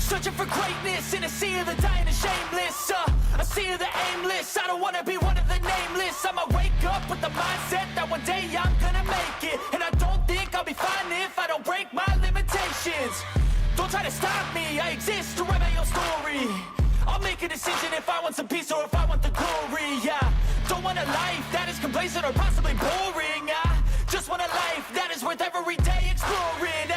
Searching for greatness in a sea of the dying and shameless, a sea of the aimless. I don't wanna be one of the nameless. I'ma wake up with the mindset that one day I'm gonna make it. And I don't think I'll be fine if I don't break my limitations. Don't try to stop me, I exist to write my own story. I'll make a decision if I want some peace or if I want the glory. Yeah, don't want a life that is complacent or possibly boring. I just want a life that is worth every day exploring.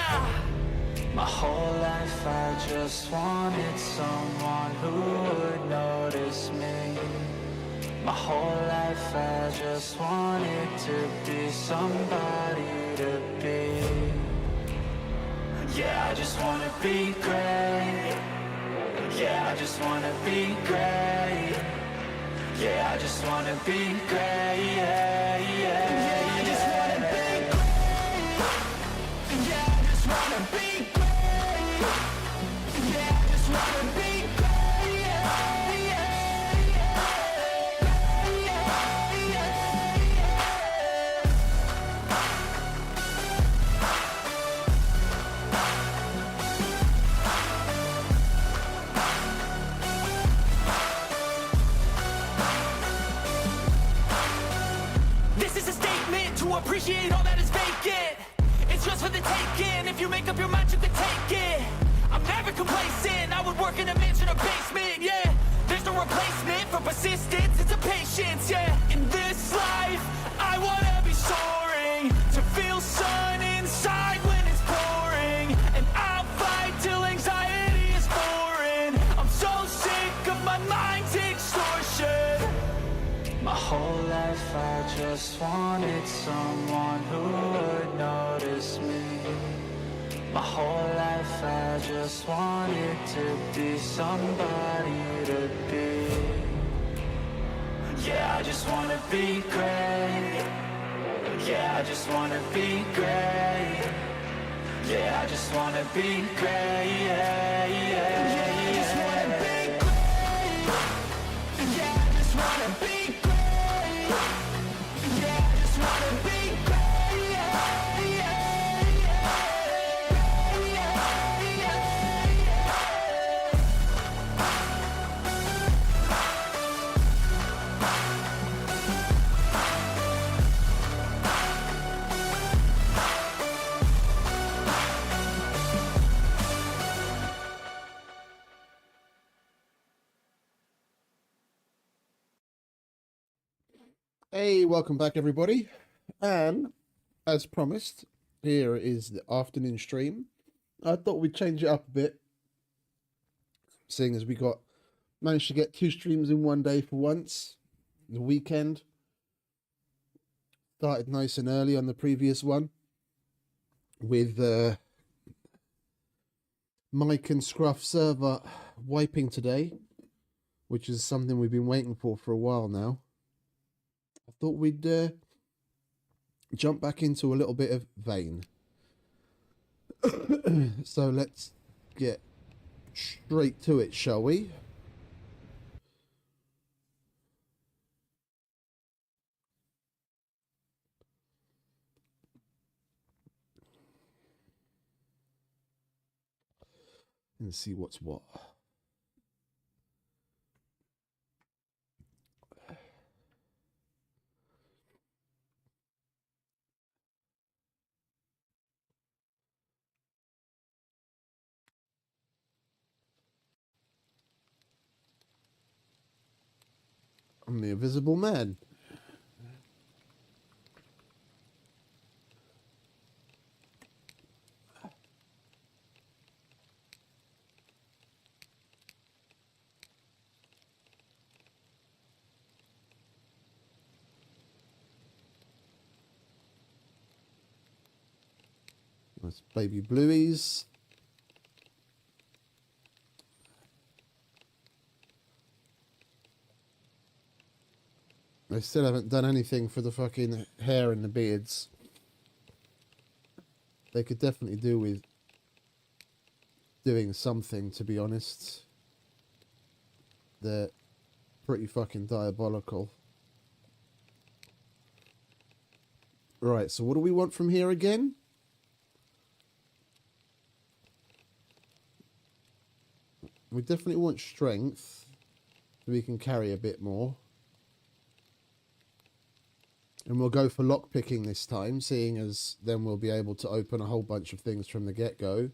My whole life I just wanted someone who would notice me. My whole life I just wanted to be somebody to be. Yeah, I just wanna be great. Yeah, I just wanna be great. Yeah, I just wanna be great. Yeah, yeah, I just wanna be great. Yeah, I just wanna be great. Yeah, I just wanna be great. Yeah, yeah, This is a statement to appreciate all that is vacant. It's just for the taking. If you make up your mind, you can take it. I'm never complacent. I would work in a mansion or basement. Yeah, there's no replacement for persistence. It's a patience. Yeah, in this life, I wanna be soaring, to feel sun inside when it's pouring. And I'll fight till anxiety is foreign. I'm so sick of my mind's extortion. My whole life I just wanted someone who would notice me. My whole life I just wanted to be somebody to be. Yeah, I just wanna be great. Yeah, I just wanna be great. Yeah, I just wanna be great. Yeah, yeah, yeah, I just wanna be great. Yeah, I just wanna be great. Yeah, I just wanna be great. Yeah, yeah, Hey, welcome back everybody, and as promised, here is the afternoon stream. I thought we'd change it up a bit, seeing as we managed to get 2 streams in one day for once. The weekend started nice and early on the previous one with Mike and Scruff server wiping today, which is something we've been waiting for a while now. I thought we'd jump back into a little bit of vein. So let's get straight to it, shall we? And see what's what. I'm the Invisible Man. That's baby blueies. They still haven't done anything for the fucking hair and the beards. They could definitely do with doing something, to be honest. They're pretty fucking diabolical. Right, so what do we want from here again? We definitely want strength so we can carry a bit more. And we'll go for lockpicking this time, seeing as then we'll be able to open a whole bunch of things from the get-go.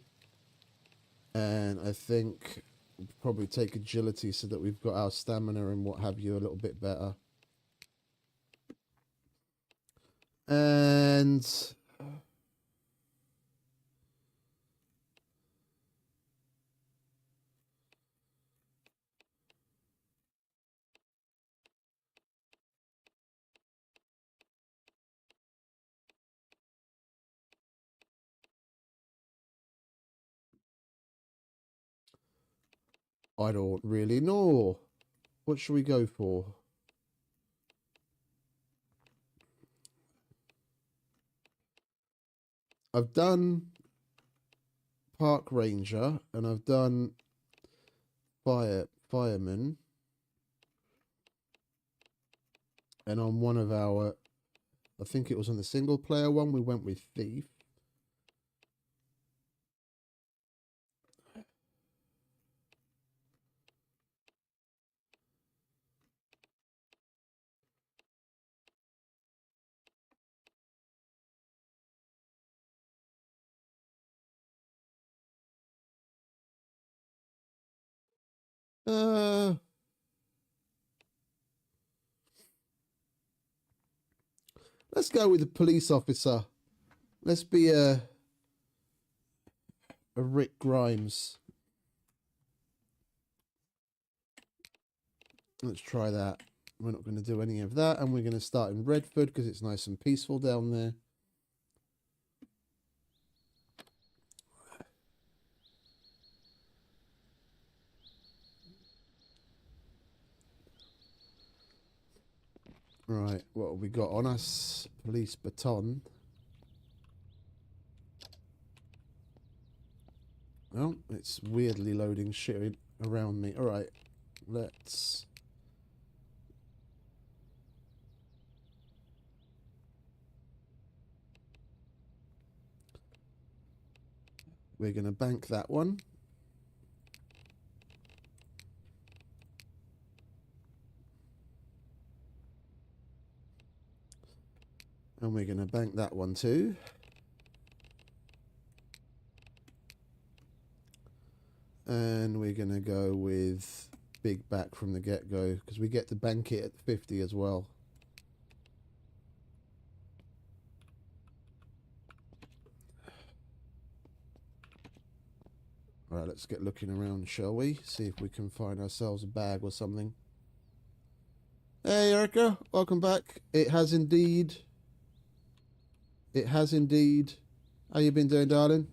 And I think we'll probably take agility so that we've got our stamina and what have you a little bit better. And I don't really know. What should we go for? I've done park ranger and I've done fireman. And on one of our, I think it was on the single player one, we went with thief. Let's go with the police officer. Let's be a Rick Grimes. Let's try that. We're not going to do any of that, and we're going to start in Redford because it's nice and peaceful down there. Right, what have we got on us? Police baton. Oh, it's weirdly loading shit around me. Alright, let's... We're going to bank that one. And we're going to bank that one too. And we're going to go with big back from the get-go because we get to bank it at 50 as well. Alright, let's get looking around, shall we? See if we can find ourselves a bag or something. Hey, Erica, welcome back. It has indeed. It has indeed. How you been doing, darling?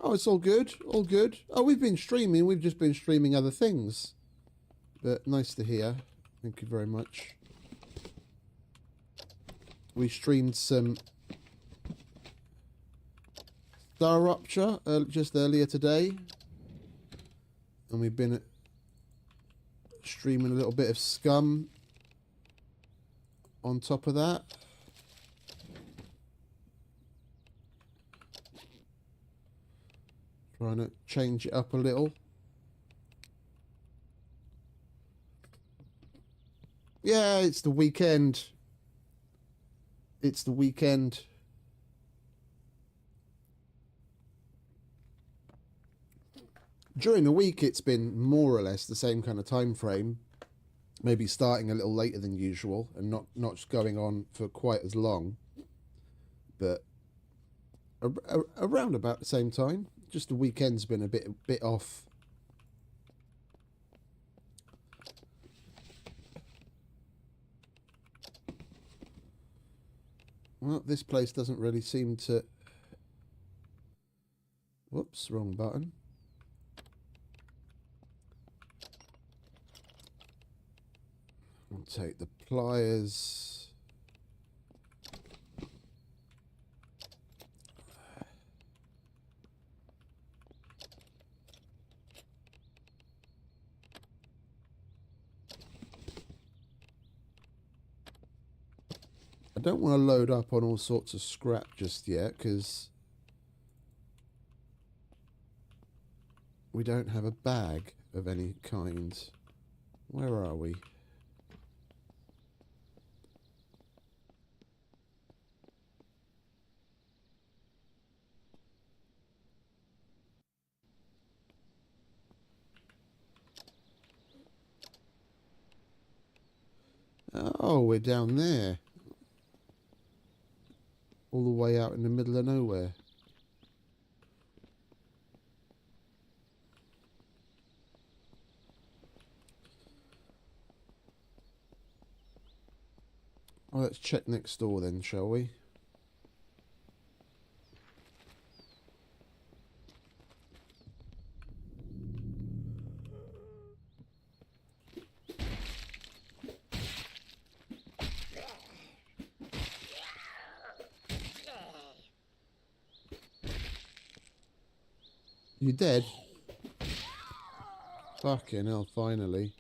Oh, it's all good. All good. Oh, we've been streaming. We've just been streaming other things. But nice to hear. Thank you very much. We streamed some Star Rupture just earlier today. And we've been streaming a little bit of Scum on top of that. Trying to change it up a little. Yeah, it's the weekend. It's the weekend. During the week, it's been more or less the same kind of time frame. maybe starting a little later than usual and not just going on for quite as long, but around about the same time. Just the weekend's been a bit off. Well, this place doesn't really seem to... Whoops, wrong button. I'll take the pliers. I don't want to load up on all sorts of scrap just yet, because we don't have a bag of any kind. Where are we? Oh, we're down there. All the way out in the middle of nowhere. Well, let's check next door then, shall we? You dead? Fucking hell, finally.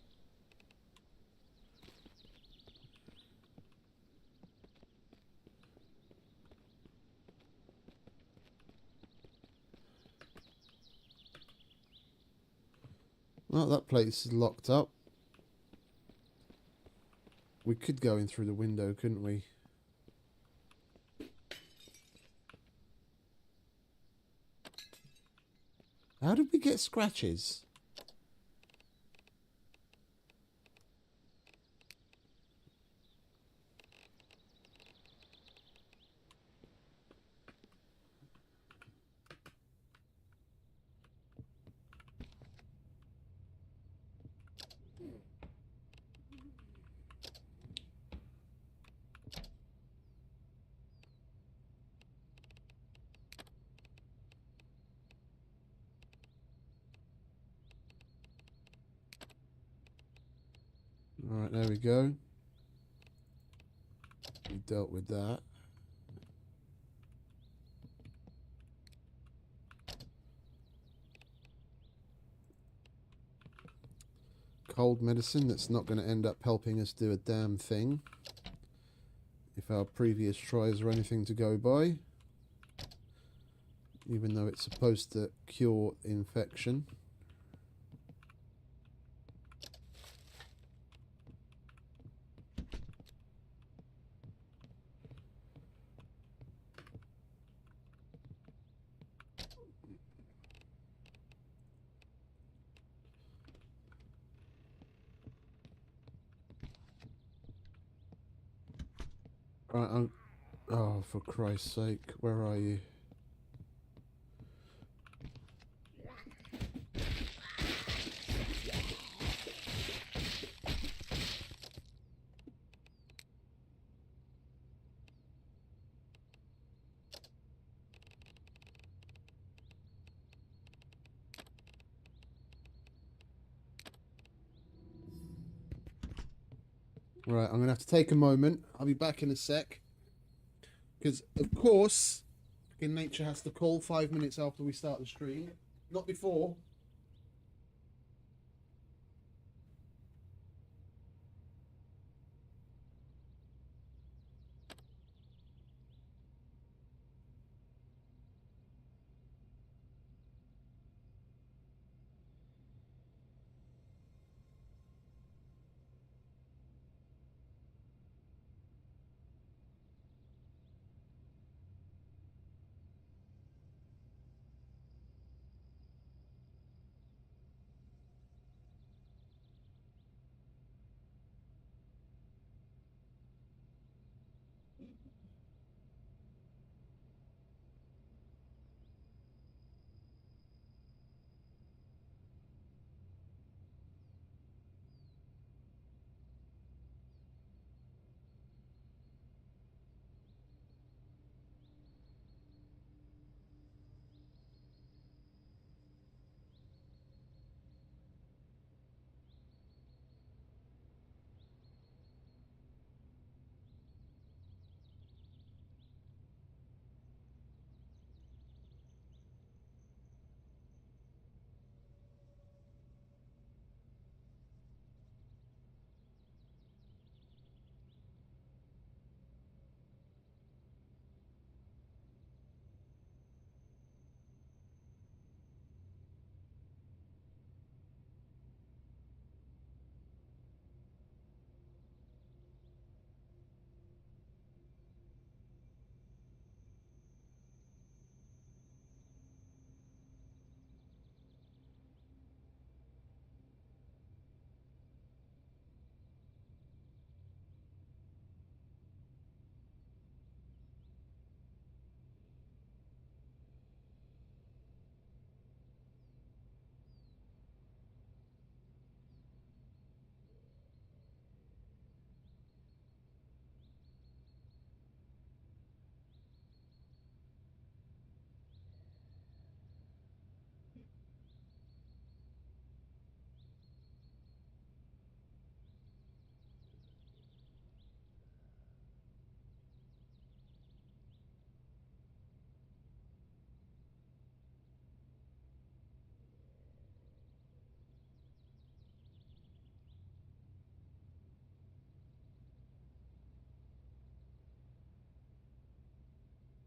Well, that place is locked up. We could go in through the window, couldn't we? How did we get scratches? Alright, there we go. We dealt with that. Cold medicine that's not going to end up helping us do a damn thing. If our previous tries are anything to go by. Even though it's supposed to cure infection. Right, oh, for Christ's sake, where are you? Right, I'm going to have to take a moment. I'll be back in a sec. Because, of course, fucking nature has to call 5 minutes after we start the stream. Not before.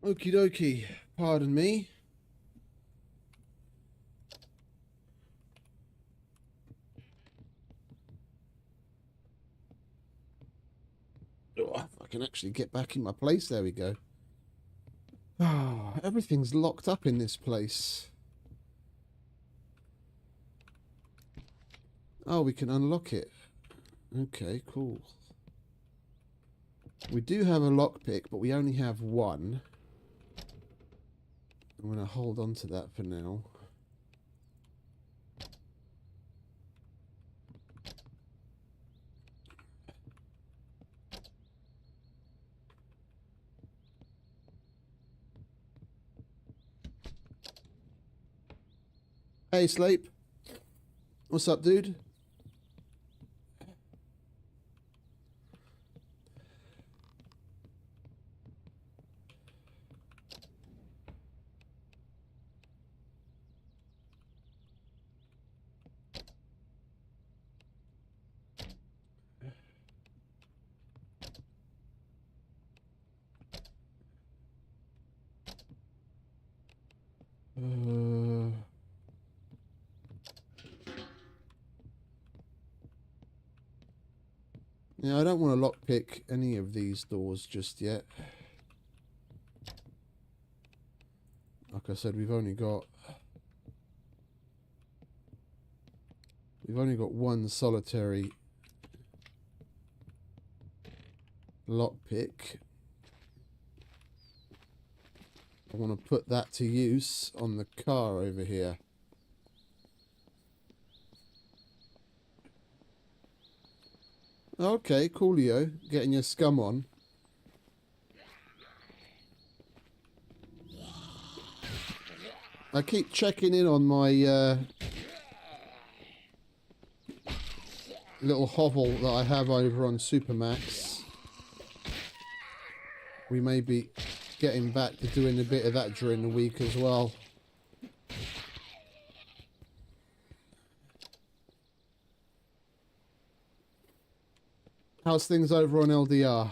Okie dokie. Pardon me. Oh, if I can actually get back in my place. There we go. Ah, everything's locked up in this place. Oh, we can unlock it. Okay, cool. We do have a lockpick, but we only have one. I'm going to hold on to that for now. Hey, Sleep. What's up, dude? Yeah, I don't want to lockpick any of these doors just yet. Like I said, we've only got one solitary lockpick. I want to put that to use on the car over here. Okay, coolio. Getting your scum on. I keep checking in on my little hovel that I have over on Supermax. We may be getting back to doing a bit of that during the week as well. How's things over on LDR?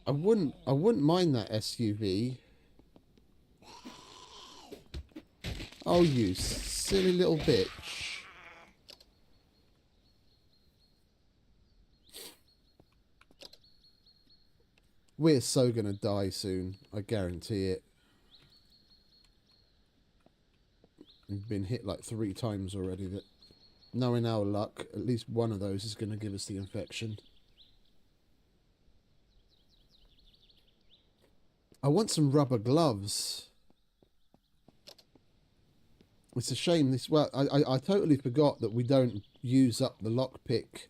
I wouldn't mind that SUV. Oh, you silly little bitch. We're so gonna die soon. I guarantee it. We've been hit like 3 times already. That, knowing our luck, at least one of those is gonna give us the infection. I want some rubber gloves. It's a shame this... Well, I totally forgot that we don't use up the lockpick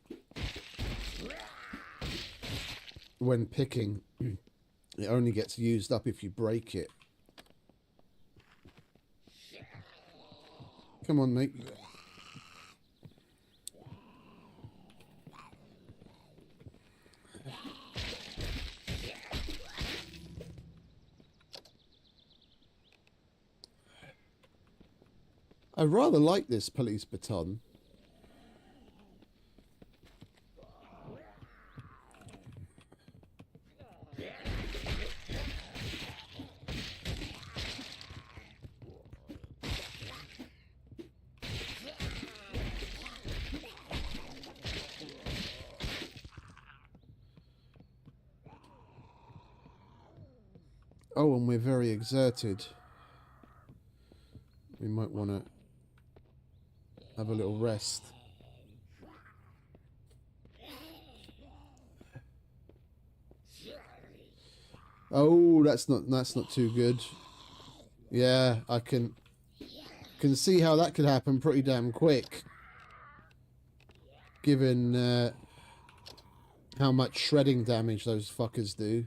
when picking. It only gets used up if you break it. Come on, mate. I rather like this police baton. Oh, and we're very exerted. We might want to have a little rest. Oh, that's not too good. Yeah, I can see how that could happen pretty damn quick, given how much shredding damage those fuckers do.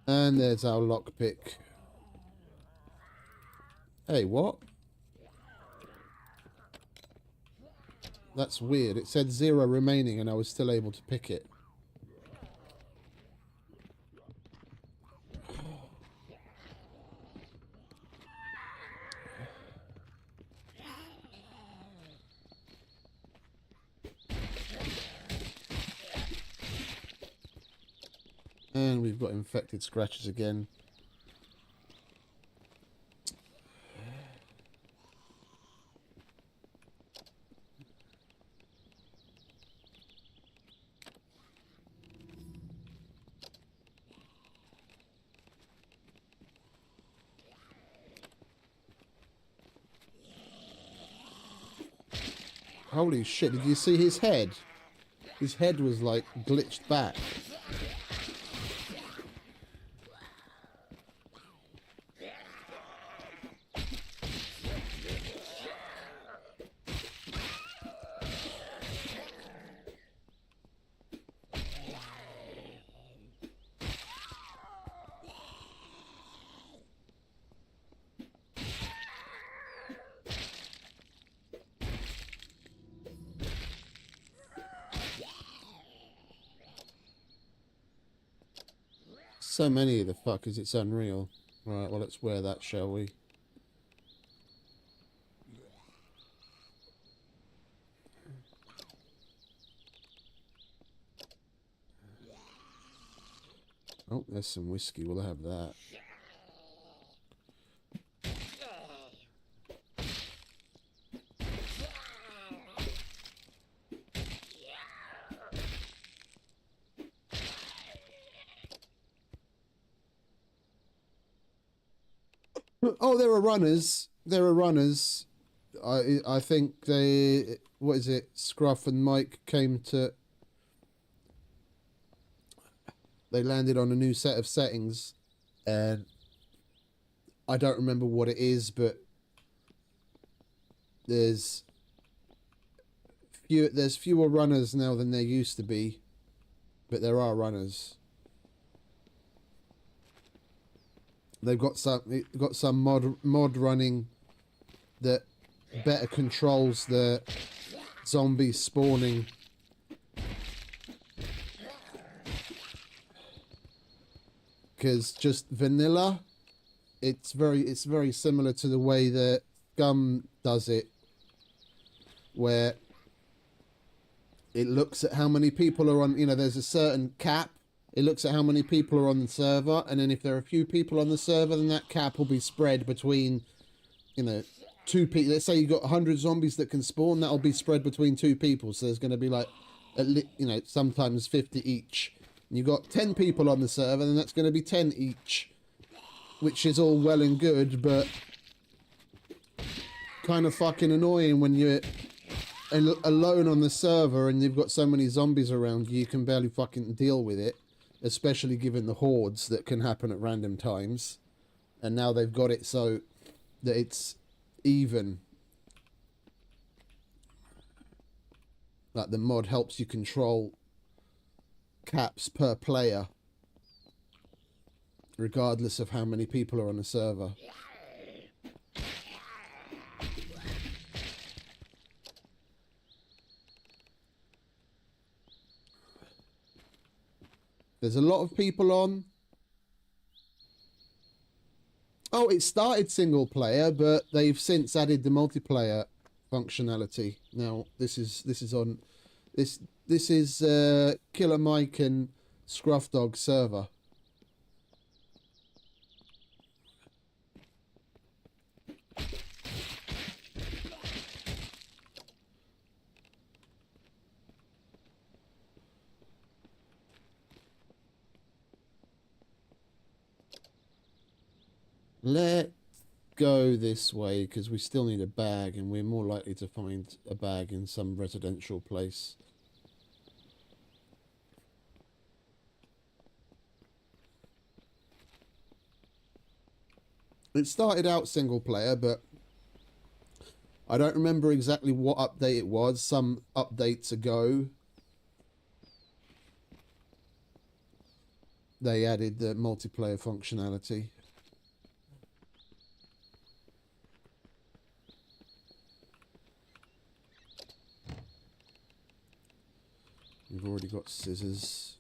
And there's our lockpick. Hey, what? That's weird. It said 0 remaining and I was still able to pick it. And we've got infected scratches again. Holy shit, did you see his head? His head was like glitched back. So many of the fuckers, it's unreal. Right, well, let's wear that, shall we? Oh, there's some whiskey. We'll have that. Oh, there are runners. There are runners. I think they... What is it? Scruff and Mike came to... They landed on a new set of settings. And... I don't remember what it is, but... There's fewer runners now than there used to be. But there are runners. They've got some mod running that better controls the zombie spawning. Because just vanilla, it's very similar to the way that Scum does it, where it looks at how many people are on. You know, there's a certain cap. It looks at how many people are on the server, and then if there are a few people on the server, then that cap will be spread between, you know, 2 people. Let's say you've got 100 zombies that can spawn, that'll be spread between 2 people. So there's going to be like, you know, sometimes 50 each. And you've got 10 people on the server, then that's going to be 10 each, which is all well and good, but kind of fucking annoying when you're alone on the server and you've got so many zombies around you can barely fucking deal with it. Especially given the hordes that can happen at random times. And now they've got it so that it's even. Like the mod helps you control caps per player. Regardless of how many people are on a server. There's a lot of people on. Oh, it started single player, but they've since added the multiplayer functionality. Now, this is on this is Killer Mike and Scruff Dog server. Let's go this way, because we still need a bag, and we're more likely to find a bag in some residential place. It started out single player, but I don't remember exactly what update it was. Some updates ago, they added the multiplayer functionality. We've already got scissors.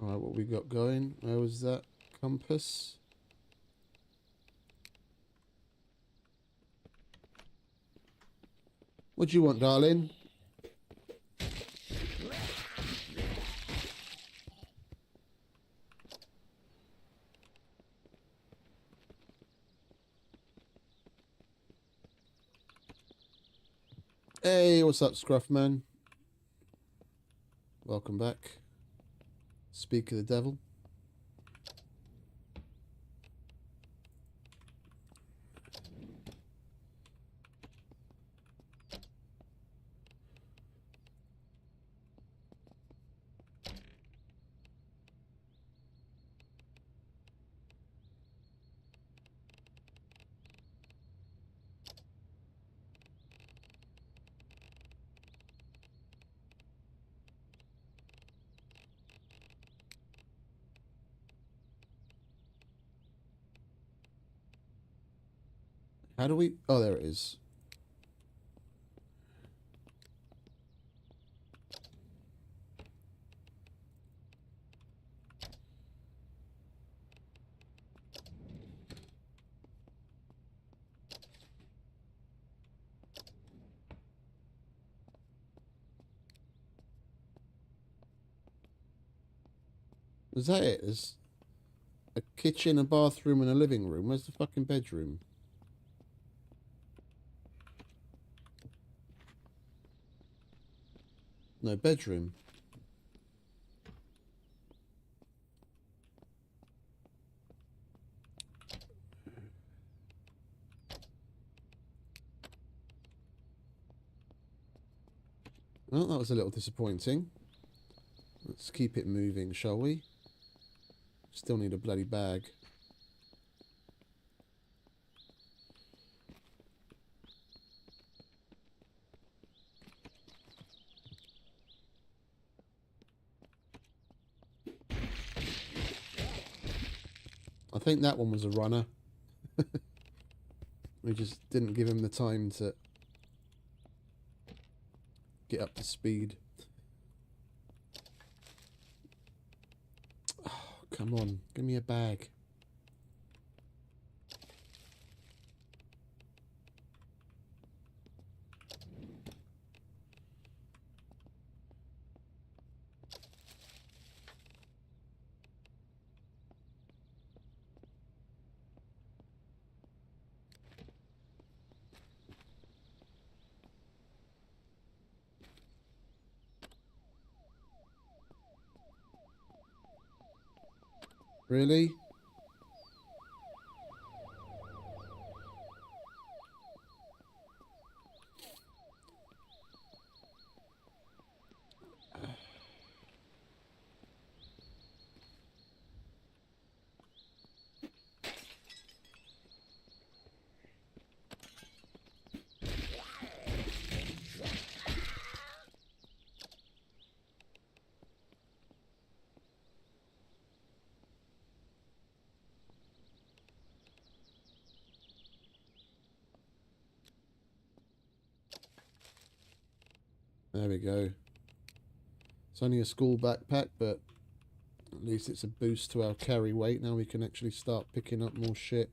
Alright, what we got going? Where was that compass? What do you want, darling? Hey, what's up, Scruff man? Welcome back. Speak of the devil. How do we... Oh, there it is. Is that it? There's a kitchen, a bathroom, and a living room. Where's the fucking bedroom? No, bedroom. Well, that was a little disappointing. Let's keep it moving, shall we? Still need a bloody bag. I think that one was a runner. We just didn't give him the time to get up to speed. Oh, come on, give me a bag. Really? There we go. It's only a school backpack, but at least it's a boost to our carry weight. Now we can actually start picking up more shit.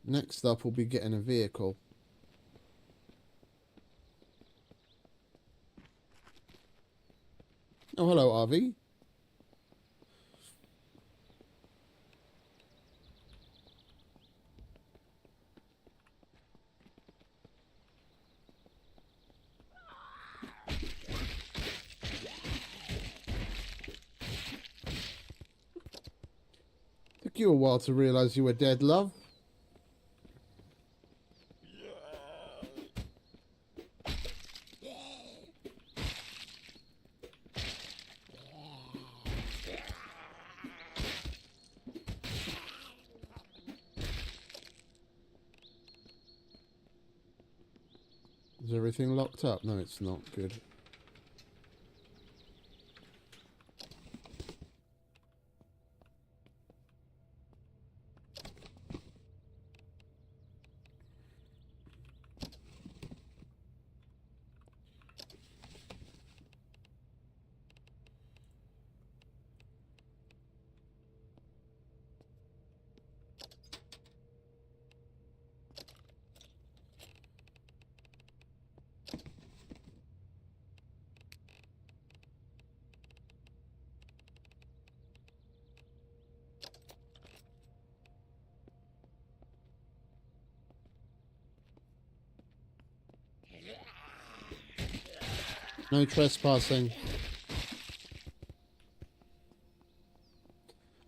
Next up, we'll be getting a vehicle. Oh, hello, RV. Took you a while to realise you were dead, love. Is everything locked up? No, it's not. Good. No trespassing.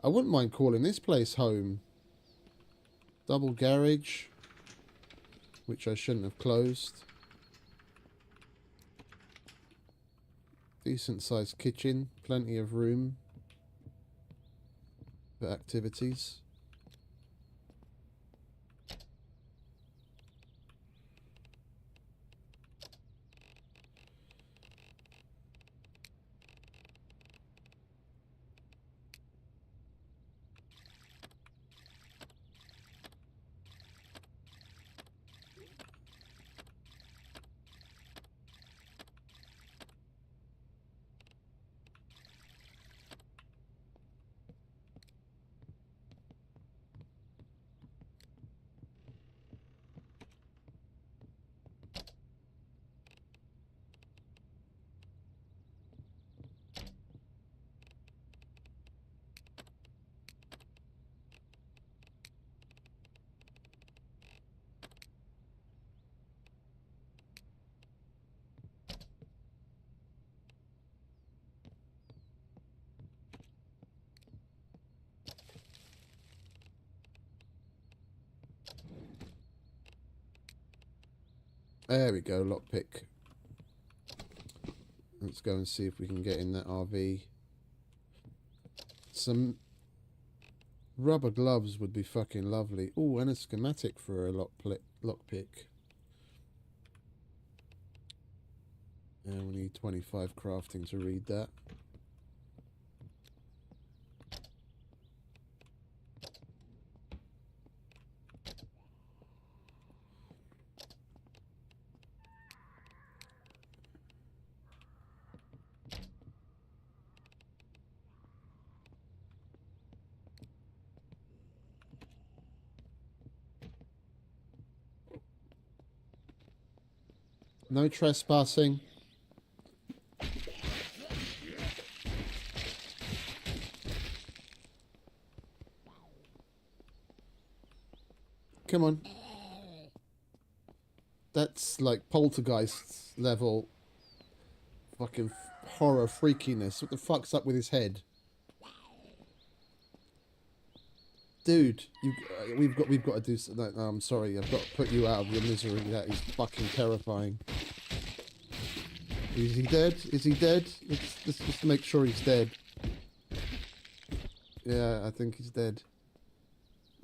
I wouldn't mind calling this place home. Double garage, which I shouldn't have closed. Decent sized kitchen, plenty of room for activities. There we go, lockpick. Let's go and see if we can get in that RV. Some rubber gloves would be fucking lovely. Oh, and a schematic for a lockpick. And we need 25 crafting to read that. No trespassing. Come on. That's like poltergeist level fucking horror freakiness. What the fuck's up with his head? Dude, we've got to do something. No, I'm sorry, I've got to put you out of your misery. That is fucking terrifying. Is he dead? Is he dead? Let's just make sure he's dead. Yeah, I think he's dead.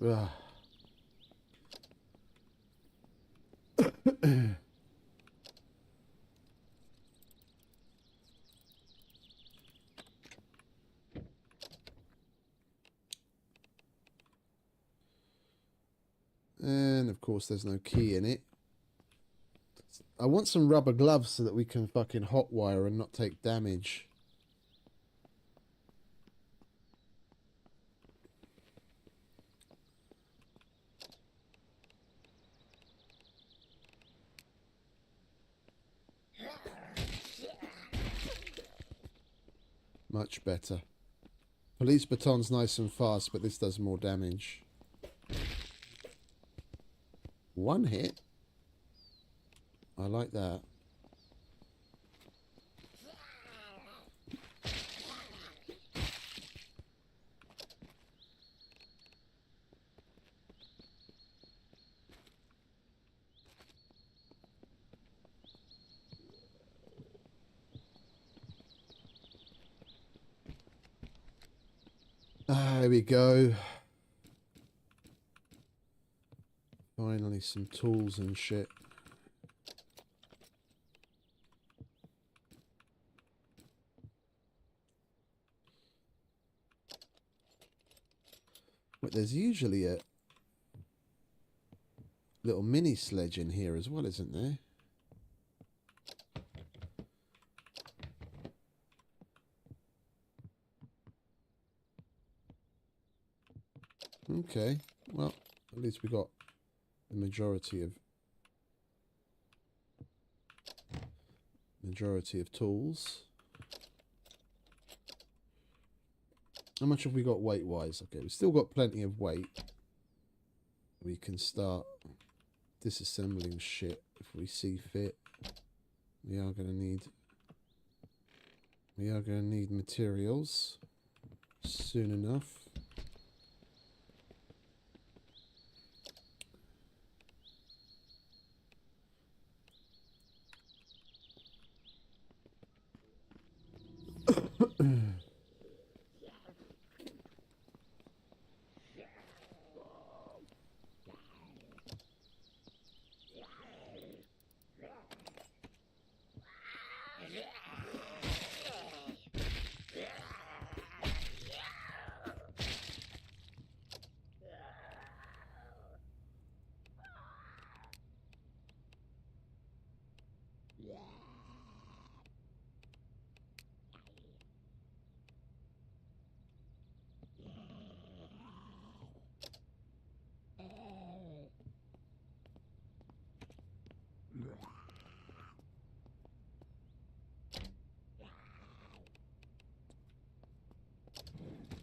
Ugh. And of course there's no key in it. I want some rubber gloves so that we can fucking hotwire and not take damage. Much better. Police baton's nice and fast, but this does more damage. One hit? I like that. There we go. Finally some tools and shit. But there's usually a little mini sledge in here as well, isn't there? Okay, well, at least we got the majority of tools. How much have we got weight-wise? Okay, we've still got plenty of weight. We can start disassembling shit if we see fit. We are going to need materials soon enough.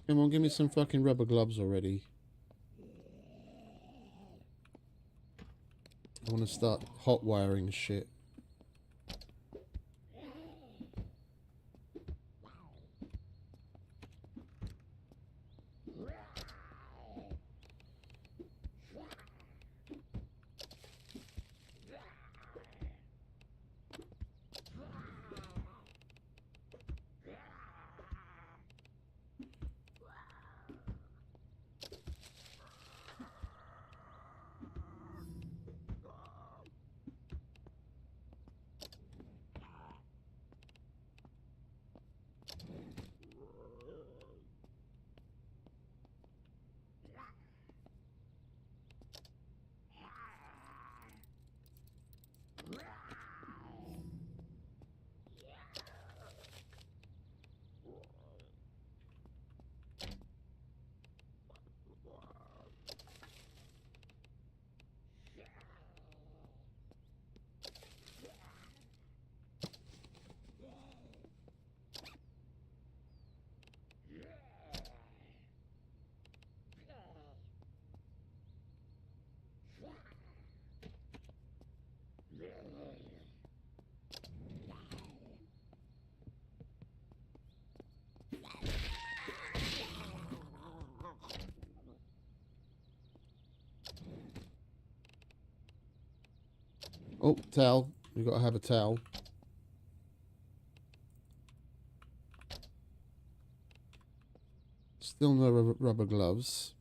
Come on, give me some fucking rubber gloves already. I want to start hot wiring shit. Oh, towel. We've got to have a towel. Still no rubber gloves.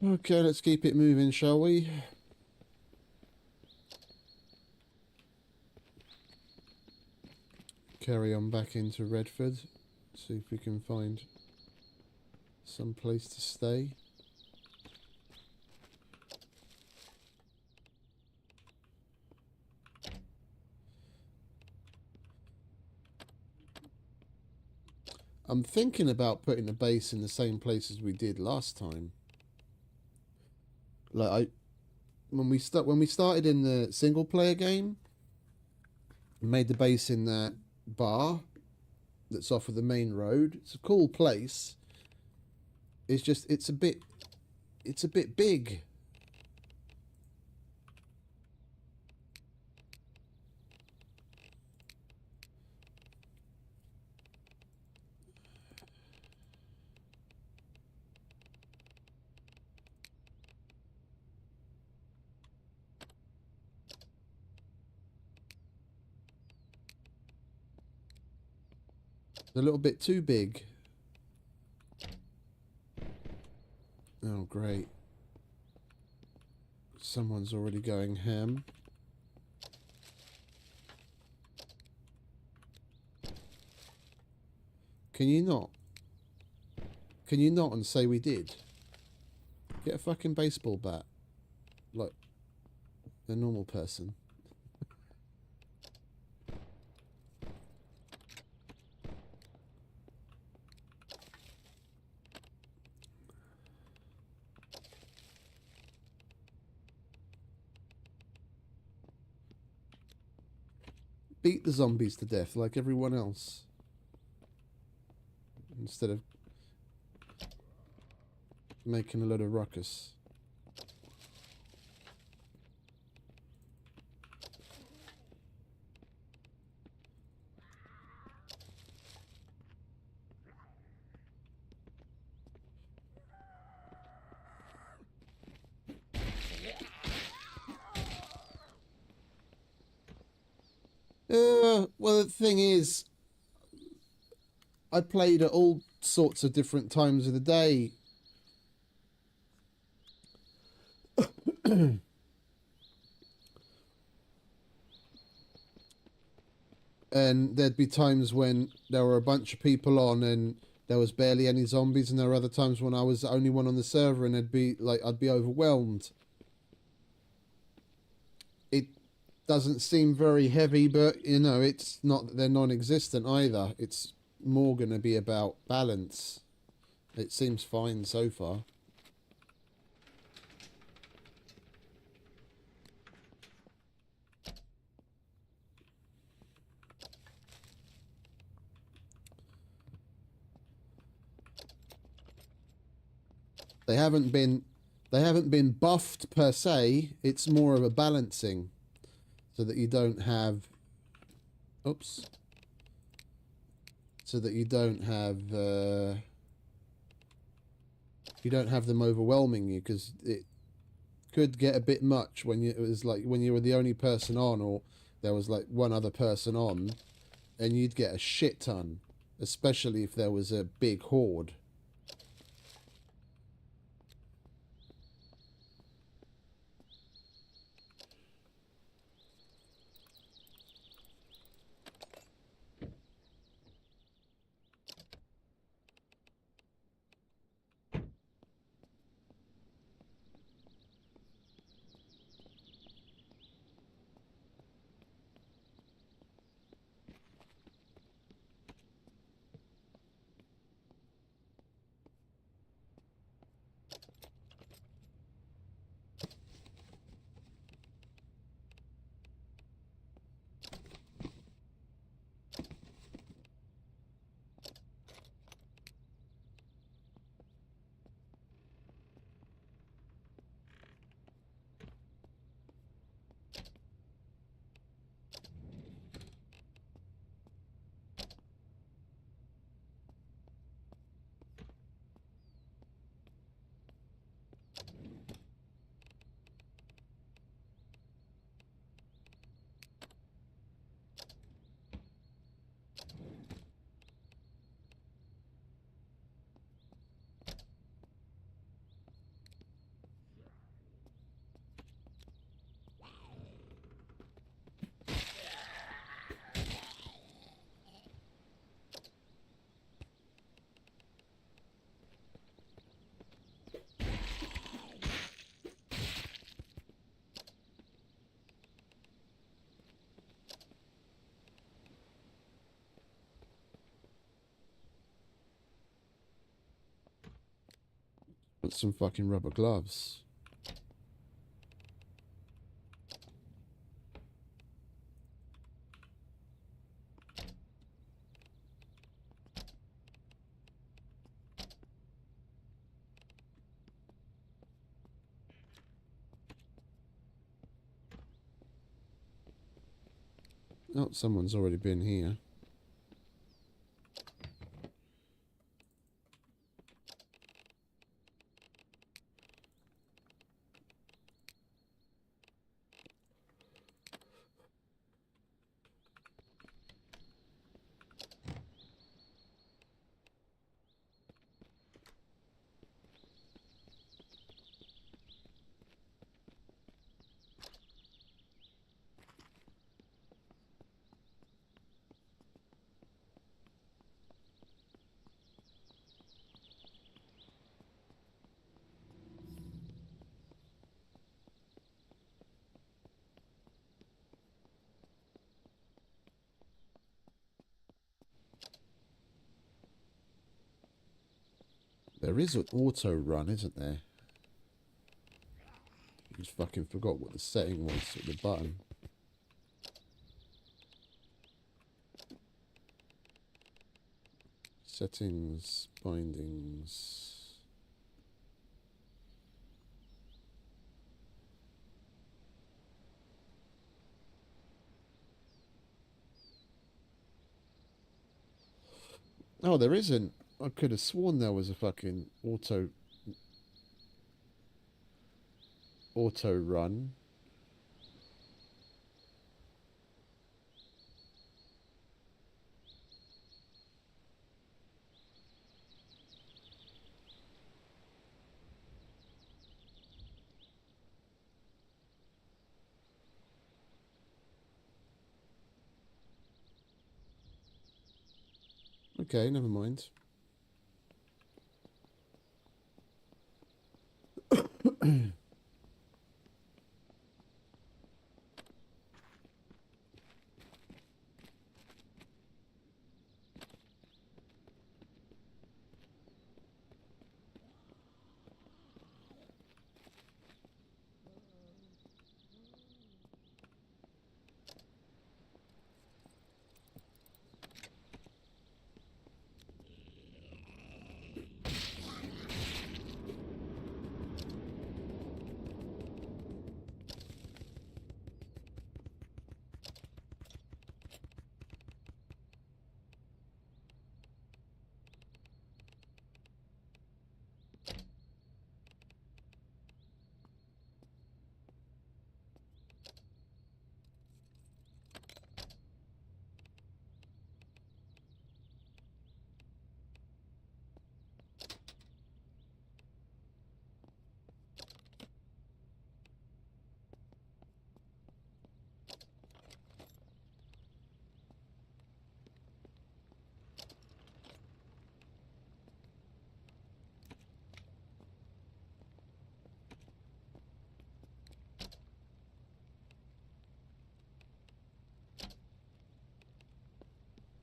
Okay, let's keep it moving, shall we? Carry on back into Redford. See if we can find some place to stay. I'm thinking about putting a base in the same place as we did last time. Like when we started in the single player game, made the base in that bar that's off of the main road. It's a cool place. It's just it's a bit big. A little bit too big. Oh, great. Someone's already going ham. Can you not? Can you not and say we did? Get a fucking baseball bat. Like a normal person. Beat the zombies to death like everyone else. Instead of making a lot of ruckus. Well, the thing is, I played at all sorts of different times of the day. And there'd be times when there were a bunch of people on and there was barely any zombies, and there were other times when I was the only one on the server and I'd be overwhelmed. It doesn't seem very heavy, but you know, it's not that they're non-existent either. It's more going to be about balance. It seems fine so far. They haven't been buffed per se. It's more of a balancing, so that you don't have, oops, so that you don't have them overwhelming you, because it could get a bit much when it was like when you were the only person on, or there was like one other person on, and you'd get a shit ton, especially if there was a big horde. want some fucking rubber gloves. Oh, someone's already been here. There is an auto run, isn't there? I just fucking forgot what the setting was at the button. Settings, bindings. Oh, there isn't. I could have sworn there was a fucking auto run. Okay, never mind.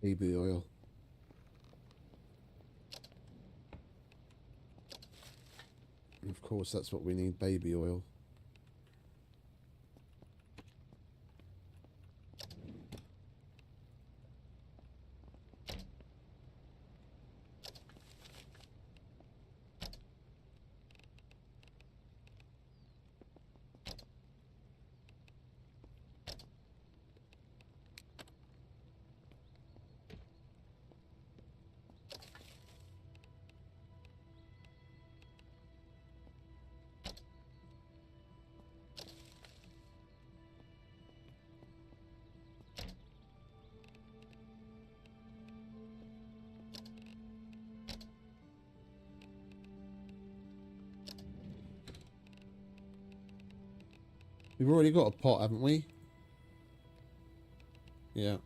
Baby oil. Of course, that's what we need, baby oil. We've already got a pot, haven't we? Yeah.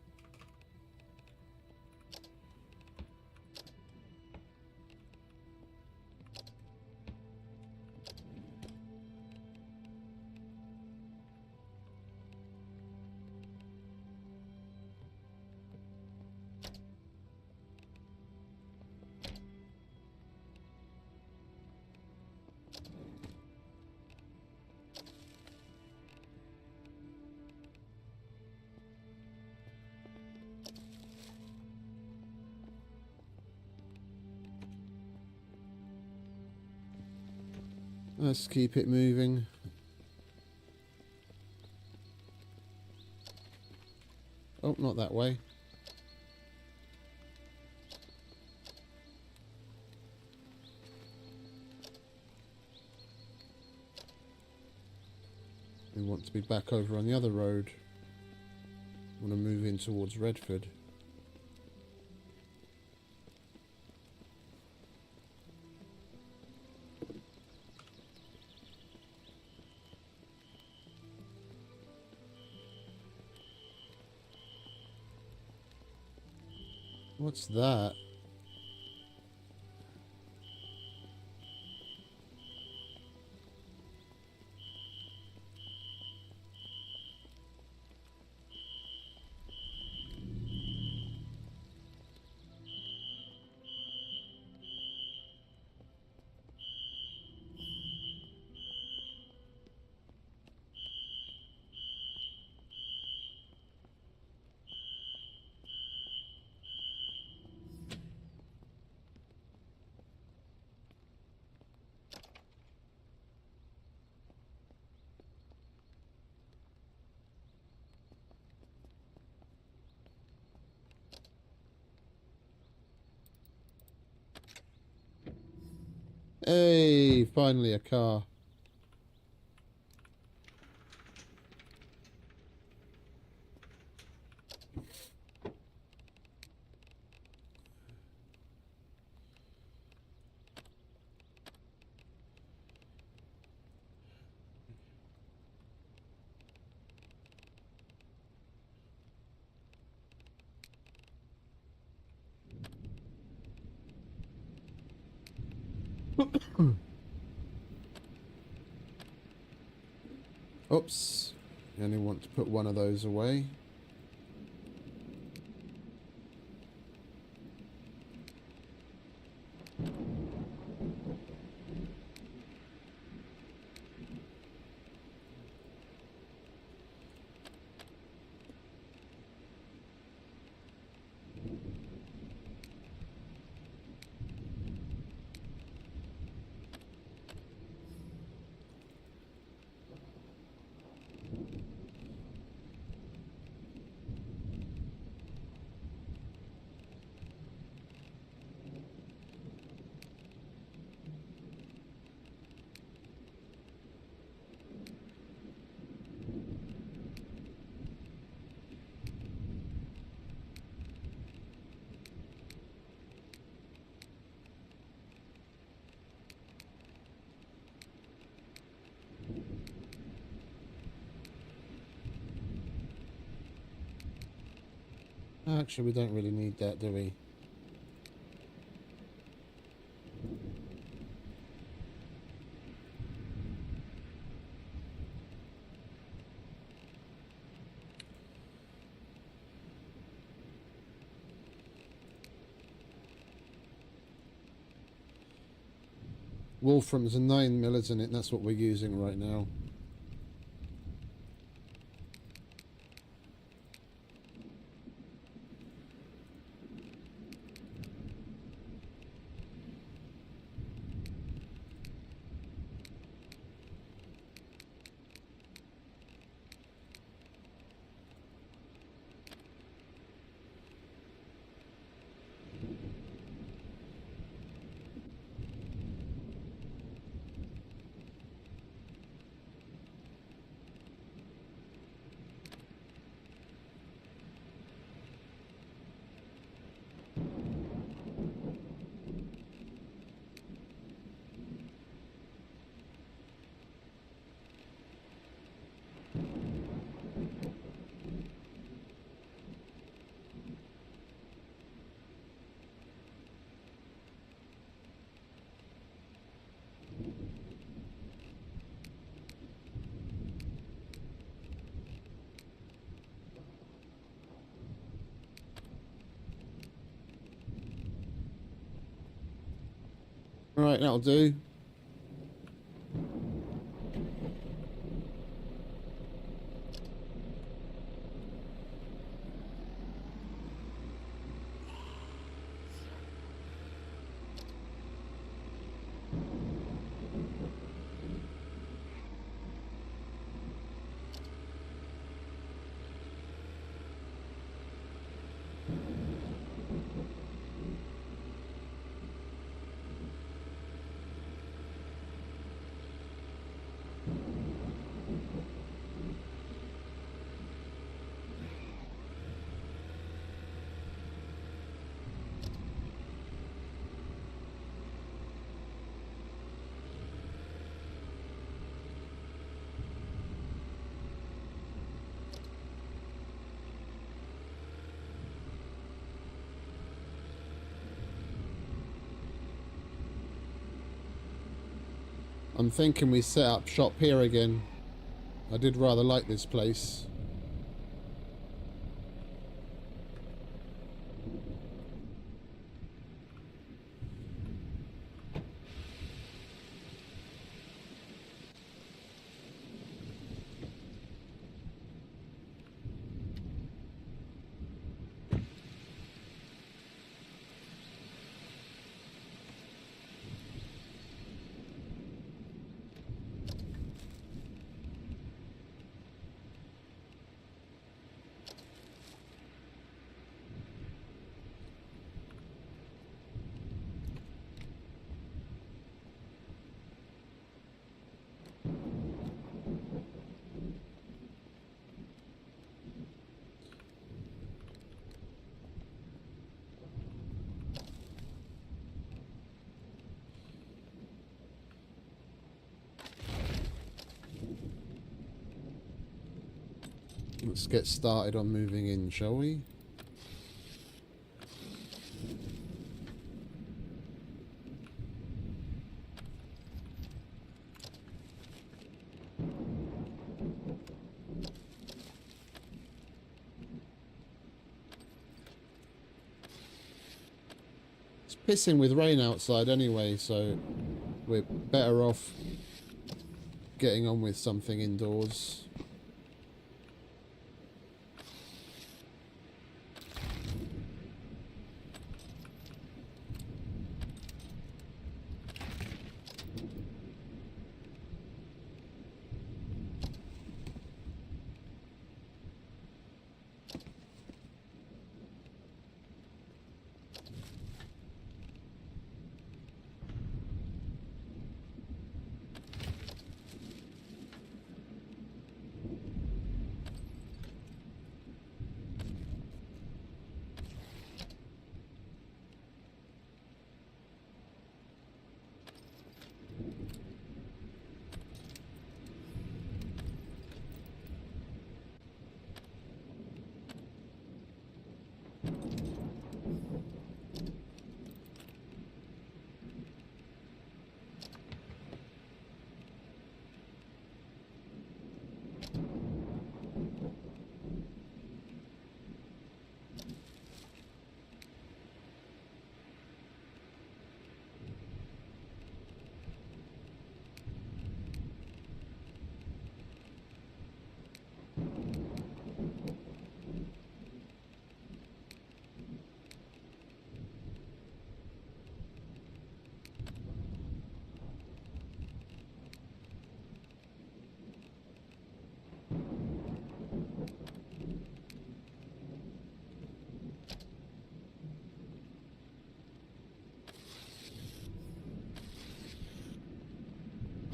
Let's keep it moving. Oh, not that way. We want to be back over on the other road. We want to move in towards Redford. What's that? Hey, finally a car. Oops. You only want to put one of those away. Actually, we don't really need that, do we? Wolfram's a 9mm, isn't it? That's what we're using right now. Right, that'll do. I'm thinking we set up shop here again. I did rather like this place. Let's get started on moving in, shall we? It's pissing with rain outside anyway, so we're better off getting on with something indoors.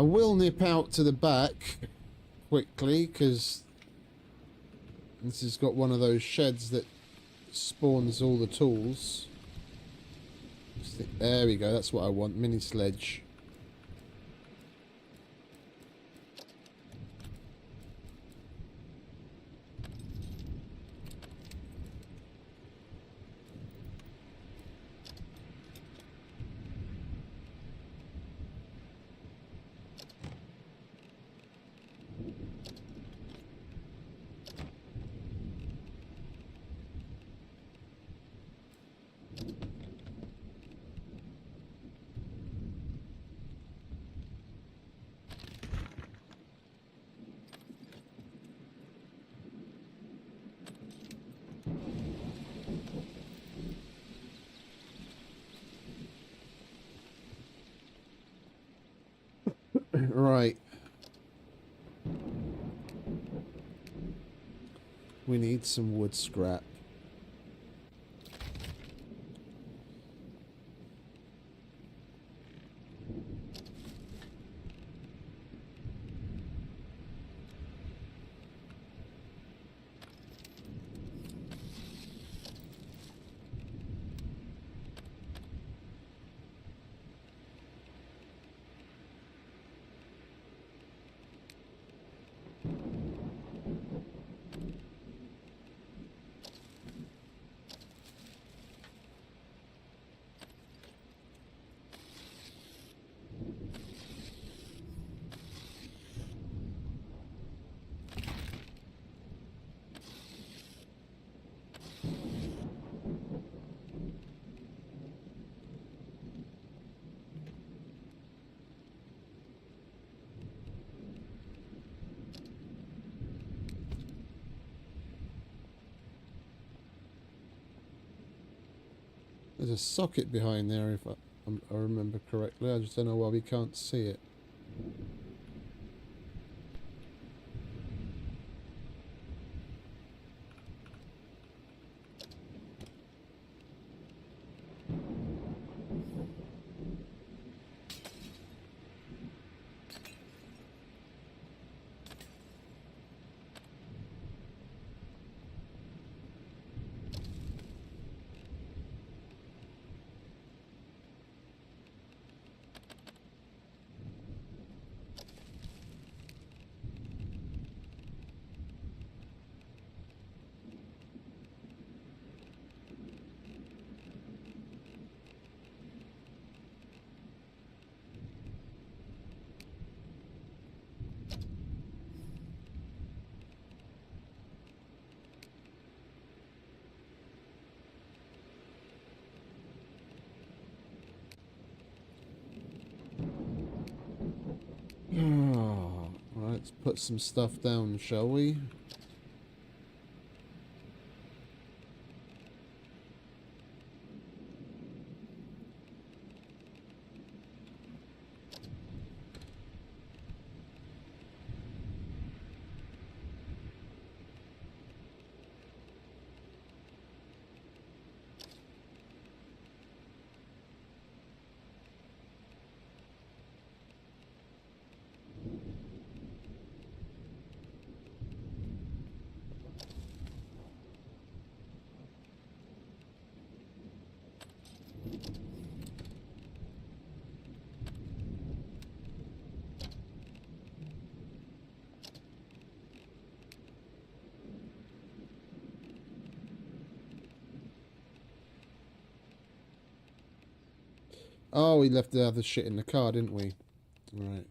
I will nip out to the back quickly because this has got one of those sheds that spawns all the tools. There we go, that's what I want, mini sledge. Right. We need some wood scrap. There's a socket behind there, if I remember correctly. I just don't know why we can't see it. Oh, right, let's put some stuff down, shall we? Oh, we left the other shit in the car, didn't we? Right.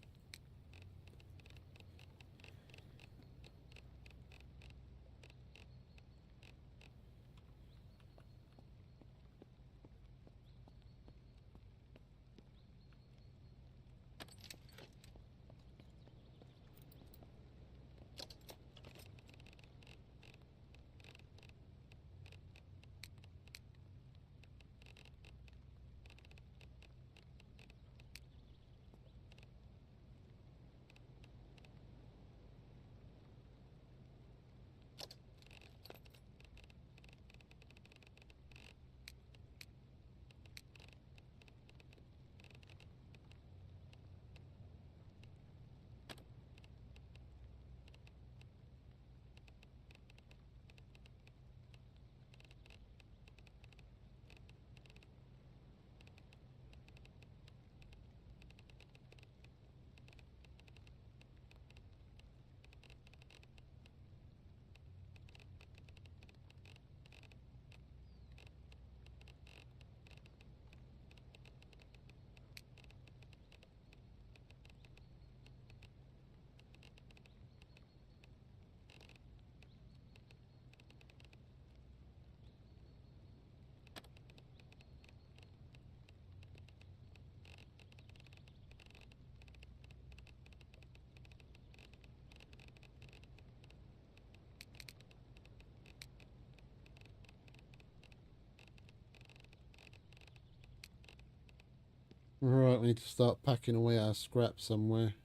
Right, we need to start packing away our scrap somewhere.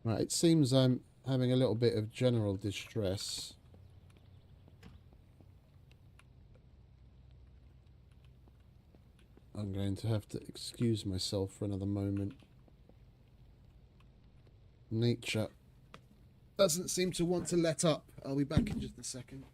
Right, it seems I'm having a little bit of general distress. I'm going to have to excuse myself for another moment. Nature doesn't seem to want to let up. I'll be back in just a second.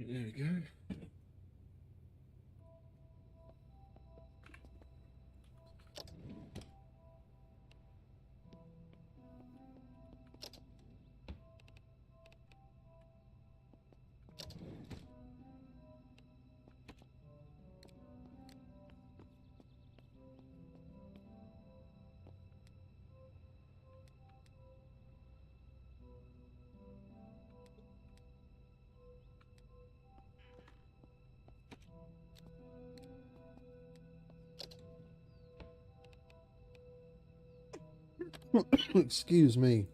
There we go. Excuse me.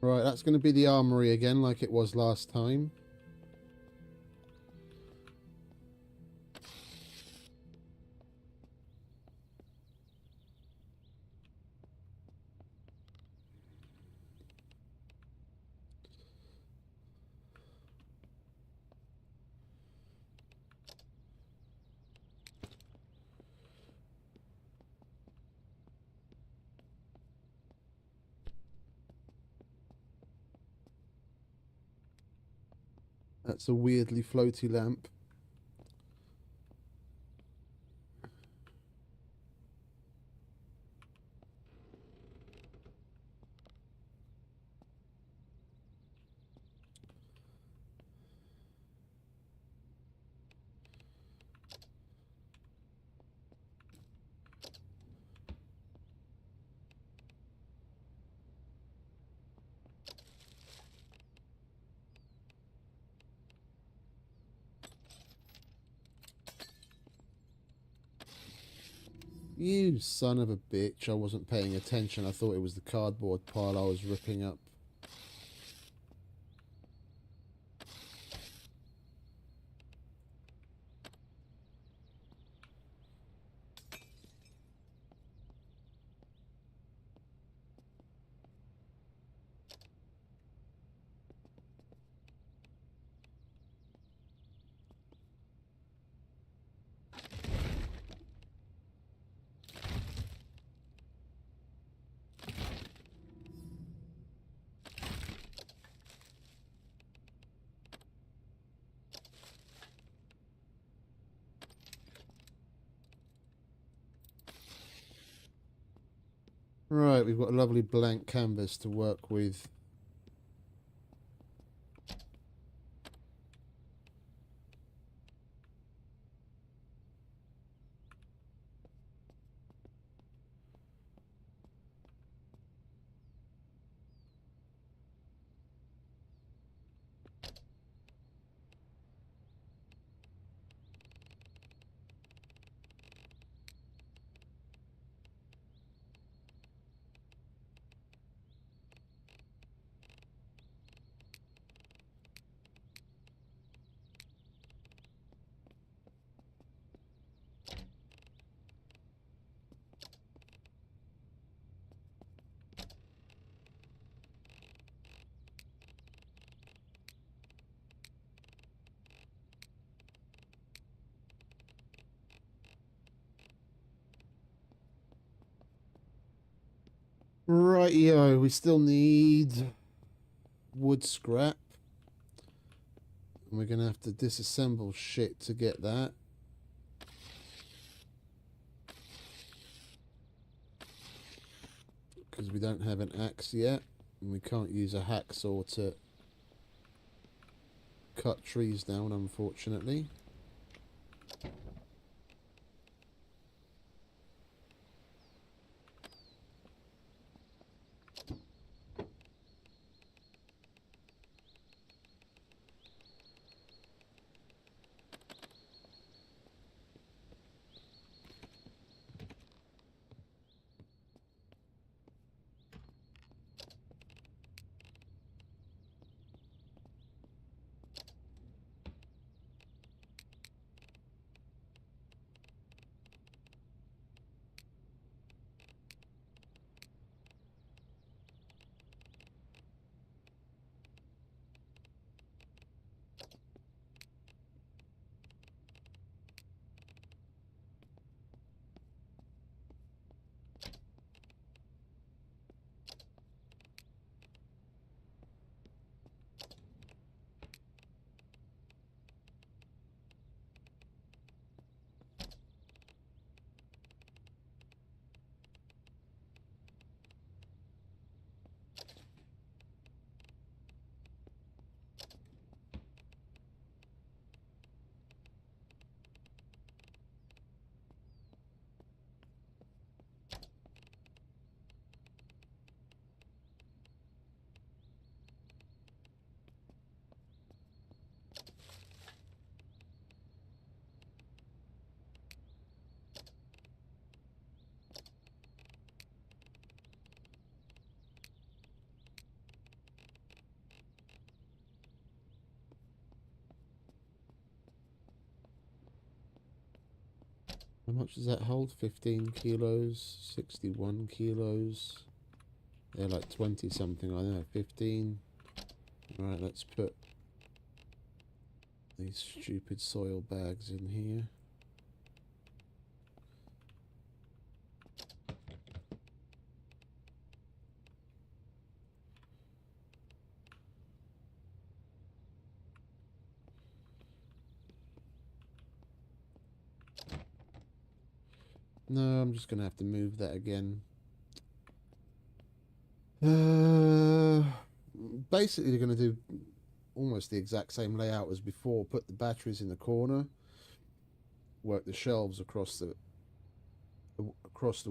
Right, that's going to be the armory again, like it was last time. That's a weirdly floaty lamp. You son of a bitch. I wasn't paying attention. I thought it was the cardboard pile I was ripping up. Right, we've got a lovely blank canvas to work with. Rightio, we still need wood scrap. And we're going to have to disassemble shit to get that. Because we don't have an axe yet. And we can't use a hacksaw to cut trees down, unfortunately. How much does that hold? 15 kilos, 61 kilos. They're like 20 something, I don't know, 15. Right, let's put these stupid soil bags in here. No, I'm just going to have to move that again. Basically, they're going to do almost the exact same layout as before. Put the batteries in the corner. Work the shelves across the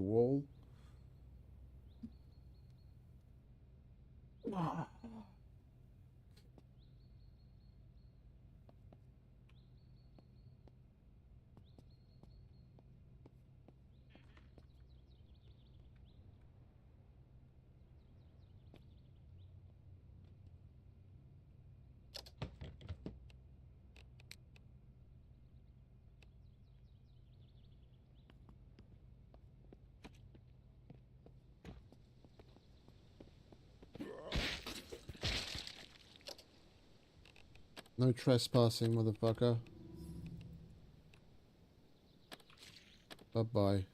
wall. No trespassing, motherfucker. Bye-bye.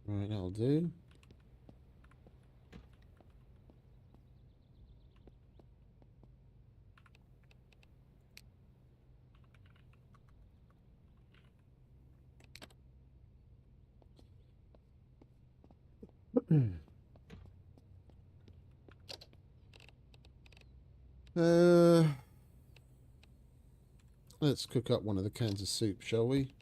Right, that'll do. uh, let's cook up one of the cans of soup, shall we?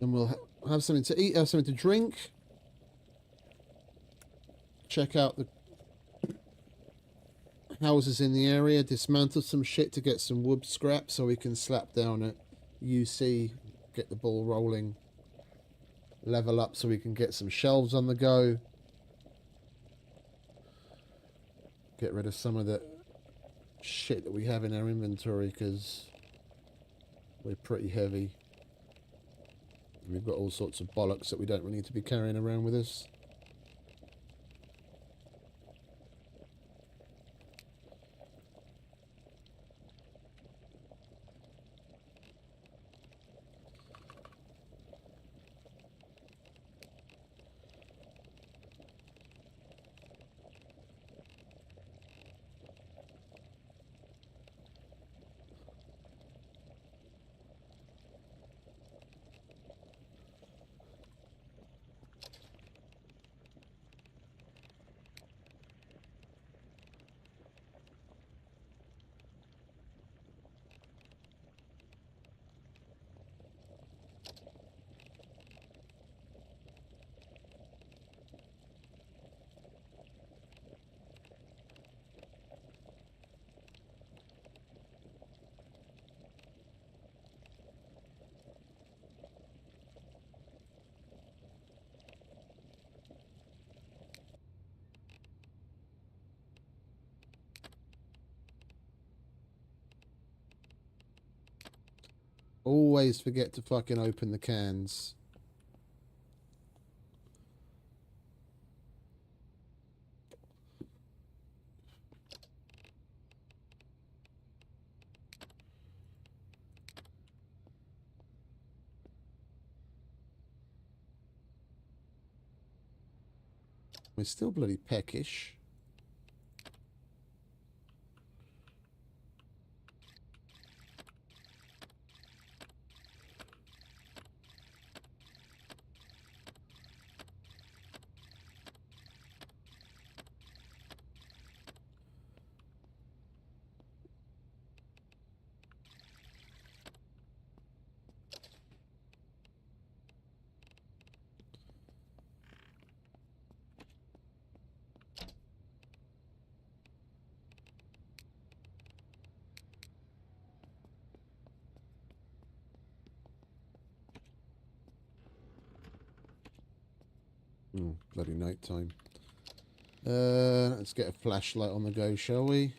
And we'll have something to eat, have something to drink. Check out the houses in the area, dismantle some shit to get some wood scrap so we can slap down at UC, get the ball rolling, level up so we can get some shelves on the go, get rid of some of the shit that we have in our inventory because we're pretty heavy. We've got all sorts of bollocks that we don't really need to be carrying around with us. Always forget to fucking open the cans. We're still bloody peckish. Oh, bloody night time. Let's get a flashlight on the go, shall we?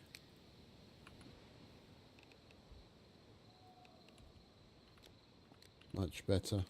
Much better.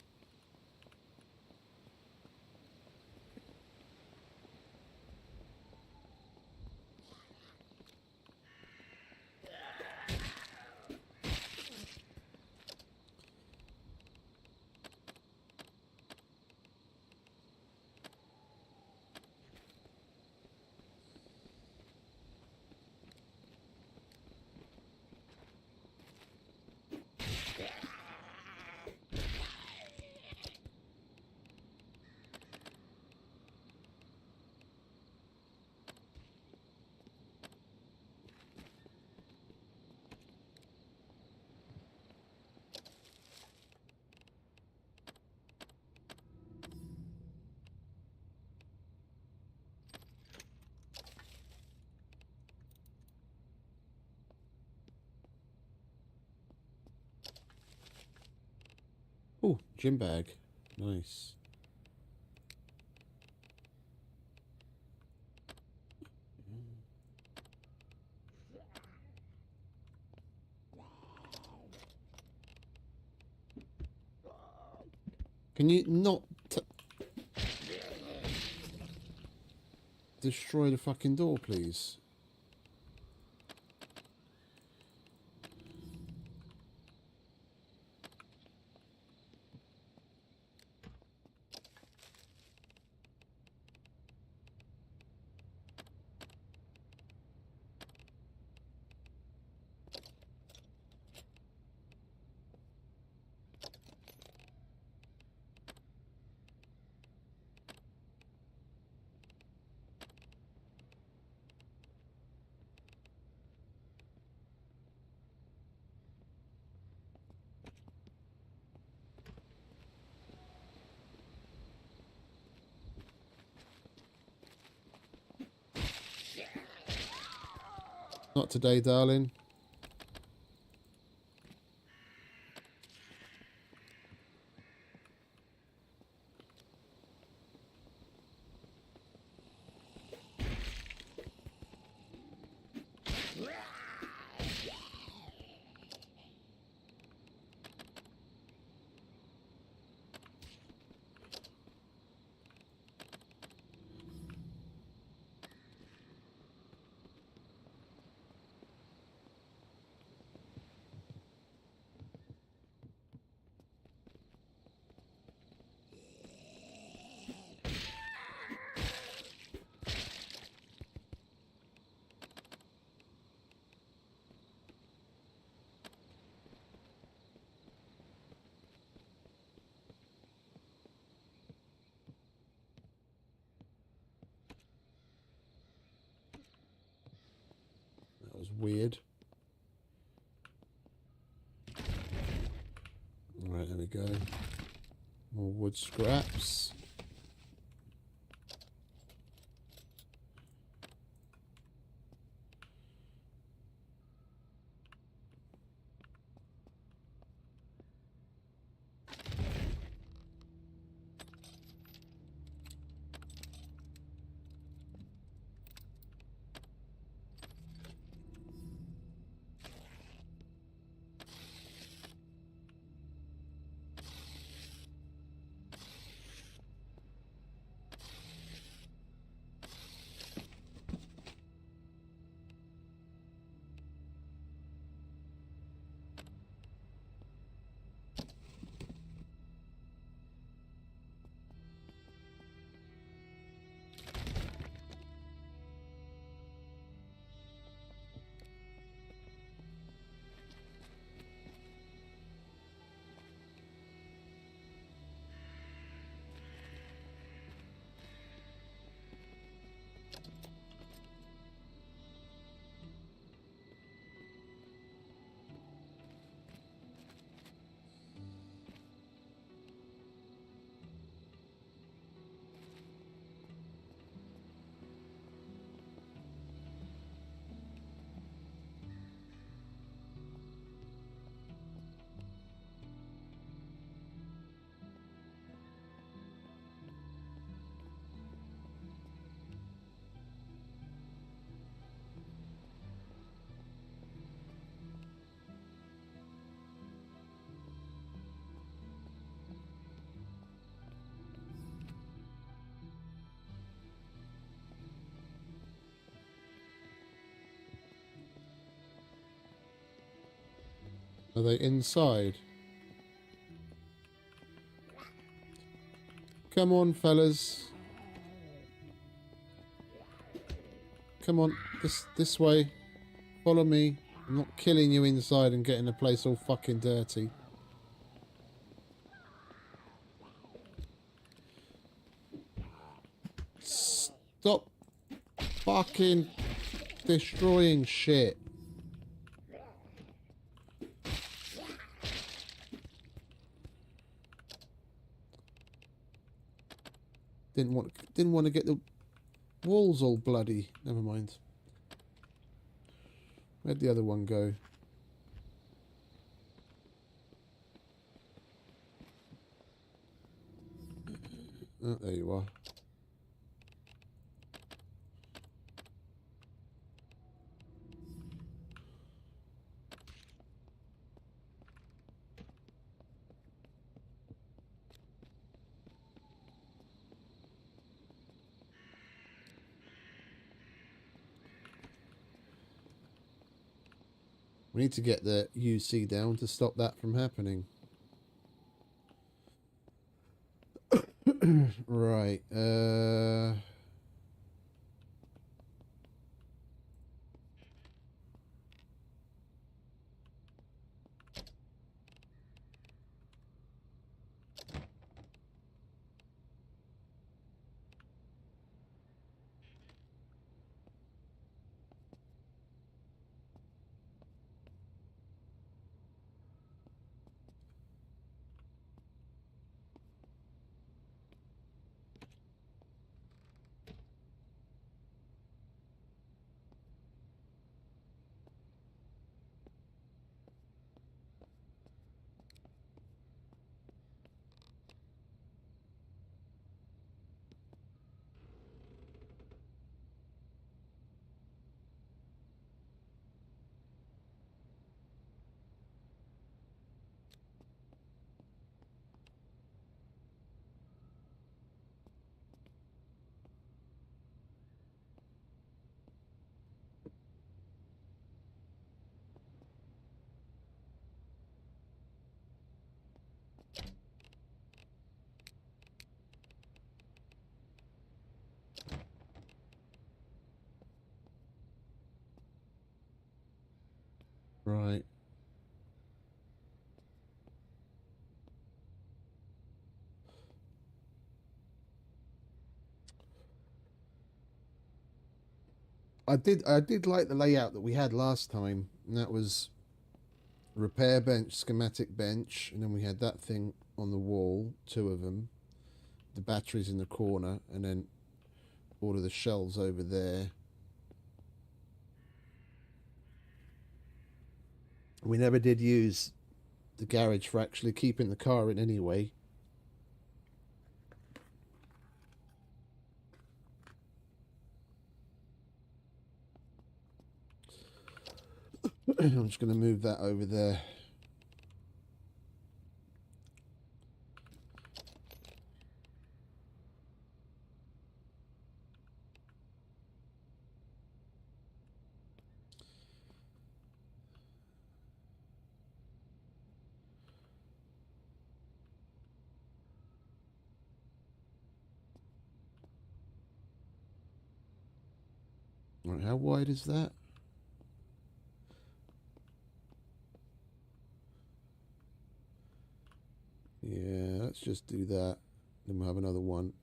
Oh, gym bag. Nice. Can you not destroy the fucking door, please? Not today, darling. That was weird. Alright, there we go. More wood scraps. Are they inside? Come on, fellas. Come on, this way. Follow me. I'm not killing you inside and getting the place all fucking dirty. Stop fucking destroying shit. Didn't want to get the walls all bloody. Never mind. Where'd the other one go? Oh, there you are. We need to get the UC down to stop that from happening. Right. Right. I did like the layout that we had last time, and that was repair bench, schematic bench, and then we had that thing on the wall, two of them, the batteries in the corner, and then all of the shelves over there. We never did use the garage for actually keeping the car in anyway. I'm just going to move that over there. Right, how wide is that? Yeah, let's just do that. Then we'll have another one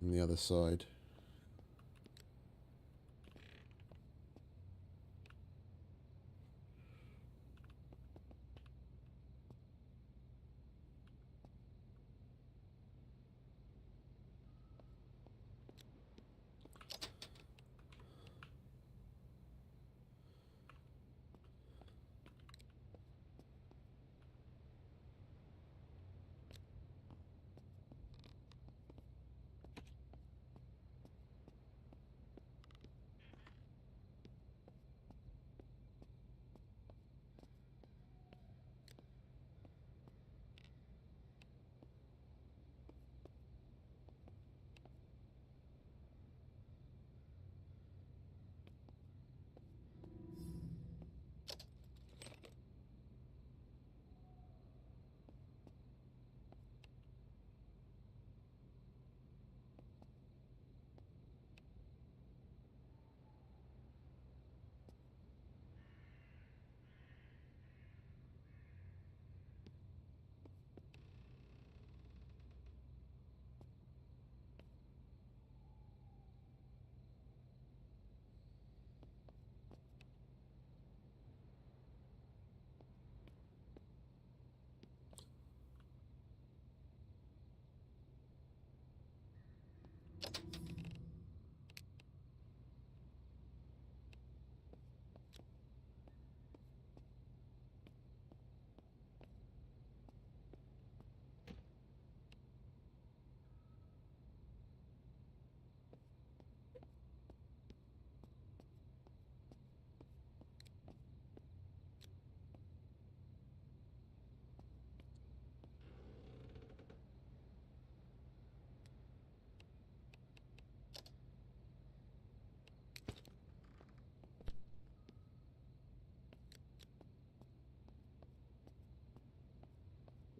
on the other side.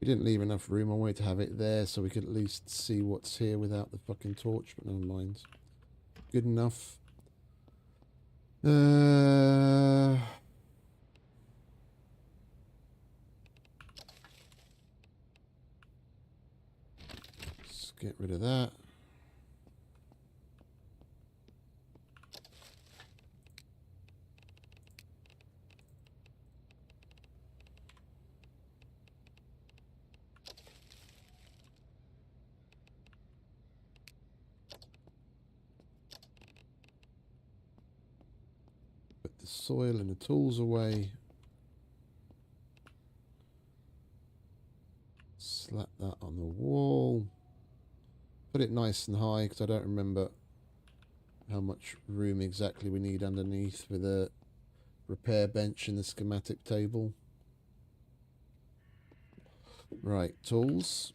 We didn't leave enough room. I wanted to have it there so we could at least see what's here without the fucking torch, but never mind. Good enough. Let's get rid of that. Put the soil and the tools away. Slap that on the wall. Put it nice and high because I don't remember how much room exactly we need underneath with a repair bench in the schematic table. Right, tools.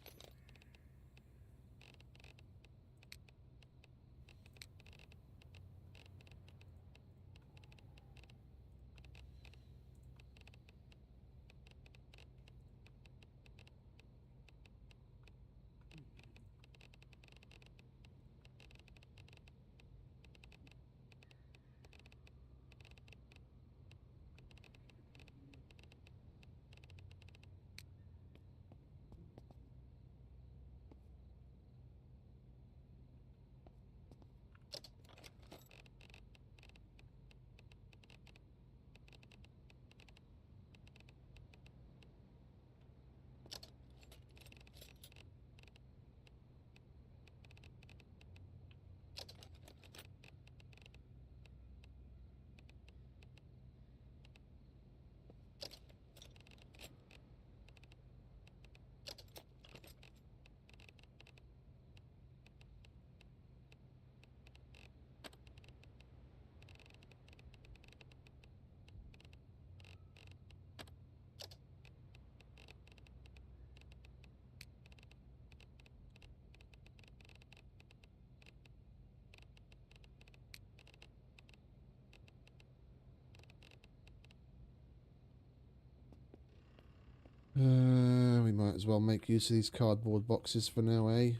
We might as well make use of these cardboard boxes for now, eh?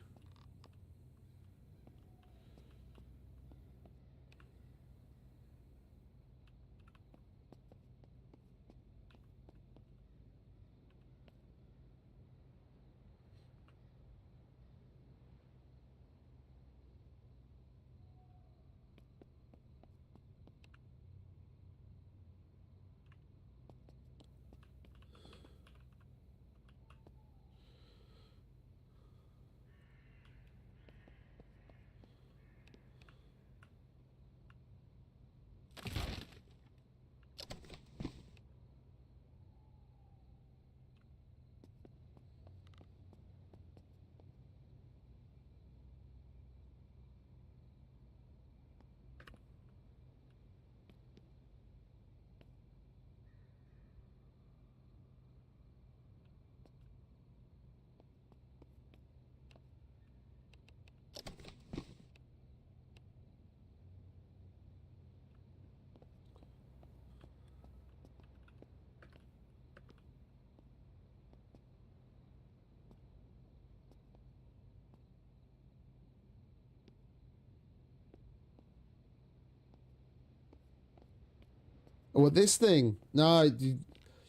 Well, this thing, no,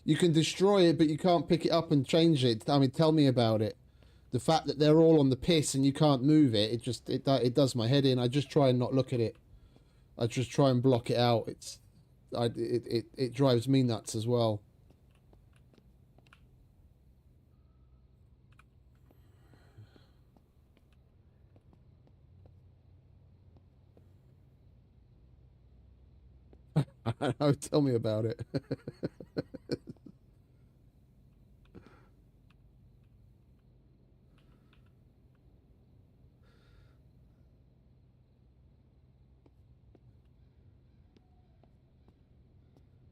you can destroy it, but you can't pick it up and change it. I mean, tell me about it. The fact that they're all on the piss and you can't move it, it does my head in. I just try and not look at it. I just try and block it out. It drives me nuts as well. I know, tell me about it.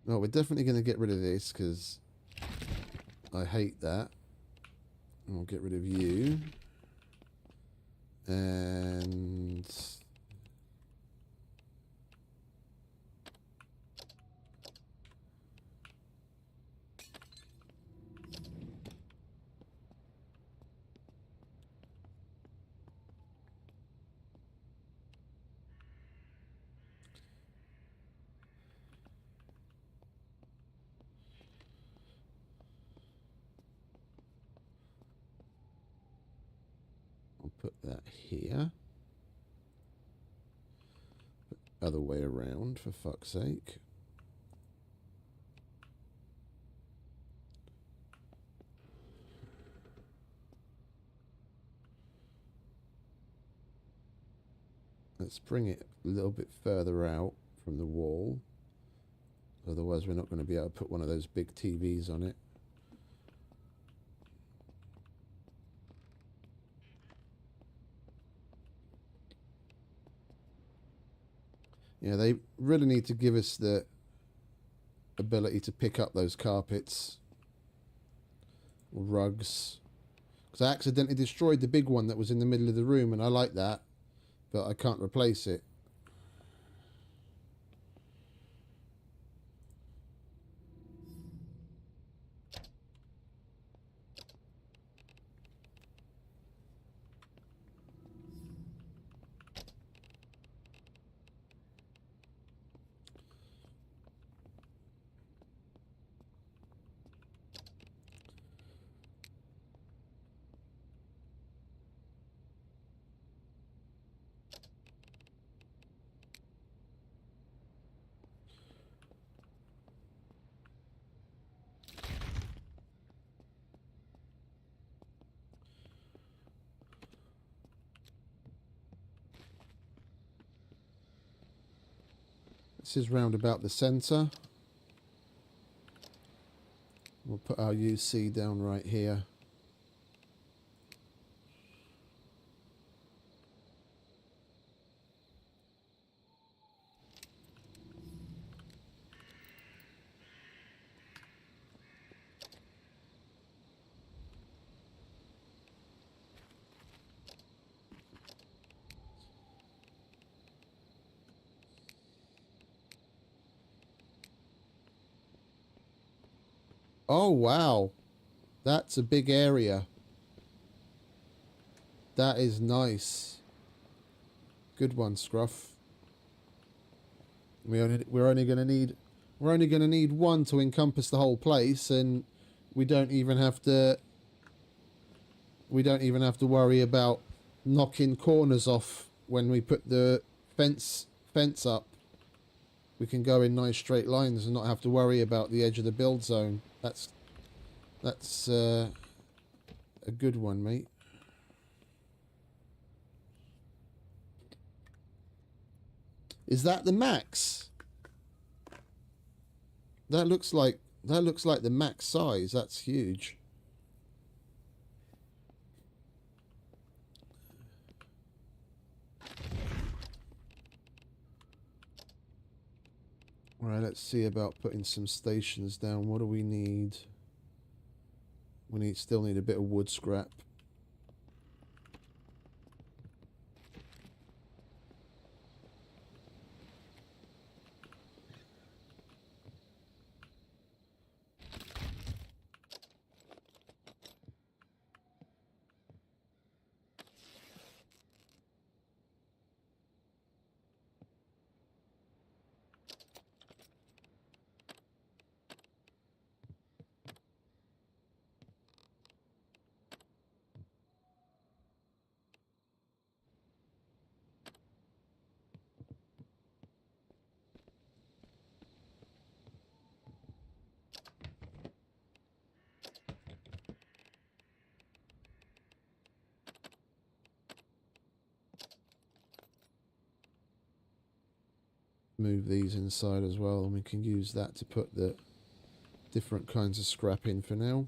No, we're definitely going to get rid of this because I hate that. And we'll get rid of you. And that here. Other way around, for fuck's sake. Let's bring it a little bit further out from the wall. Otherwise we're not going to be able to put one of those big TVs on it. Yeah, they really need to give us the ability to pick up those carpets or rugs. Because I accidentally destroyed the big one that was in the middle of the room, and I like that, but I can't replace it. This is round about the centre. We'll put our UC down right here. Oh, wow. That's a big area. That is nice. Good one, Scruff. We're only going to need one to encompass the whole place, and we don't even have to worry about knocking corners off when we put the fence up. We can go in nice straight lines and not have to worry about the edge of the build zone. That's a good one, mate. Is that the max? That looks like the max size. That's huge. All right, let's see about putting some stations down. What do we need? We still need a bit of wood scrap. Move these inside as well, and we can use that to put the different kinds of scrap in for now.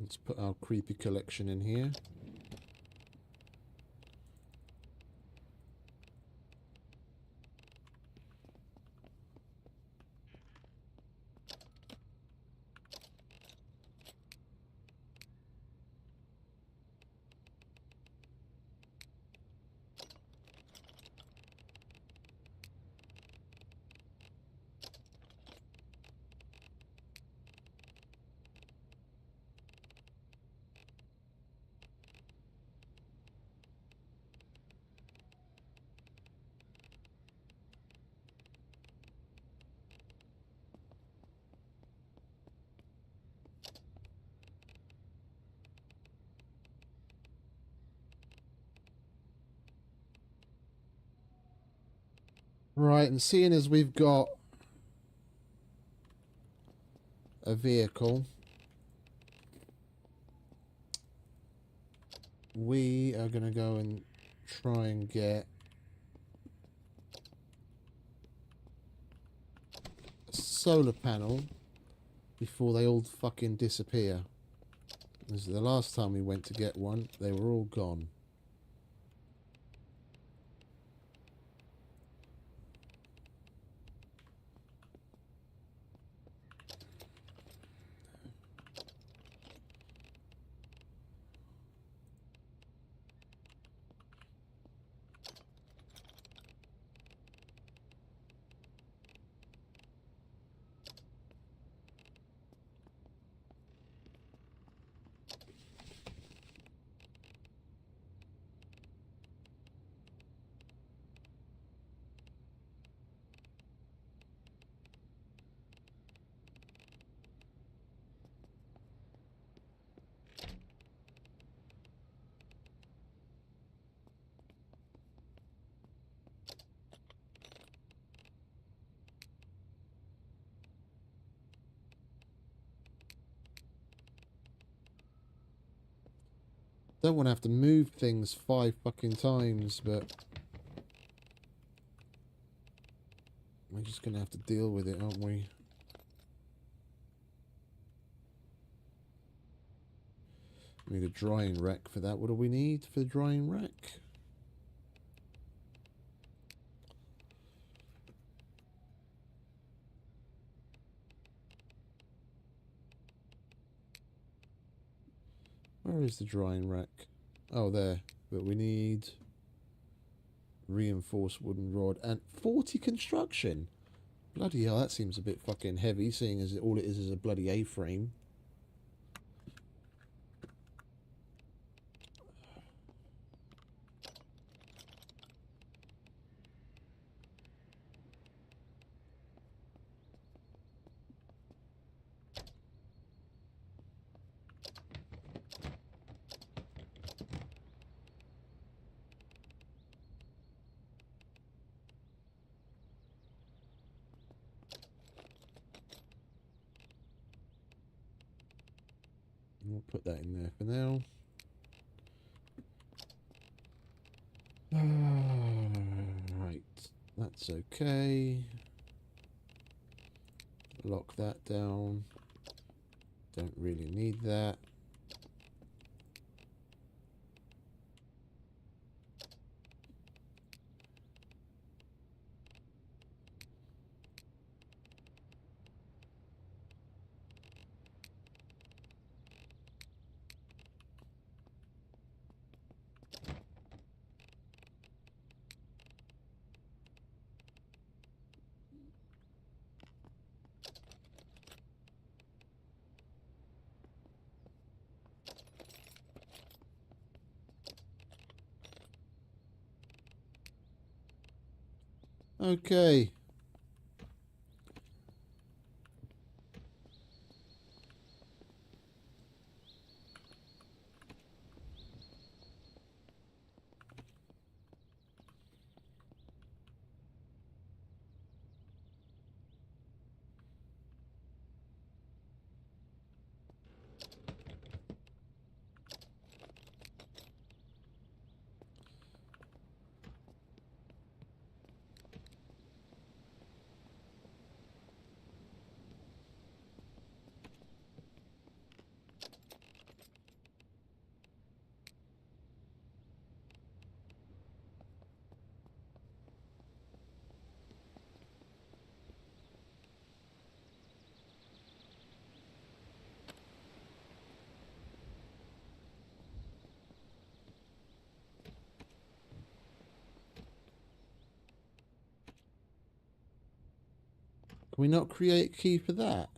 Let's put our creepy collection in here. Right, and seeing as we've got a vehicle, we are going to go and try and get a solar panel before they all fucking disappear. This is the last time we went to get one, they were all gone. Don't want to have to move things 5 fucking times, but we're just going to have to deal with it, aren't we? We need a drying rack for that. What do we need for the drying rack? Where is the drying rack? Oh, there. But we need reinforced wooden rod and 40 construction. Bloody hell, that seems a bit fucking heavy, seeing as all it is a bloody A-frame. We'll put that in there for now. Right, that's okay. Lock that down. Don't really need that. Okay. Can we not create a key for that?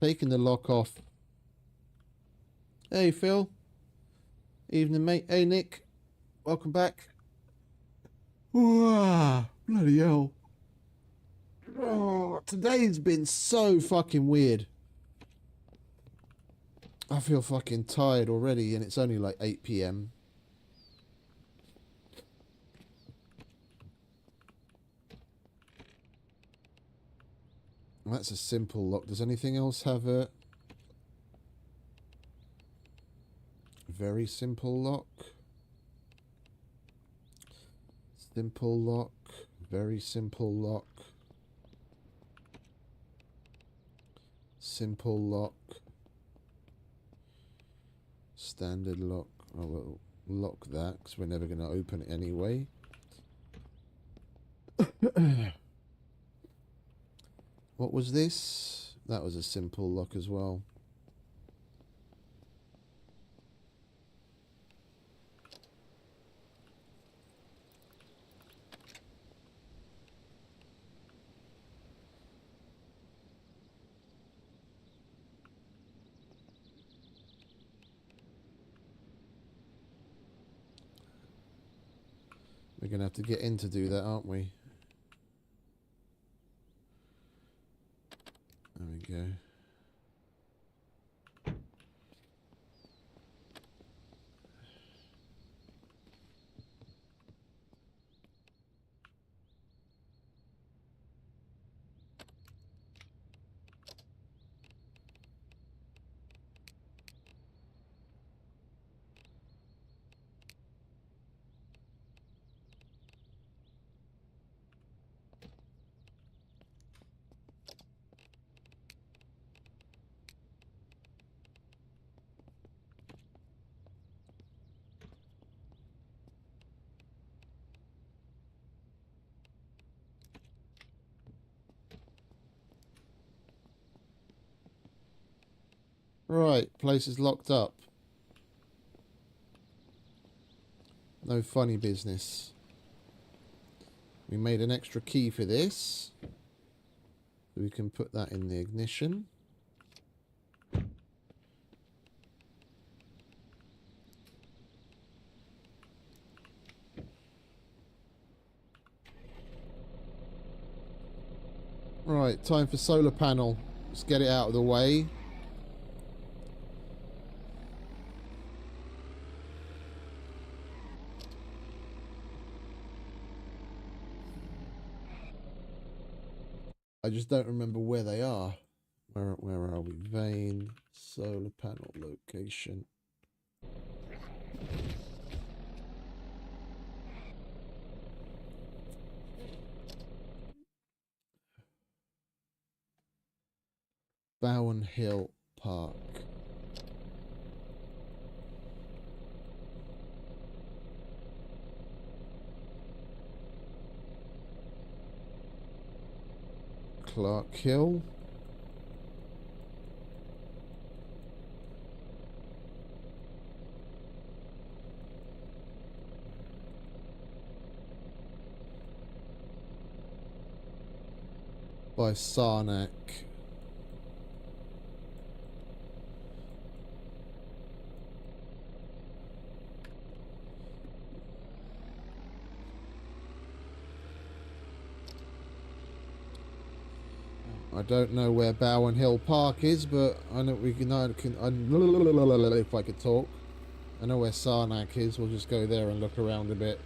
Taking the lock off. Hey, Phil. Evening, mate. Hey, Nick. Welcome back. Wow, bloody hell. Oh, today's been so fucking weird. I feel fucking tired already, and it's only like 8 PM. That's a simple lock. Does anything else have a very simple lock? Simple lock. Very simple lock. Simple lock. Standard lock. Oh, we'll lock that because we're never going to open it anyway. What was this? That was a simple lock as well. We're going to have to get in to do that, aren't we? There we go. Right, place is locked up. No funny business. We made an extra key for this. We can put that in the ignition. Right, time for solar panel. Let's get it out of the way. I just don't remember where they are. Where are we? Vein, solar panel location. Bowen Hill Park. Clark Hill. By Sarnak. I don't know where Bowen Hill Park is, but I know we can. If I could talk, I know where Sarnak is. We'll just go there and look around a bit.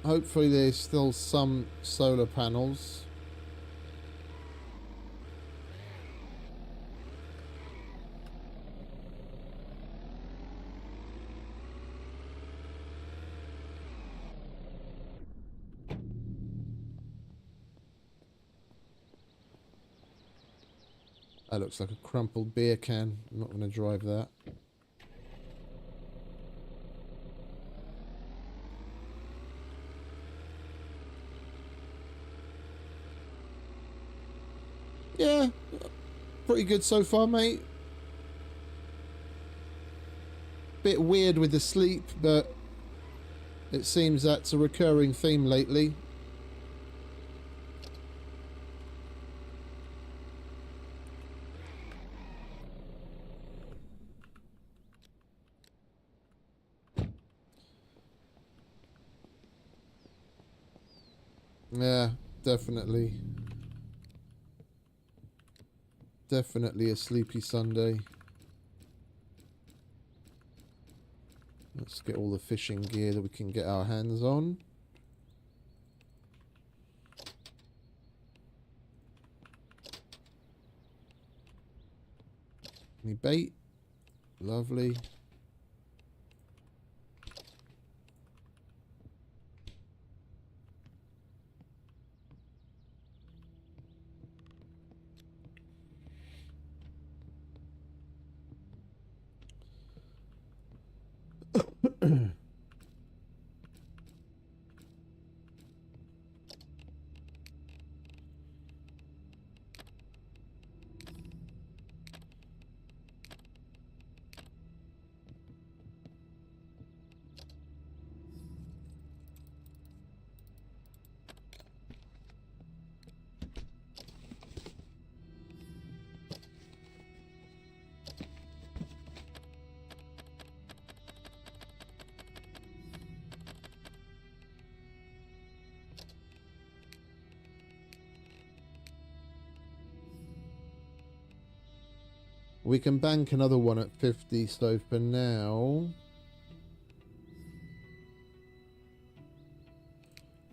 Hopefully there's still some solar panels. That looks like a crumpled beer can. I'm not going to drive that. Yeah, pretty good so far, mate. bit weird with the sleep, but it seems that's a recurring theme lately. Yeah, definitely. Definitely a sleepy Sunday. Let's get all the fishing gear that we can get our hands on. Any bait? Lovely. We can bank another one at 50, so for now,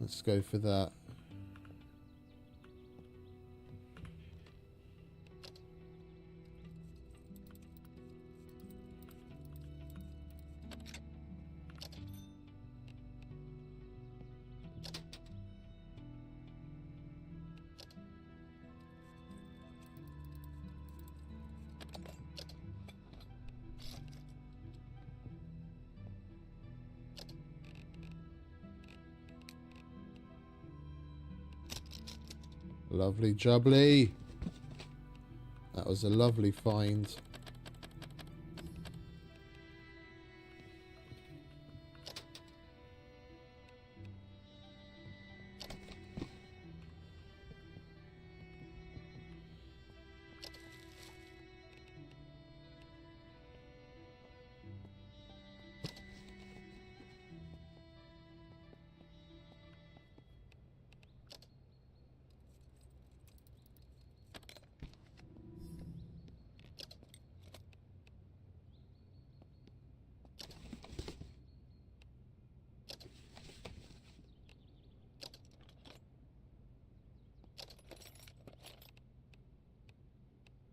let's go for that. Lovely jubbly. That was a lovely find.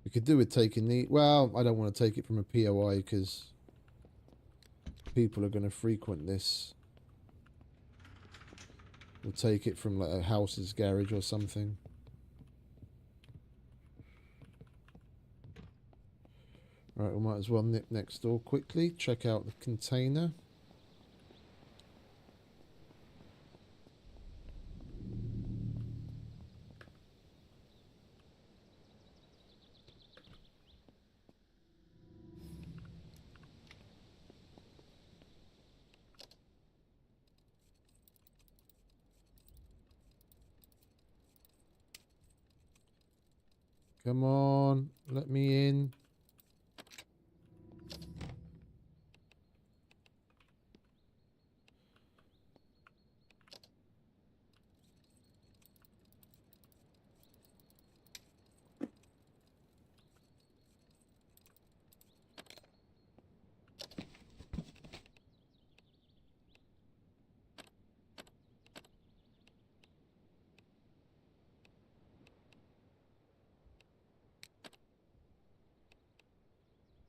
We could do with taking the... Well, I don't want to take it from a POI because people are going to frequent this. We'll take it from like a house's garage or something. Right, we might as well nip next door quickly. Check out the container. Come on, let me in.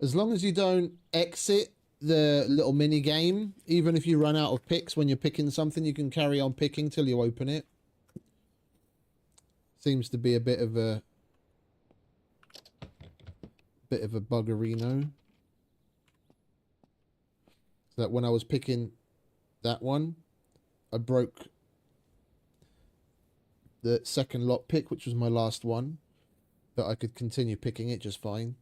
As long as you don't exit the little mini game, even if you run out of picks when you're picking something, you can carry on picking till you open it. Seems to be a bit of a buggerino. So that when I was picking that one, I broke the second lot pick, which was my last one, but I could continue picking it just fine.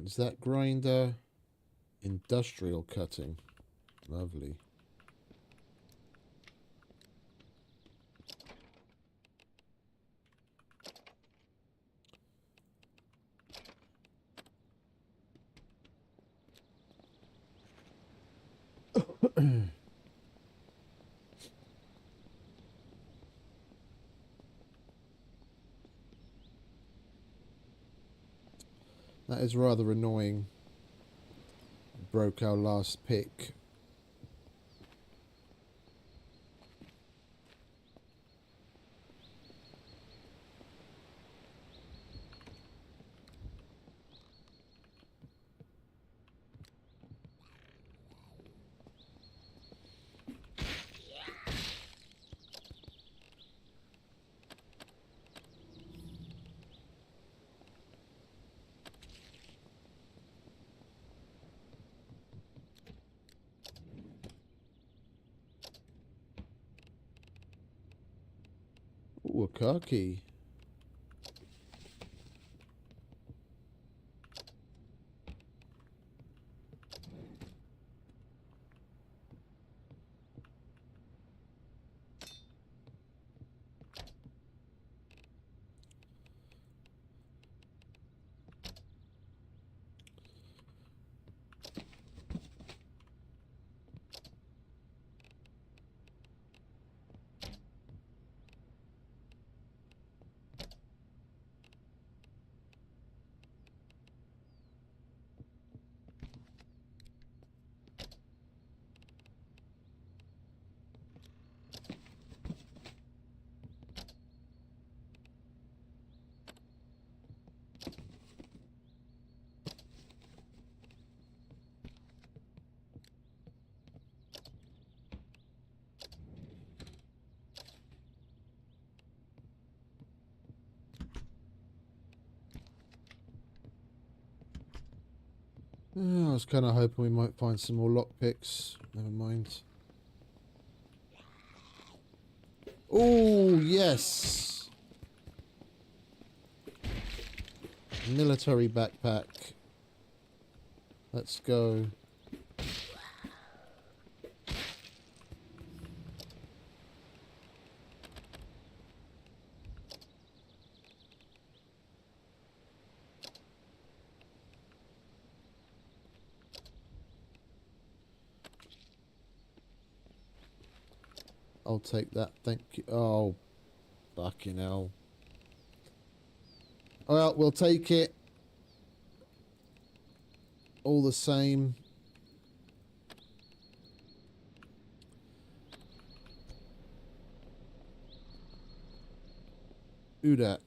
Is that grinder? Industrial cutting. Lovely. That is rather annoying. Broke our last pick. Ooh, a car key. I was kind of hoping we might find some more lockpicks. Never mind. Oh, yes! Military backpack. Let's go. I'll take that, thank you. Oh, fucking hell. Well, we'll take it. All the same. Do that.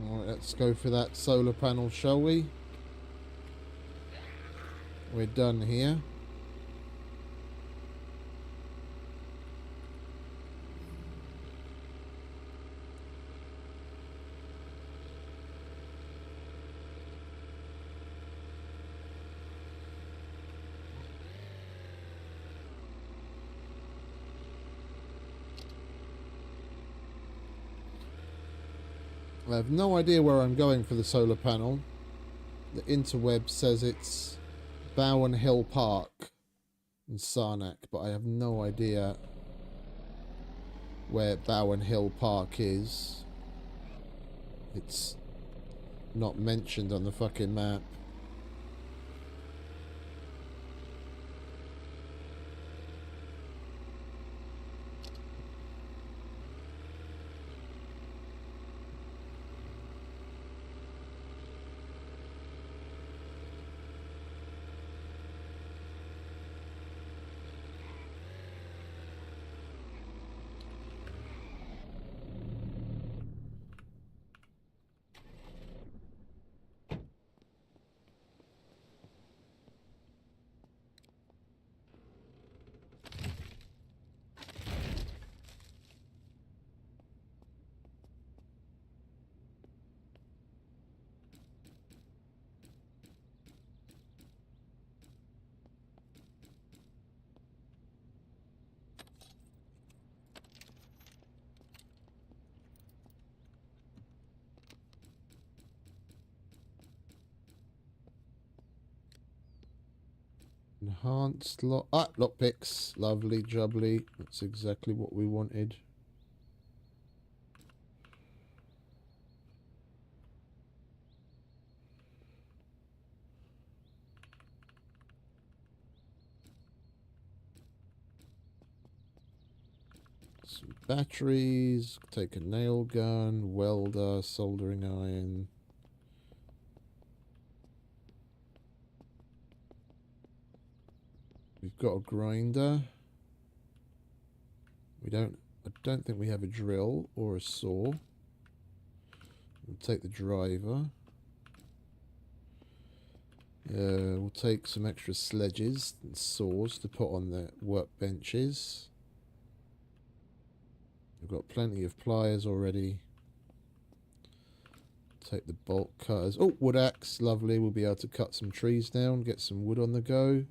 Alright, let's go for that solar panel, shall we? We're done here. I have no idea where I'm going for the solar panel. The interweb says it's Bowen Hill Park in Sarnak, but I have no idea where Bowen Hill Park is. It's not mentioned on the fucking map. Enhanced lock. Ah, lockpicks. Lovely jubbly. That's exactly what we wanted. Some batteries. Take a nail gun. Welder. Soldering iron. We've got a grinder. I don't think we have a drill or a saw. We'll take the driver. We'll take some extra sledges and saws to put on the workbenches. We've got plenty of pliers already. Take the bolt cutters. Oh, wood axe. Lovely. We'll be able to cut some trees down, get some wood on the go.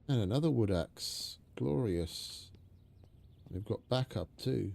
And another wood axe. Glorious. We've got backup too.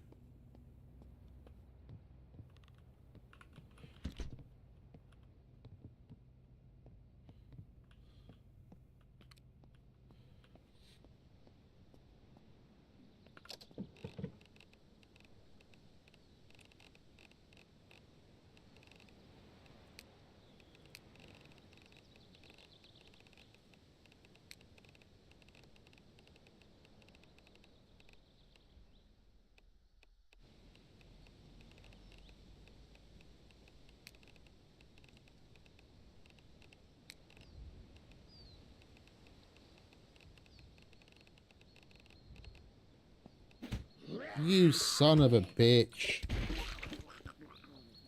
You son of a bitch.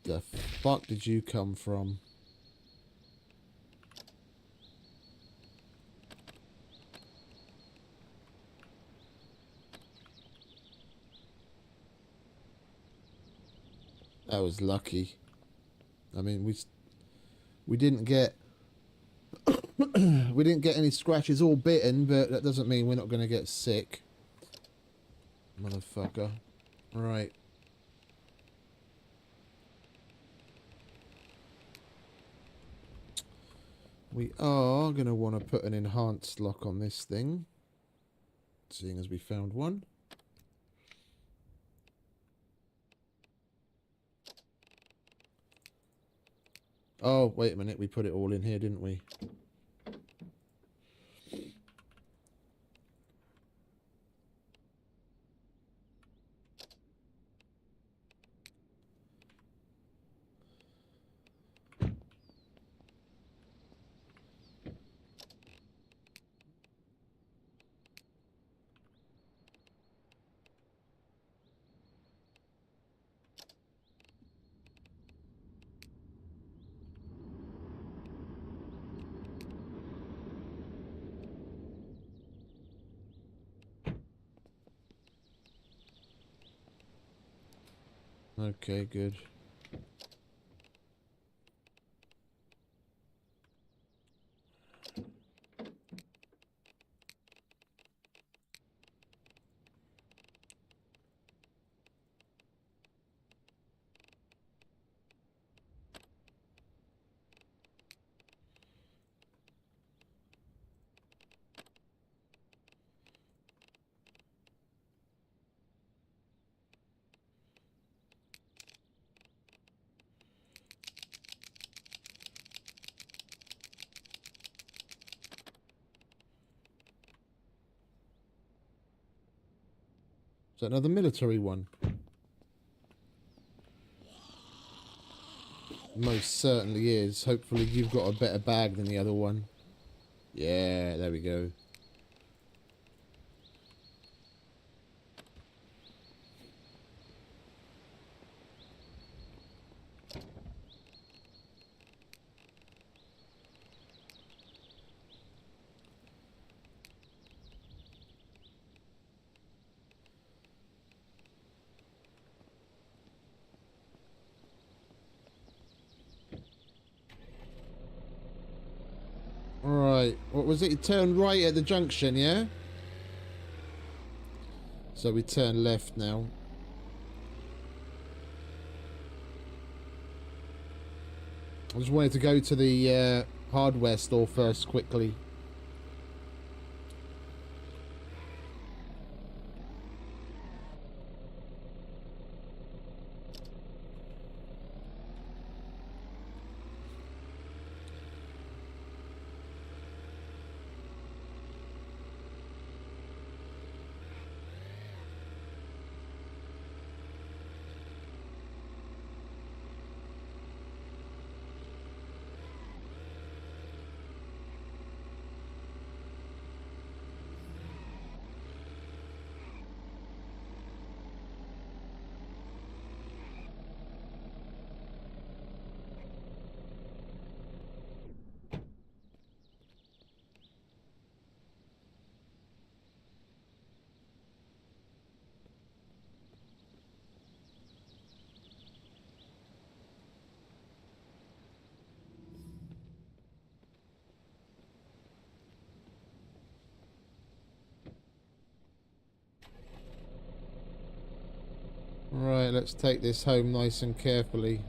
The fuck did you come from? That was lucky. I mean, we didn't get we didn't get any scratches or bitten, but that doesn't mean we're not going to get sick. Motherfucker. Right. We are going to want to put an enhanced lock on this thing, seeing as we found one. Oh, wait a minute. We put it all in here, didn't we? Okay, good. Is that another military one? Most certainly is. Hopefully you've got a better bag than the other one. Yeah, there we go. Right, what was it? You turn right at the junction, yeah? So we turn left now. I just wanted to go to the hardware store first quickly. Right, let's take this home nice and carefully.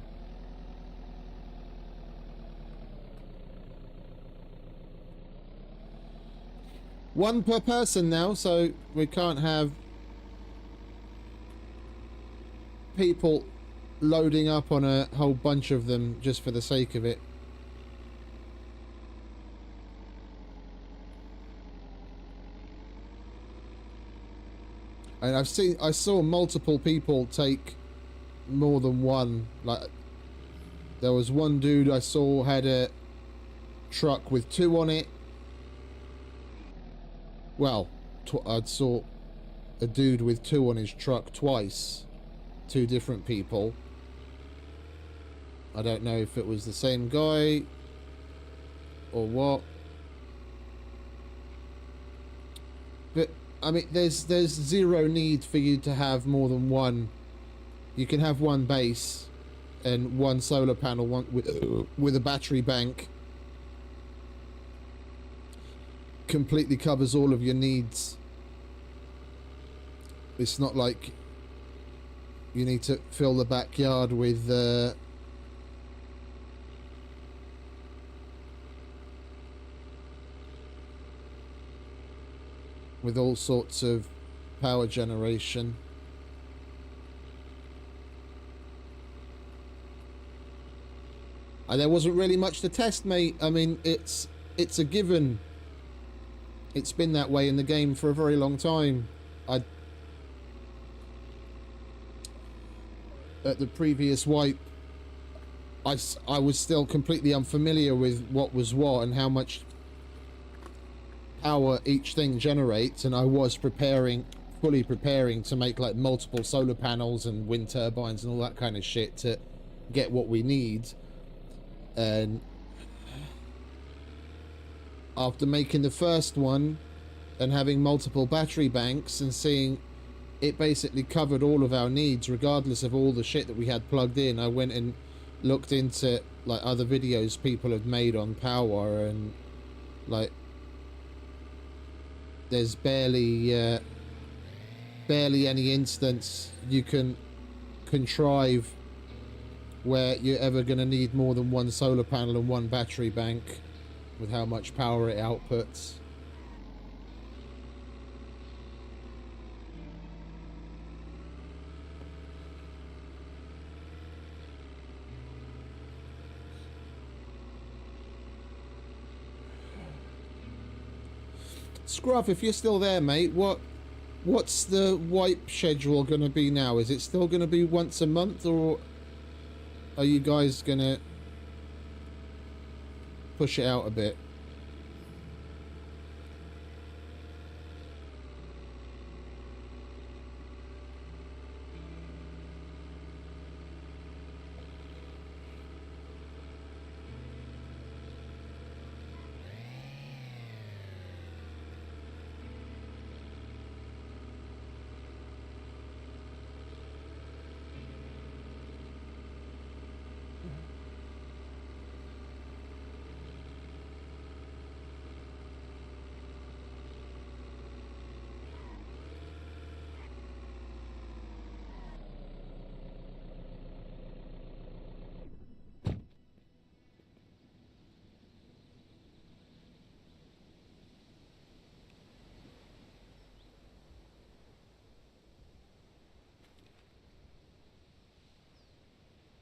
One per person now, so we can't have people loading up on a whole bunch of them just for the sake of it. And I saw multiple people take more than one. Like, there was one dude I saw had a truck with 2 on it. Well, I saw a dude with 2 on his truck twice. 2 different people. I don't know if it was the same guy or what. But I mean, there's zero need for you to have more than one. You can have one base and one solar panel, one with a battery bank. Completely covers all of your needs. It's not like you need to fill the backyard with all sorts of power generation. And there wasn't really much to test, mate. I mean, it's a given. It's been that way in the game for a very long time. At the previous wipe, I was still completely unfamiliar with what was what and how much power each thing generates, and I was fully preparing to make like multiple solar panels and wind turbines and all that kind of shit to get what we need. And after making the first one and having multiple battery banks and seeing it basically covered all of our needs regardless of all the shit that we had plugged in, I went and looked into like other videos people had made on power, and like there's barely any instance you can contrive where you're ever going to need more than one solar panel and one battery bank with how much power it outputs. Scruff, if you're still there, mate, what's the wipe schedule going to be now? Is it still going to be once a month, or are you guys going to push it out a bit?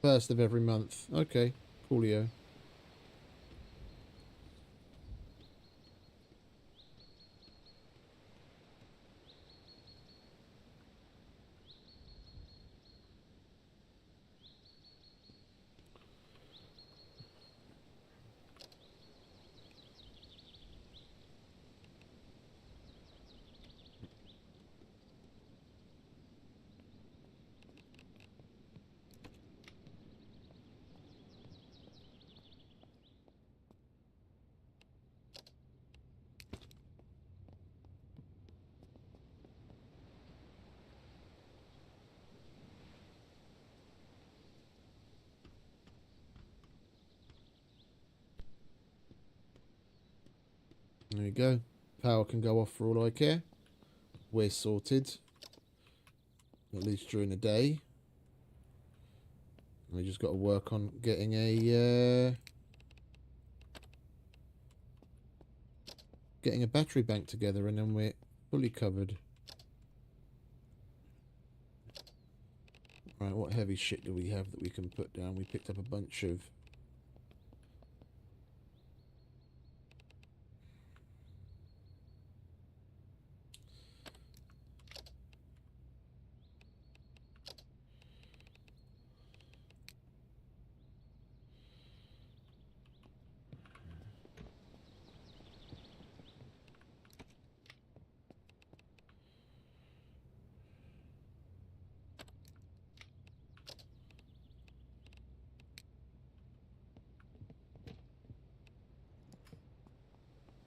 First of every month. Okay, coolio. There we go. Power can go off for all I care. We're sorted. At least during the day. We just got to work on getting a battery bank together, and then we're fully covered. Right, what heavy shit do we have that we can put down? We picked up a bunch of...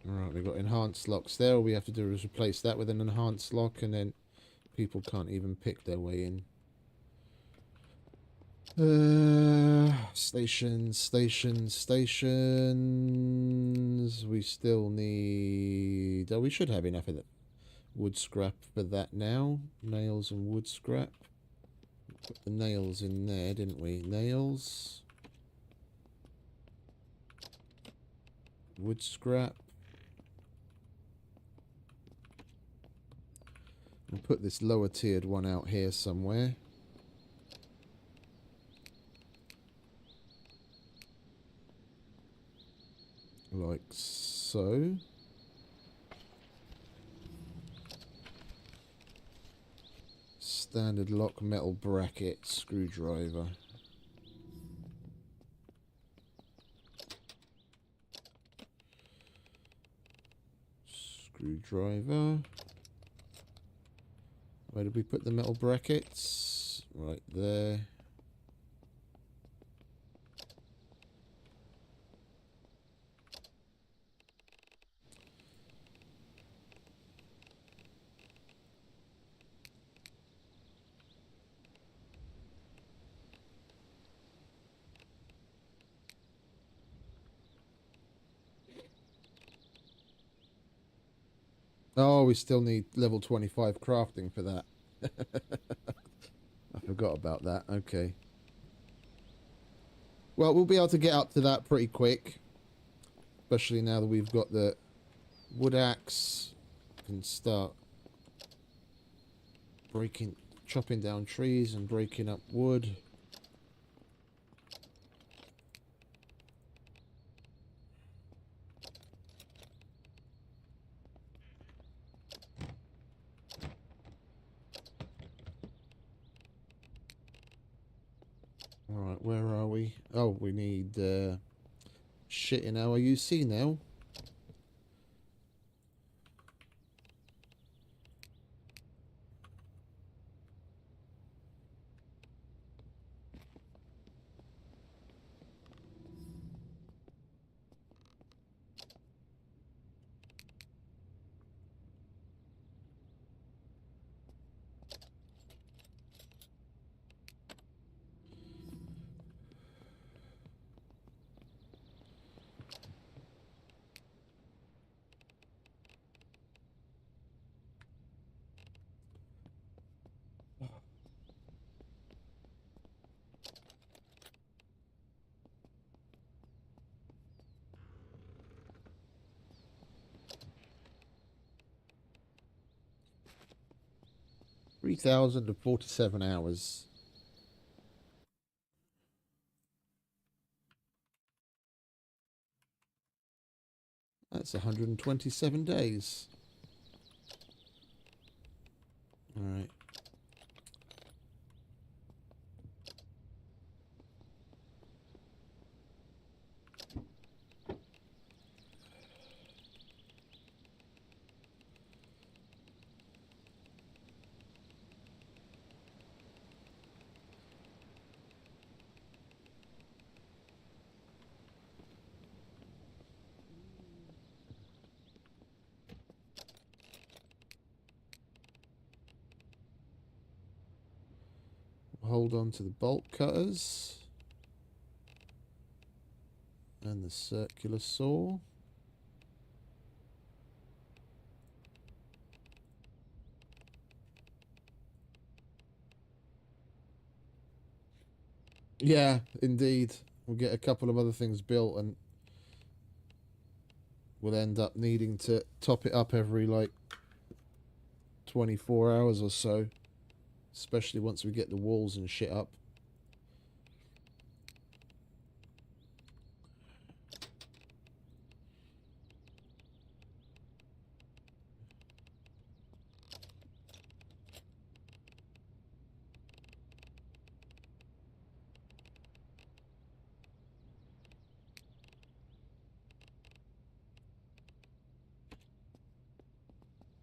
Alright, we've got enhanced locks there. All we have to do is replace that with an enhanced lock, and then people can't even pick their way in. Stations. We still need... Oh, we should have enough of the wood scrap for that now. Nails and wood scrap. Put the nails in there, didn't we? Nails. Wood scrap. I'll put this lower tiered one out here somewhere. Like so. Standard lock metal bracket screwdriver. Screwdriver. Where did we put the metal brackets? Right there. Oh, we still need level 25 crafting for that. I forgot about that. Okay. Well, we'll be able to get up to that pretty quick. Especially now that we've got the wood axe. Can start chopping down trees and breaking up wood. Alright, where are we? Oh, we need shit in our UC now. $3,047 hours. That's 127 days. Alright. Hold on to the bolt cutters. And the circular saw. Yeah, indeed. We'll get a couple of other things built and we'll end up needing to top it up every like 24 hours or so. Especially once we get the walls and shit up.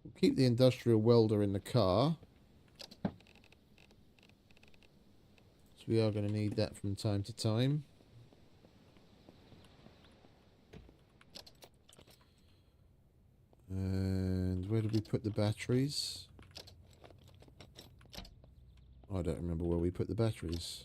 We'll keep the industrial welder in the car. So we are going to need that from time to time. And where did we put the batteries? I don't remember where we put the batteries.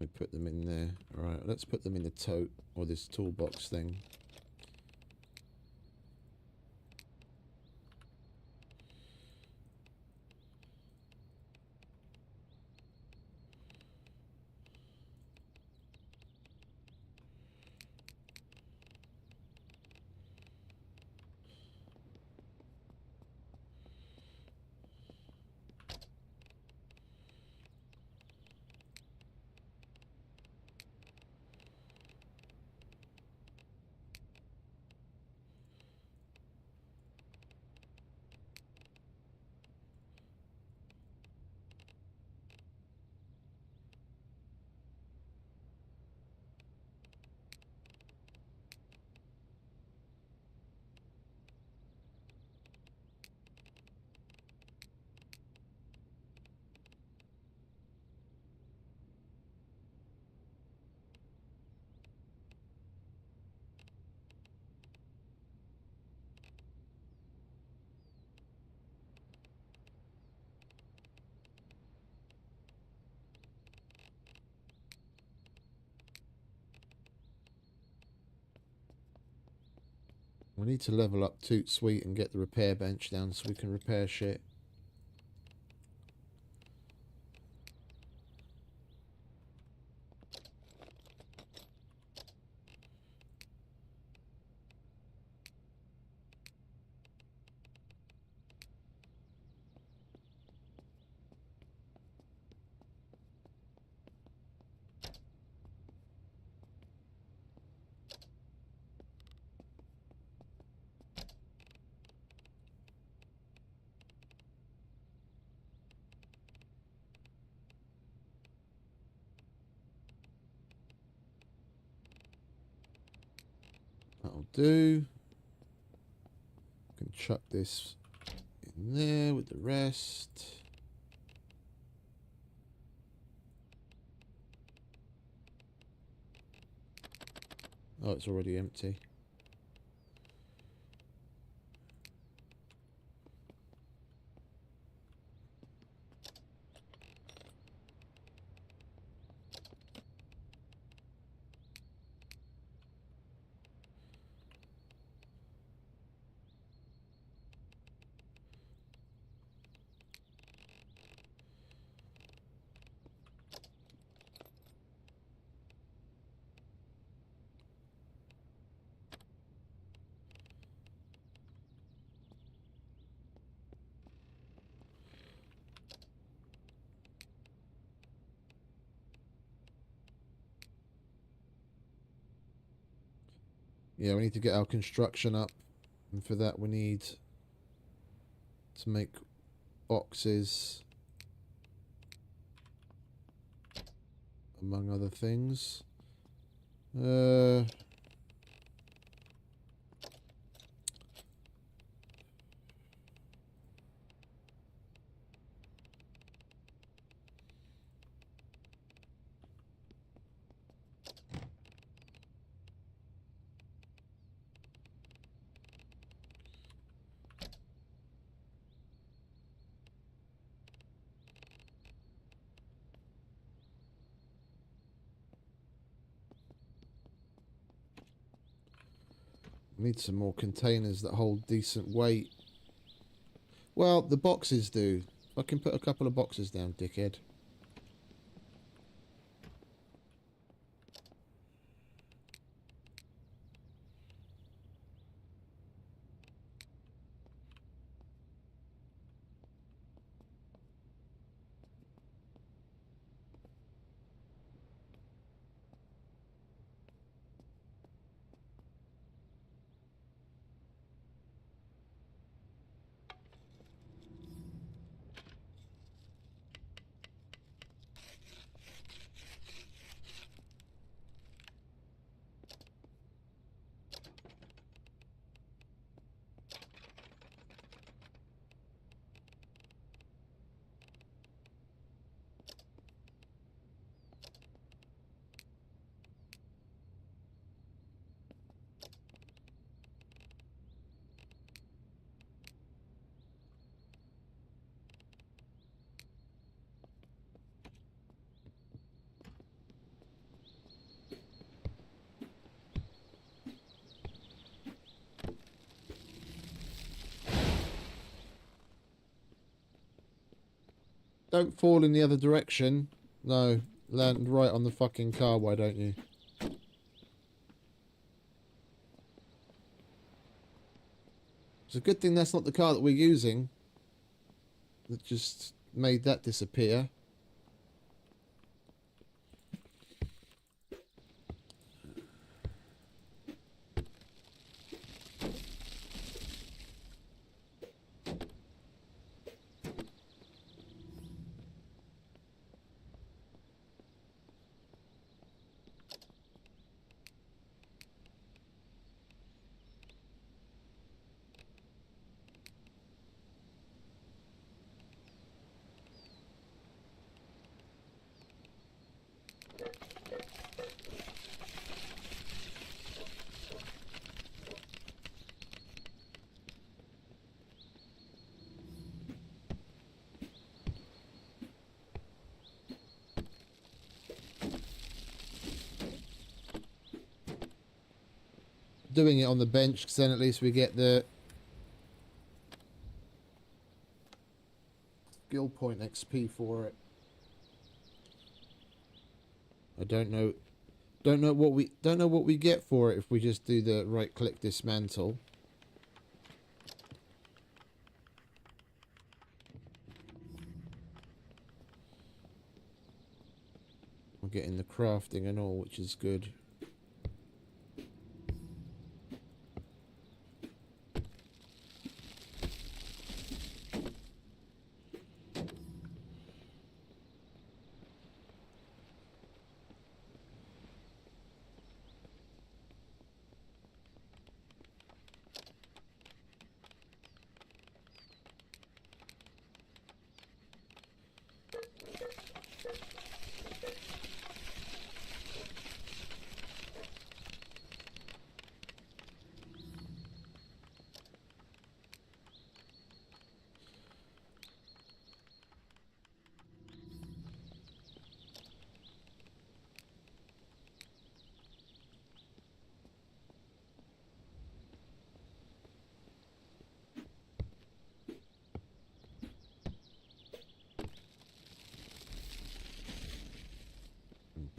We put them in there. Alright, let's put them in the tote or this toolbox thing. We need to level up Toot Sweet and get the repair bench down so we can repair shit. That'll do. Can chuck this in there with the rest. Oh, it's already empty. Yeah, we need to get our construction up. And for that we need to make boxes, among other things. Need some more containers that hold decent weight. Well, the boxes do. I can put a couple of boxes down, dickhead. Don't fall in the other direction. No, land right on the fucking car, why don't you? It's a good thing that's not the car that we're using. That just made that disappear. Doing it on the bench, because then at least we get the skill point XP for it. I don't know what we get for it if we just do the right click dismantle. We're getting the crafting and all, which is good.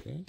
Okay.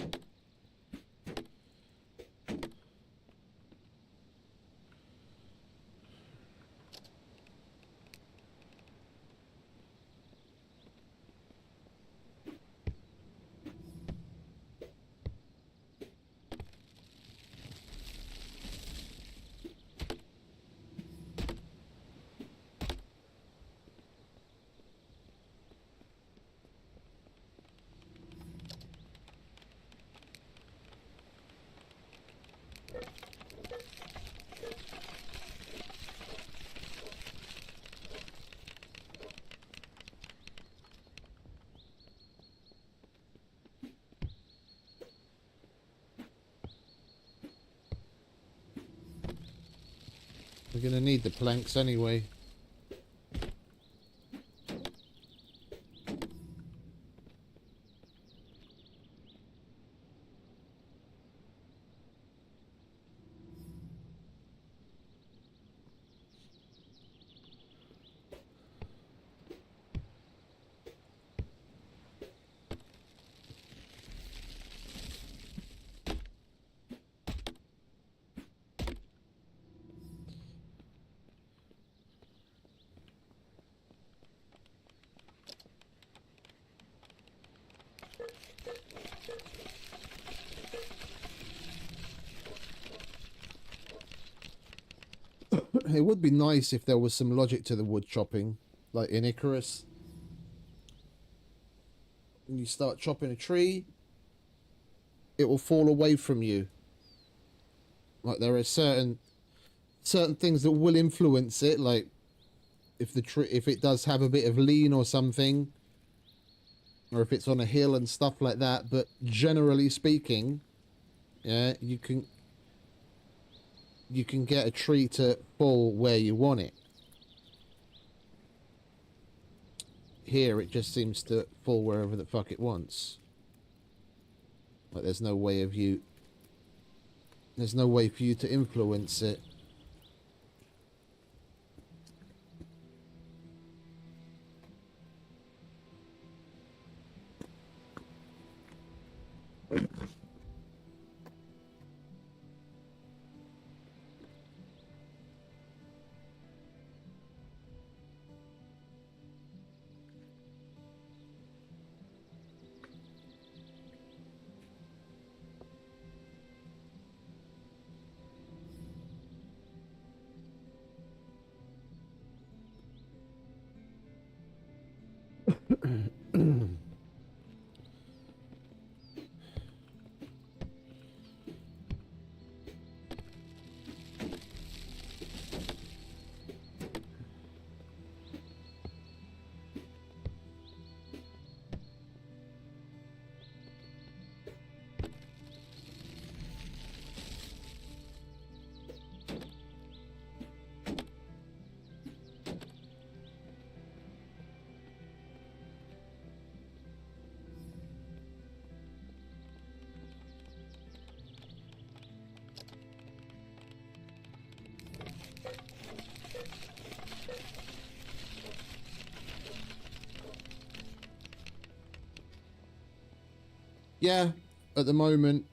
gonna need the planks anyway. It would be nice if there was some logic to the wood chopping, like in Icarus. When you start chopping a tree, it will fall away from you. Like there are certain things that will influence it, like if it does have a bit of lean or something, or if it's on a hill and stuff like that. But generally speaking, yeah, you can get a tree to fall where you want it. Here it just seems to fall wherever the fuck it wants. Like there's no way for you to influence it. Yeah, at the moment,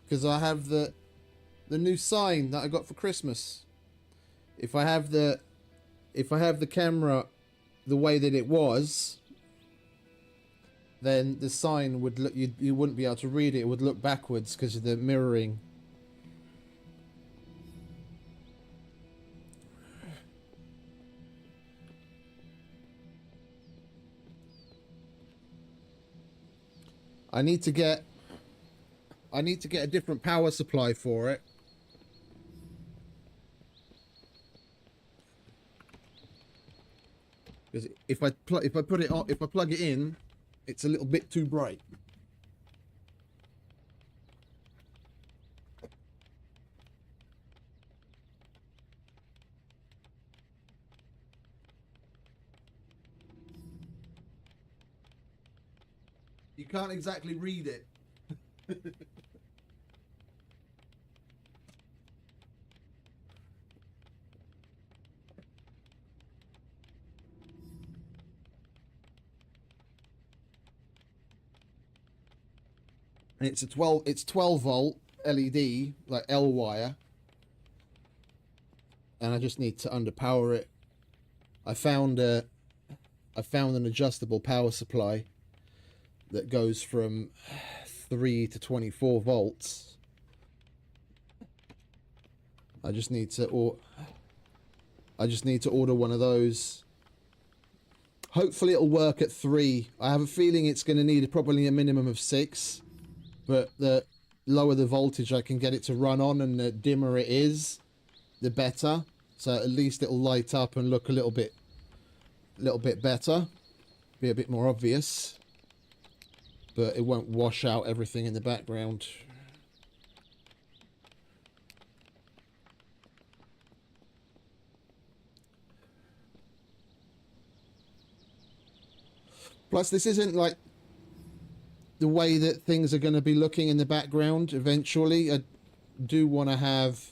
because I have the new sign that I got for Christmas. If I have the camera the way that it was, then the sign would look, you wouldn't be able to read it. It would look backwards because of the mirroring. I need to get a different power supply for it. Because if I plug it in, it's a little bit too bright. You can't exactly read it. It's 12 volt LED, like L wire. And I just need to underpower it. I found an adjustable power supply that goes from 3 to 24 volts. I just need to order one of those. Hopefully it'll work at 3. I have a feeling it's going to need probably a minimum of 6, but the lower the voltage I can get it to run on, and the dimmer it is, the better. So at least it'll light up and look a little bit better, be a bit more obvious. But it won't wash out everything in the background. Plus, this isn't like the way that things are going to be looking in the background eventually. I do want to have...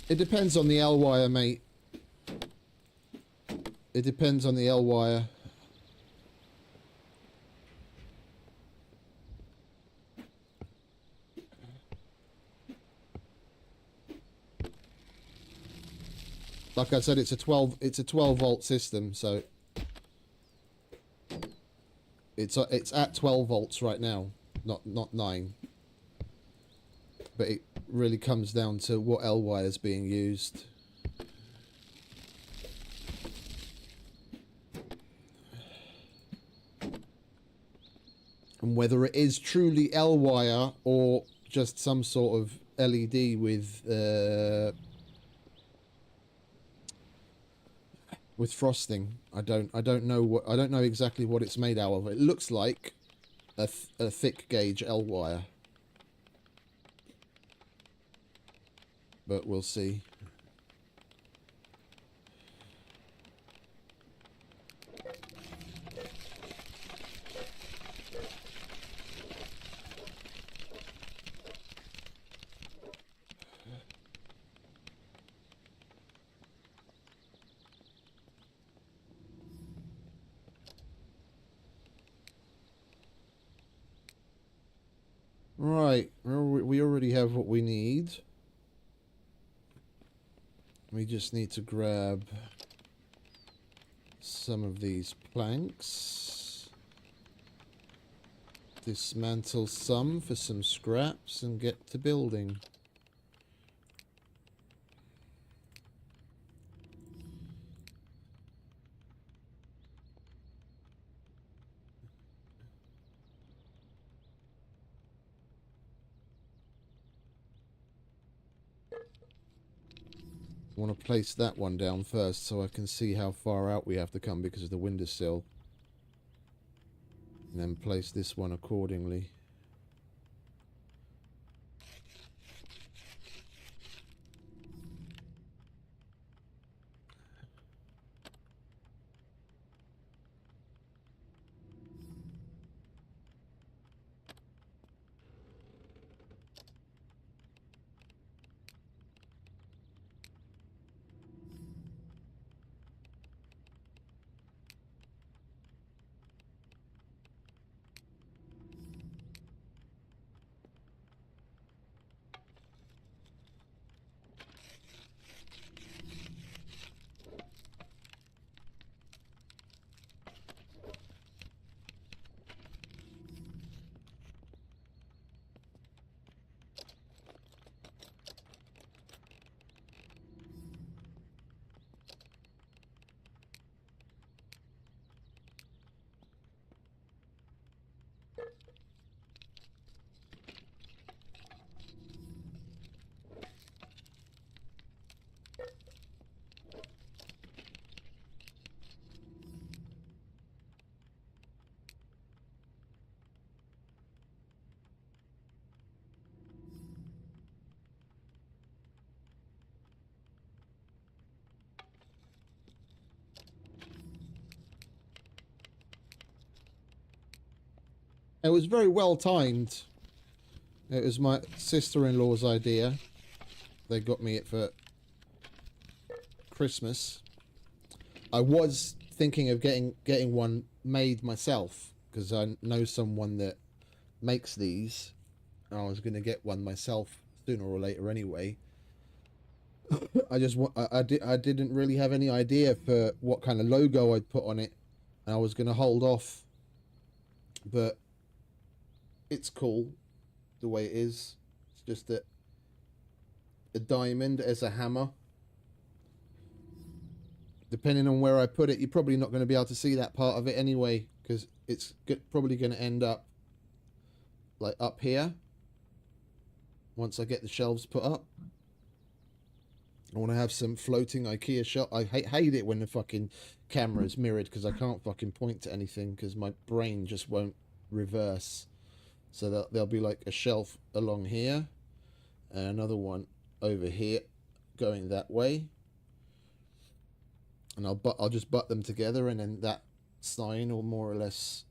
It depends on the L wire, mate. It depends on the L wire. Like I said, it's a 12 volt system, so it's at 12 volts right now, not 9. But it really comes down to what L wire is being used. And whether it is truly L wire or just some sort of LED with frosting. I don't know exactly what it's made out of. It looks like a thick gauge L wire. But we'll see. Right, we already have what we need. We just need to grab some of these planks, dismantle some for some scraps, and get to building. I want to place that one down first so I can see how far out we have to come because of the windowsill. And then place this one accordingly. It was very well timed. It was my sister-in-law's idea. They got me it for Christmas. I was thinking of getting one made myself because I know someone that makes these. I was going to get one myself sooner or later anyway. I didn't really have any idea for what kind of logo I'd put on it, and I was going to hold off. But it's cool the way it is. It's just that a diamond as a hammer. Depending on where I put it, you're probably not going to be able to see that part of it anyway, because it's probably going to end up like up here once I get the shelves put up. I want to have some floating IKEA shelf. I hate it when the fucking camera is mirrored because I can't fucking point to anything because my brain just won't reverse. So there'll be like a shelf along here, and another one over here going that way. And I'll just butt them together, and then that sign will more or less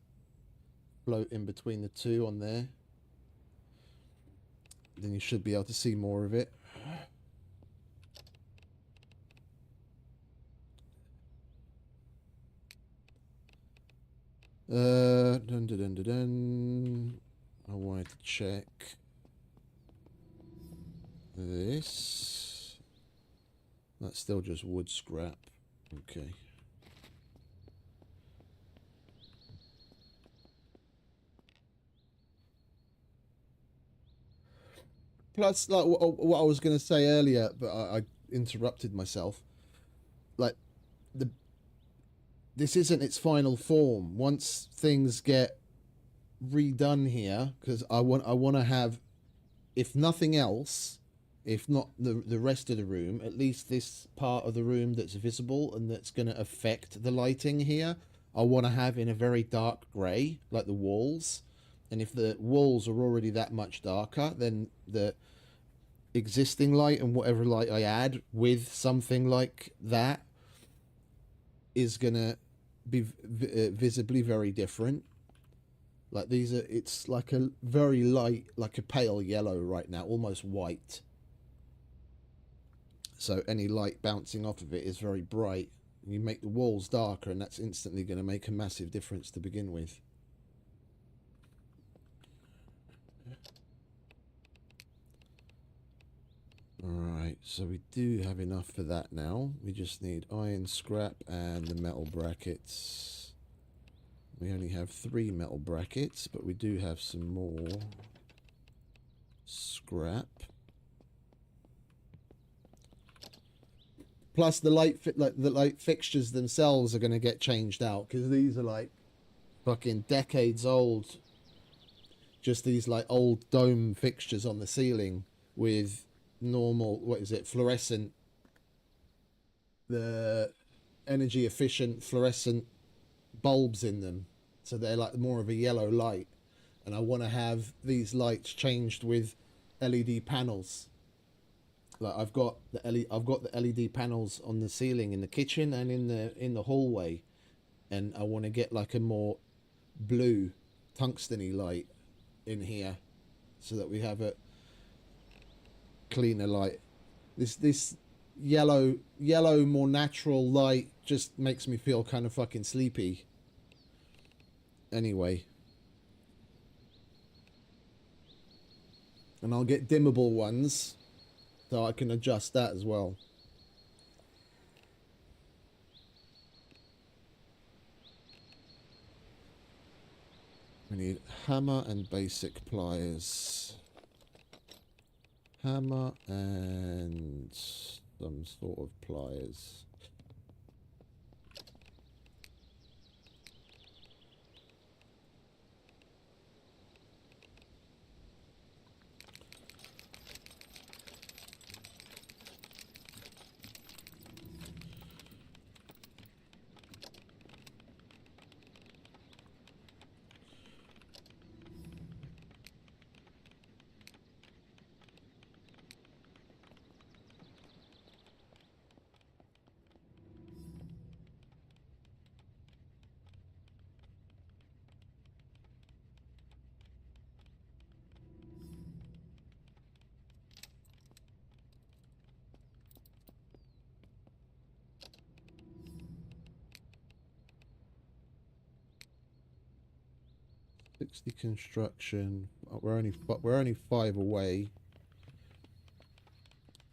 float in between the two on there. Then you should be able to see more of it. Dun, dun, dun, dun, dun. I wanted to check this. That's still just wood scrap. Okay. Plus, like what I was going to say earlier, but I interrupted myself. Like, this isn't its final form. Once things get redone here, because I want to have, if nothing else, if not the rest of the room, at least this part of the room that's visible and that's going to affect the lighting here, I want to have in a very dark grey, like the walls. And if the walls are already that much darker, then the existing light and whatever light I add with something like that is going to be visibly very different. Like these are, it's like a very light, like a pale yellow right now, almost white. So any light bouncing off of it is very bright. You make the walls darker, and that's instantly going to make a massive difference to begin with. Alright, so we do have enough for that now. We just need iron scrap and the metal brackets. We only have 3 metal brackets, but we do have some more scrap. Plus the light fixtures themselves are going to get changed out, because these are like fucking decades old. Just these like old dome fixtures on the ceiling with normal, what is it, fluorescent, the energy efficient fluorescent bulbs in them, so they're like more of a yellow light. And I want to have these lights changed with LED panels. Like I've got the LED panels on the ceiling in the kitchen and in the hallway, and I want to get like a more blue tungsten-y light in here, so that we have a cleaner light. This yellow more natural light just makes me feel kind of fucking sleepy. Anyway, and I'll get dimmable ones, so I can adjust that as well. We need hammer and basic pliers. Hammer and some sort of pliers. The construction. We're only 5 away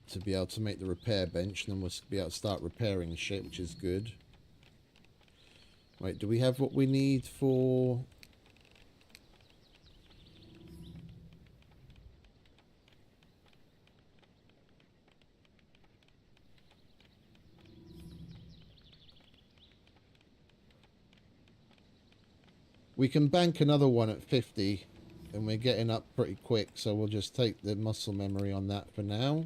to be able to make the repair bench, and then we'll be able to start repairing shit, which is good. Wait, do we have what we need for? We can bank another one at 50, and we're getting up pretty quick, so we'll just take the muscle memory on that for now.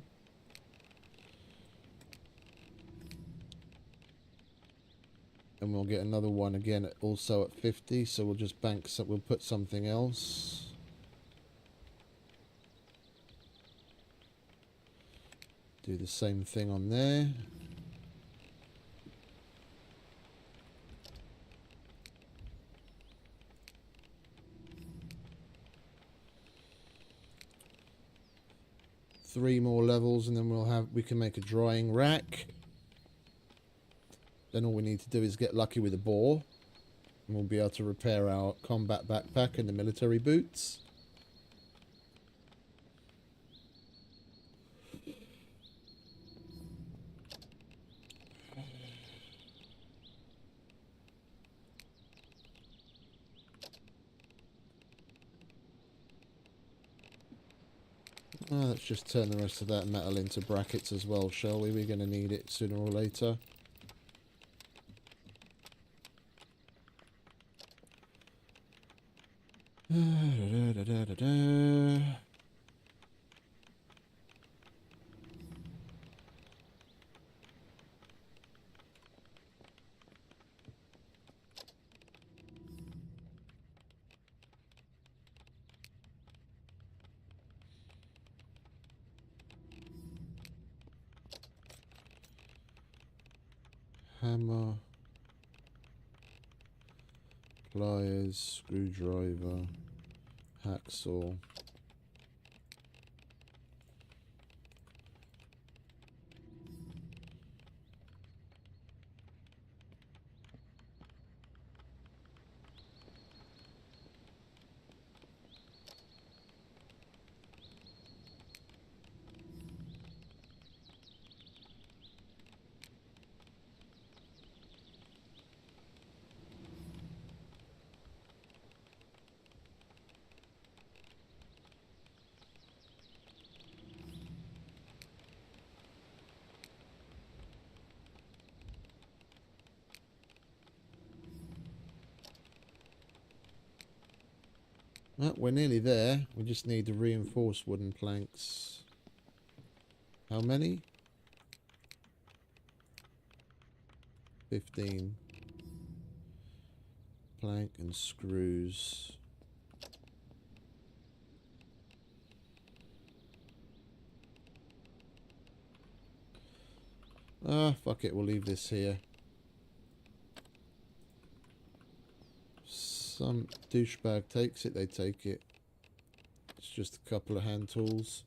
And we'll get another one again also at 50, so we'll just bank, so we'll put something else. Do the same thing on there. Three more levels and then we can make a drying rack. Then all we need to do is get lucky with a boar. And we'll be able to repair our combat backpack and the military boots. Let's just turn the rest of that metal into brackets as well, shall we? We're going to need it sooner or later. Hammer, pliers, screwdriver, hacksaw. Well, we're nearly there. We just need the reinforced wooden planks. How many? 15. Plank and screws. Ah, fuck it. We'll leave this here. Some douchebag takes it, they take it. It's just a couple of hand tools.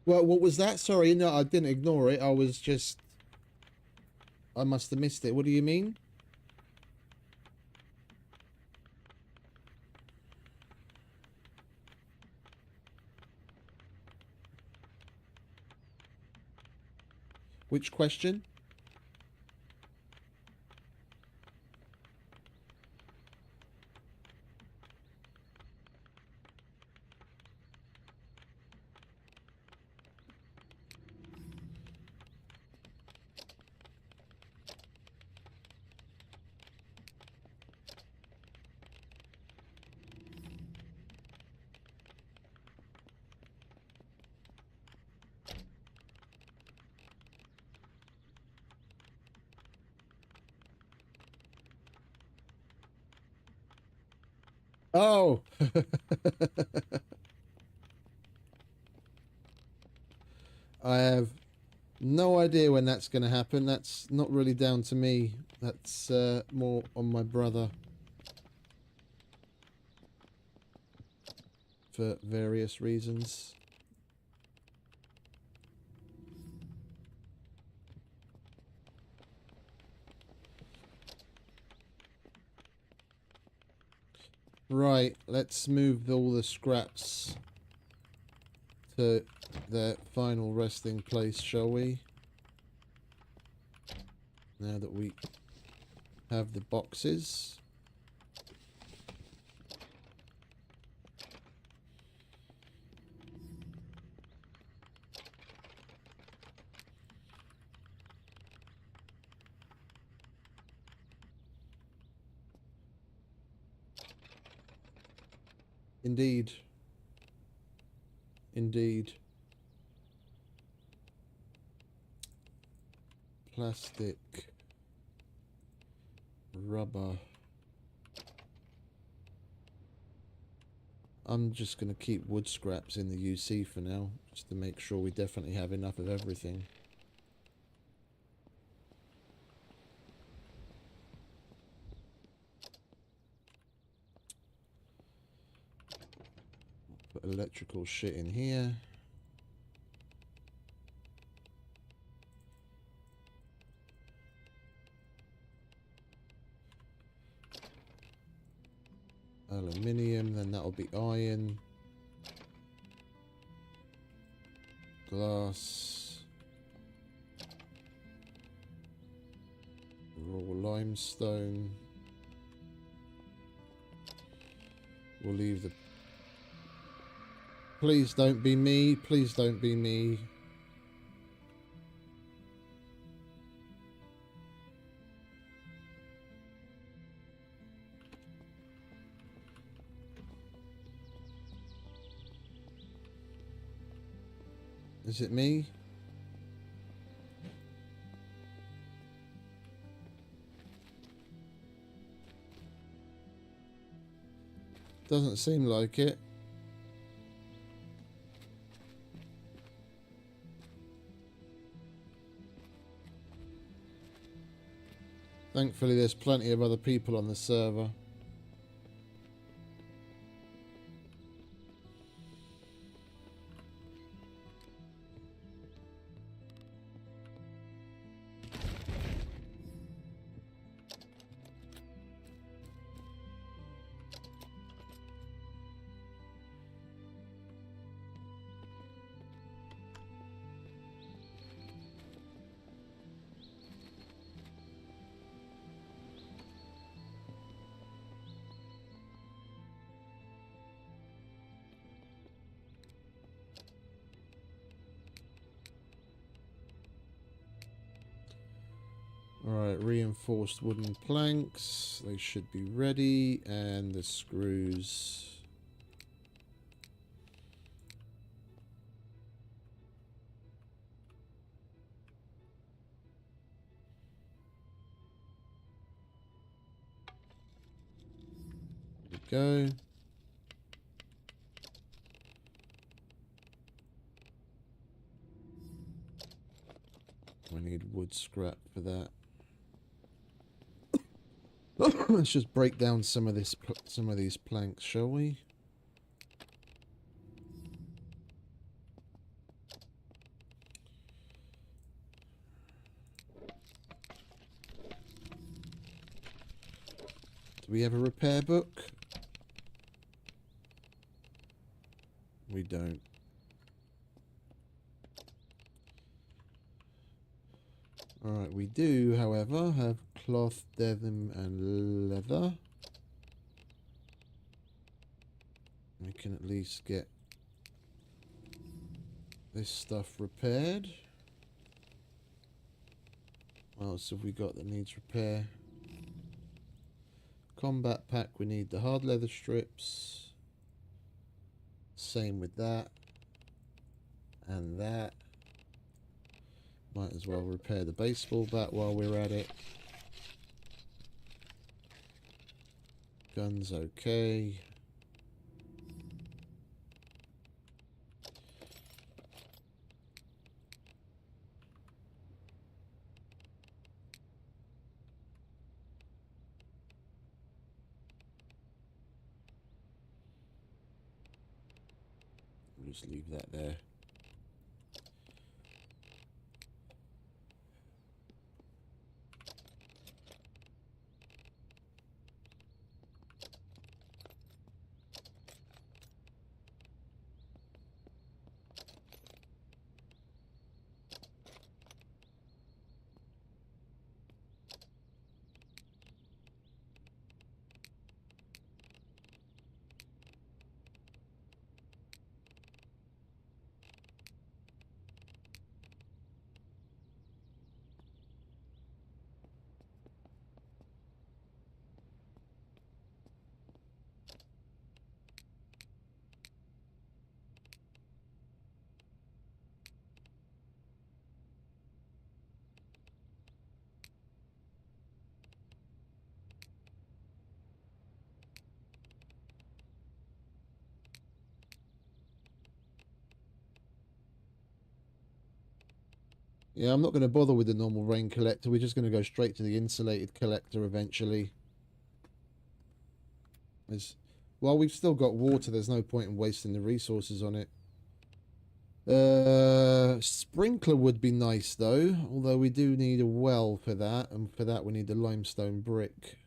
Well, what was that? Sorry, no, I didn't ignore it. I must have missed it. What do you mean? Which question? Oh! I have no idea when that's going to happen. That's not really down to me. That's more on my brother. For various reasons. Right, let's move all the scraps to their final resting place, shall we? Now that we have the boxes. Indeed. Indeed. Plastic. Rubber. I'm just going to keep wood scraps in the UC for now, just to make sure we definitely have enough of everything. Put electrical shit in here. Aluminium, then that'll be iron. Glass. Raw limestone. We'll leave the... Please don't be me. Please don't be me. Is it me? Doesn't seem like it. Thankfully, there's plenty of other people on the server. Alright, reinforced wooden planks. They should be ready. And the screws. There we go. I need wood scrap for that. Let's just break down some of these planks, shall we? Do we have a repair book? We don't. Alright, we do, however, have cloth, denim, and leather. We can at least get this stuff repaired. What else have we got that needs repair? Combat pack, we need the hard leather strips. Same with that. And that. Might as well repair the baseball bat while we're at it. Guns okay. We'll just leave that there. Yeah, I'm not going to bother with the normal rain collector. We're just going to go straight to the insulated collector eventually. While we've still got water, there's no point in wasting the resources on it. Sprinkler would be nice though, although we do need a well for that, and for that we need the limestone brick,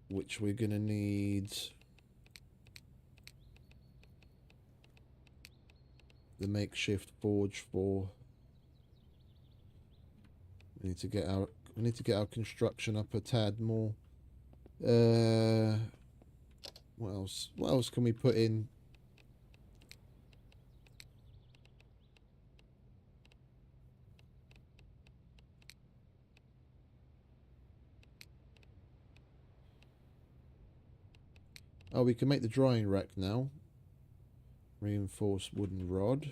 which we're gonna need the makeshift forge for. We need to get our construction up a tad more. What else? What else can we put in? Oh, we can make the drying rack now. Reinforced wooden rod.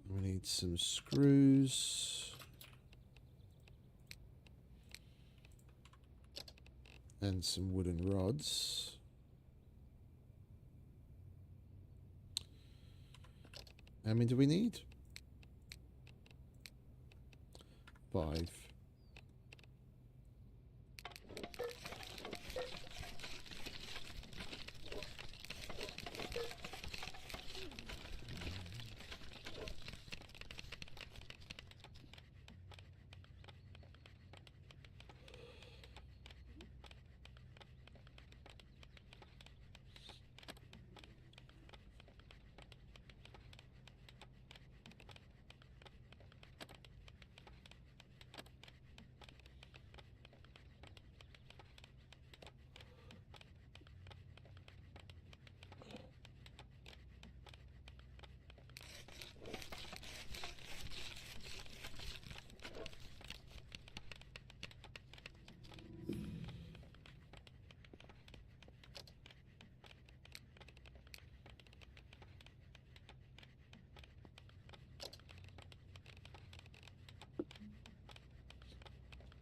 We need some screws. And some wooden rods. How many do we need? 5.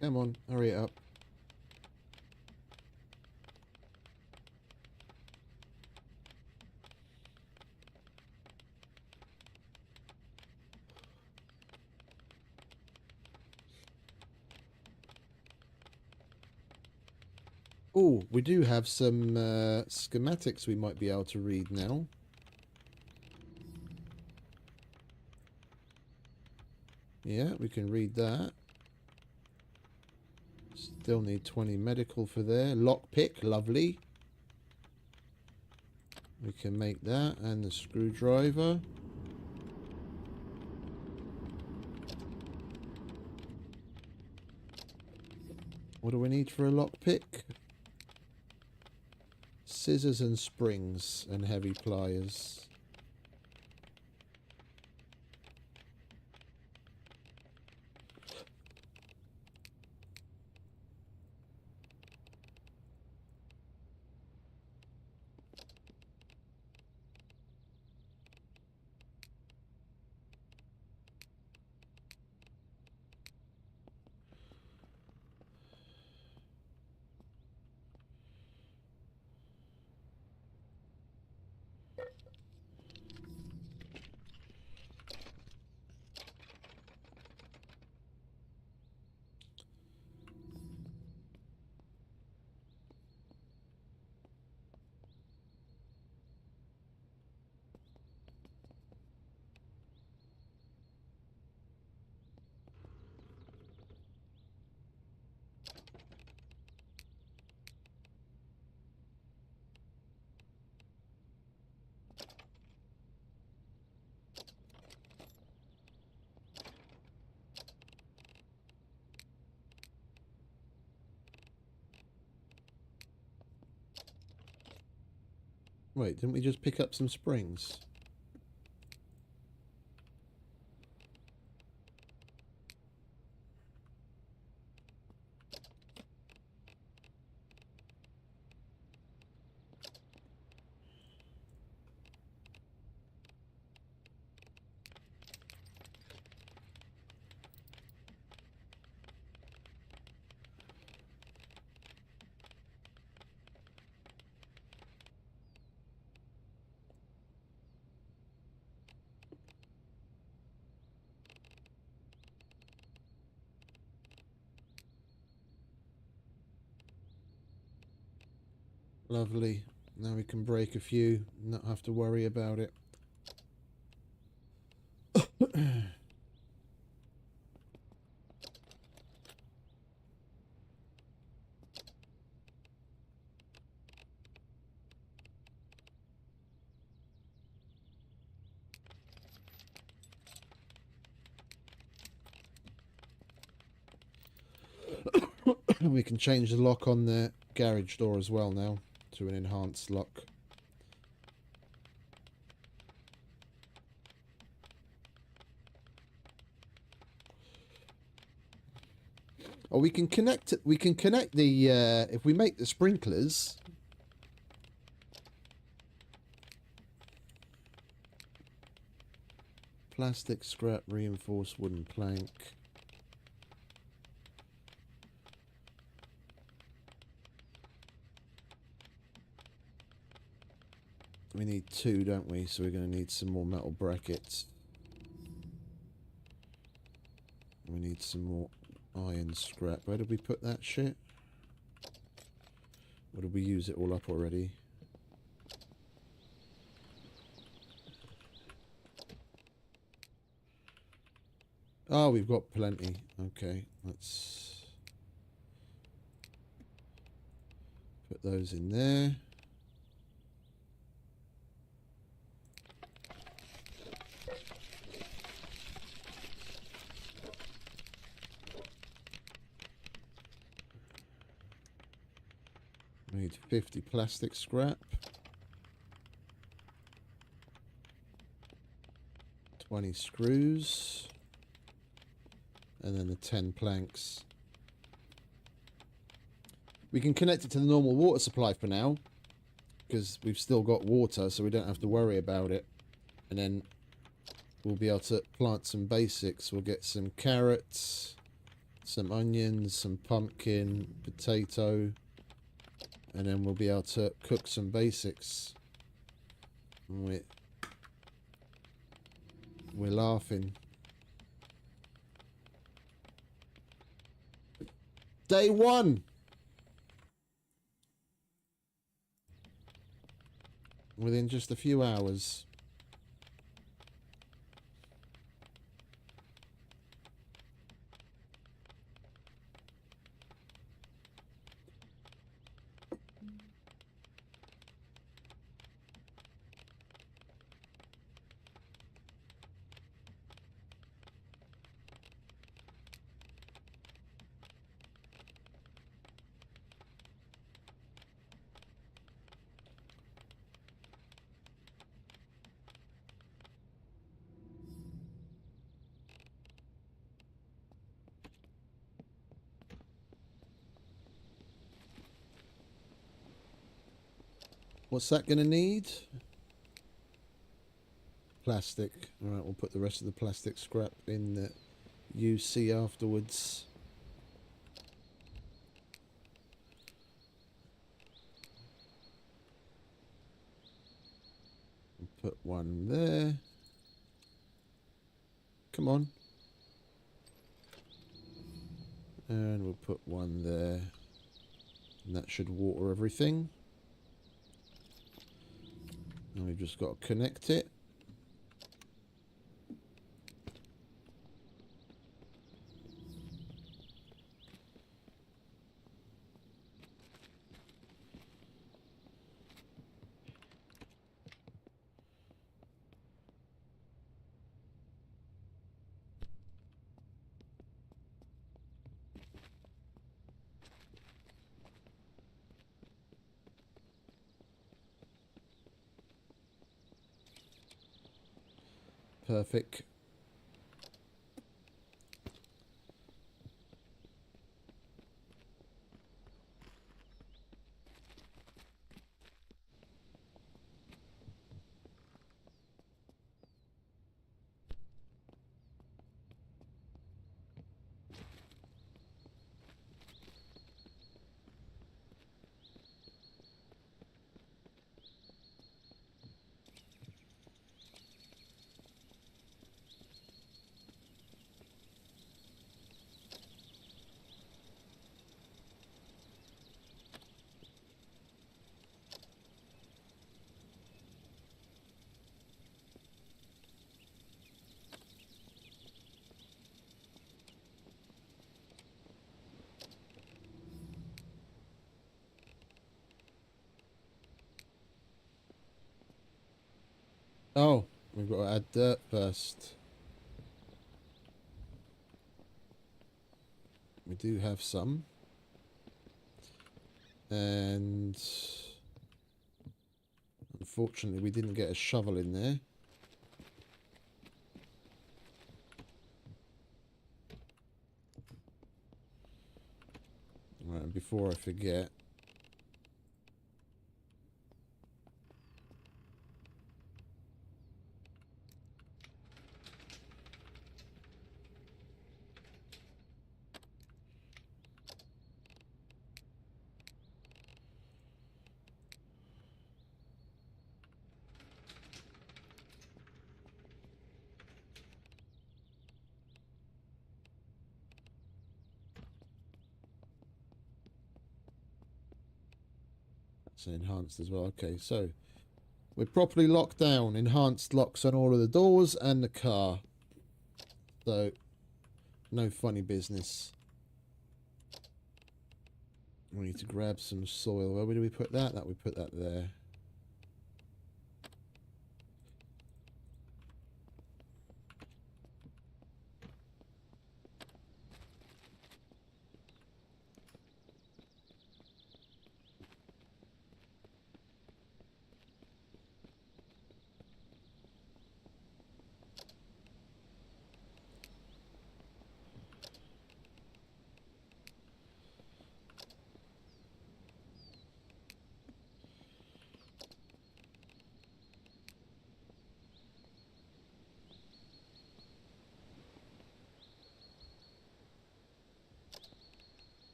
Come on, hurry it up. Oh, we do have some schematics we might be able to read now. Yeah, we can read that. Still need 20 medical for there. Lockpick, lovely. We can make that, and the screwdriver. What do we need for a lockpick? Scissors and springs and heavy pliers. Wait, didn't we just pick up some springs? Lovely. Now we can break a few, not have to worry about it. We can change the lock on the garage door as well now to an enhanced lock. Oh, we can connect it. We can connect the if we make the sprinklers. Plastic scrap, reinforced wooden plank. We need 2, don't we? So we're going to need some more metal brackets. We need some more iron scrap. Where did we put that shit? Or did we use it all up already? Oh, we've got plenty. Okay, let's put those in there. We need 50 plastic scrap. 20 screws. And then the 10 planks. We can connect it to the normal water supply for now, because we've still got water, so we don't have to worry about it. And then we'll be able to plant some basics. We'll get some carrots, some onions, some pumpkin, potato, and then we'll be able to cook some basics. And we're laughing. Day 1! Within just a few hours. What's that going to need? Plastic. Alright, we'll put the rest of the plastic scrap in the UC afterwards. We'll put one there. Come on. And we'll put one there. And that should water everything. And we've just got to connect it. Perfect. Oh, we've got to add dirt first. We do have some. And unfortunately we didn't get a shovel in there. Right, and before I forget, that's enhanced as well. Okay, so we're properly locked down. Enhanced locks on all of the doors and the car. So, no funny business. We need to grab some soil. Where do we put that? We put that there.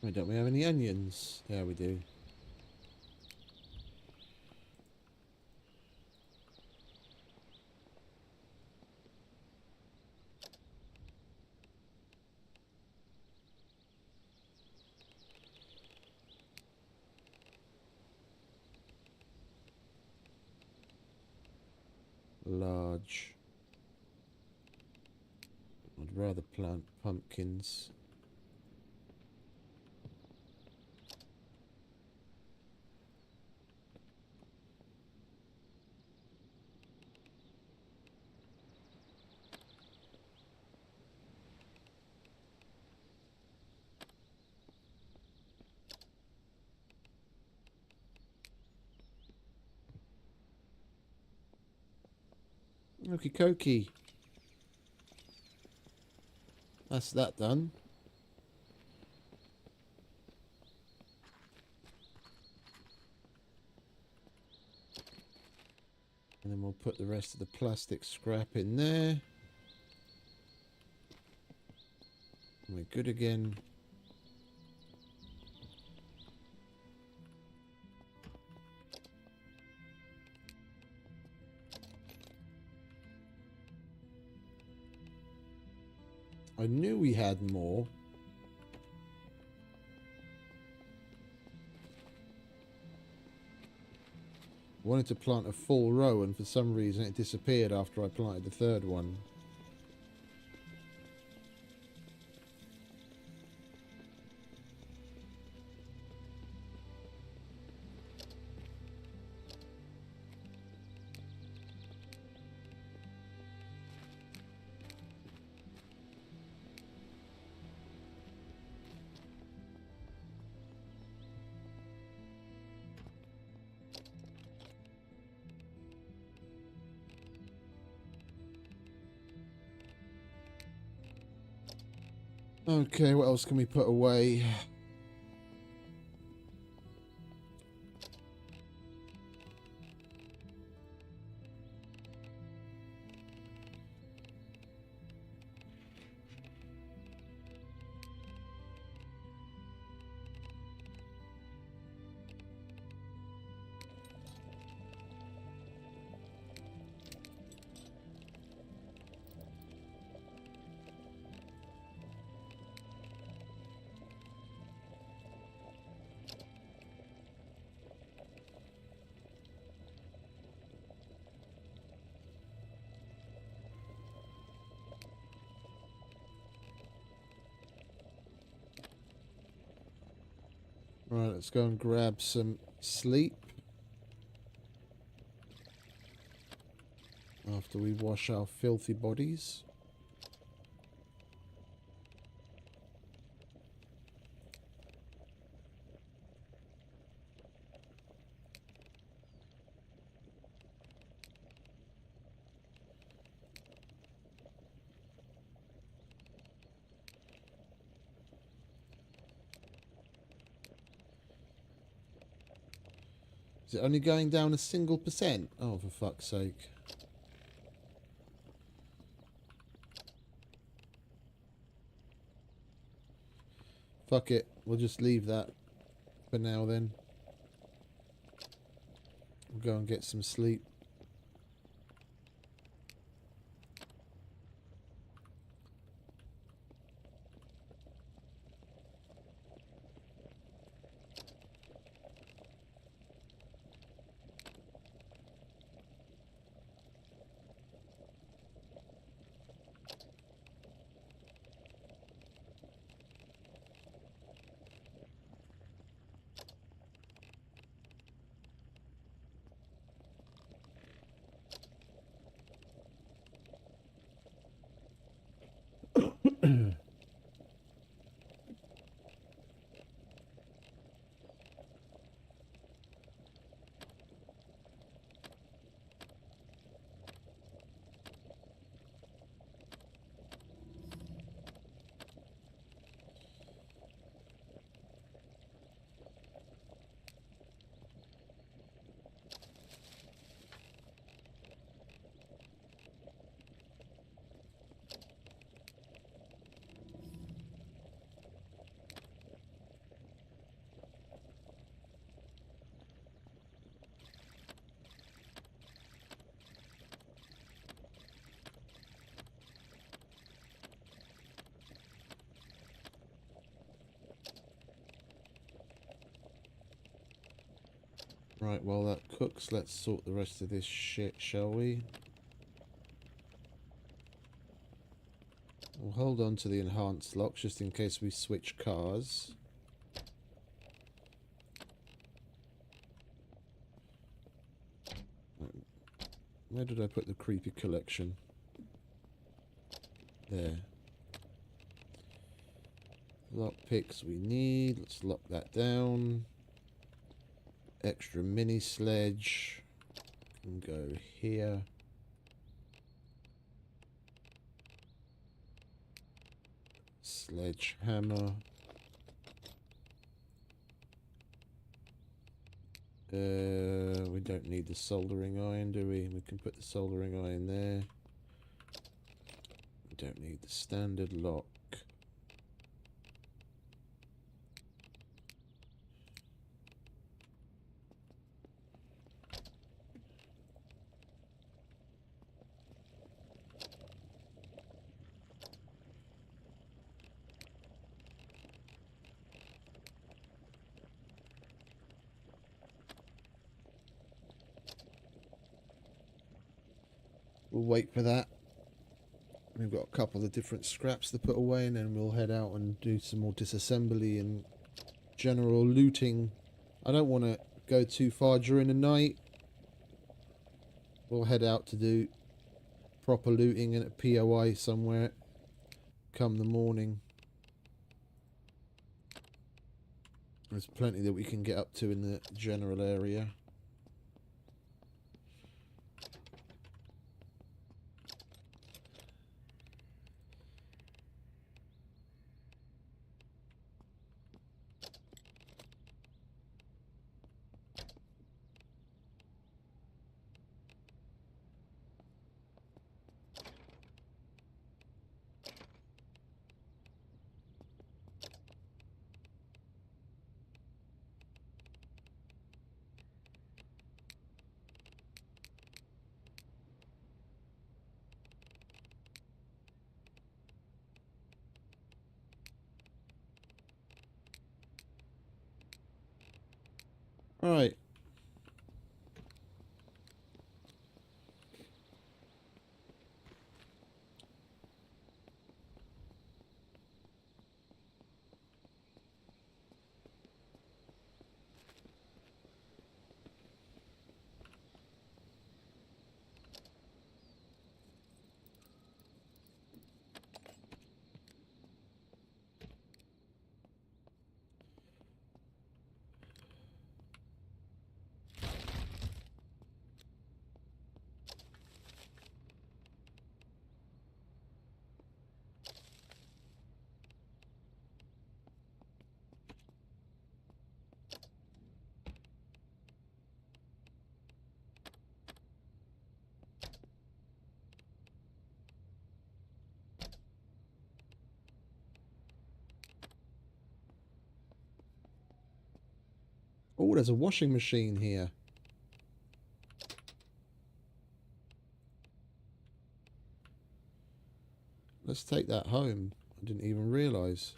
Wait, don't we have any onions? Yeah, we do. Large. I'd rather plant pumpkins. Okie dokie. That's that done. And then we'll put the rest of the plastic scrap in there. And we're good again. I knew we had more. I wanted to plant a full row and for some reason it disappeared after I planted the third one. Okay, what else can we put away? Right, let's go and grab some sleep after we wash our filthy bodies. Is it only going down a single %? Oh, for fuck's sake. Fuck it. We'll just leave that for now then. We'll go and get some sleep. Right, while that cooks, let's sort the rest of this shit, shall we? We'll hold on to the enhanced locks just in case we switch cars. Where did I put the creepy collection? There. Lock picks we need. Let's lock that down. Extra mini sledge. Can go here. Sledgehammer. We don't need the soldering iron, do we? We can put the soldering iron there. We don't need the standard lock. We'll wait for that. We've got a couple of different scraps to put away, and then we'll head out and do some more disassembly and general looting. I don't want to go too far during the night. We'll head out to do proper looting in a POI somewhere come the morning. There's plenty that we can get up to in the general area. Right. Oh, there's a washing machine here. Let's take that home. I didn't even realise.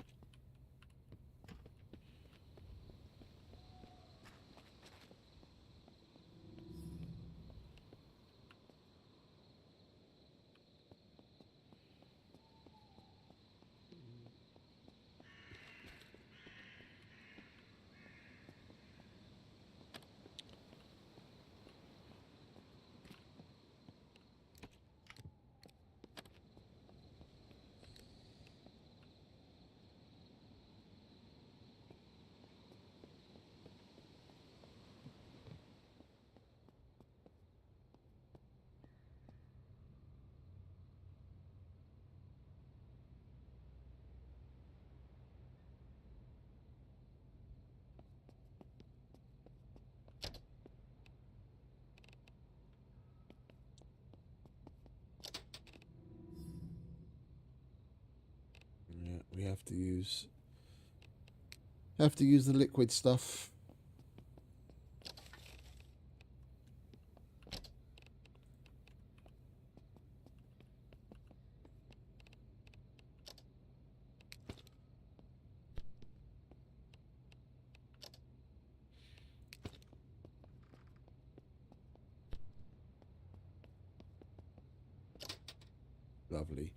Yeah, we have to use the liquid stuff. Lovely.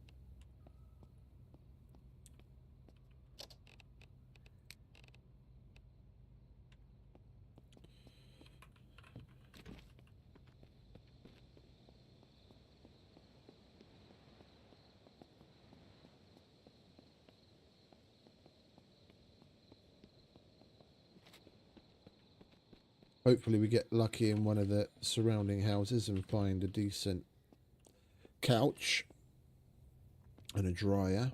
Hopefully we get lucky in one of the surrounding houses and find a decent couch and a dryer.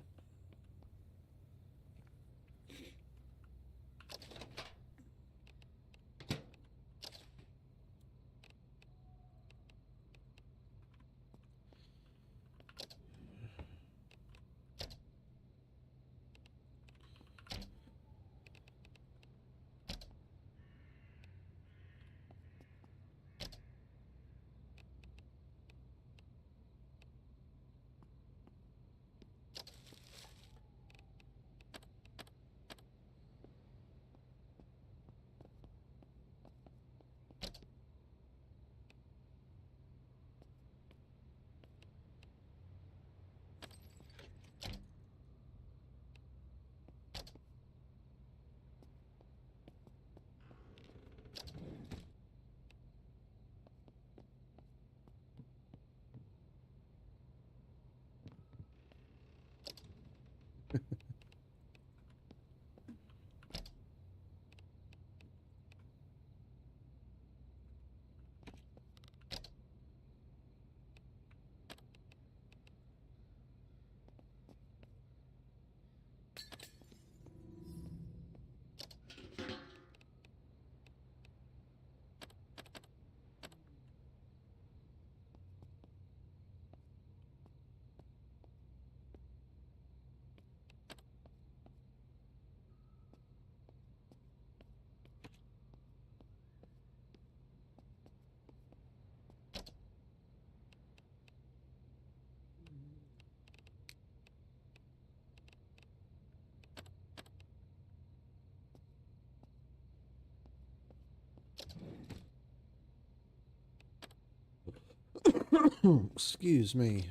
Excuse me.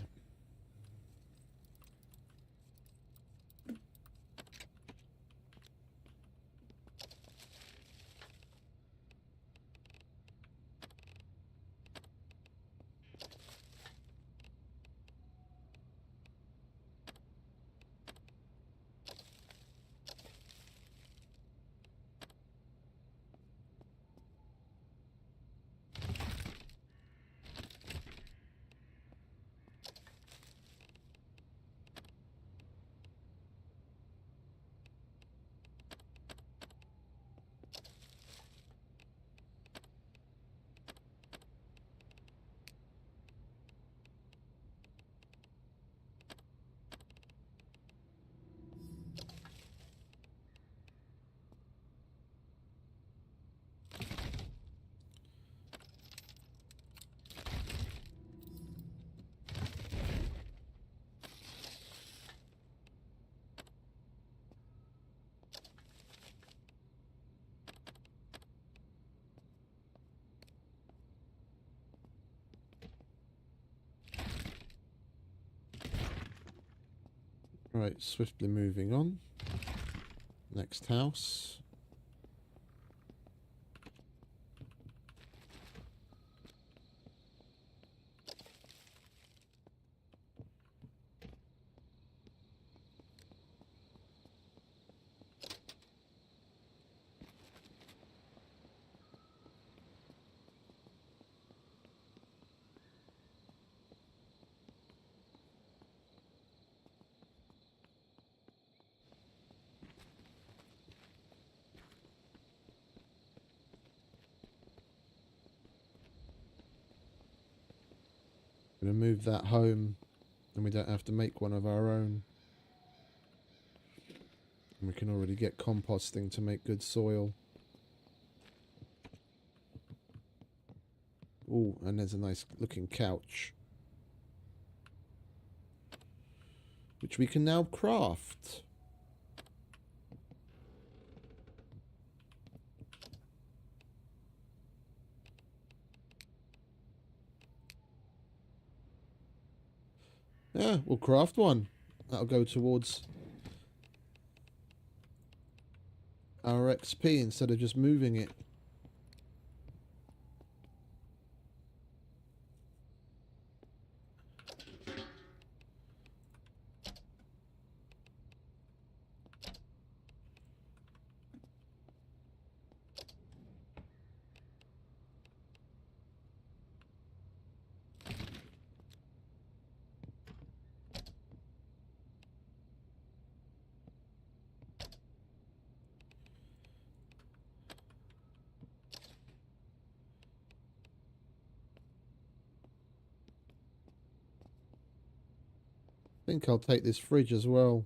Right, swiftly moving on. Next house. Gonna move that home, and we don't have to make one of our own. And we can already get composting to make good soil. Oh, and there's a nice looking couch, which we can now craft. Yeah, we'll craft one. That'll go towards our XP instead of just moving it. I think I'll take this fridge as well.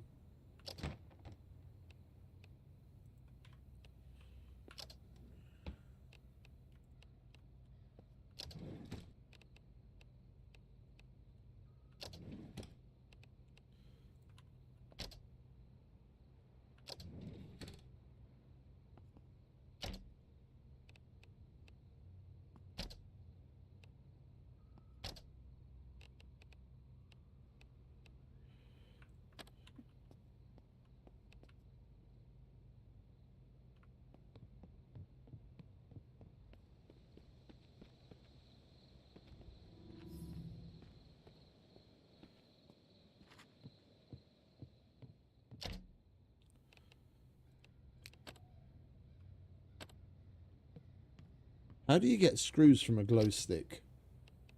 How do you get screws from a glow stick?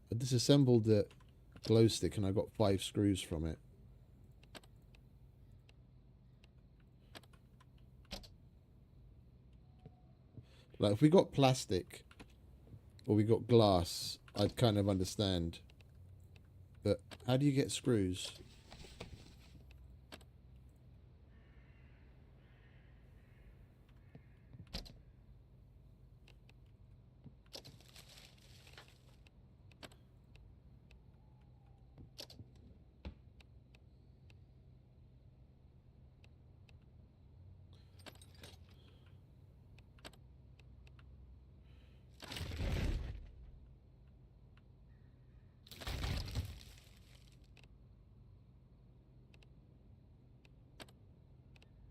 I disassembled the glow stick and I got 5 screws from it. Like, if we got plastic or we got glass, I'd kind of understand. But how do you get screws?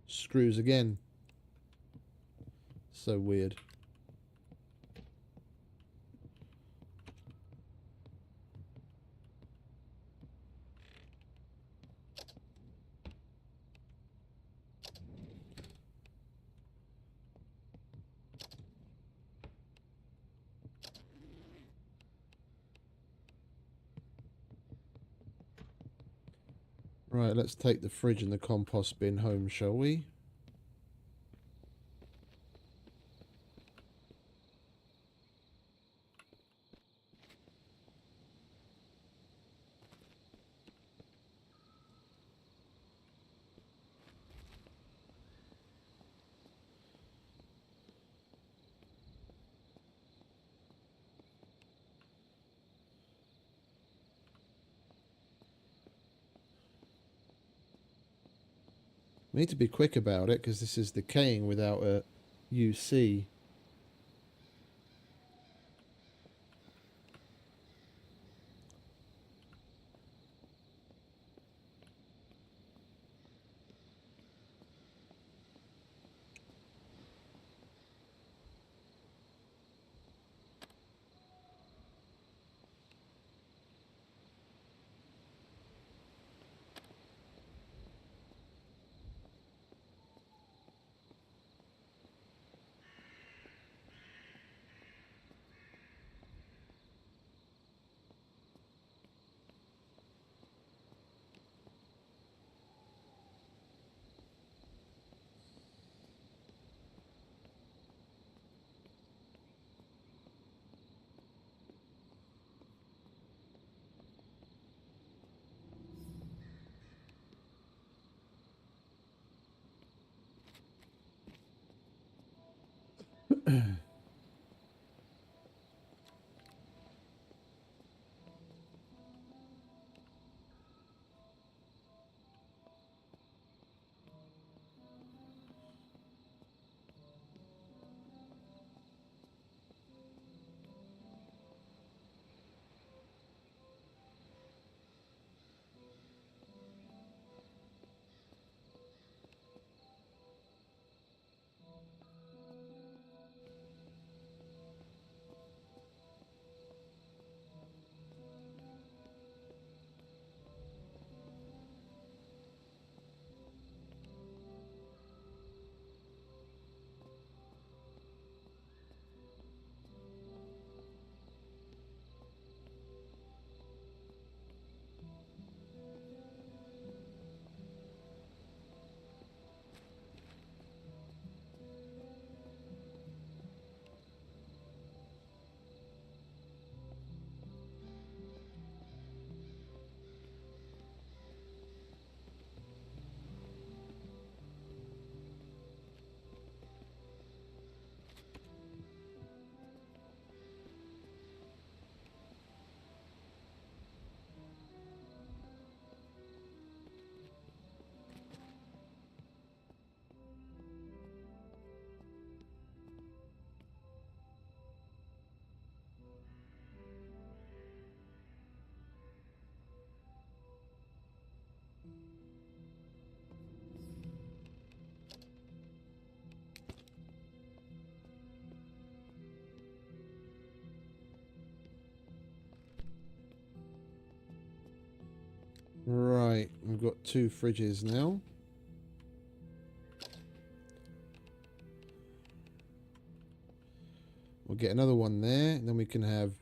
Screws again. So weird. Right, let's take the fridge and the compost bin home, shall we? We need to be quick about it because this is decaying without a UC. Right, we've got 2 fridges now. We'll get another one there, and then we can have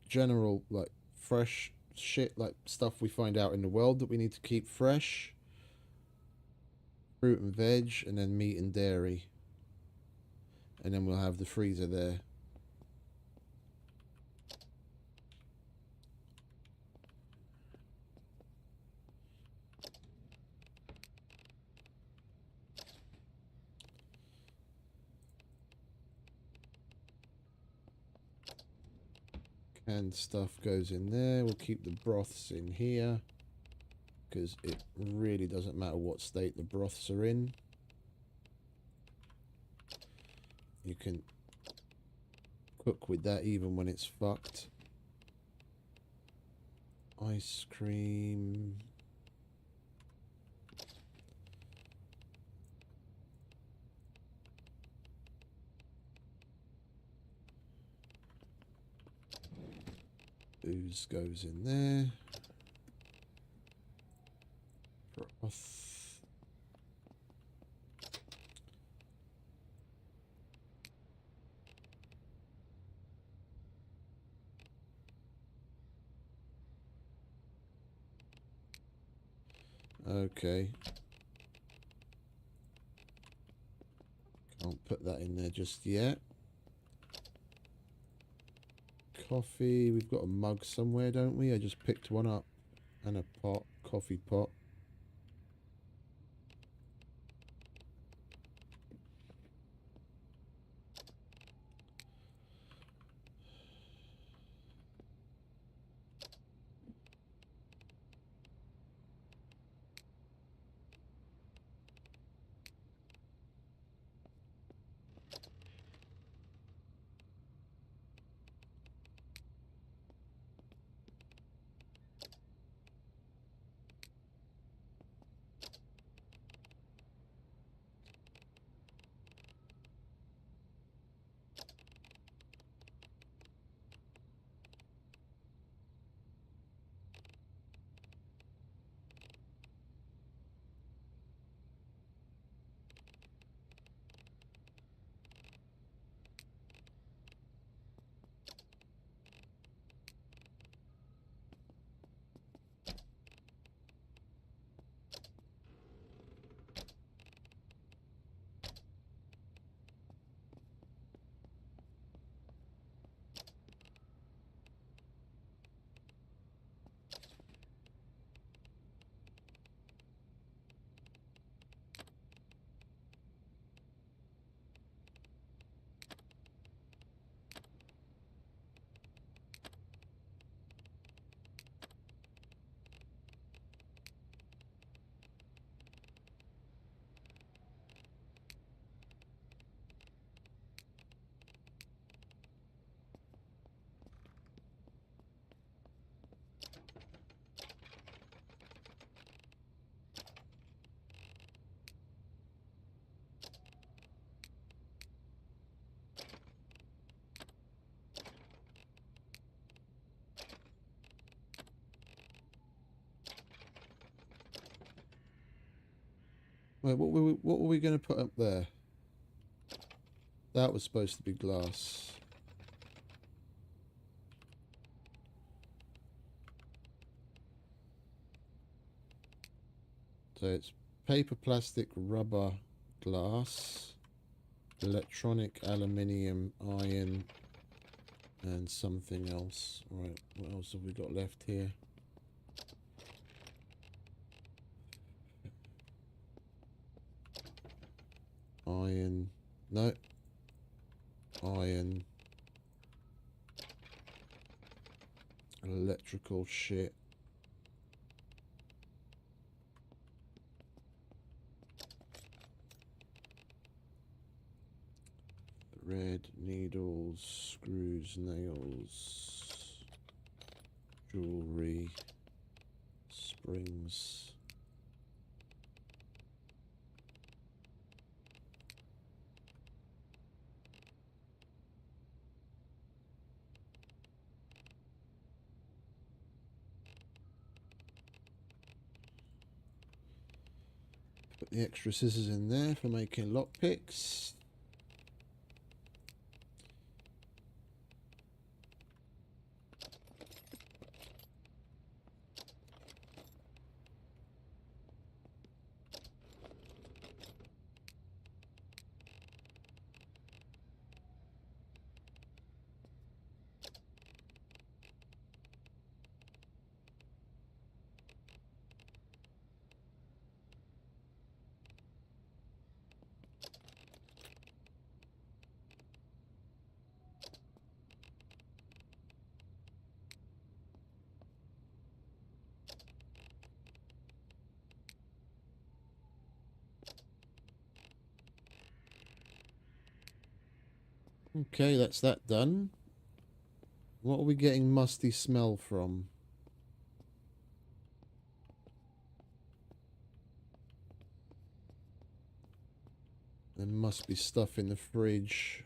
general, like, fresh shit, like stuff we find out in the world that we need to keep fresh. Fruit and veg, and then meat and dairy. And then we'll have the freezer there. Canned stuff goes in there. We'll keep the broths in here, because it really doesn't matter what state the broths are in. You can cook with that even when it's fucked. Ice cream. Booze goes in there. Broth. Okay. Can't put that in there just yet. Coffee. We've got a mug somewhere, don't we? I just picked one up. And a pot. Coffee pot. Wait, what were we going to put up there? That was supposed to be glass. So it's paper, plastic, rubber, glass, electronic, aluminium, iron, and something else. Right, what else have we got left here? Iron. No. Iron. Electrical shit. Red needles, screws, nails, jewelry, springs. Put the extra scissors in there for making lockpicks. Okay, that's that done. What are we getting musty smell from? There must be stuff in the fridge.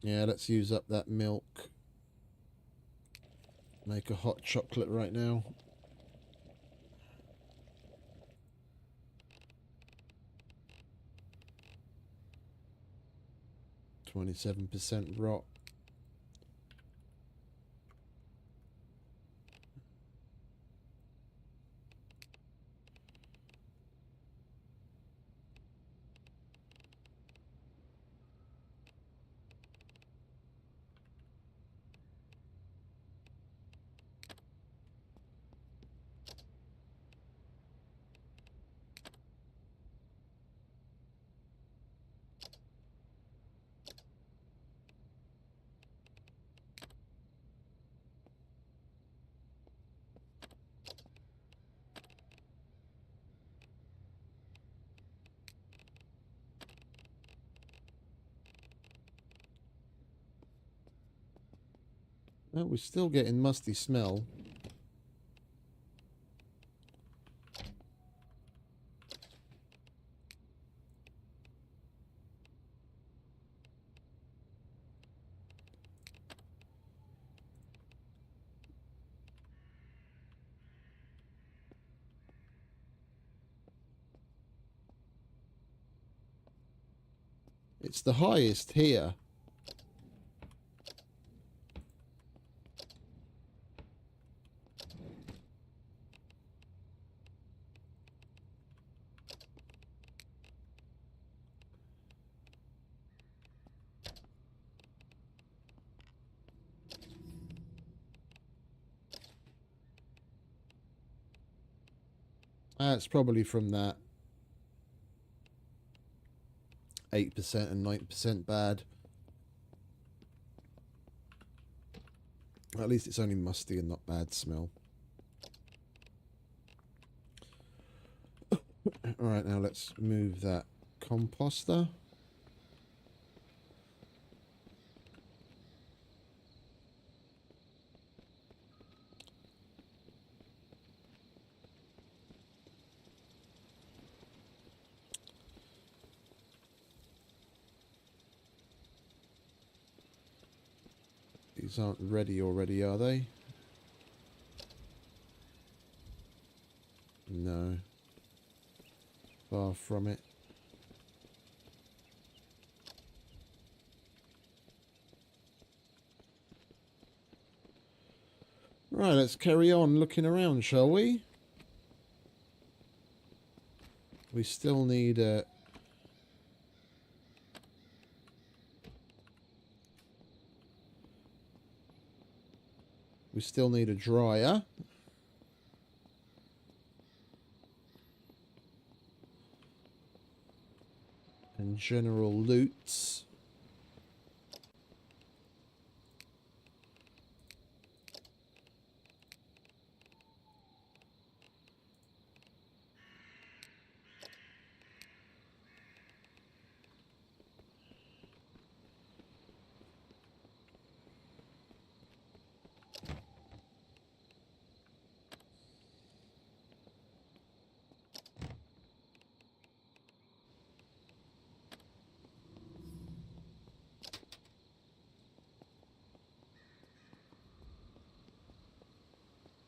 Yeah, let's use up that milk. Make a hot chocolate right now. 27% rot. Oh, we're still getting musty smell. It's the highest here. It's probably from that 8% and 9% bad. At least it's only musty and not bad smell. Alright, now let's move that composter. These aren't ready already, are they? No. Far from it. Right, let's carry on looking around, shall we? We still need a... We still need a dryer. And general loots.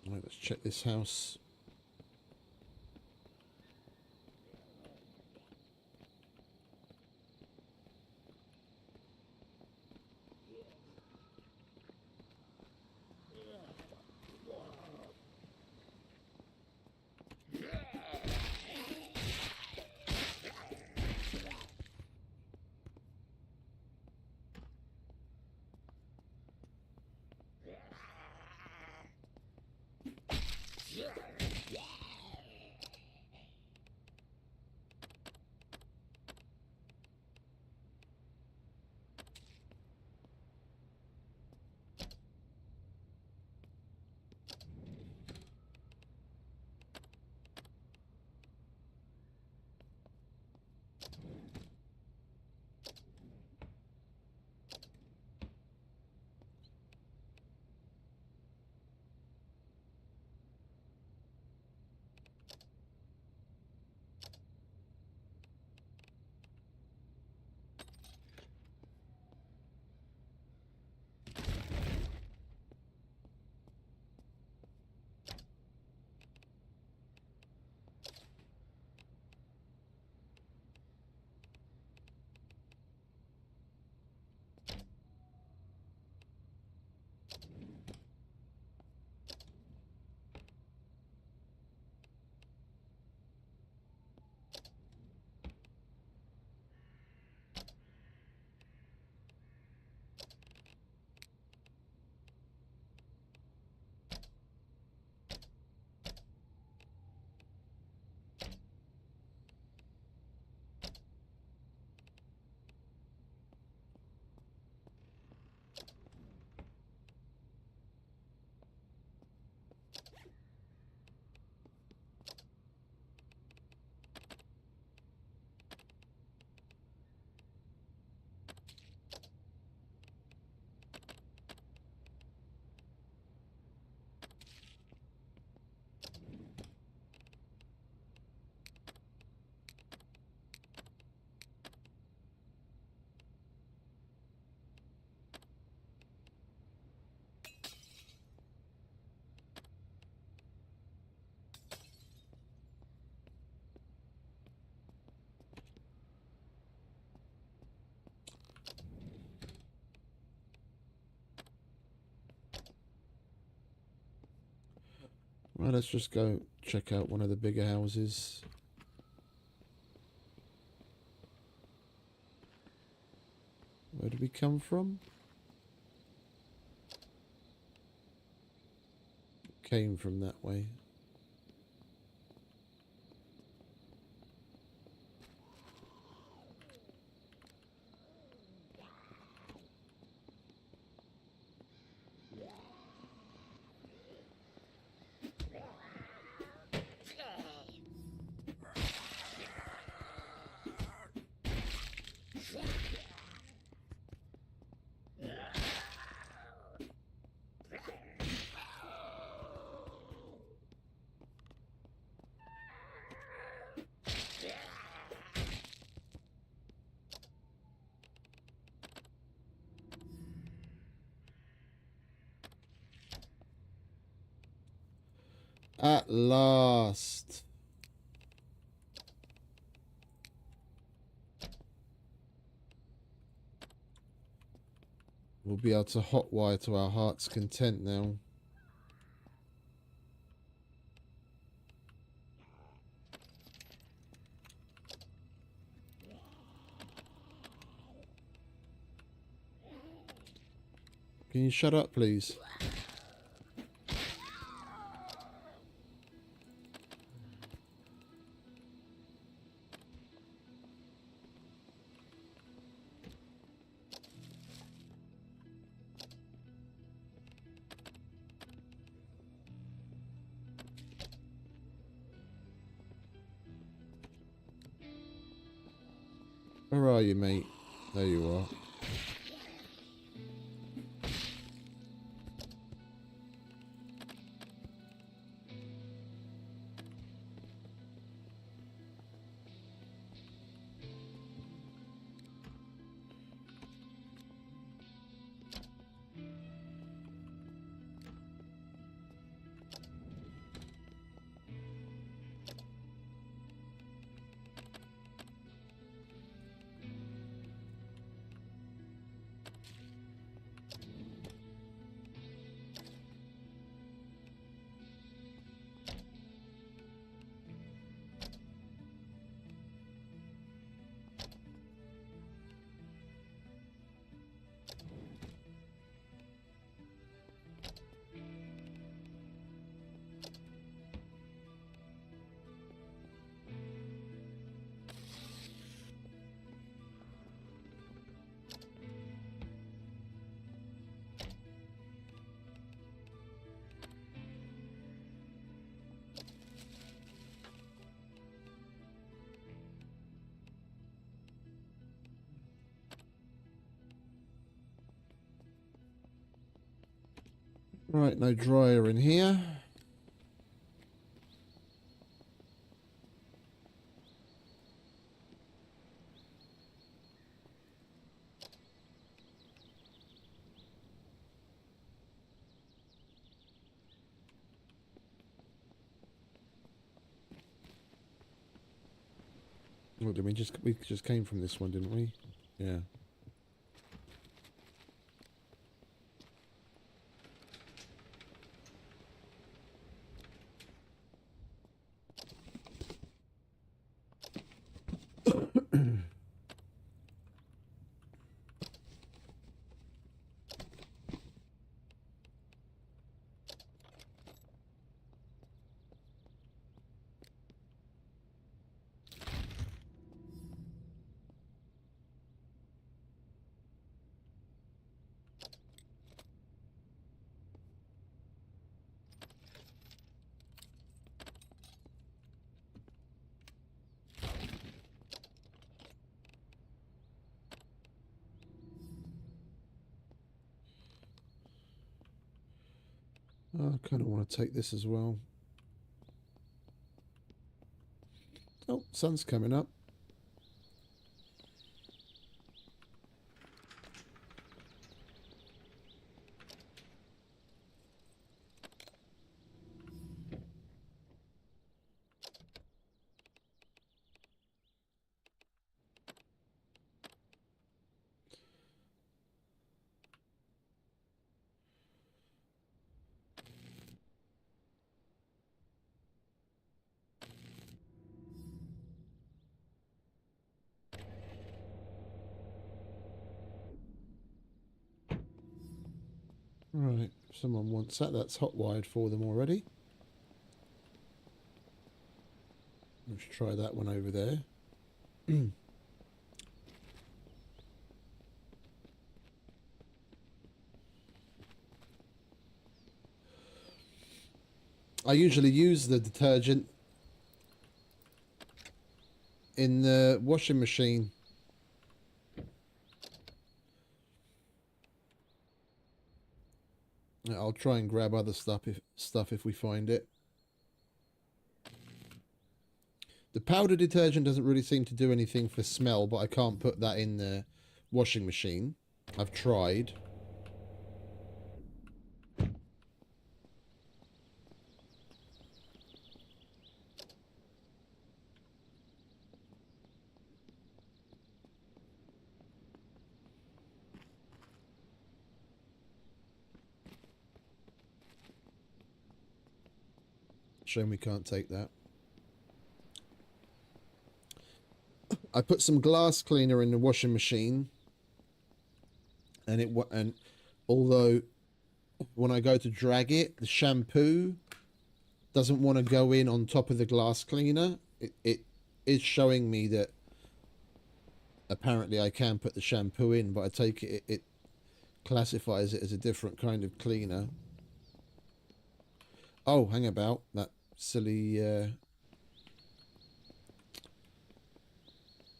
Right, let's check this house. Well, let's just go check out one of the bigger houses. Where did we come from? Came from that way. At last. We'll be able to hotwire to our heart's content now. Can you shut up, please? Where are you, mate? There you are. Right, no dryer in here. What did we just came from this one, didn't we? Yeah. Oh, I kind of want to take this as well. Oh, sun's coming up. Right, if someone wants that. That's hot wired for them already. Let's try that one over there. I usually use the detergent in the washing machine. I'll try and grab other stuff if we find it. The powder detergent doesn't really seem to do anything for smell, but I can't put that in the washing machine. I've tried. Shame we can't take that. I put some glass cleaner in the washing machine, and although when I go to drag it, the shampoo doesn't want to go in on top of the glass cleaner. It is showing me that apparently I can put the shampoo in, but I take it classifies it as a different kind of cleaner. Oh, hang about, that silly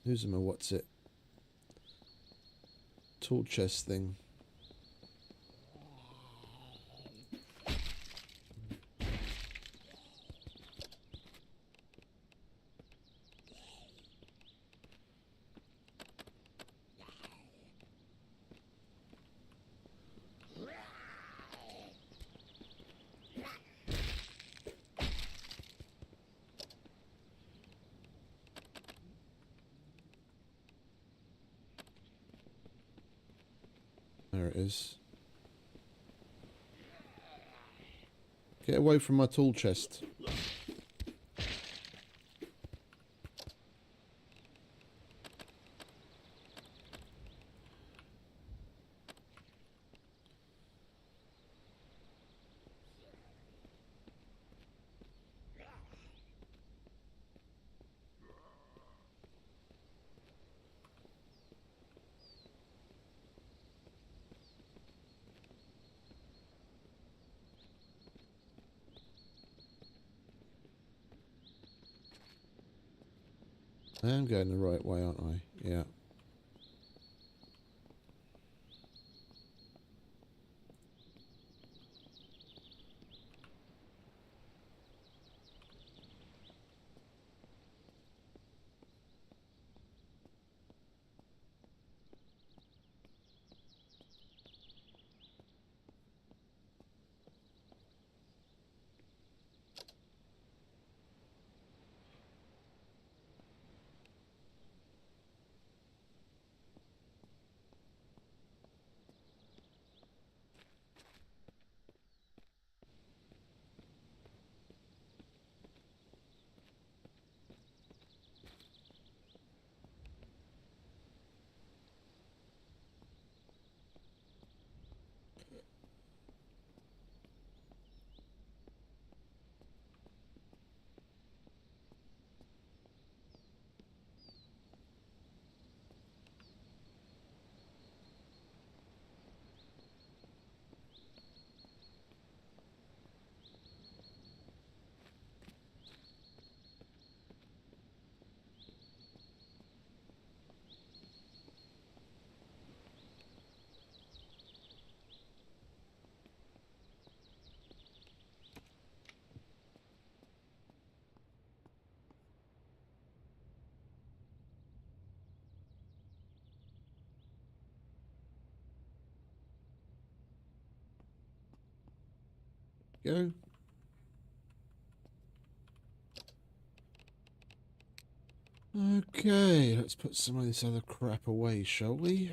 what's it? Tool chest thing. There it is. Get away from my tool chest. I am going the right way, aren't I? Yeah. Go. Okay, let's put some of this other crap away, shall we?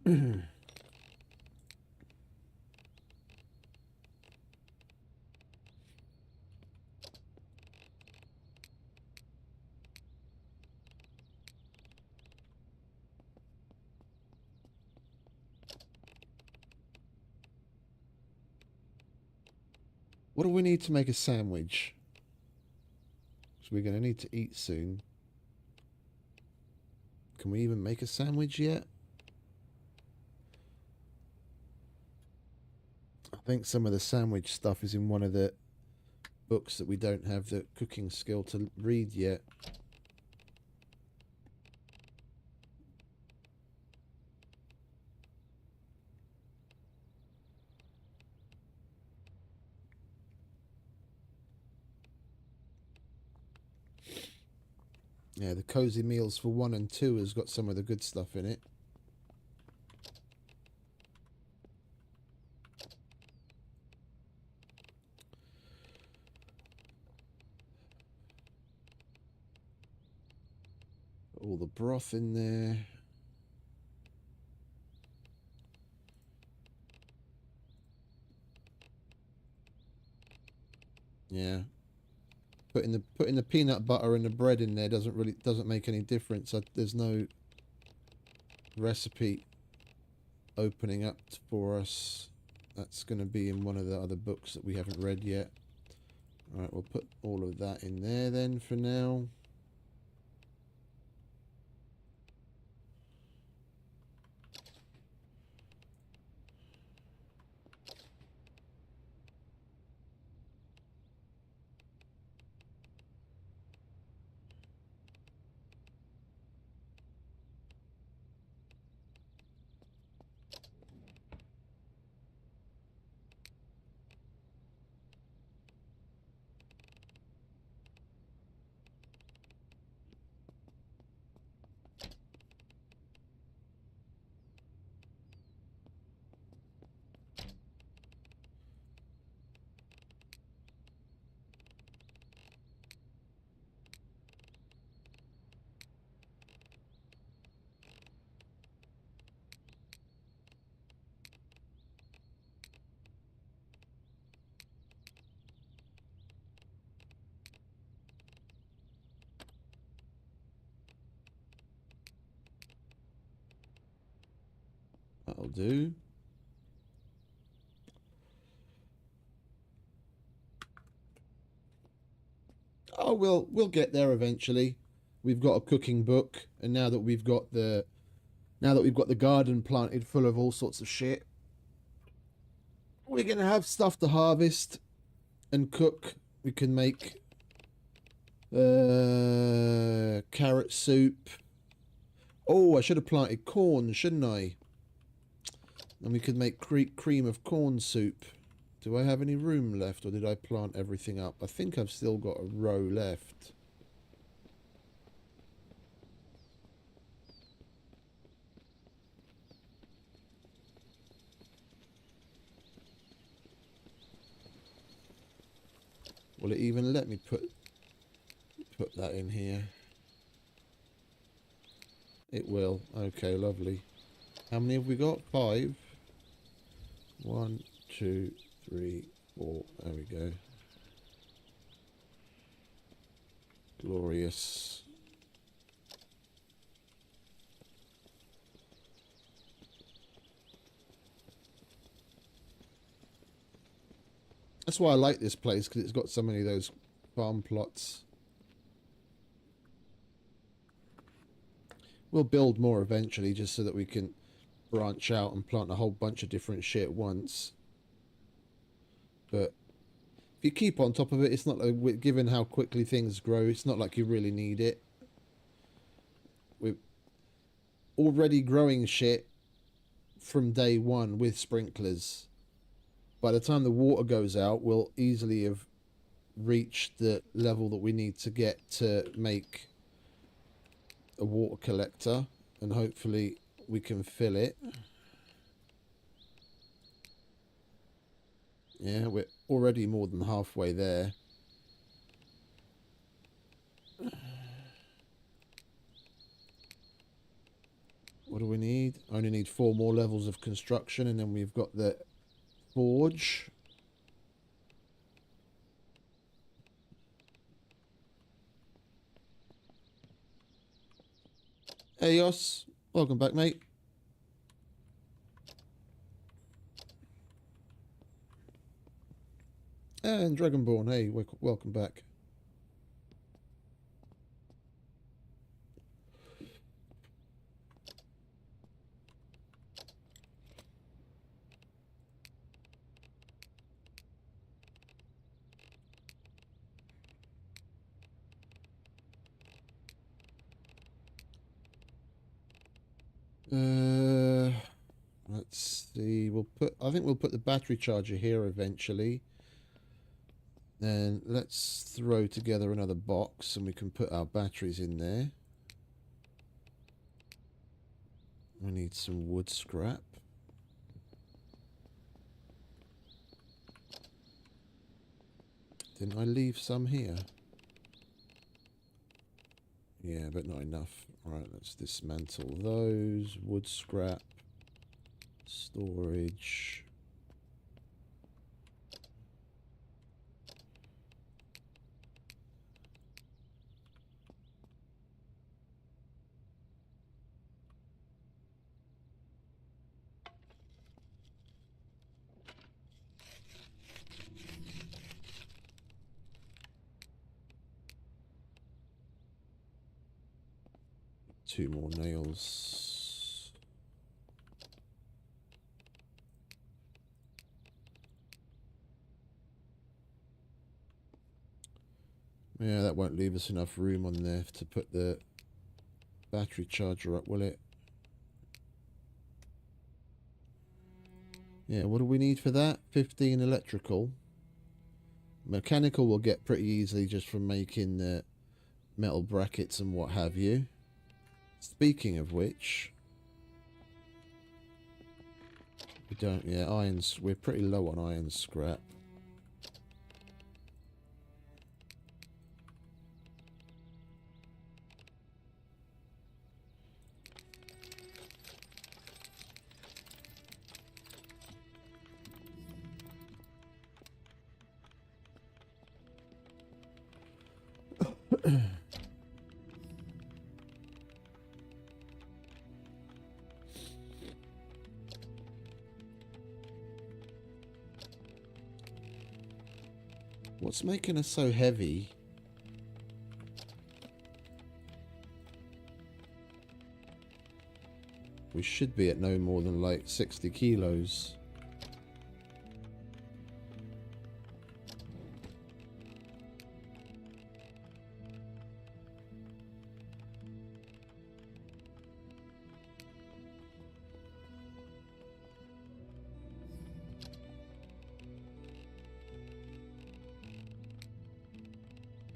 What do we need to make a sandwich? So we're going to need to eat soon. Can we even make a sandwich yet? I think some of the sandwich stuff is in one of the books that we don't have the cooking skill to read yet. Yeah, the Cozy Meals for 1 and 2 has got some of the good stuff in it. All the broth in there. Yeah. Putting the peanut butter and the bread in there doesn't make any difference. There's no recipe opening up for us. That's going to be in one of the other books that we haven't read yet. All right, we'll put all of that in there then for now. That'll do. Oh, we'll get there eventually. We've got a cooking book, and now that we've got the garden planted full of all sorts of shit, we're gonna have stuff to harvest and cook. We can make carrot soup. Oh, I should have planted corn, shouldn't I? And we could make cream of corn soup. Do I have any room left, or did I plant everything up? I think I've still got a row left. Will it even let me put that in here? It will. Okay, lovely. How many have we got? 5. 1, 2, 3, 4. There we go. Glorious. That's why I like this place, because it's got so many of those farm plots. We'll build more eventually, just so that we can branch out and plant a whole bunch of different shit at once. But if you keep on top of it, it's not like, given how quickly things grow, it's not like you really need it. We're already growing shit from day one with sprinklers. By the time the water goes out, we'll easily have reached the level that we need to get to make a water collector, and hopefully we can fill it. Yeah, we're already more than halfway there. What do we need? I only need 4 more levels of construction, and then we've got the forge. Hey, Yos. Welcome back, mate. And Dragonborn, hey, welcome back. Let's see. I think we'll put the battery charger here eventually. Then let's throw together another box and we can put our batteries in there. We need some wood scrap. Didn't I leave some here? Yeah, but not enough. Alright, let's dismantle those. Wood scrap. Storage. Two more nails. Yeah, that won't leave us enough room on there to put the battery charger up, will it? Yeah, what do we need for that? 15 electrical. Mechanical we'll get pretty easily just from making the metal brackets and what have you. Speaking of which, we don't, yeah, irons, we're pretty low on iron scrap. What's making us so heavy? We should be at no more than like 60 kilos.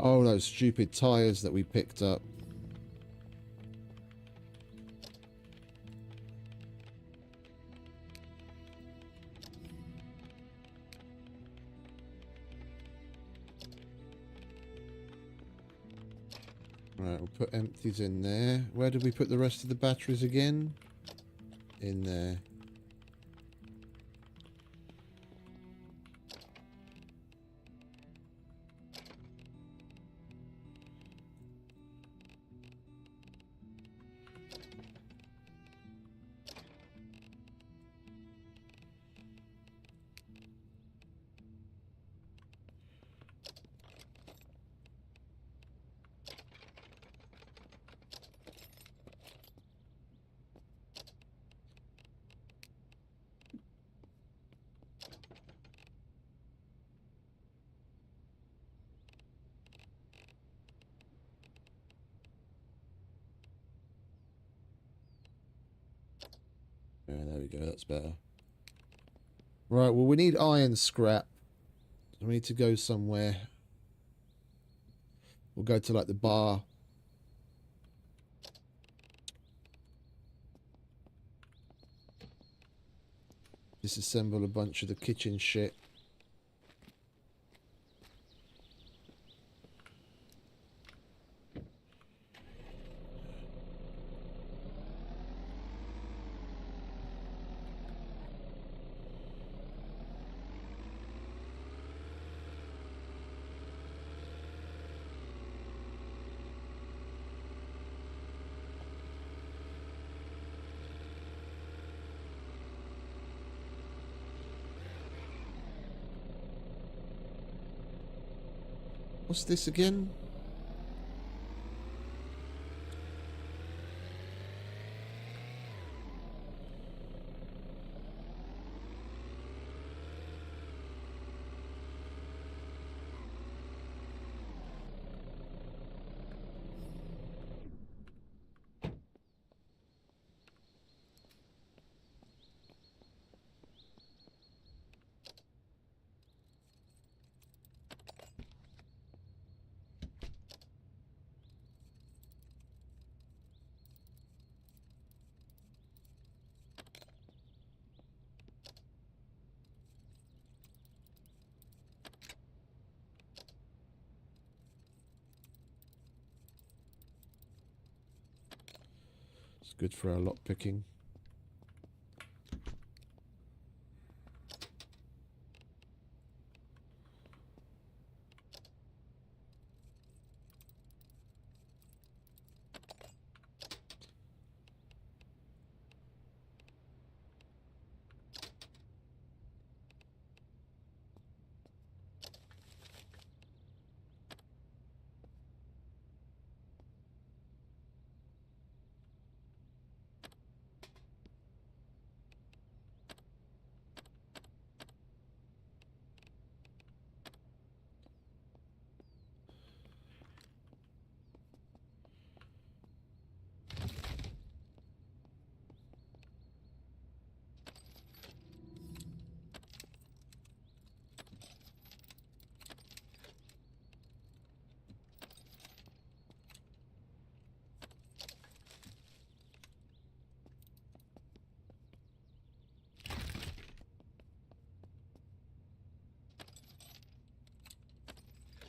Oh, those stupid tires that we picked up. Right, we'll put empties in there. Where did we put the rest of the batteries again? In there. Yeah, there we go, that's better. Right, well, we need iron scrap. We need to go somewhere. We'll go to like the bar. Disassemble a bunch of the kitchen shit. What's this again? It's good for our lock picking.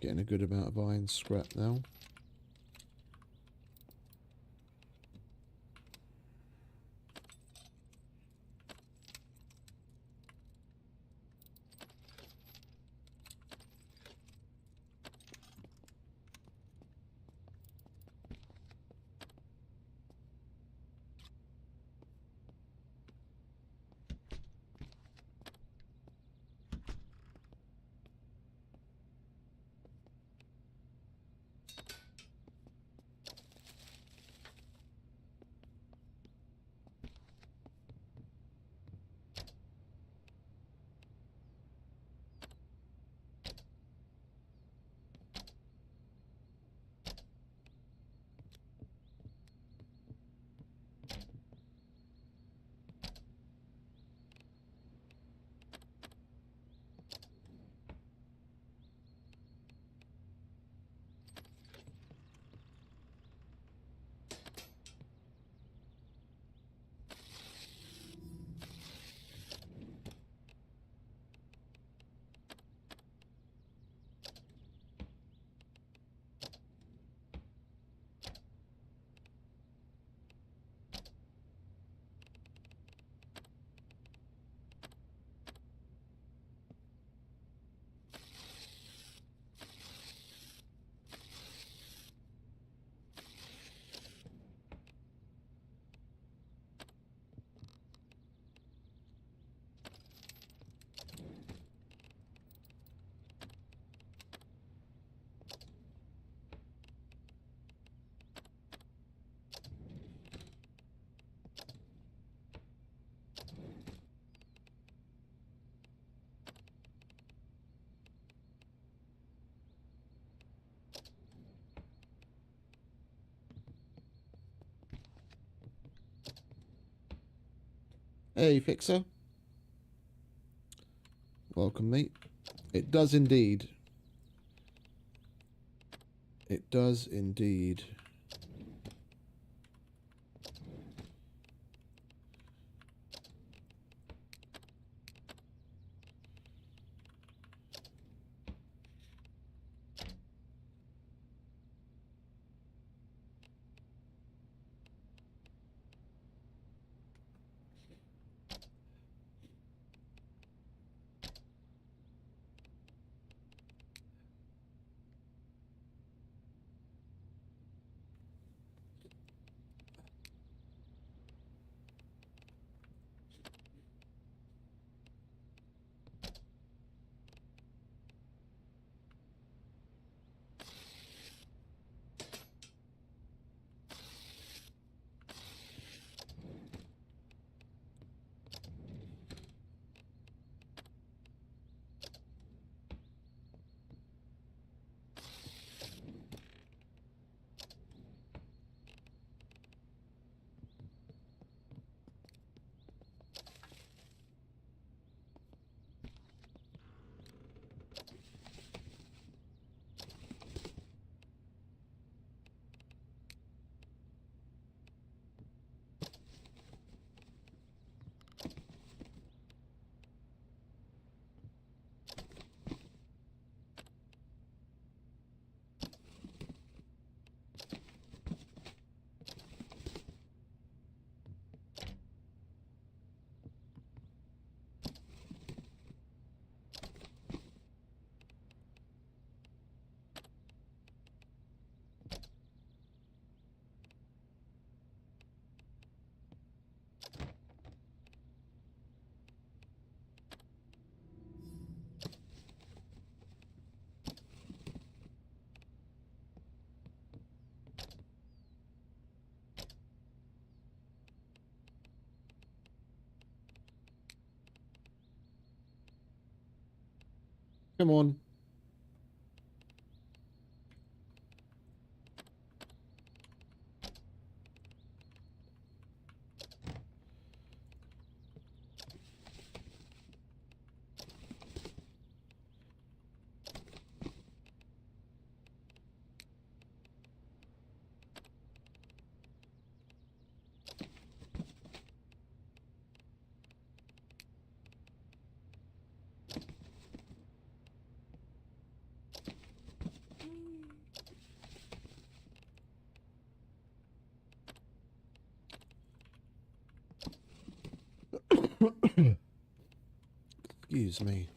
Getting a good amount of iron scrap now. Hey, Fixer. Welcome, mate. It does indeed. It does indeed. Come on. Excuse me.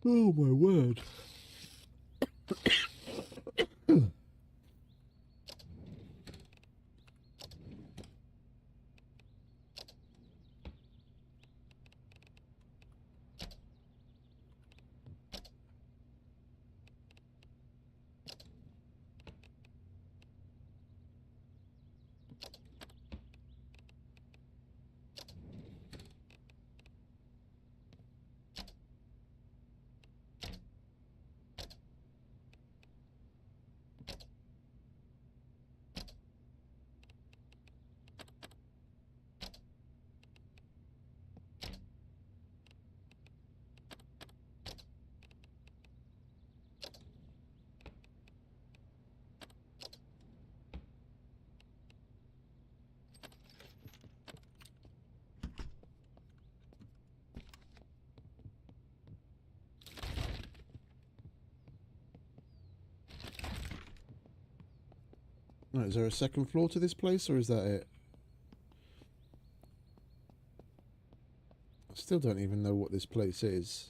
Oh my word. Right, is there a second floor to this place, or is that it? I still don't even know what this place is.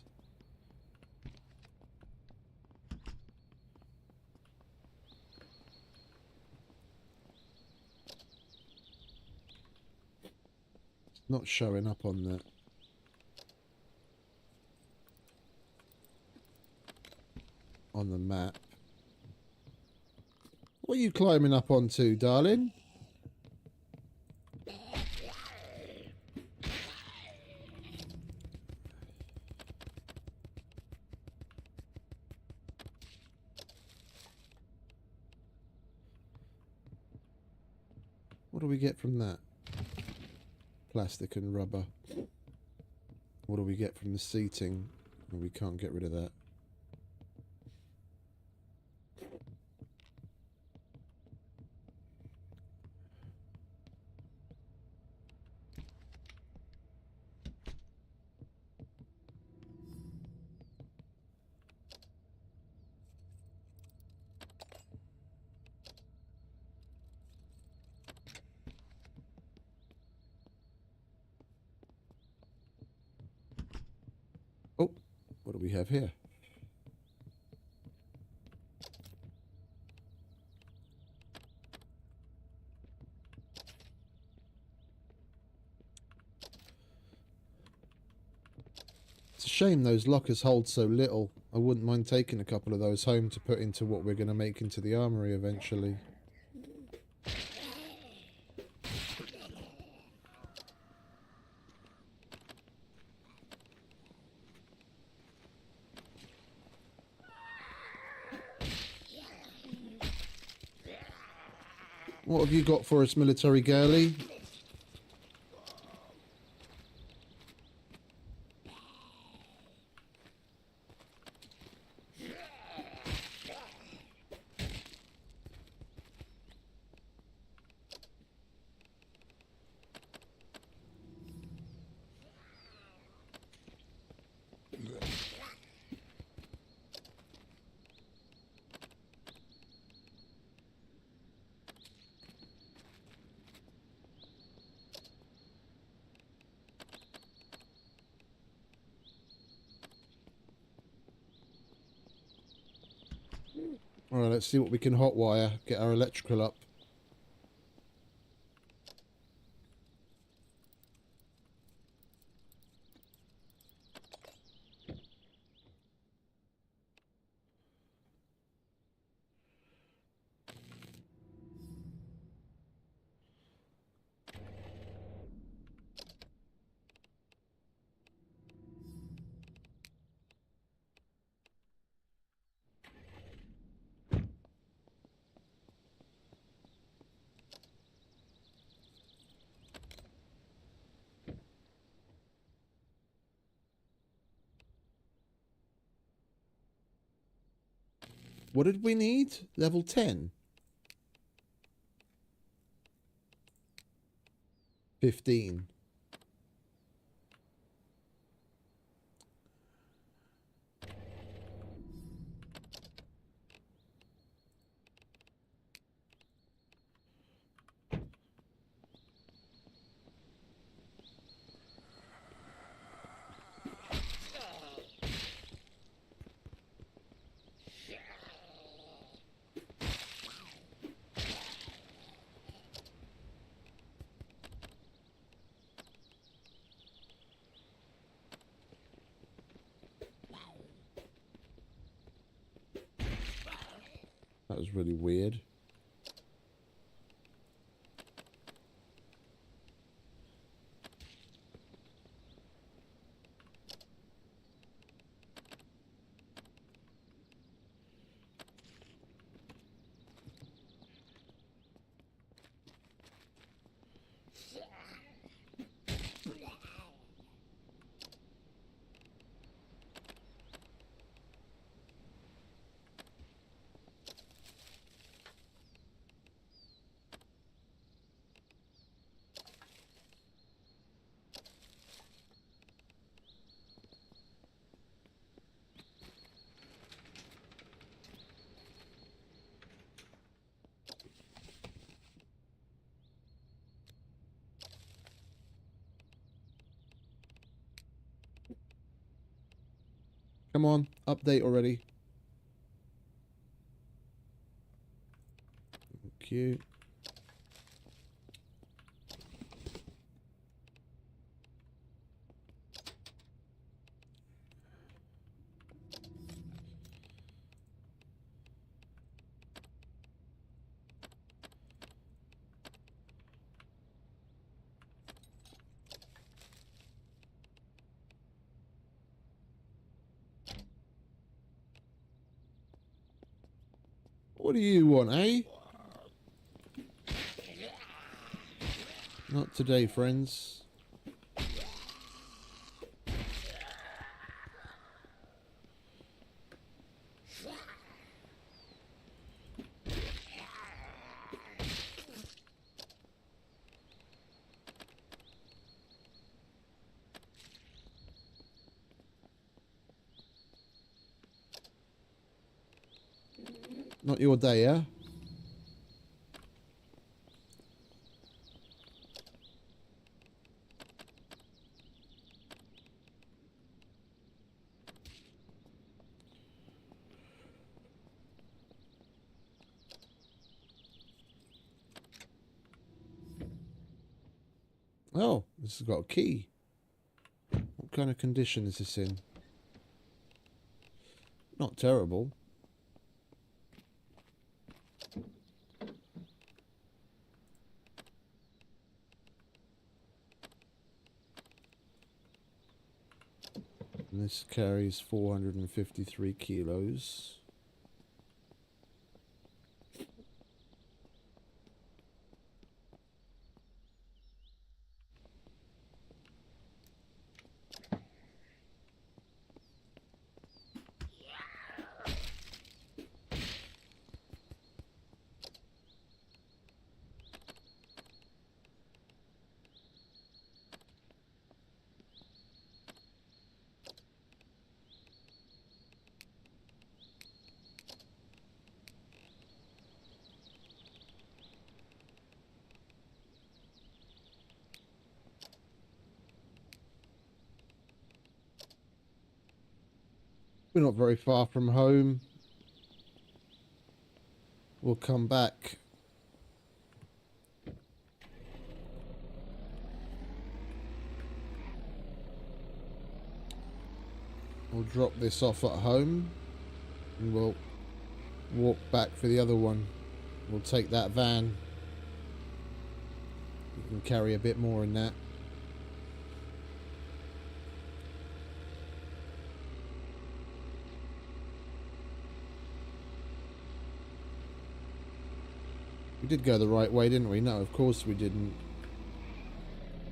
It's not showing up on the map. What are you climbing up onto, darling? What do we get from that? Plastic and rubber. What do we get from the seating? Well, we can't get rid of that. Oh, what do we have here? It's a shame those lockers hold so little. I wouldn't mind taking a couple of those home to put into what we're going to make into the armory eventually. What have you got for us, military girlie? Alright, let's see what we can hotwire. Get our electrical up. What did we need? Level 10? 15. That was really weird. Come on, update already. Thank you. What do you want, eh? Not today, friends. Not your day, yeah? Oh, this has got a key. What kind of condition is this in? Not terrible. And this carries 453 kilos. We're not very far from home. we'll come back. We'll drop this off at home and we'll walk back for the other one. We'll take that van. You can carry a bit more in that. We did go the right way, didn't we? No, of course we didn't.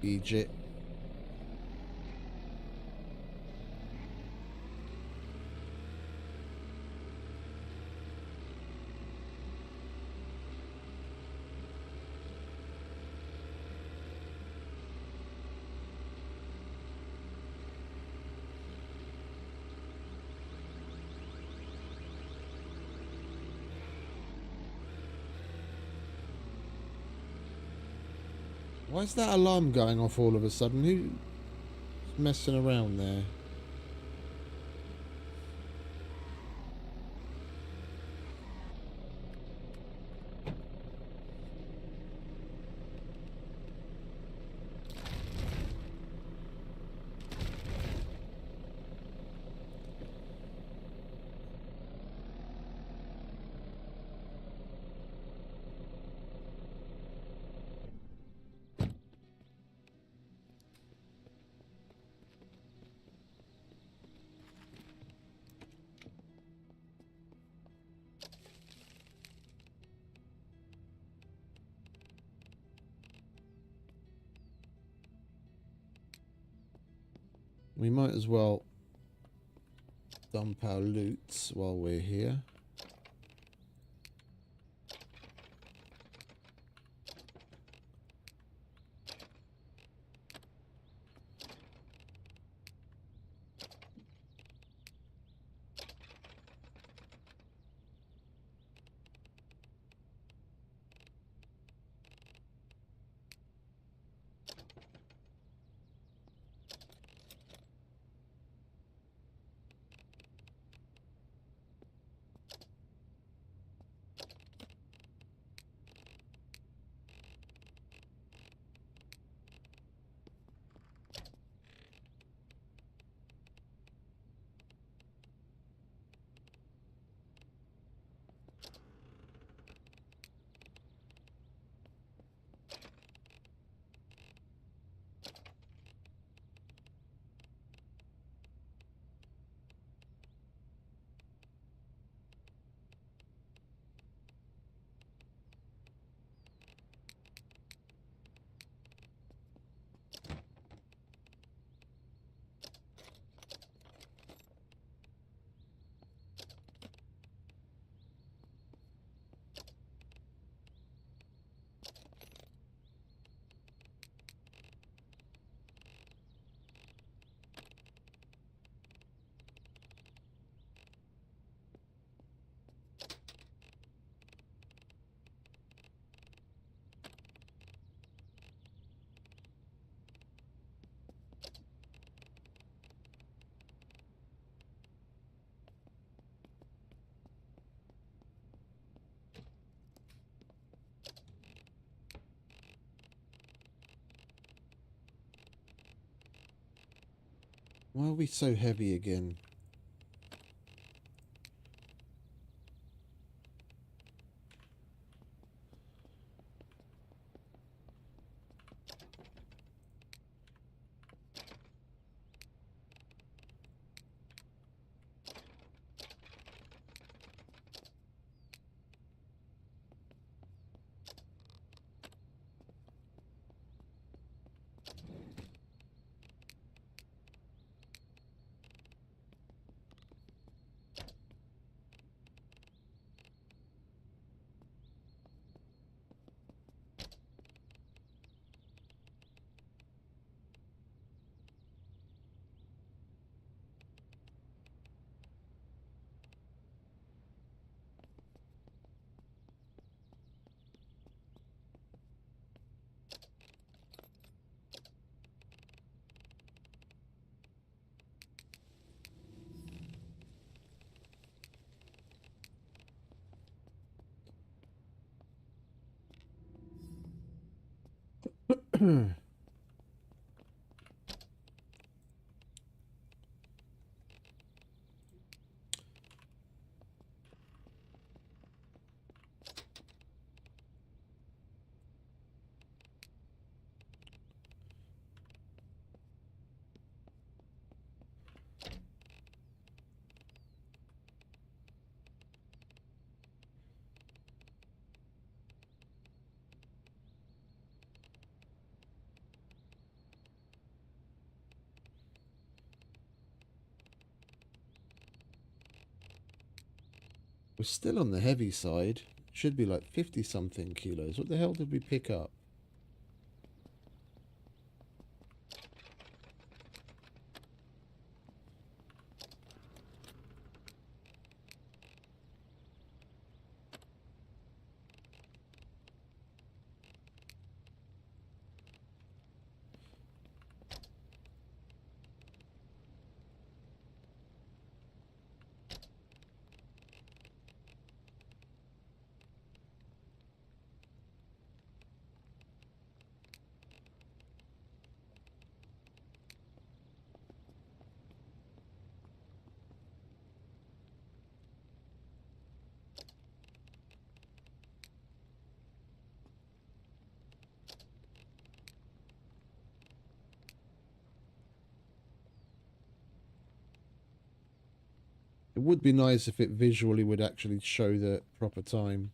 Egypt. Why is that alarm going off all of a sudden? Who's messing around there? We might as well dump our loot while we're here. Why are we so heavy again? We're still on the heavy side. Should be like 50 something kilos. What the hell did we pick up? It would be nice if it visually would actually show the proper time.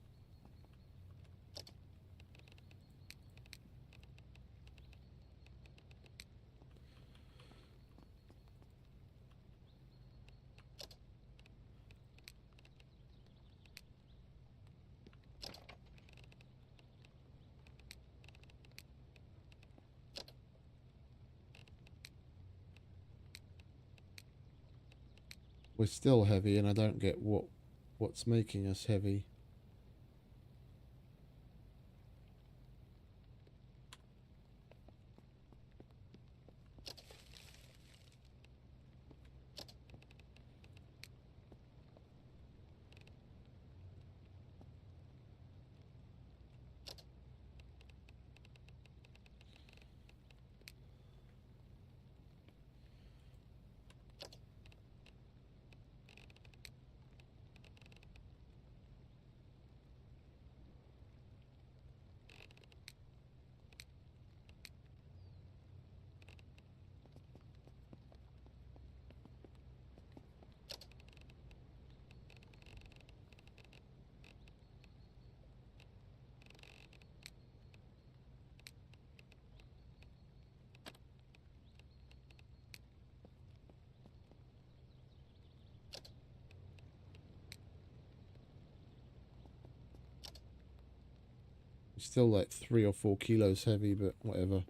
We're still heavy, and I don't get what's making us heavy. Still like 3 or 4 kilos heavy, but whatever.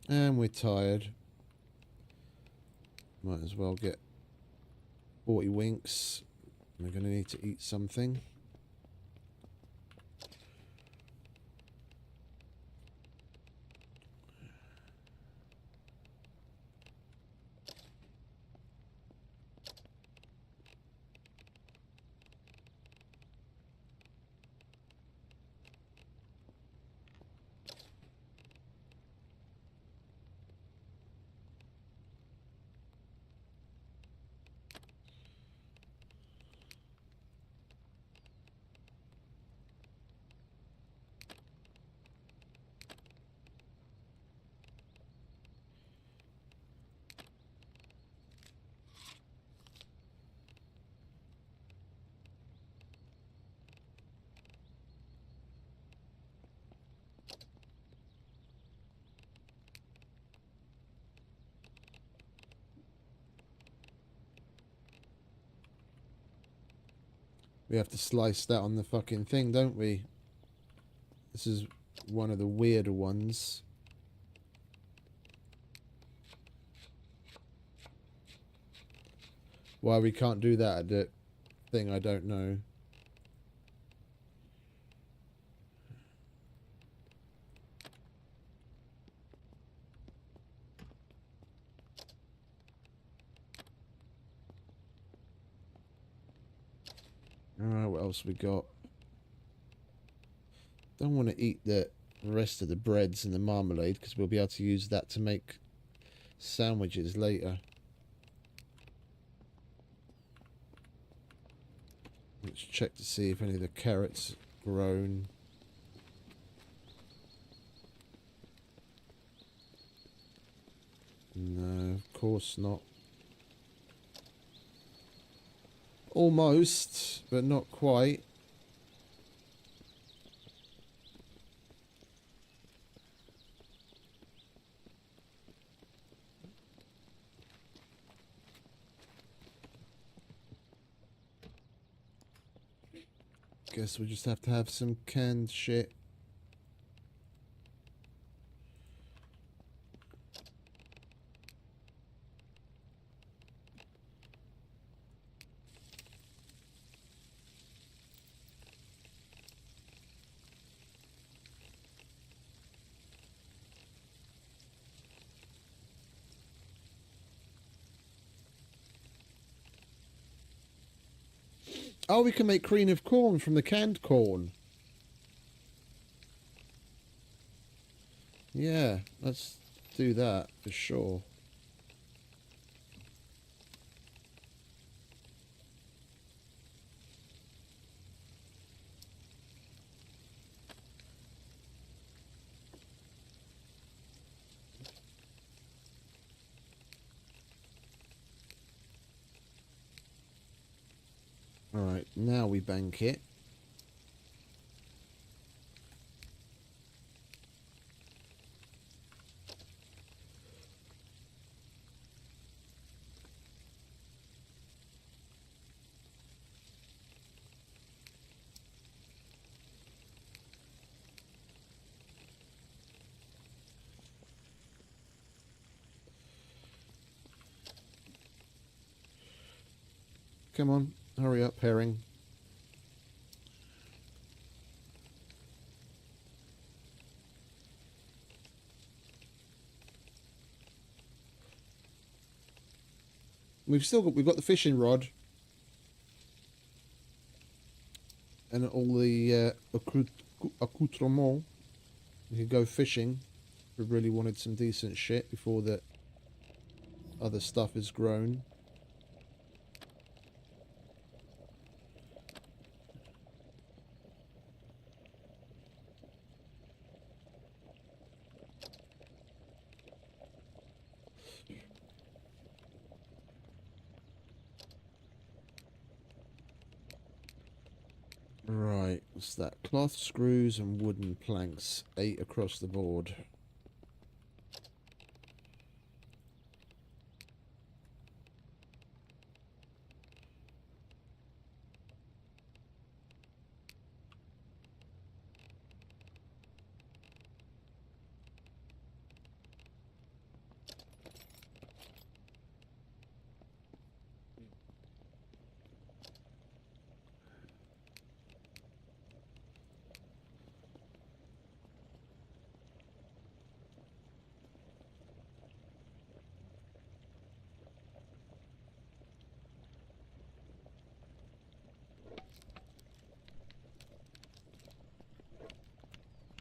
And we're tired. Might as well get 40 winks. We're going to need to eat something. We have to slice that on the fucking thing, don't we? This is one of the weirder ones. Why we can't do that at the thing, I don't know. Alright, what else we got? Don't want to eat the rest of the breads and the marmalade because we'll be able to use that to make sandwiches later. Let's check to see if any of the carrots grown. No, of course not. Almost, but not quite. Guess we just have to have some canned shit. Oh, we can make cream of corn from the canned corn. Yeah, let's do that for sure. Alright, now we bank it. Come on, hurry up, herring. We've got the fishing rod and all the accoutrements. We could go fishing. We really wanted some decent shit before the other stuff is grown. Right, what's that? Cloth, screws and wooden planks. 8 across the board.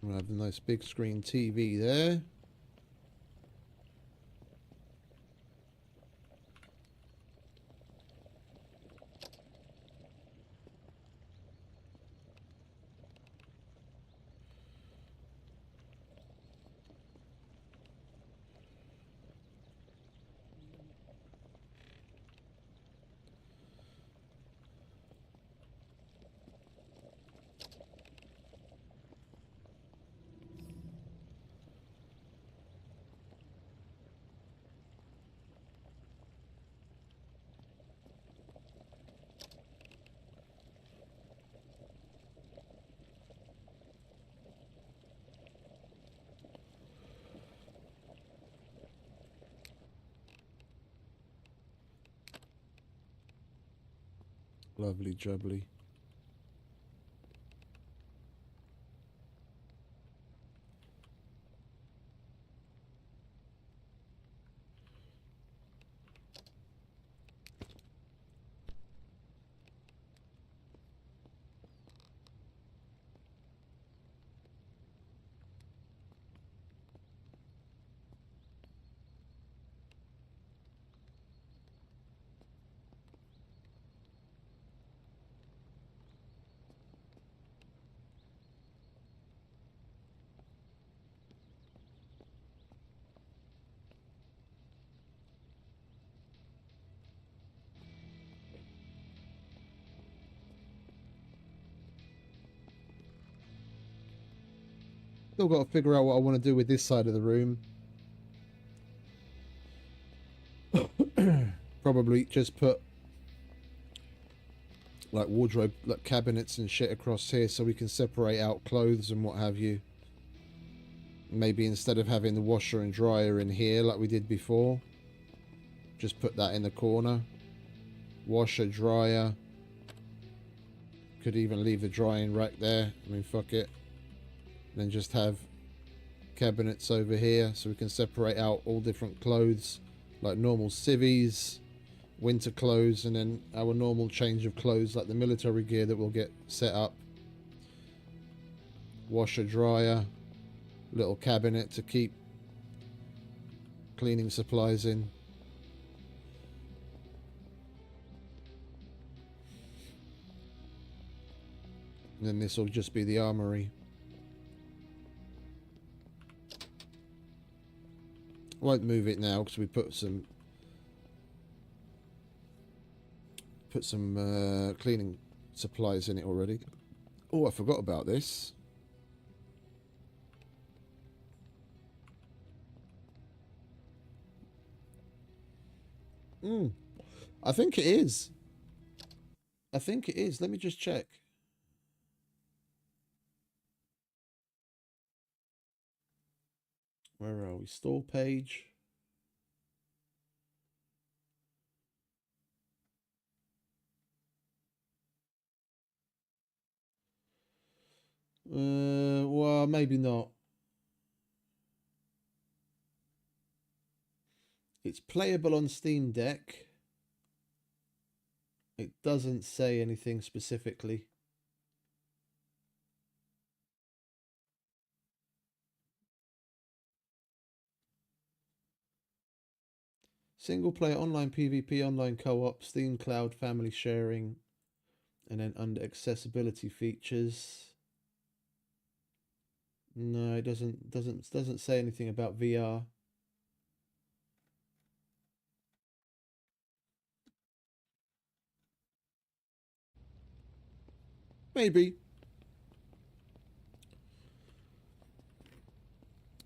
We have a nice big screen TV there. Lovely jubbly. Still got to figure out what I want to do with this side of the room. Probably just put like wardrobe, like cabinets and shit across here so we can separate out clothes and what have you. Maybe instead of having the washer and dryer in here like we did before, just put that in the corner. Washer, dryer. Could even leave the drying rack there. I mean, fuck it. And then just have cabinets over here so we can separate out all different clothes, like normal civvies, winter clothes, and then our normal change of clothes like the military gear that we'll get set up. Washer, dryer, little cabinet to keep cleaning supplies in. And then this will just be the armory. Won't move it now because we put some cleaning supplies in it already. Oh, I forgot about this. I think it is. I think it is. Let me just check. Where are we? Store page. Well, maybe not. It's playable on Steam Deck. It doesn't say anything specifically. Single player, online PvP, online co-op, Steam Cloud, family sharing, and then under accessibility features. No, it doesn't say anything about VR. Maybe.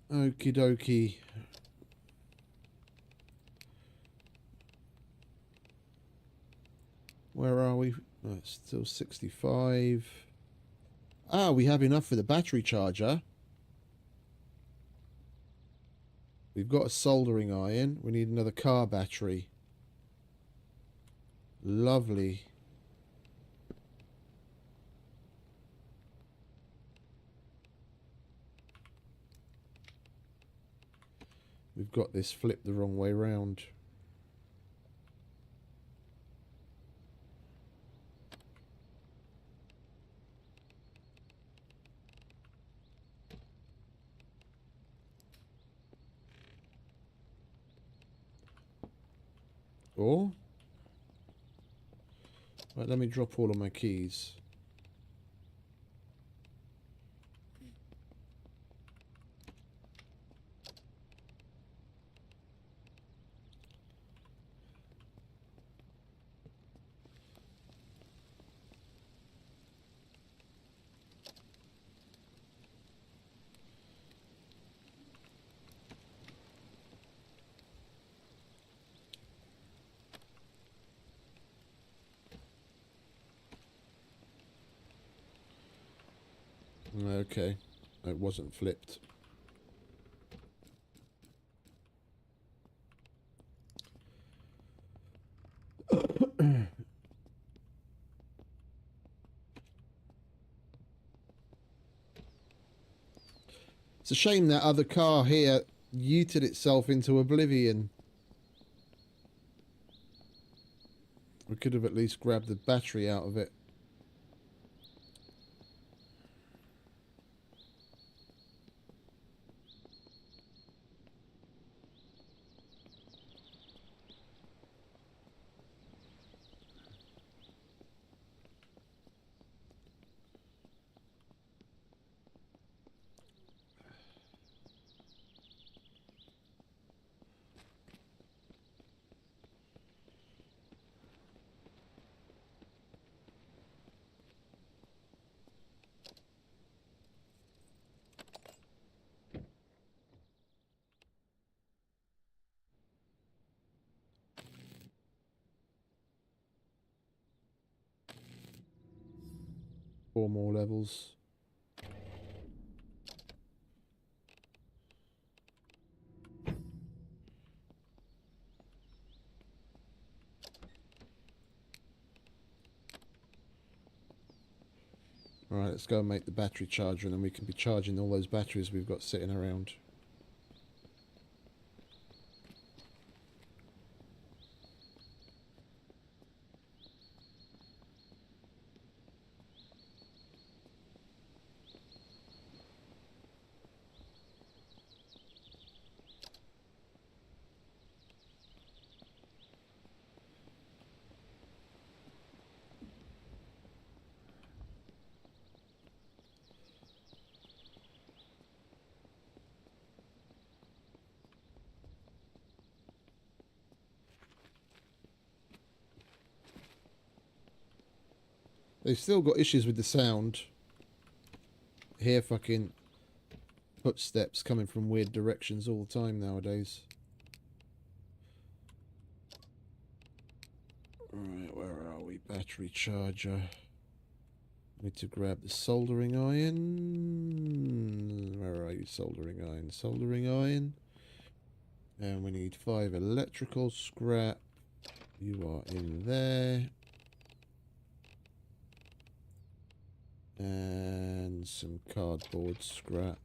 Okie dokie. Where are we? Oh, it's still 65. Ah, we have enough for the battery charger. We've got a soldering iron. We need another car battery. Lovely. We've got this flipped the wrong way round. Oh. Right, let me drop all of my keys. Okay, it wasn't flipped. It's a shame that other car here yeeted itself into oblivion. We could have at least grabbed the battery out of it. 4 more levels. Alright, let's go and make the battery charger, and then we can be charging all those batteries we've got sitting around. They've still got issues with the sound. Hear fucking footsteps coming from weird directions all the time nowadays. Alright, where are we? Battery charger. Need to grab the soldering iron. Where are you? Soldering iron. Soldering iron. And we need 5 electrical scrap. You are in there. And some cardboard scrap.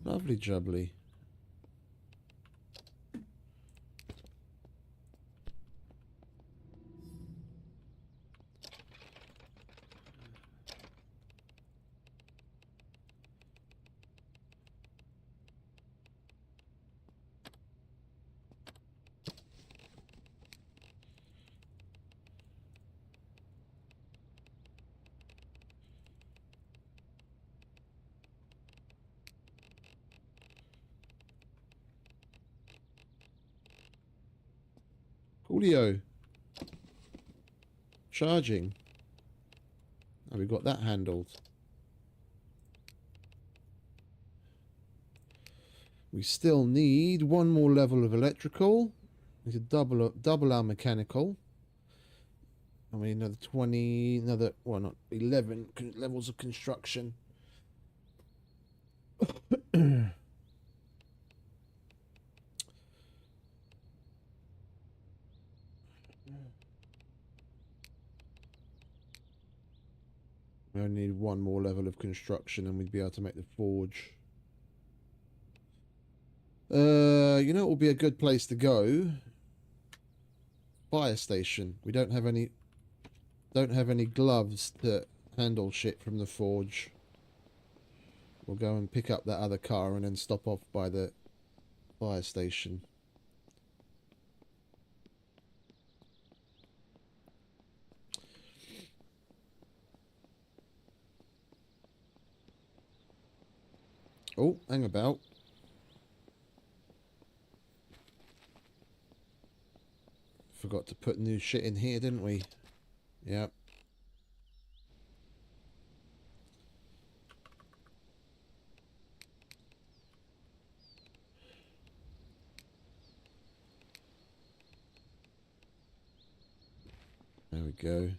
Lovely jubbly. Coolio. Charging. Oh, we've got that handled. We still need 1 more level of electrical. We need to double our mechanical. And we need another 20, well, not 11 levels of construction. We only need 1 more level of construction and we'd be able to make the forge. You know what would be a good place to go? Fire station. We don't have any gloves to handle shit from the forge. We'll go and pick up that other car and then stop off by the fire station. Oh, hang about. Forgot to put new shit in here, didn't we? Yep. There we go.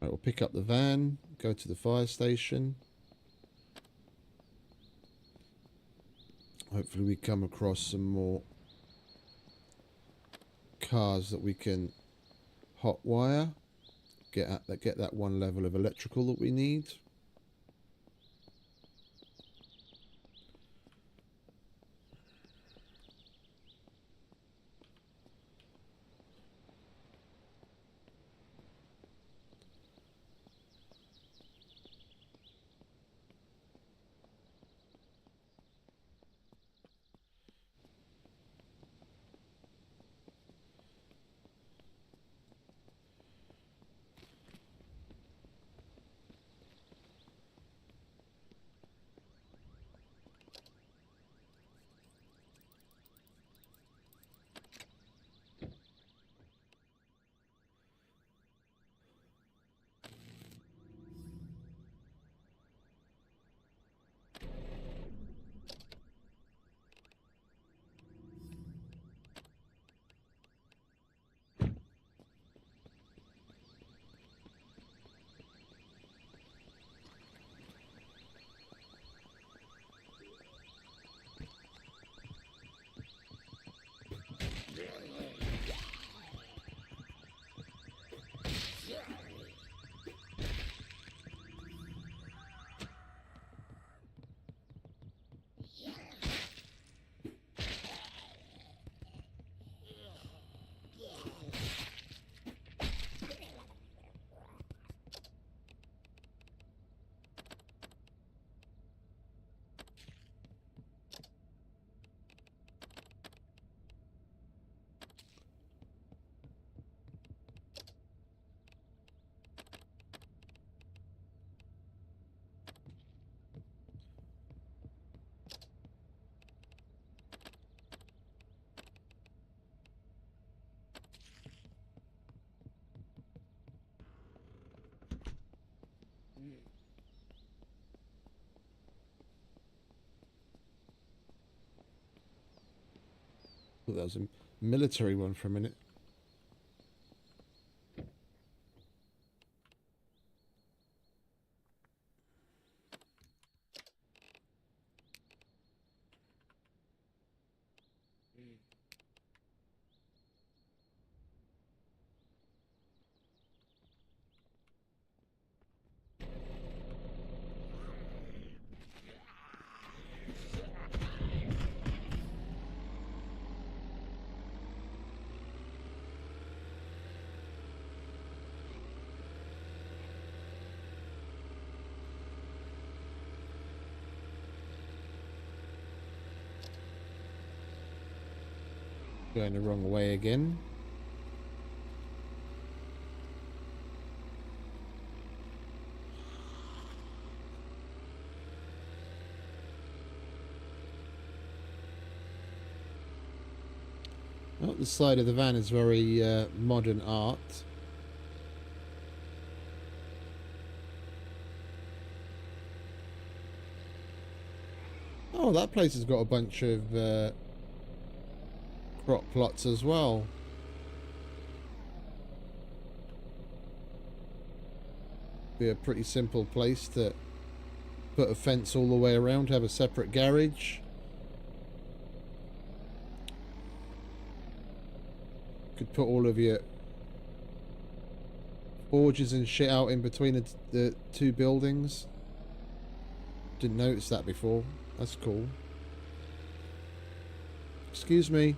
Right, we'll pick up the van, go to the fire station. Hopefully we come across some more cars that we can hotwire. Get that one level of electrical that we need. Thought that was a military one for a minute. Going the wrong way again. Well, the side of the van is very modern art. Oh, that place has got a bunch of crop plots as well. Be a pretty simple place to put a fence all the way around, have a separate garage. Could put all of your forges and shit out in between the two buildings. Didn't notice that before. That's cool. Excuse me.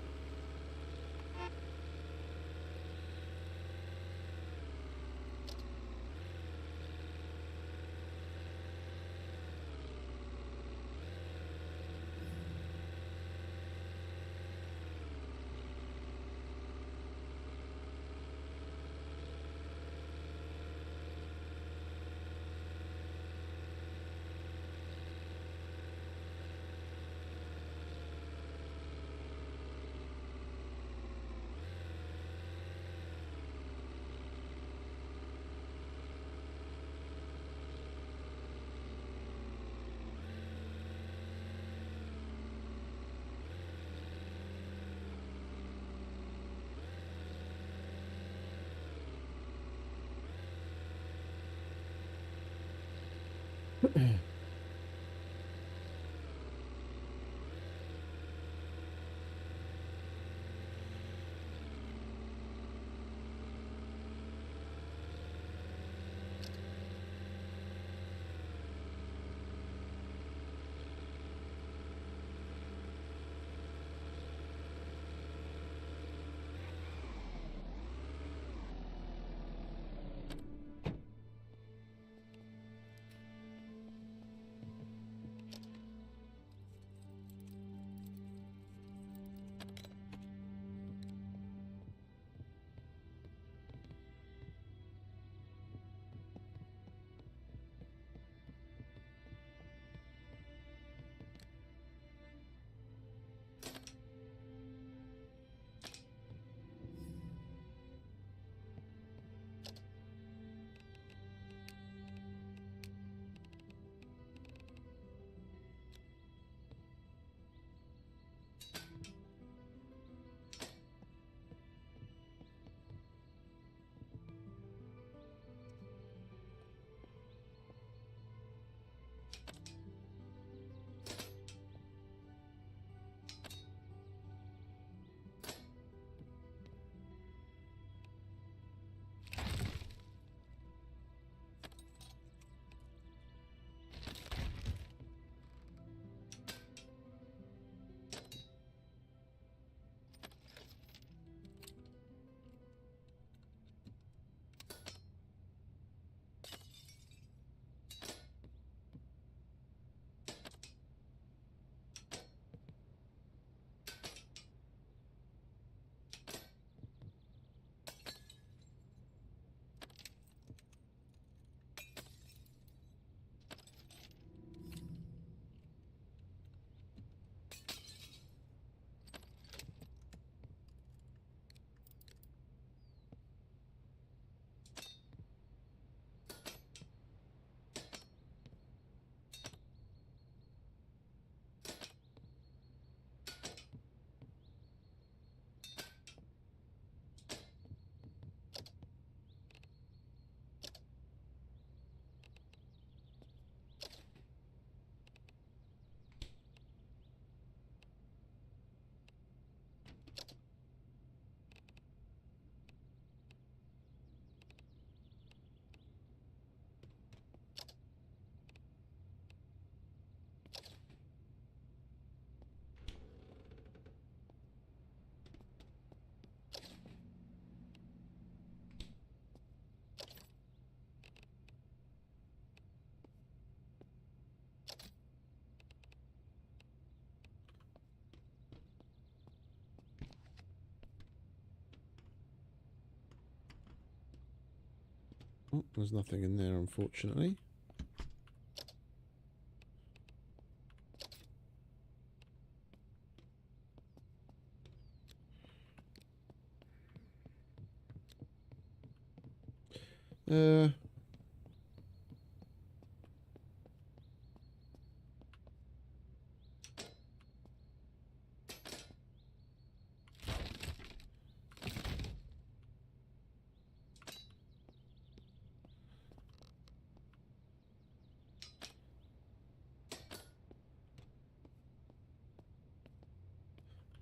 Oh, there's nothing in there, unfortunately.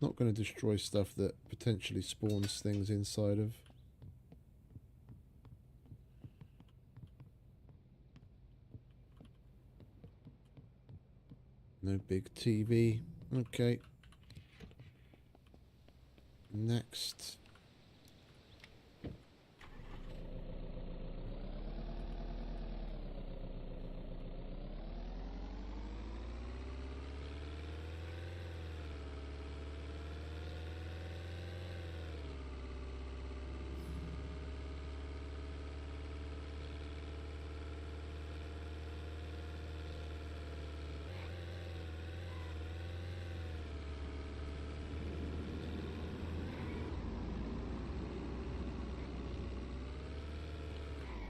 Not going to destroy stuff that potentially spawns things inside of. No big TV. Okay. Next.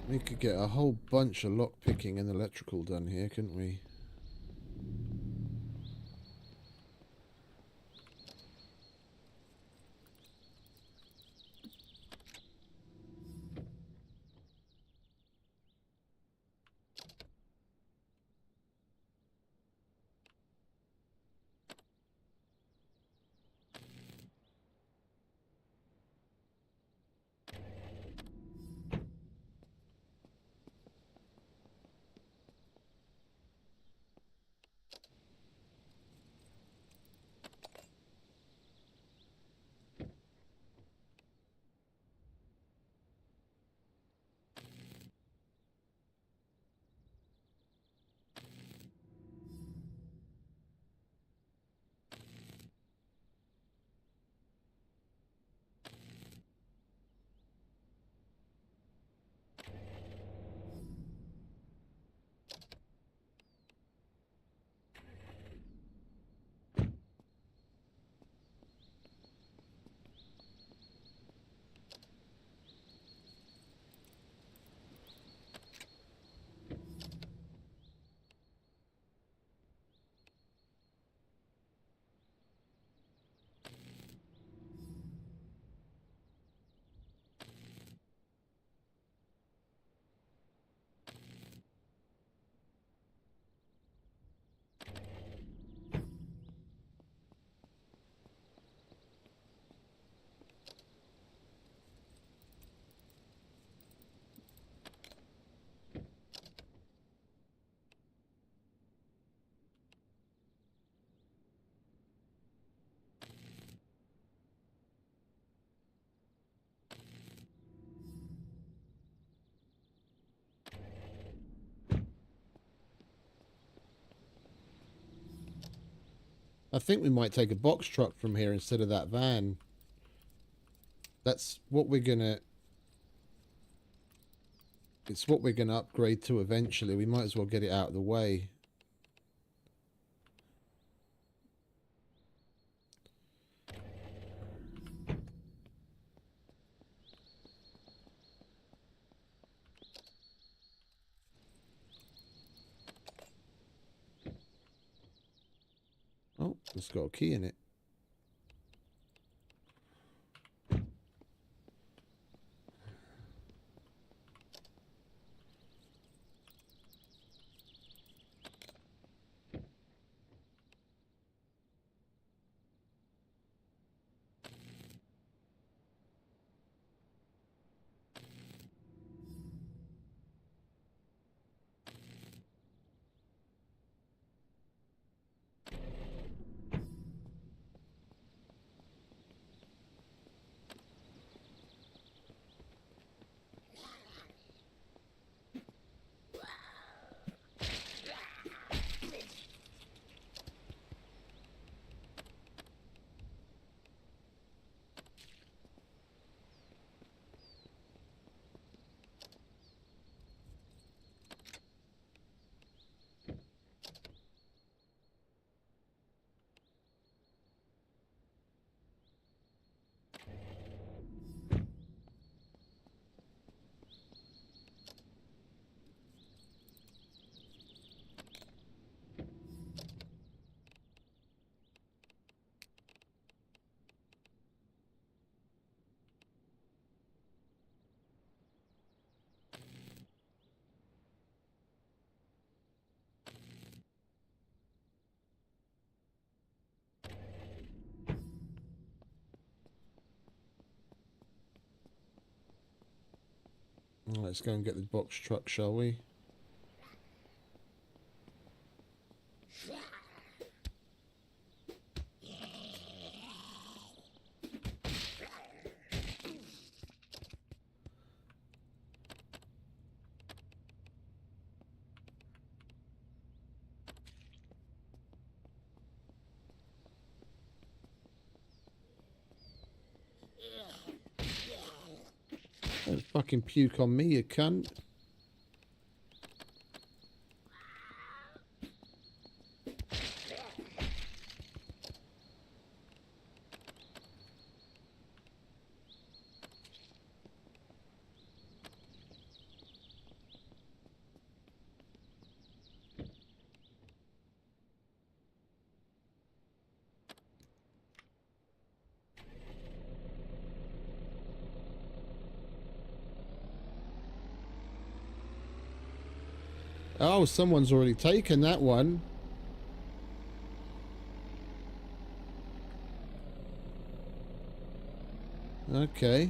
We could get a whole bunch of lock picking and electrical done here, couldn't we? I think we might take a box truck from here instead of that van. That's what we're gonna... It's what we're gonna upgrade to eventually. We might as well get it out of the way. Oh, it's got a key in it. Let's go and get the box truck, shall we? Don't fucking puke on me, you cunt. Oh, someone's already taken that one. Okay.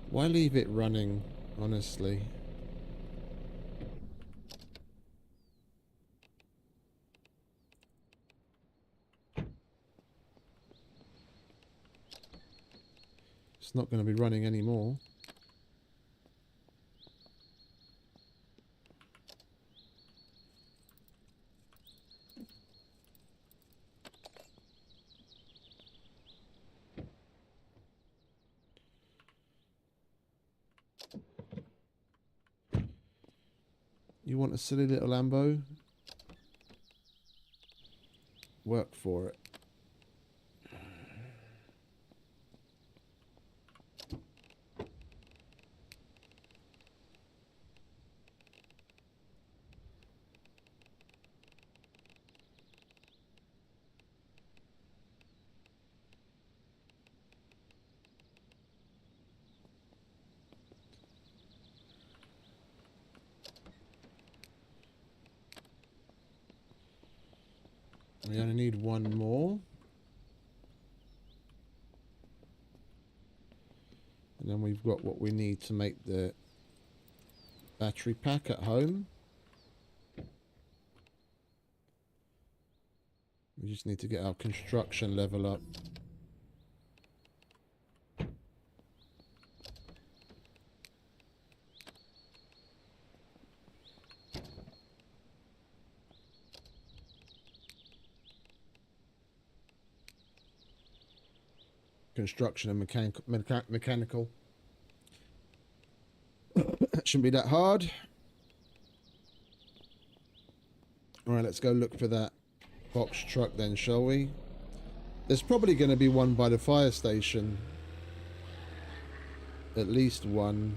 Why leave it running, honestly? It's not going to be running anymore. You want a silly little Lambo? Work for it. We only need one more. And then we've got what we need to make the battery pack at home. We just need to get our construction level up. Construction and mechanical. That shouldn't be that hard. Alright, let's go look for that box truck then, shall we? There's probably going to be one by the fire station. At least one.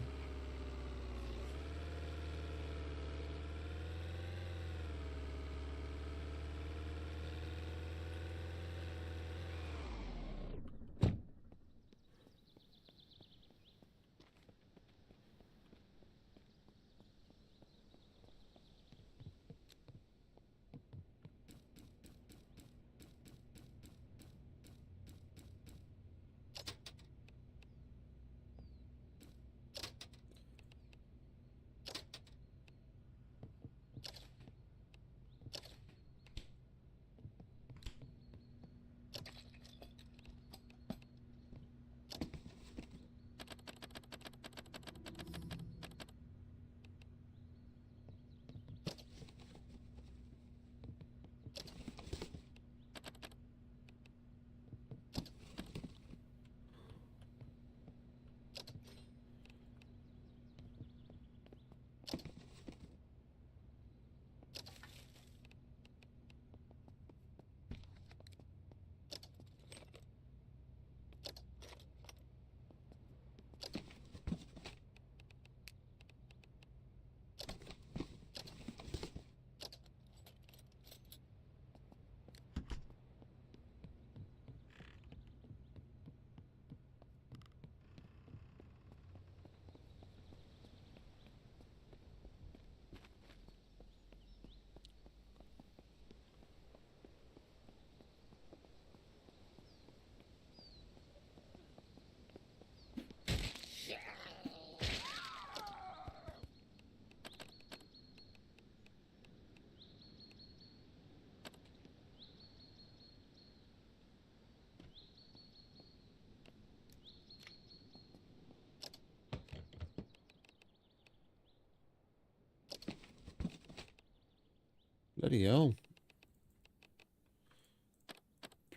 Bloody hell.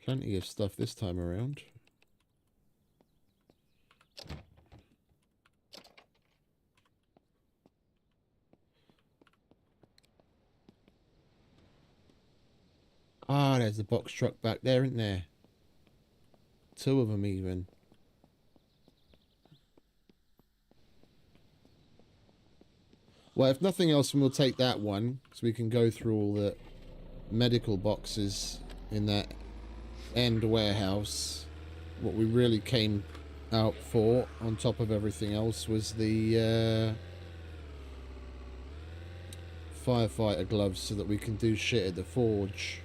Plenty of stuff this time around. Ah, there's the box truck back there, isn't there? Two of them even. Well, if nothing else, we'll take that one, so we can go through all the medical boxes in that end warehouse. What we really came out for, on top of everything else, was the firefighter gloves, so that we can do shit at the forge.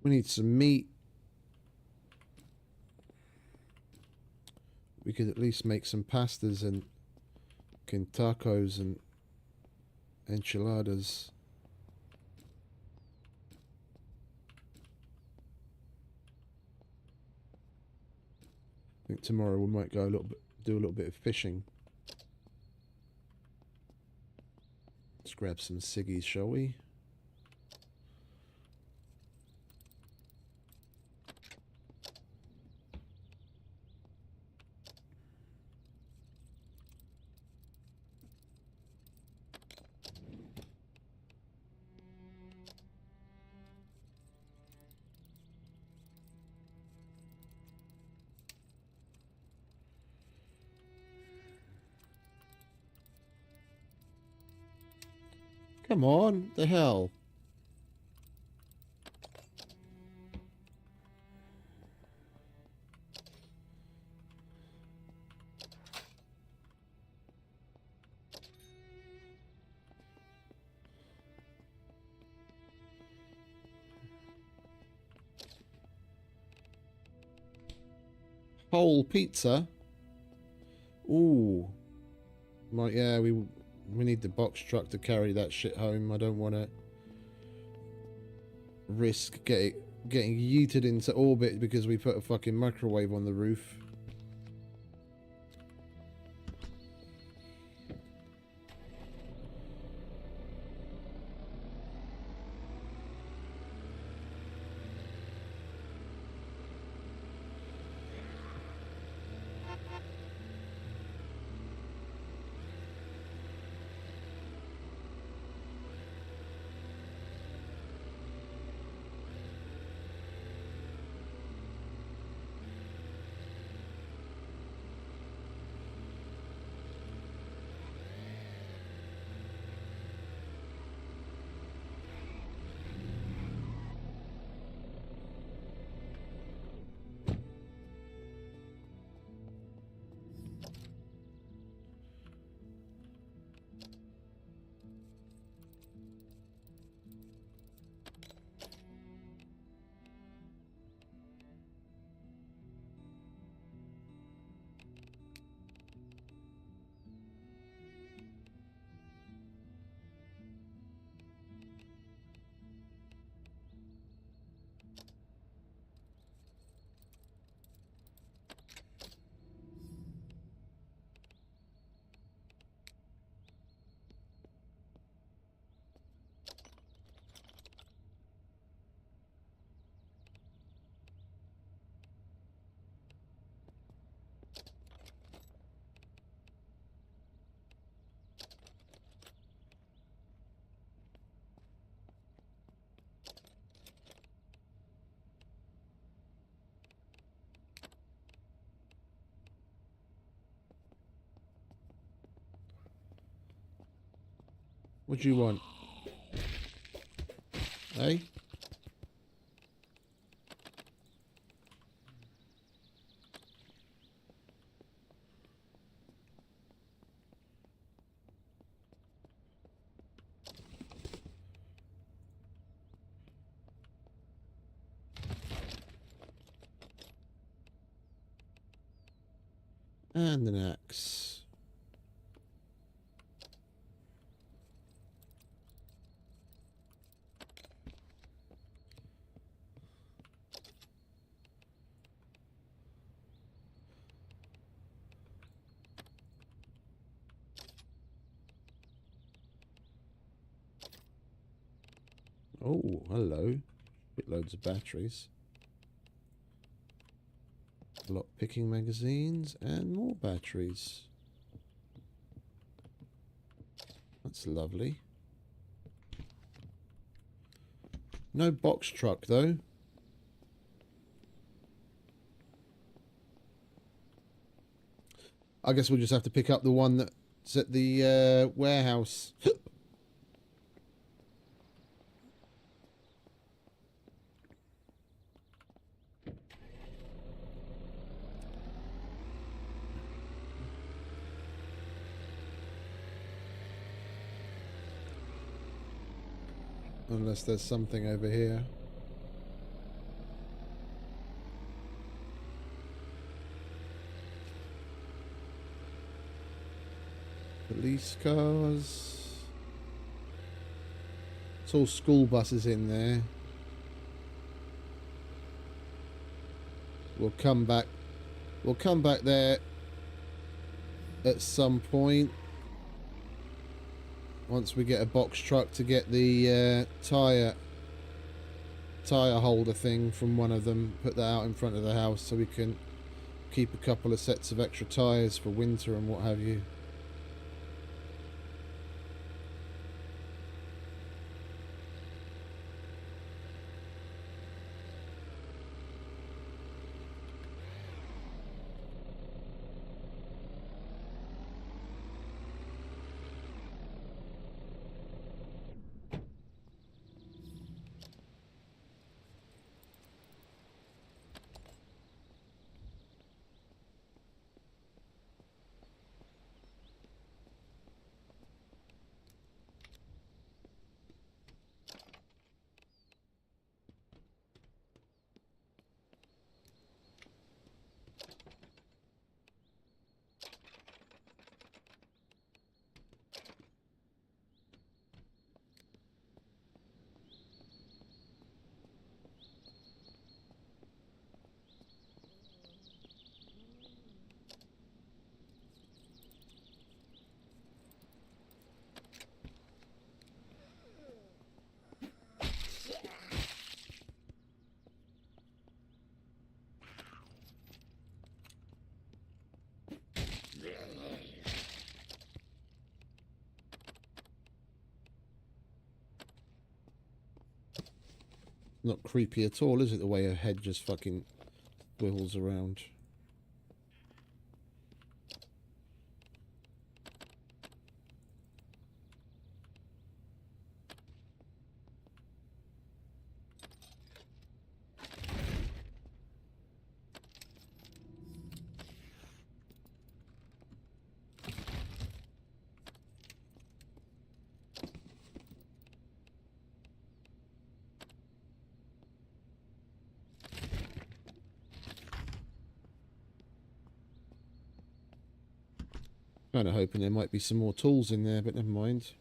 We need some meat. We could at least make some pastas and tacos and enchiladas. I think tomorrow we might go do a little bit of fishing. Let's grab some ciggies, shall we? Come on, the hell. Whole pizza. Ooh. Right, yeah, we need the box truck to carry that shit home. I don't want to risk getting yeeted into orbit because we put a fucking microwave on the roof. What do you want? Hey? And an axe. Oh, hello. Bit loads of batteries. Lock picking magazines and more batteries. That's lovely. No box truck though. I guess we'll just have to pick up the one that's at the warehouse. Unless there's something over here. Police cars. It's all school buses in there. We'll come back. We'll come back there at some point. Once we get a box truck to get the tire holder thing from one of them, put that out in front of the house so we can keep a couple of sets of extra tires for winter and what have you. Not creepy at all, is it? The way her head just fucking wiggles around. Kind of hoping there might be some more tools in there, but never mind.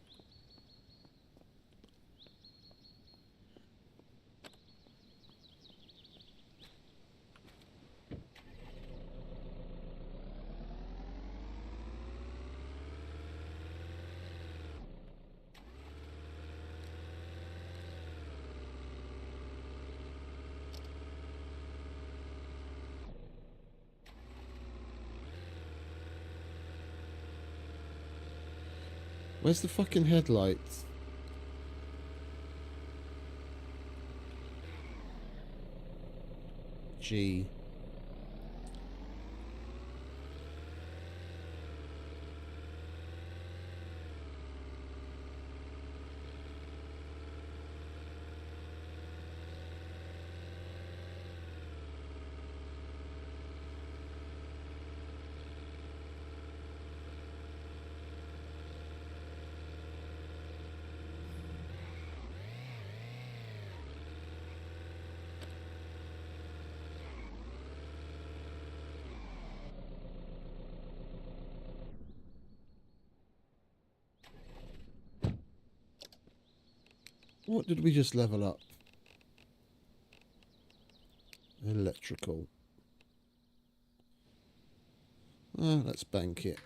Where's the fucking headlights? Gee. What did we just level up? Electrical. Let's bank it.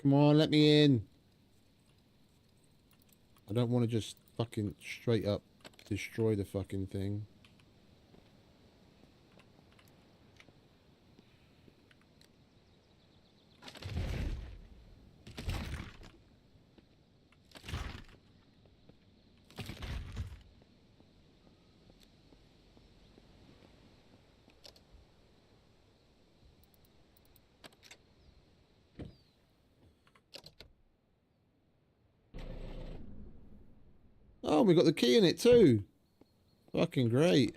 Come on, let me in. I don't want to just fucking straight up destroy the fucking thing. Oh, we got the key in it too. Fucking great.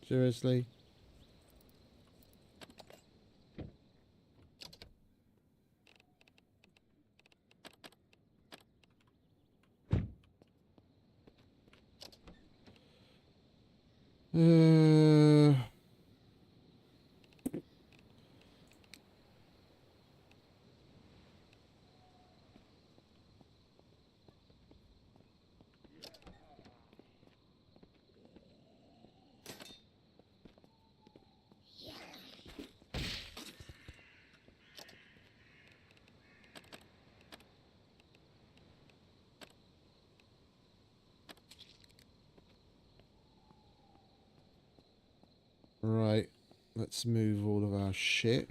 Seriously? Uh... Right, let's move all of our shit.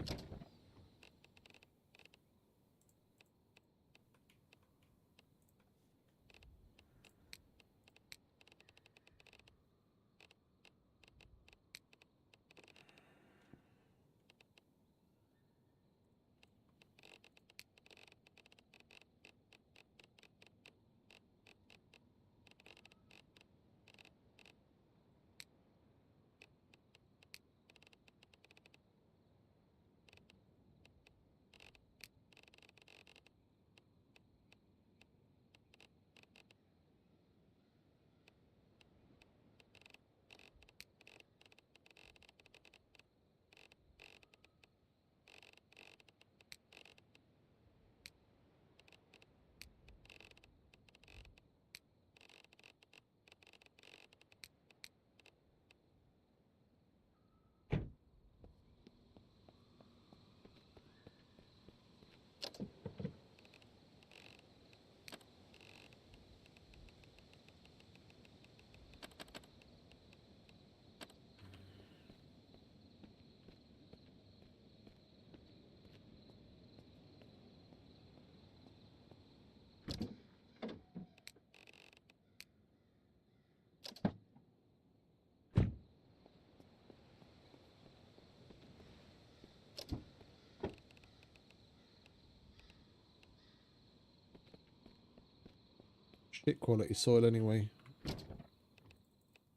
Shit quality soil anyway.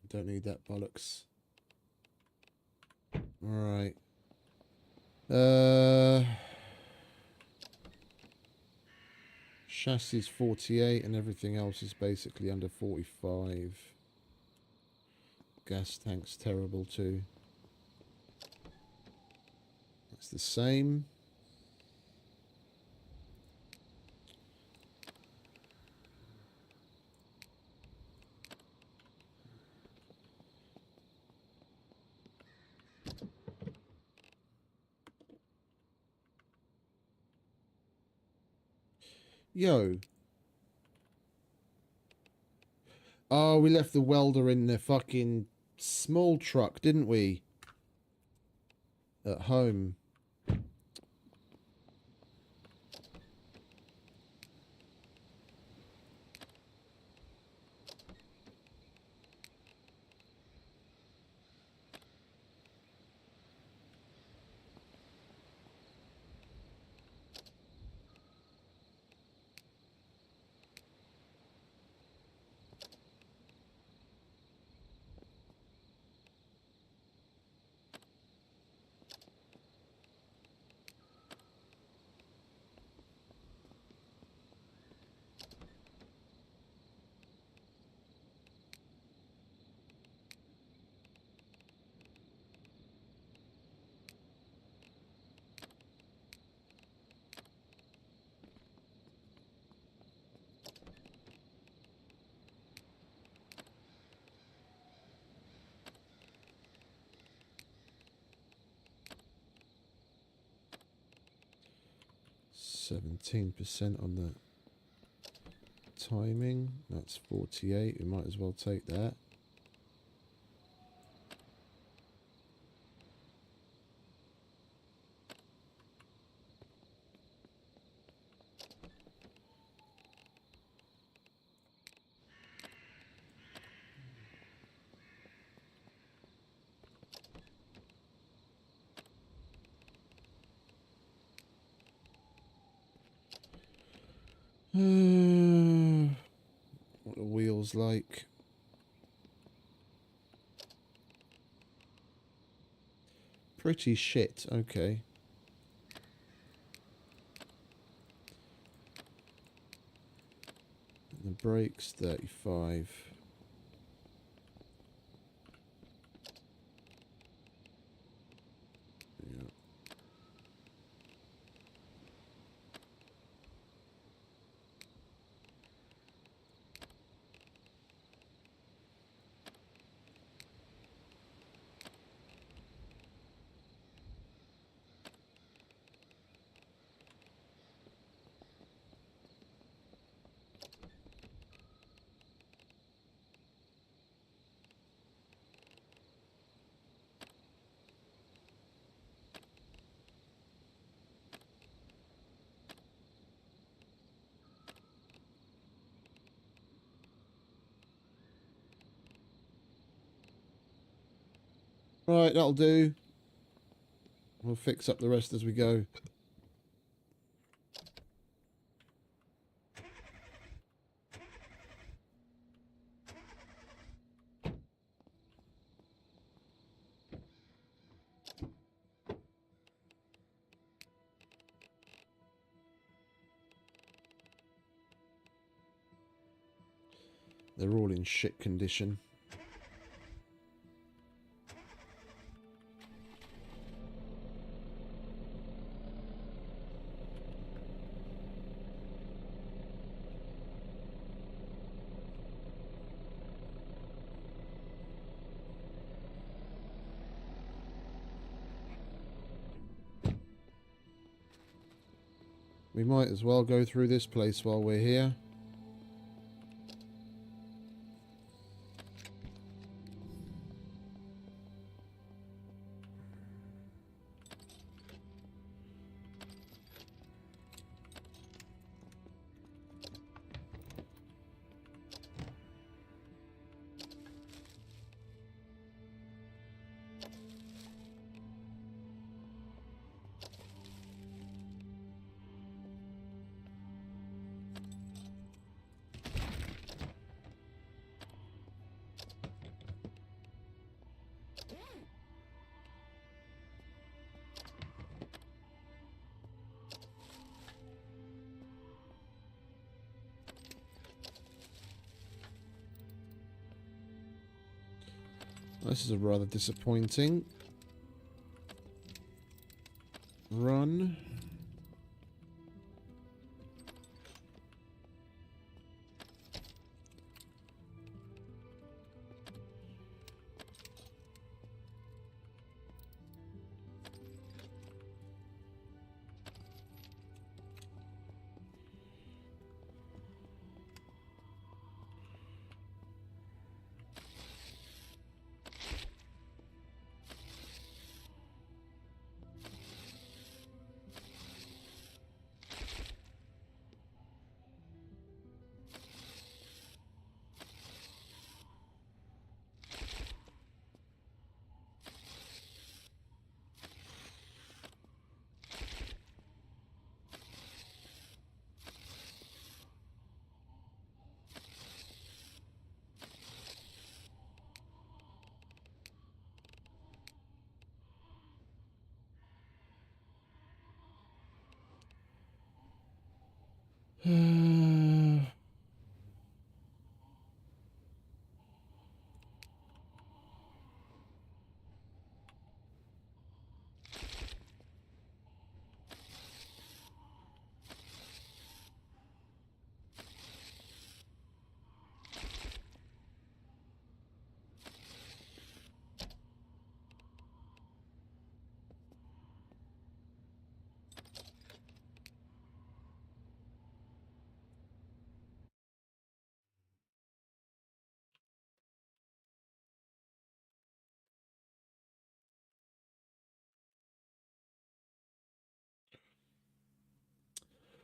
Don't need that bollocks. Alright. Chassis is 48 and everything else is basically under 45. Gas tank's terrible too. That's the same. Yo. Oh, we left the welder in the fucking small truck, didn't we? At home. 17% on the timing. That's 48. We might as well take that. What are wheels like? Pretty shit, okay. And the brakes, 35. Yeah. Right, that'll do. We'll fix up the rest as we go. They're all in shit condition. We might as well go through this place while we're here. This is a rather disappointing run.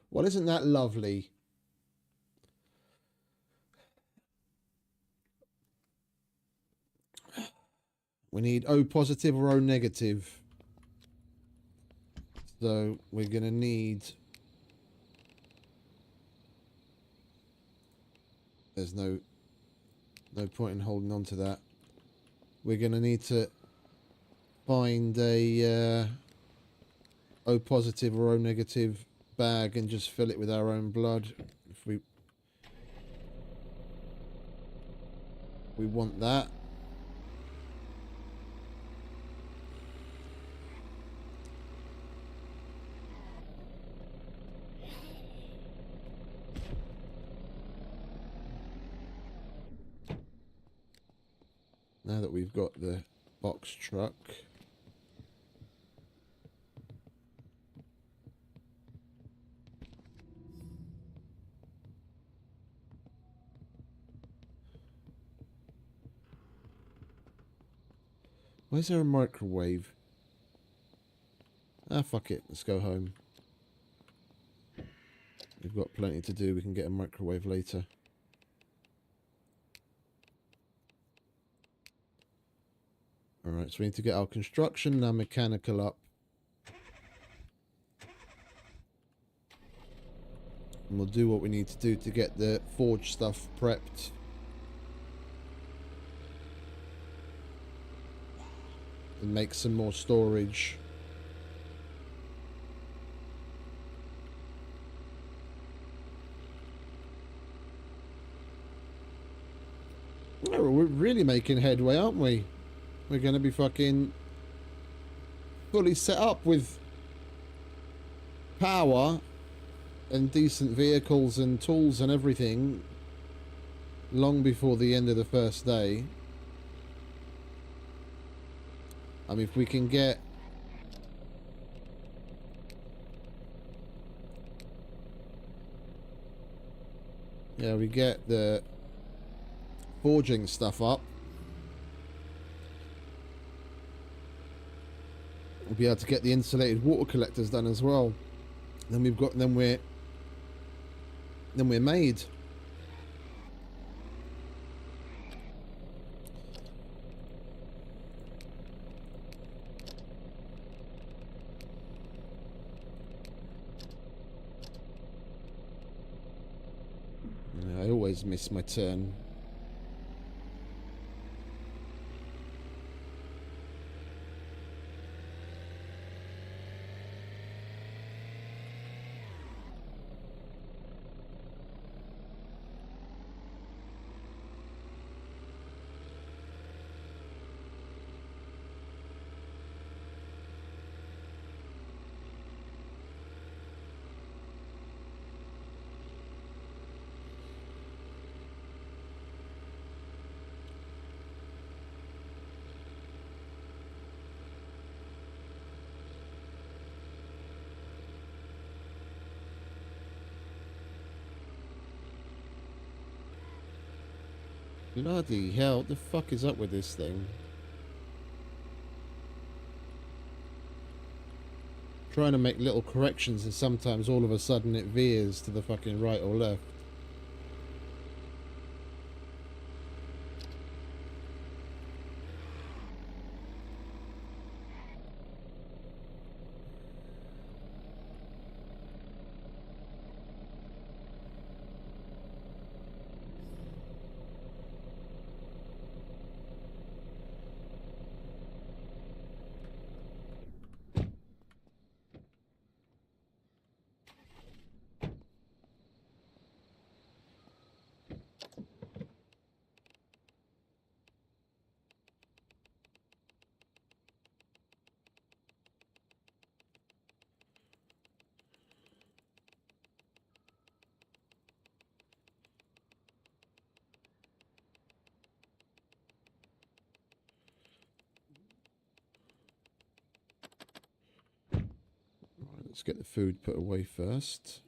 Well, isn't that lovely? We need O positive or O negative. So we're going to need... There's no point in holding on to that. We're going to need to find a O positive or O negative bag and just fill it with our own blood. If we want that. Now that we've got the box truck. Why is there a microwave? Ah, fuck it. Let's go home. We've got plenty to do. We can get a microwave later. Alright, so we need to get our construction and our mechanical up. And we'll do what we need to do to get the forge stuff prepped. And make some more storage. Oh, we're really making headway, aren't we? We're going to be fucking fully set up with power and decent vehicles and tools and everything long before the end of the first day. I mean, if we can get... Yeah, we get the forging stuff up. We'll be able to get the insulated water collectors done as well. Then we've got... Then we're made. I always miss my turn. Bloody hell, what the fuck is up with this thing? Trying to make little corrections and sometimes all of a sudden it veers to the fucking right or left. Let's get the food put away first.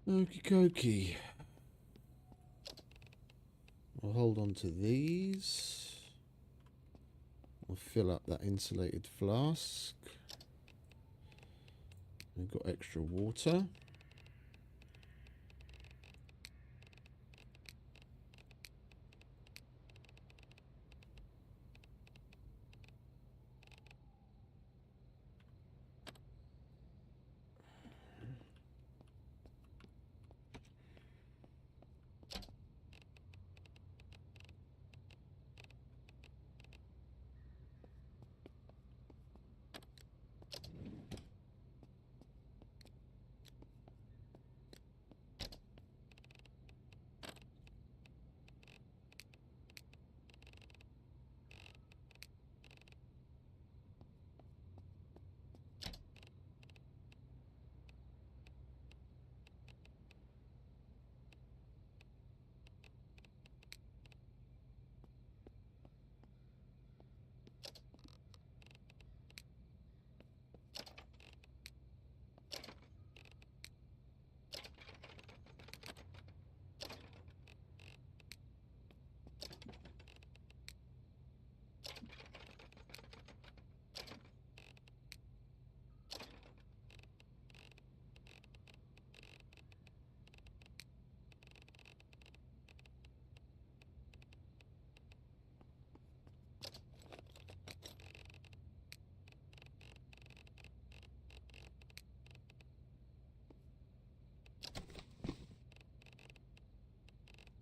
Okie dokie. I'll hold on to these. I'll fill up that insulated flask. We've got extra water.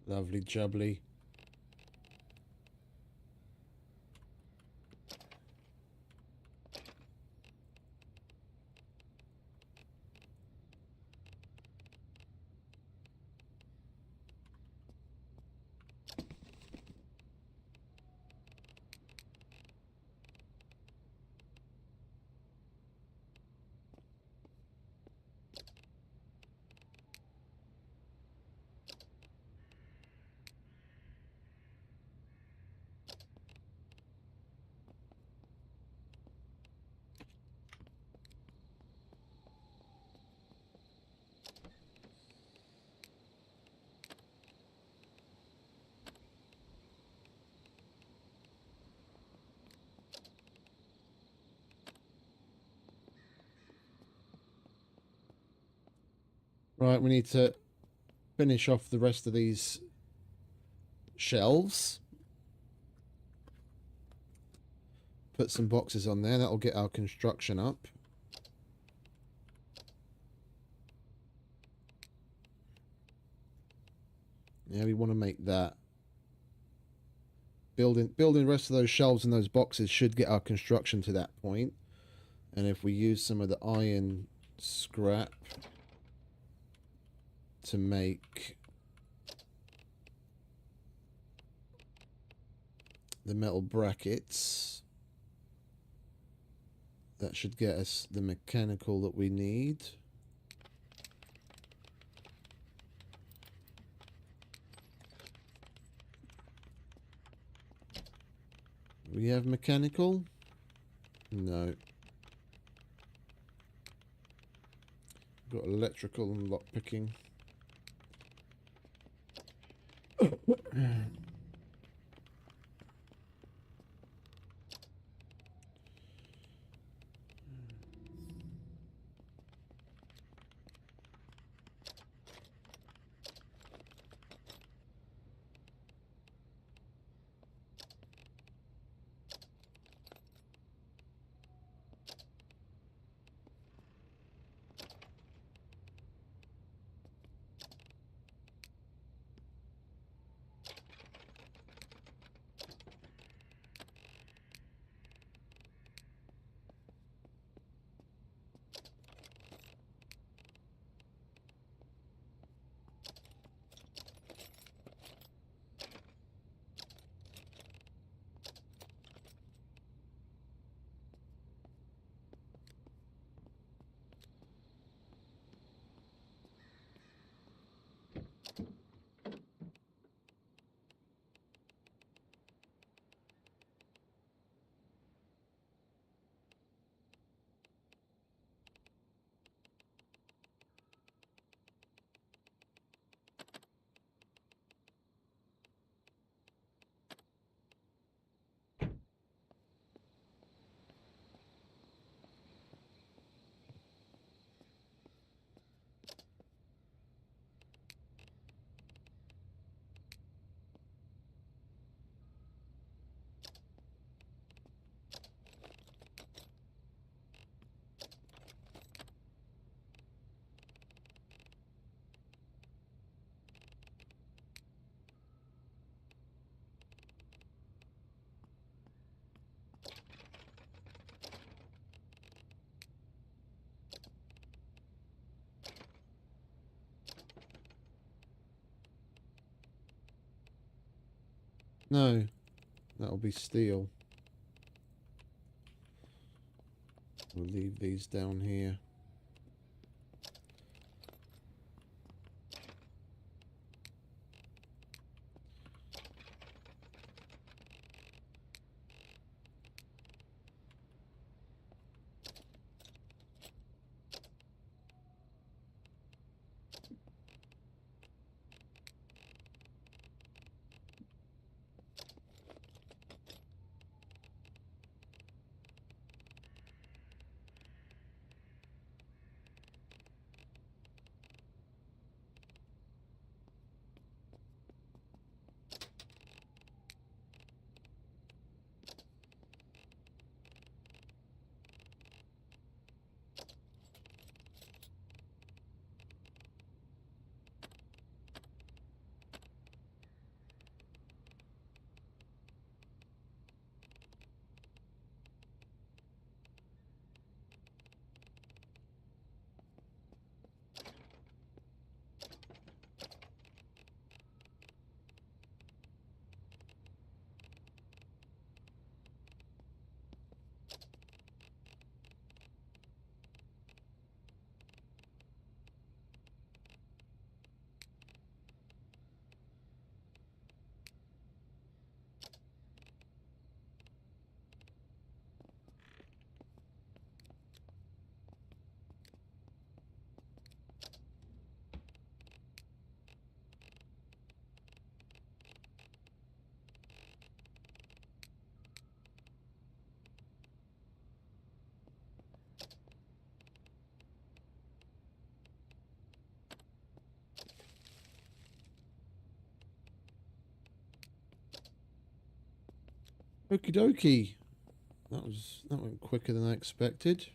Lovely jubbly. Right, we need to finish off the rest of these shelves. Put some boxes on there. That'll get our construction up. Yeah, we want to make that. Building the rest of those shelves and those boxes should get our construction to that point. And if we use some of the iron scrap to make the metal brackets, that should get us the mechanical that we need. We have mechanical? No. Got electrical and lockpicking. No, that'll be steel. We'll leave these down here. Okie dokie. That went quicker than I expected.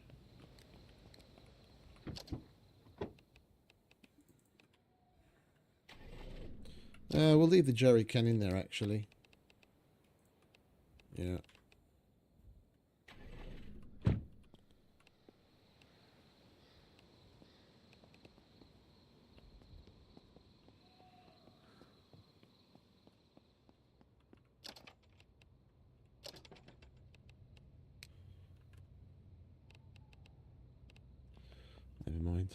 We'll leave the jerry can in there actually. Yeah. Never mind.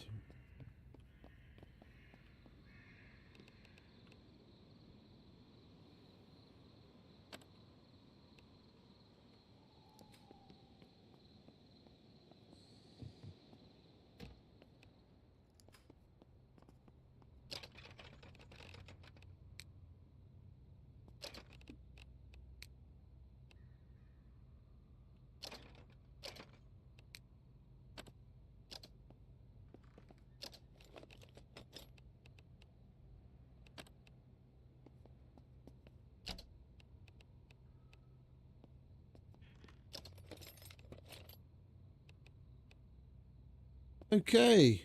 Okay.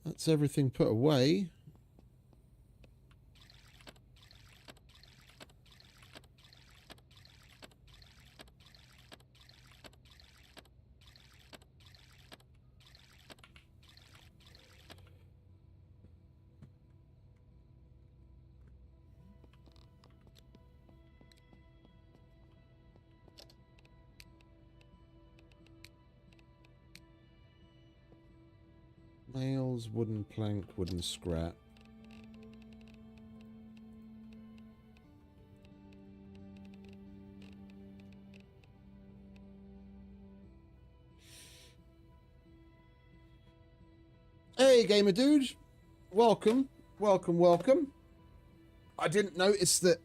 That's everything put away. Nails, wooden plank, wooden scrap. Hey, gamer dude. Welcome. Welcome, welcome. I didn't notice that.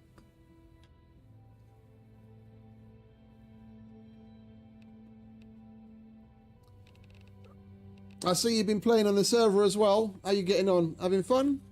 I see you've been playing on the server as well. How you getting on? Having fun?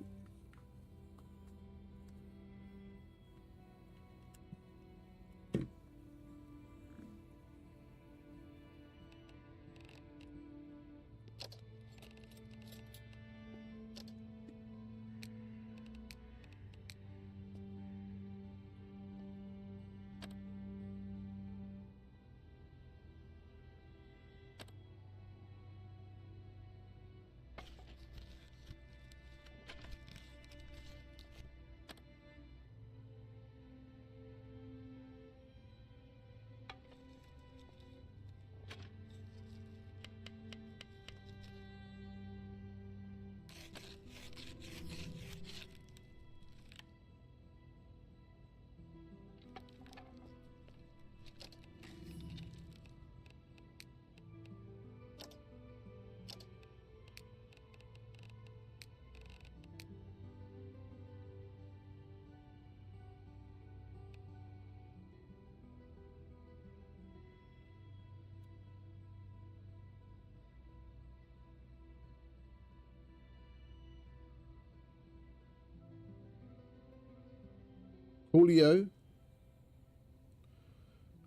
Julio.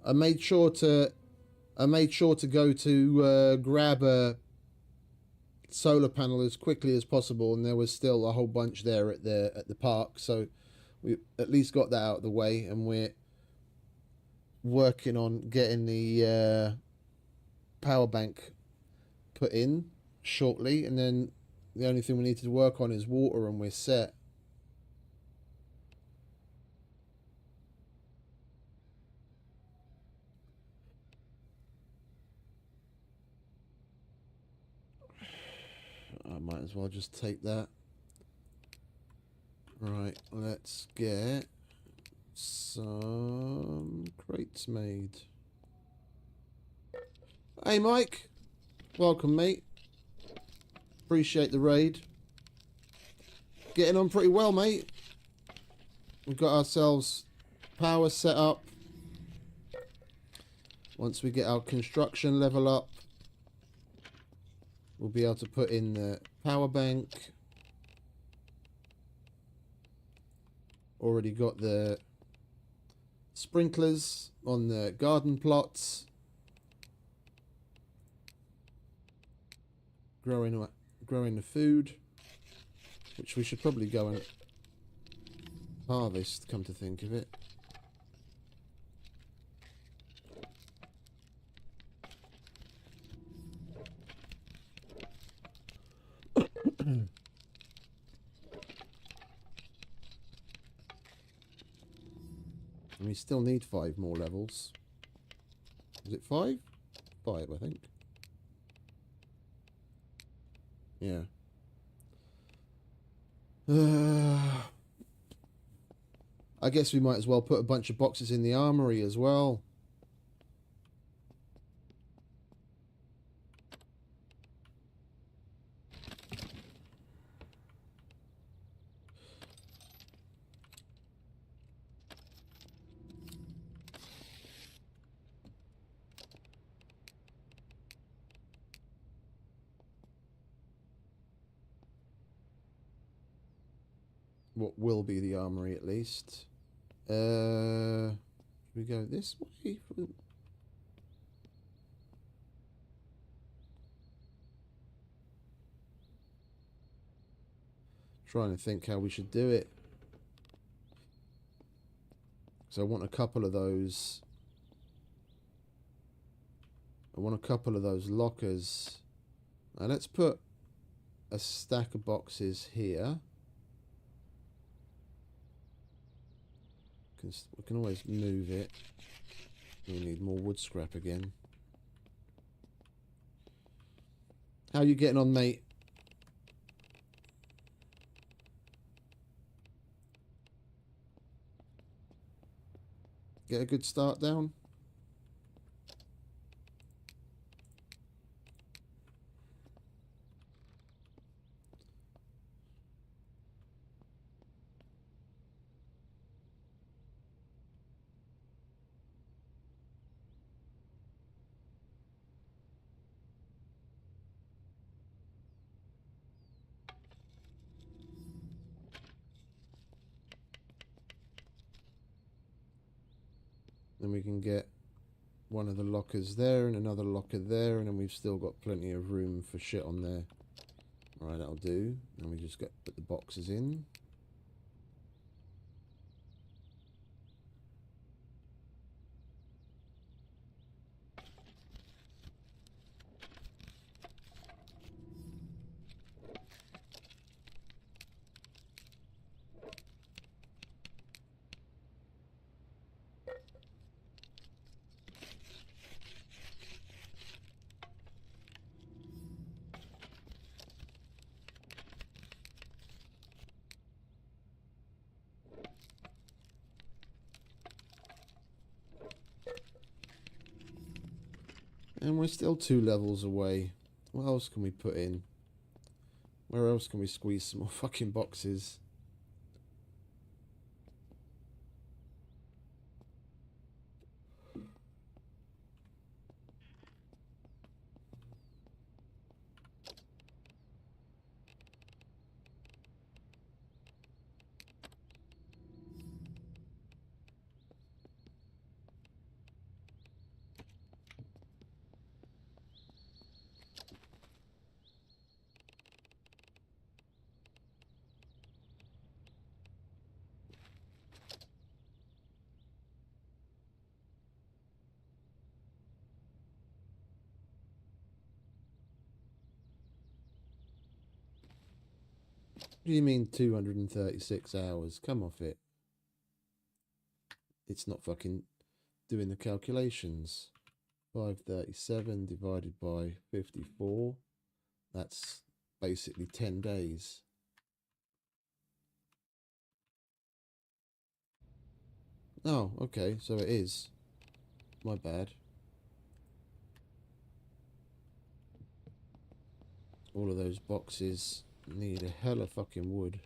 I made sure to go to grab a solar panel as quickly as possible, and there was still a whole bunch there at the park, so we at least got that out of the way, and we're working on getting the power bank put in shortly, and then the only thing we need to work on is water, and we're set. I might as well just take that. Right, let's get some crates made. Hey Mike, welcome mate. Appreciate the raid. Getting on pretty well, mate. We've got ourselves power set up. Once we get our construction level up, we'll be able to put in the power bank. Already got the sprinklers on the garden plots. Growing the food, which we should probably go and harvest, come to think of it. And we still need 5 more levels. Is it 5? 5, I think. Yeah. I guess we might as well put a bunch of boxes in the armory as well. What will be the armory, at least. Should we go this way? Trying to think how we should do it. So I want a couple of those. I want a couple of those lockers. Now let's put a stack of boxes here. We can always move it. We need more wood scrap again. How you getting on, mate? Get a good start down? Then we can get one of the lockers there and another locker there, and then we've still got plenty of room for shit on there. Alright, that'll do. And we just put the boxes in. And we're still 2 levels away. What else can we put in? Where else can we squeeze some more fucking boxes? What do you mean 236 hours? Come off it. It's not fucking doing the calculations. 537 divided by 54. That's basically 10 days. Oh, okay, so it is. My bad. All of those boxes need a hell of fucking wood.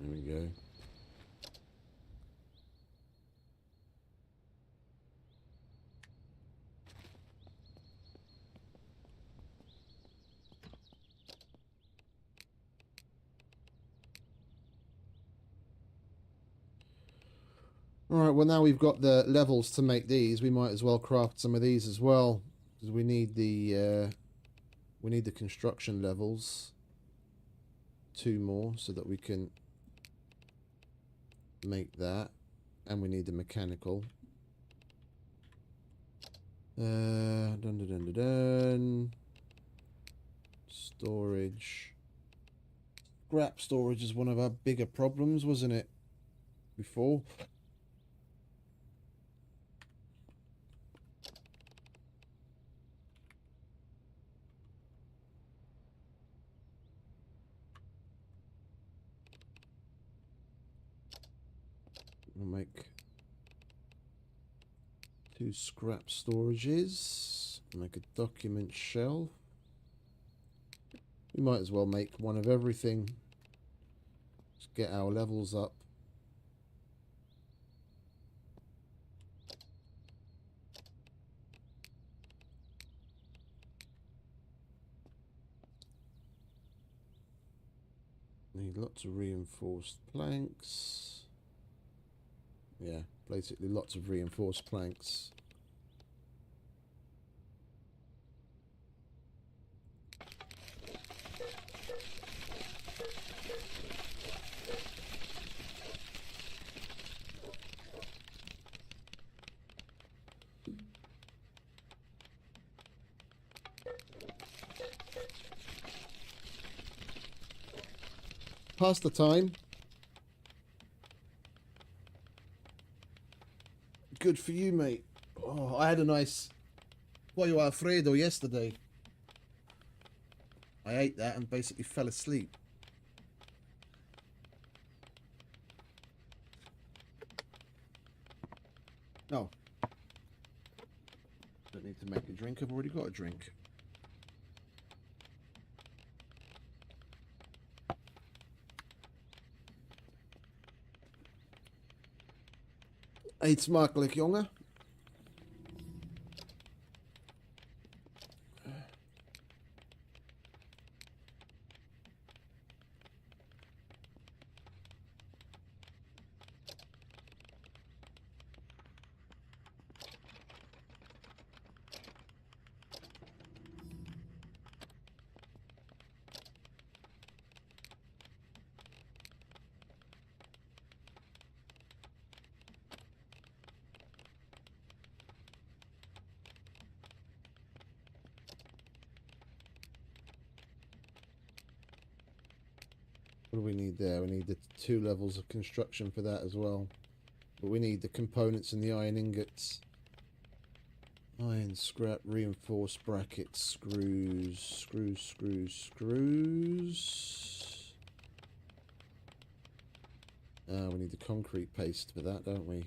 There we go. Alright, well now we've got the levels to make these, we might as well craft some of these as well. Because we need the construction levels. 2 more so that we can make that. And we need the mechanical. Dun dun dun dun dun. Storage. Scrap storage is one of our bigger problems, wasn't it? Before. We'll make 2 scrap storages. Make a document shelf. We might as well make one of everything. Let's get our levels up. Need lots of reinforced planks. Yeah, basically lots of reinforced planks. Past the time. Good for you, mate. Oh, I had a nice pollo Alfredo yesterday. I ate that and basically fell asleep. Oh. Don't need to make a drink. I've already got a drink. Eet smakelijk, jongen. What do we need there? We need the 2 levels of construction for that as well. But we need the components and the iron ingots. Iron scrap, reinforced brackets, screws. We need the concrete paste for that, don't we?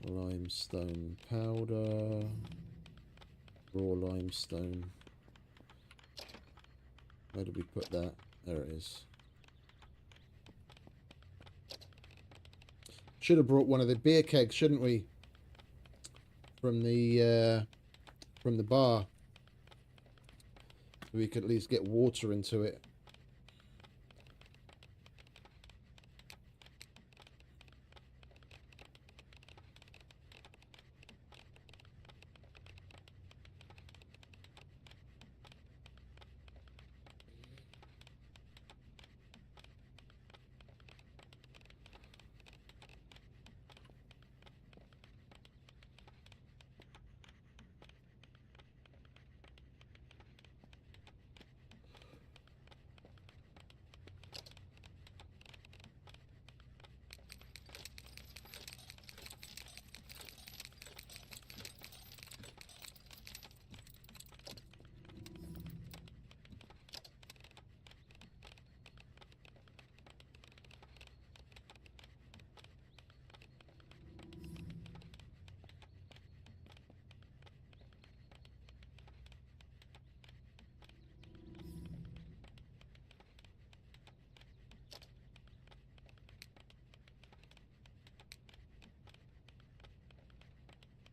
Limestone powder. Raw limestone. Where did we put that? There it is. Should have brought one of the beer kegs, shouldn't we? From the bar. So we could at least get water into it.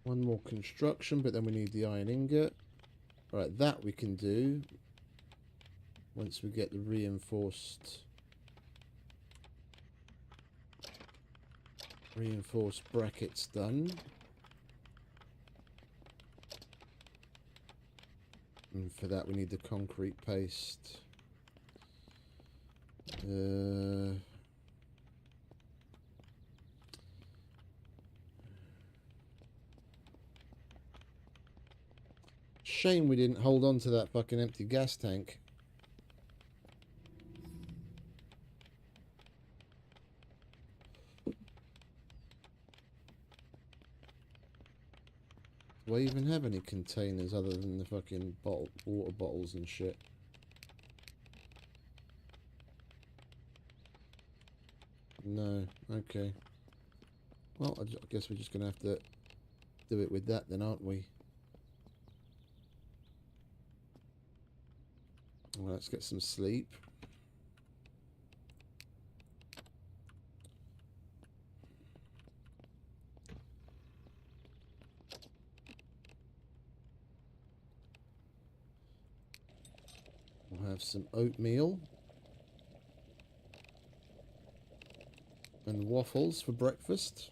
One more construction, but then we need the iron ingot. Alright, that we can do once we get the reinforced brackets done. And for that we need the concrete paste. Shame we didn't hold on to that fucking empty gas tank. Do I even have any containers other than the fucking water bottles and shit? No. Okay. Well, I guess we're just going to have to do it with that then, aren't we? Well, let's get some sleep. We'll have some oatmeal and waffles for breakfast.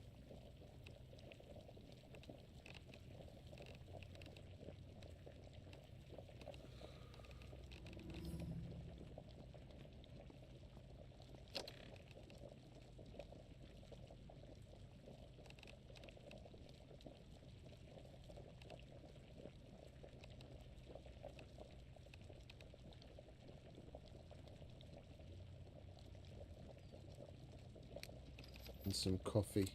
And some coffee.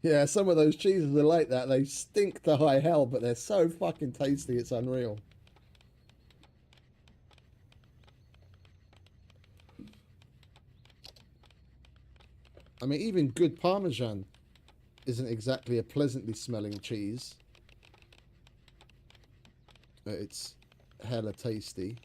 Yeah, some of those cheeses are like that. They stink to high hell, but they're so fucking tasty, it's unreal. I mean, even good Parmesan isn't exactly a pleasantly smelling cheese. But it's hella tasty.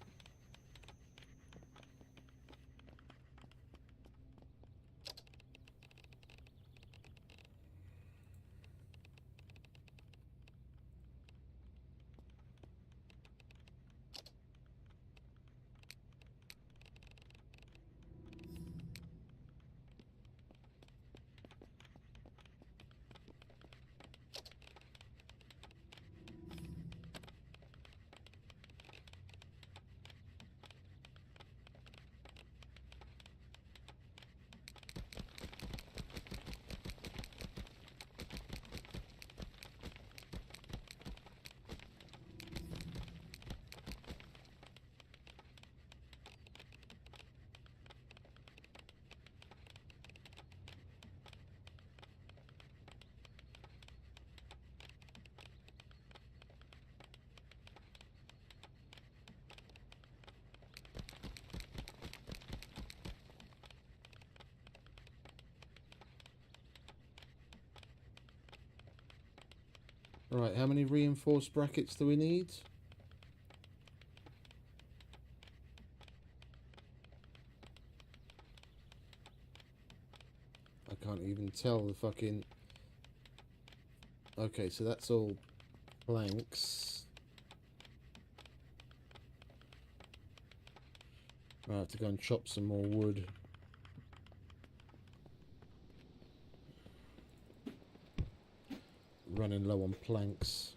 Right, how many reinforced brackets do we need? I can't even tell the fucking... Okay, so that's all planks. I have to go and chop some more wood. Running low on planks.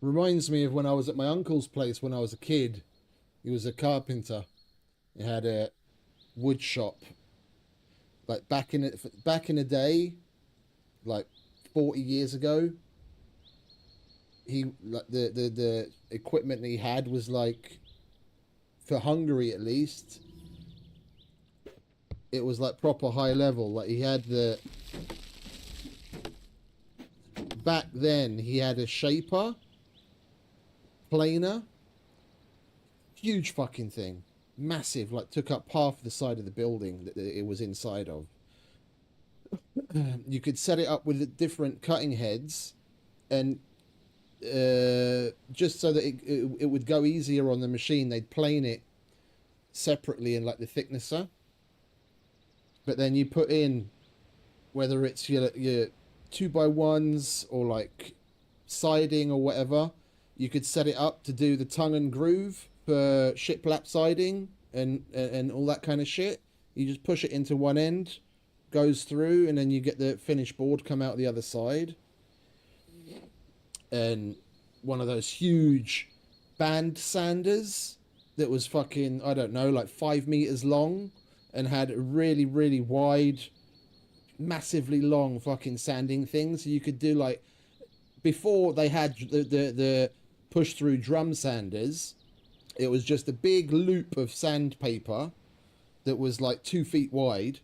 Reminds me of when I was at my uncle's place when I was a kid. He was a carpenter. He had a wood shop. Like back in the day, like 40 years ago, he like the equipment he had was like, for Hungary at least, it was like proper high level. Like he had the, back then he had a shaper, planer, huge fucking thing, massive, like took up half the side of the building that it was inside of. You could set it up with different cutting heads, and just so that it would go easier on the machine, they'd plane it separately in like the thicknesser. But then you put in, whether it's your 2x1s or like siding or whatever, you could set it up to do the tongue and groove for shiplap siding and all that kind of shit. You just push it into one end, goes through, and then you get the finished board come out the other side. And one of those huge band sanders that was fucking, I don't know, like 5 meters long and had a really, really wide, massively long fucking sanding thing. So you could do like, before they had the push through drum sanders, it was just a big loop of sandpaper that was like 2 feet wide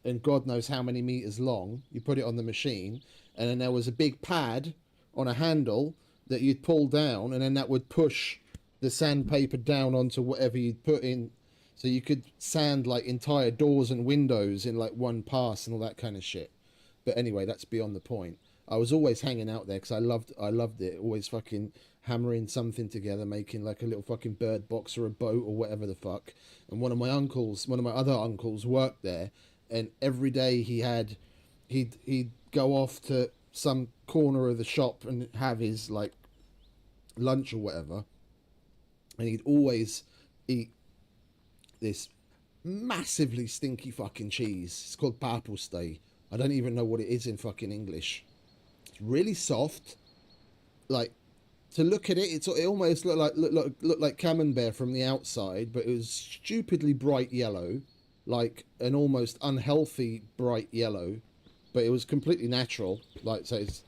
and God knows how many meters long. You put it on the machine, and then there was a big pad on a handle that you'd pull down, and then that would push the sandpaper down onto whatever you'd put in. So you could sand like entire doors and windows in like one pass and all that kind of shit. But anyway, that's beyond the point. I was always hanging out there because I loved it. Always fucking hammering something together, making like a little fucking bird box or a boat or whatever the fuck. And one of my other uncles worked there, and every day he'd go off to some corner of the shop and have his like lunch or whatever, and he'd always eat this massively stinky fucking cheese. It's called papelstay. I don't even know what it is in fucking English. It's really soft. Like, to look at it, it almost looked like camembert from the outside, but it was stupidly bright yellow, like an almost unhealthy bright yellow, but it was completely natural. Like, say, it's,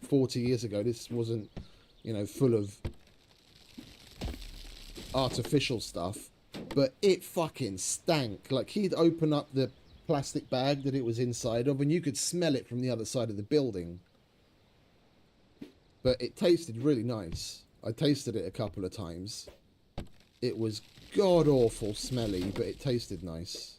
40 years ago, this wasn't, full of artificial stuff, but it fucking stank. Like, he'd open up the plastic bag that it was inside of, and you could smell it from the other side of the building. But it tasted really nice. I tasted it a couple of times. It was god-awful smelly, but it tasted nice.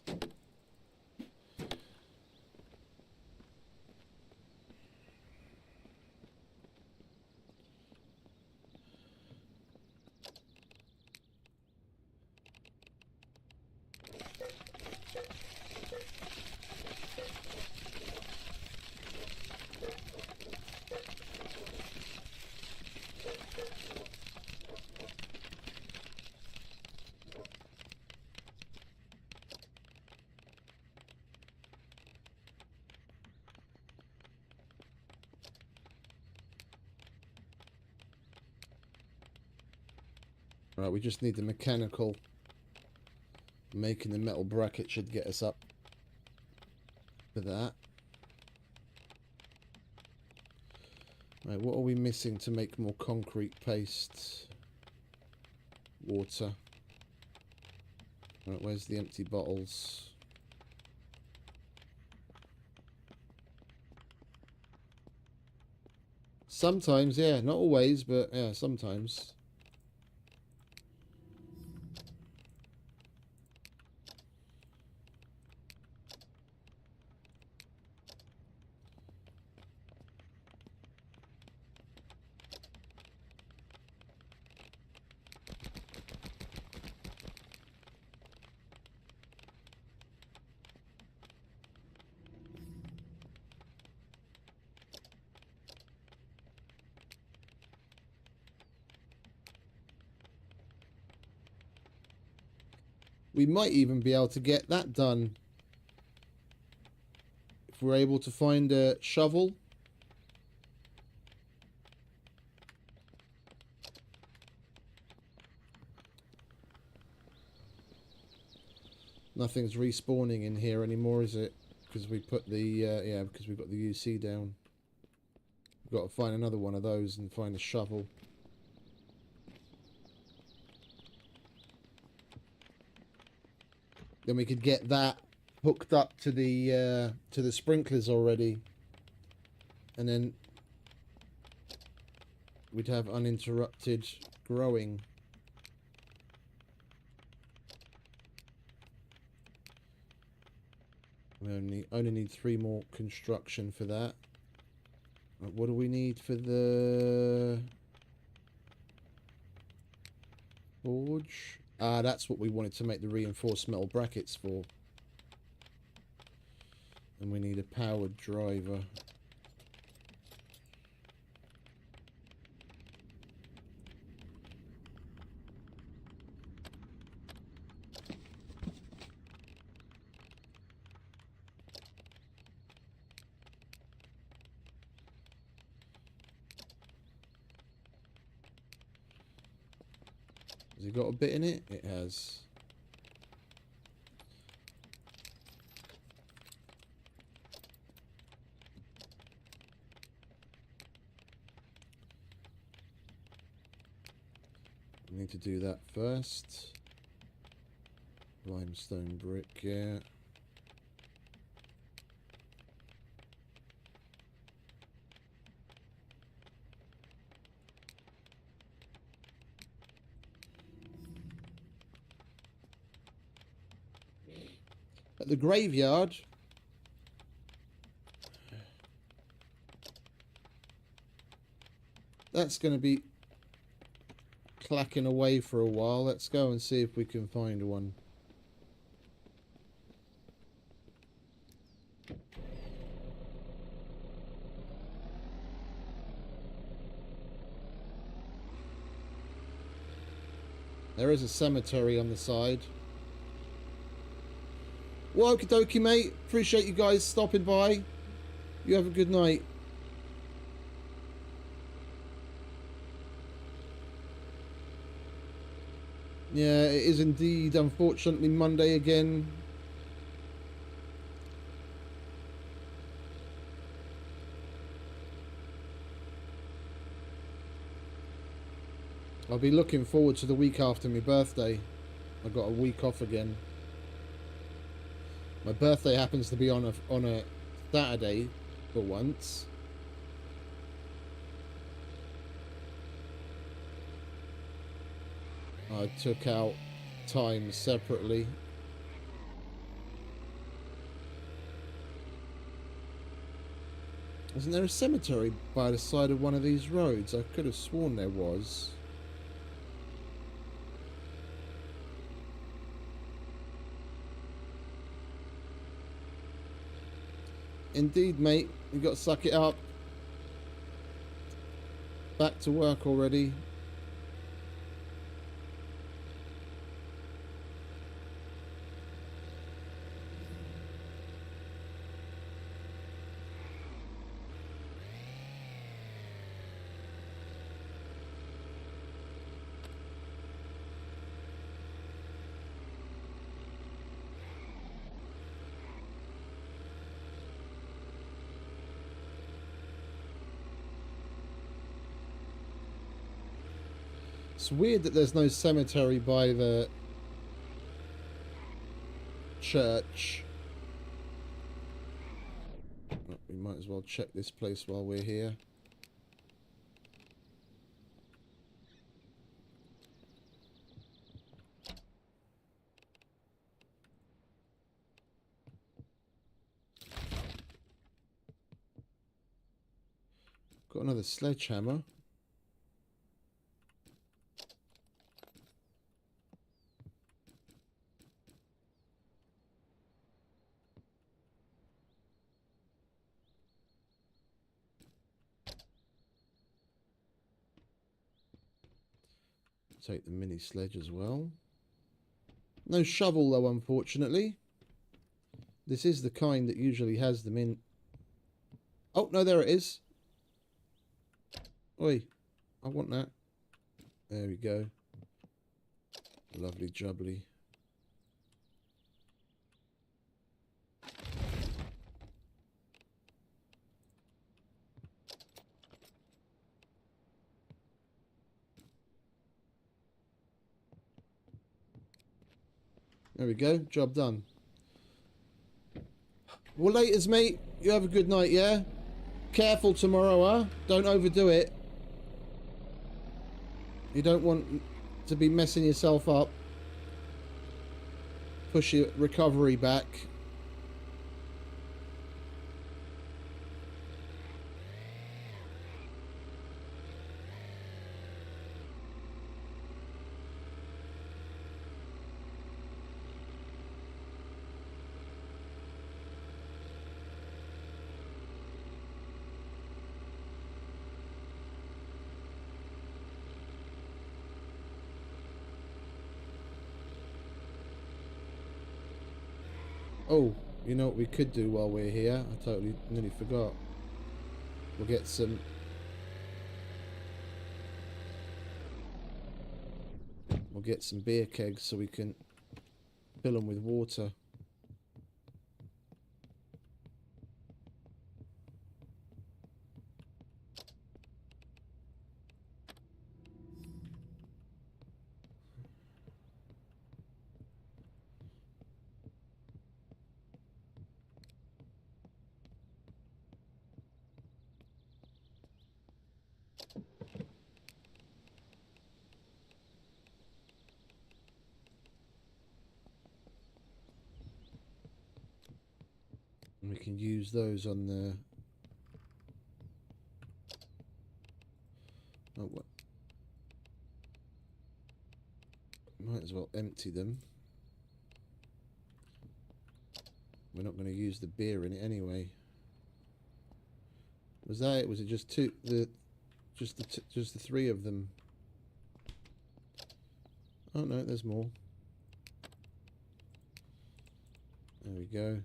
Right, we just need the mechanical. Making the metal bracket should get us up for that. Right, what are we missing to make more concrete paste? Water. Right, where's the empty bottles? Sometimes, yeah, not always, but yeah, sometimes. We might even be able to get that done if we're able to find a shovel. Nothing's respawning in here anymore, is it? Because we put the yeah, because we've got the UC down. We've got to find another one of those and find a shovel. Then we could get that hooked up to the sprinklers already, and then we'd have uninterrupted growing. We only need 3 more construction for that. What do we need for the forge? Ah, that's what we wanted to make the reinforced metal brackets for. And we need a powered driver. Has it got a bit in it? It has. We need to do that first. Limestone brick, yeah. At the graveyard, that's going to be clacking away for a while. Let's go and see if we can find one. There is a cemetery on the side. Well, okie dokie, mate. Appreciate you guys stopping by. You have a good night. Yeah, it is indeed, unfortunately, Monday again. I'll be looking forward to the week after my birthday. I got a week off again. My birthday happens to be on a Saturday for once. I took out time separately. Isn't there a cemetery by the side of one of these roads? I could have sworn there was. Indeed, mate. You got to suck it up. Back to work already. It's weird that there's no cemetery by the church. We might as well check this place while we're here. Got another sledgehammer. Take the mini sledge as well. No shovel though, unfortunately. This is the kind that usually has them in. Oh, no, there it is. Oi, I want that. There we go. Lovely jubbly. There we go, job done. Well, laters, mate. You have a good night, yeah? Careful tomorrow, huh? Don't overdo it. You don't want to be messing yourself up. Push your recovery back. Oh, you know what we could do while we're here? I totally nearly forgot. We'll get some... We'll get some beer kegs so we can fill them with water. And we can use those on the... Oh, what? Might as well empty them. We're not going to use the beer in it anyway. Was that it? Was it just two? Just the three of them? Oh no, there's more. There we go.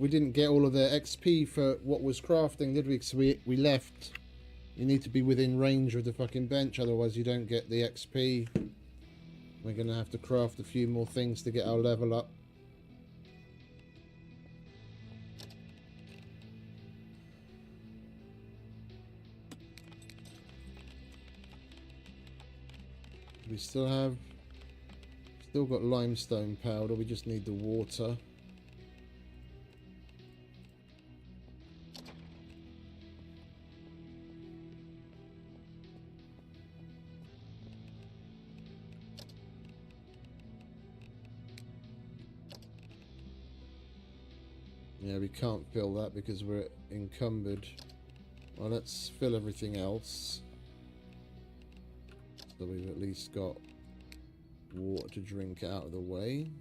we didn't get all of the XP for what was crafting, did we? Because we left. You need to be within range of the fucking bench, otherwise you don't get the XP. We're going to have to craft a few more things to get our level up. We still got limestone powder, we just need the water. Yeah, we can't fill that because we're encumbered. Well, let's fill everything else. So we've at least got water to drink out of the way.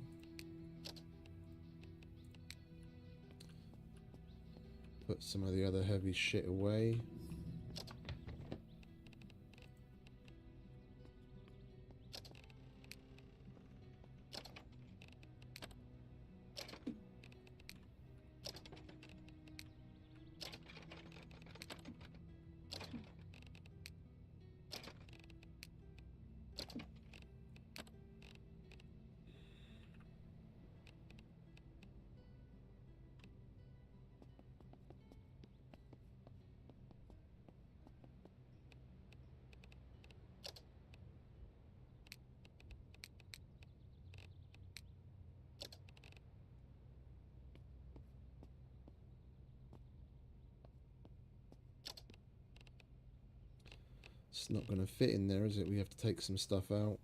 Put some of the other heavy shit away. It's not going to fit in there, is it? We have to take some stuff out.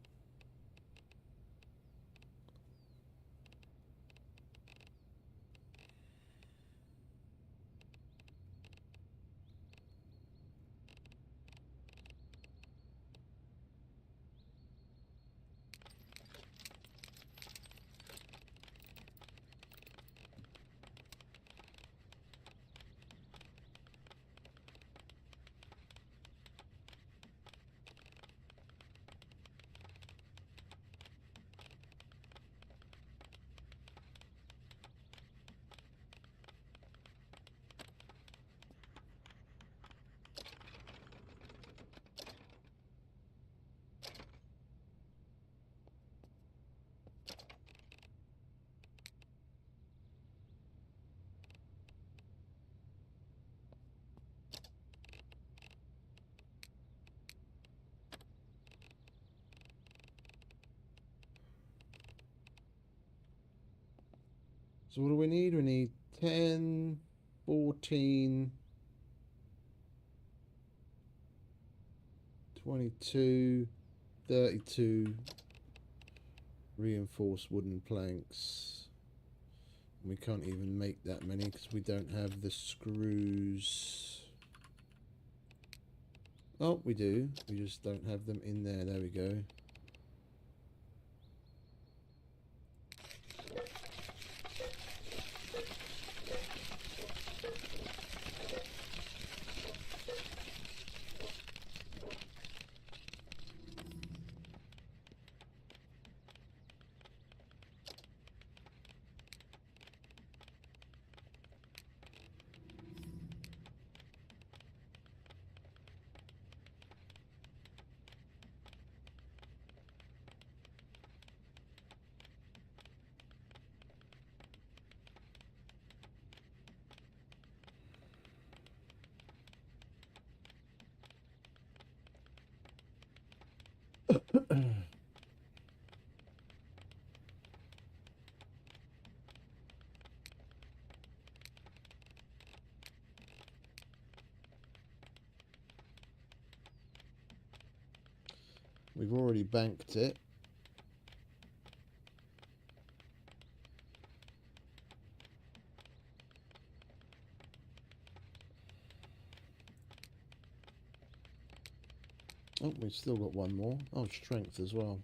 So what do we need? We need 10, 14, 22, 32 reinforced wooden planks. We can't even make that many because we don't have the screws. Oh, we do. We just don't have them in there. There we go. We've already banked it. Oh, we've still got one more. Oh, strength as well.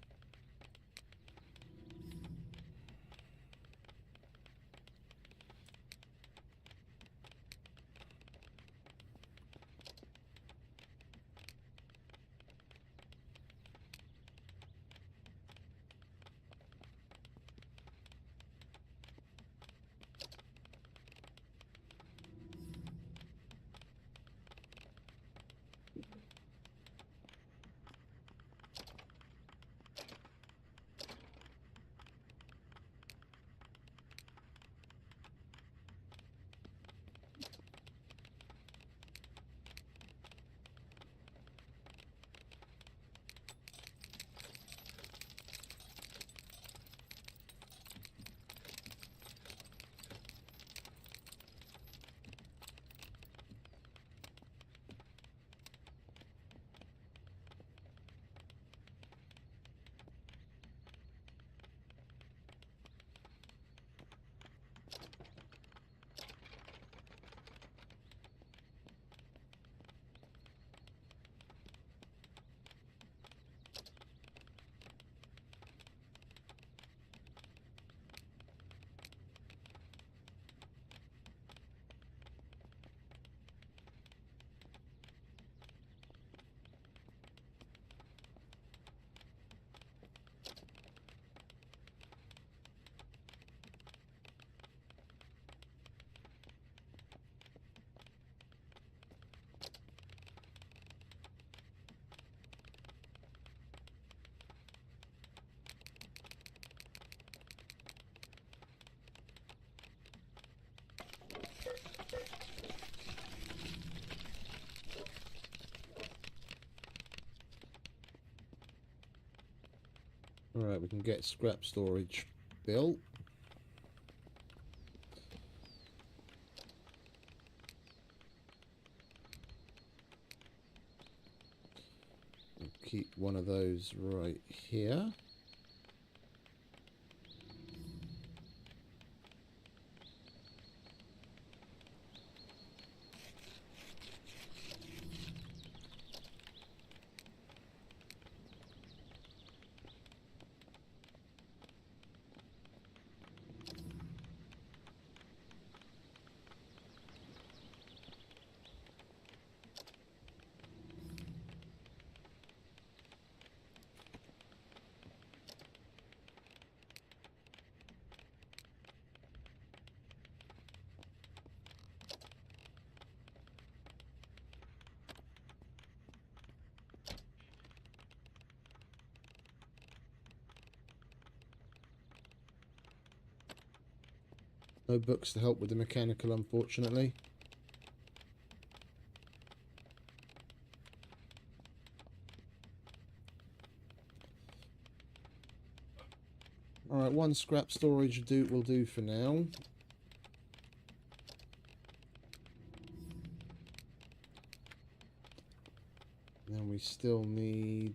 Alright, we can get scrap storage built. We'll keep one of those right here. No books to help with the mechanical, unfortunately. Alright, one scrap storage will do for now. Then we still need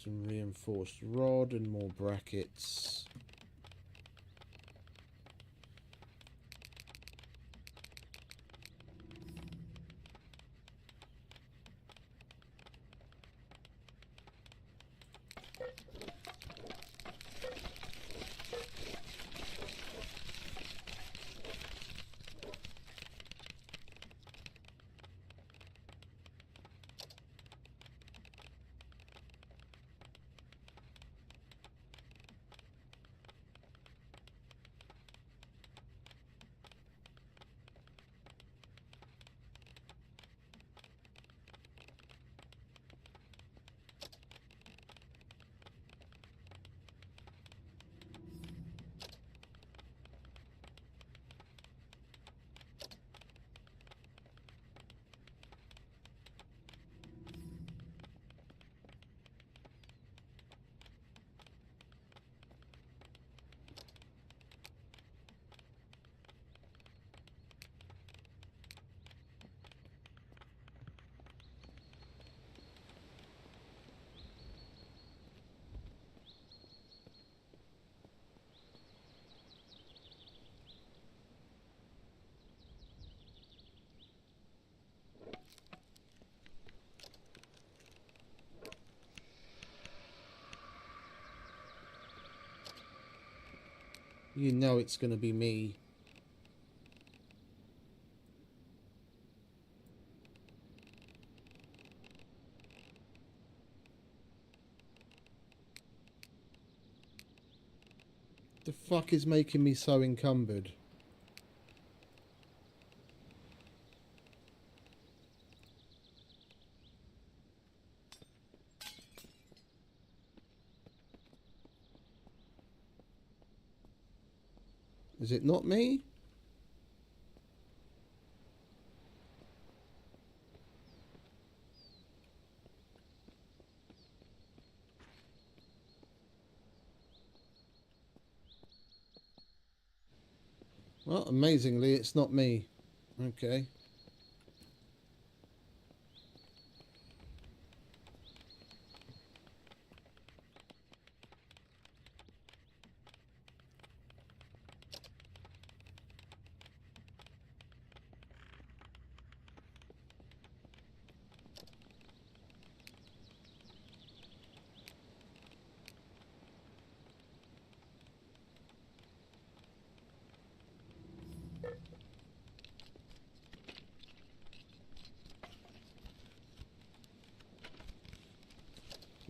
some reinforced rod and more brackets. You know it's going to be me. The fuck is making me so encumbered? Is it not me? Well, amazingly, it's not me. Okay.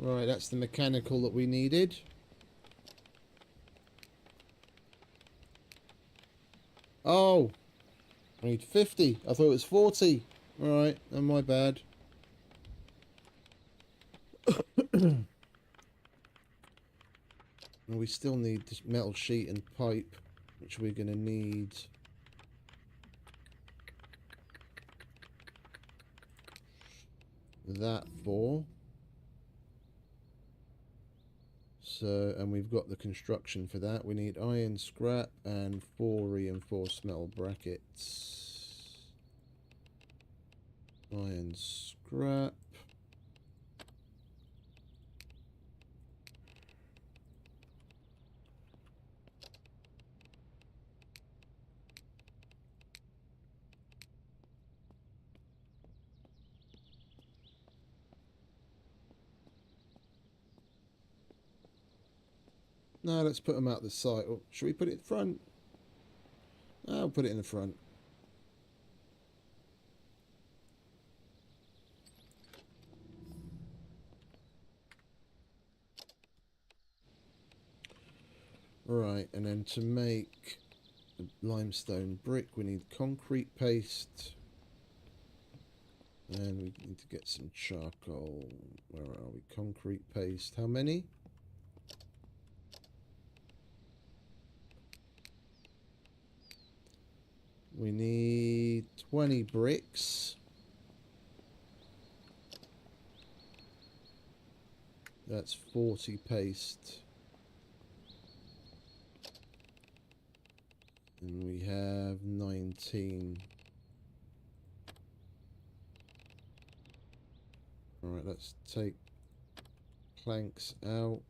Right, that's the mechanical that we needed. Oh! I need 50. I thought it was 40. Alright, then my bad. And we still need this metal sheet and pipe, which we're going to need. That for. So, and we've got the construction for that. We need iron scrap and 4 reinforced metal brackets. Iron scrap. No, let's put them out the side. Or should we put it in front? No, I'll put it in the front. Right, and then to make limestone brick, we need concrete paste. And we need to get some charcoal. Where are we? Concrete paste. How many? We need 20 bricks. That's 40 paste. And we have 19. Alright, let's take planks out.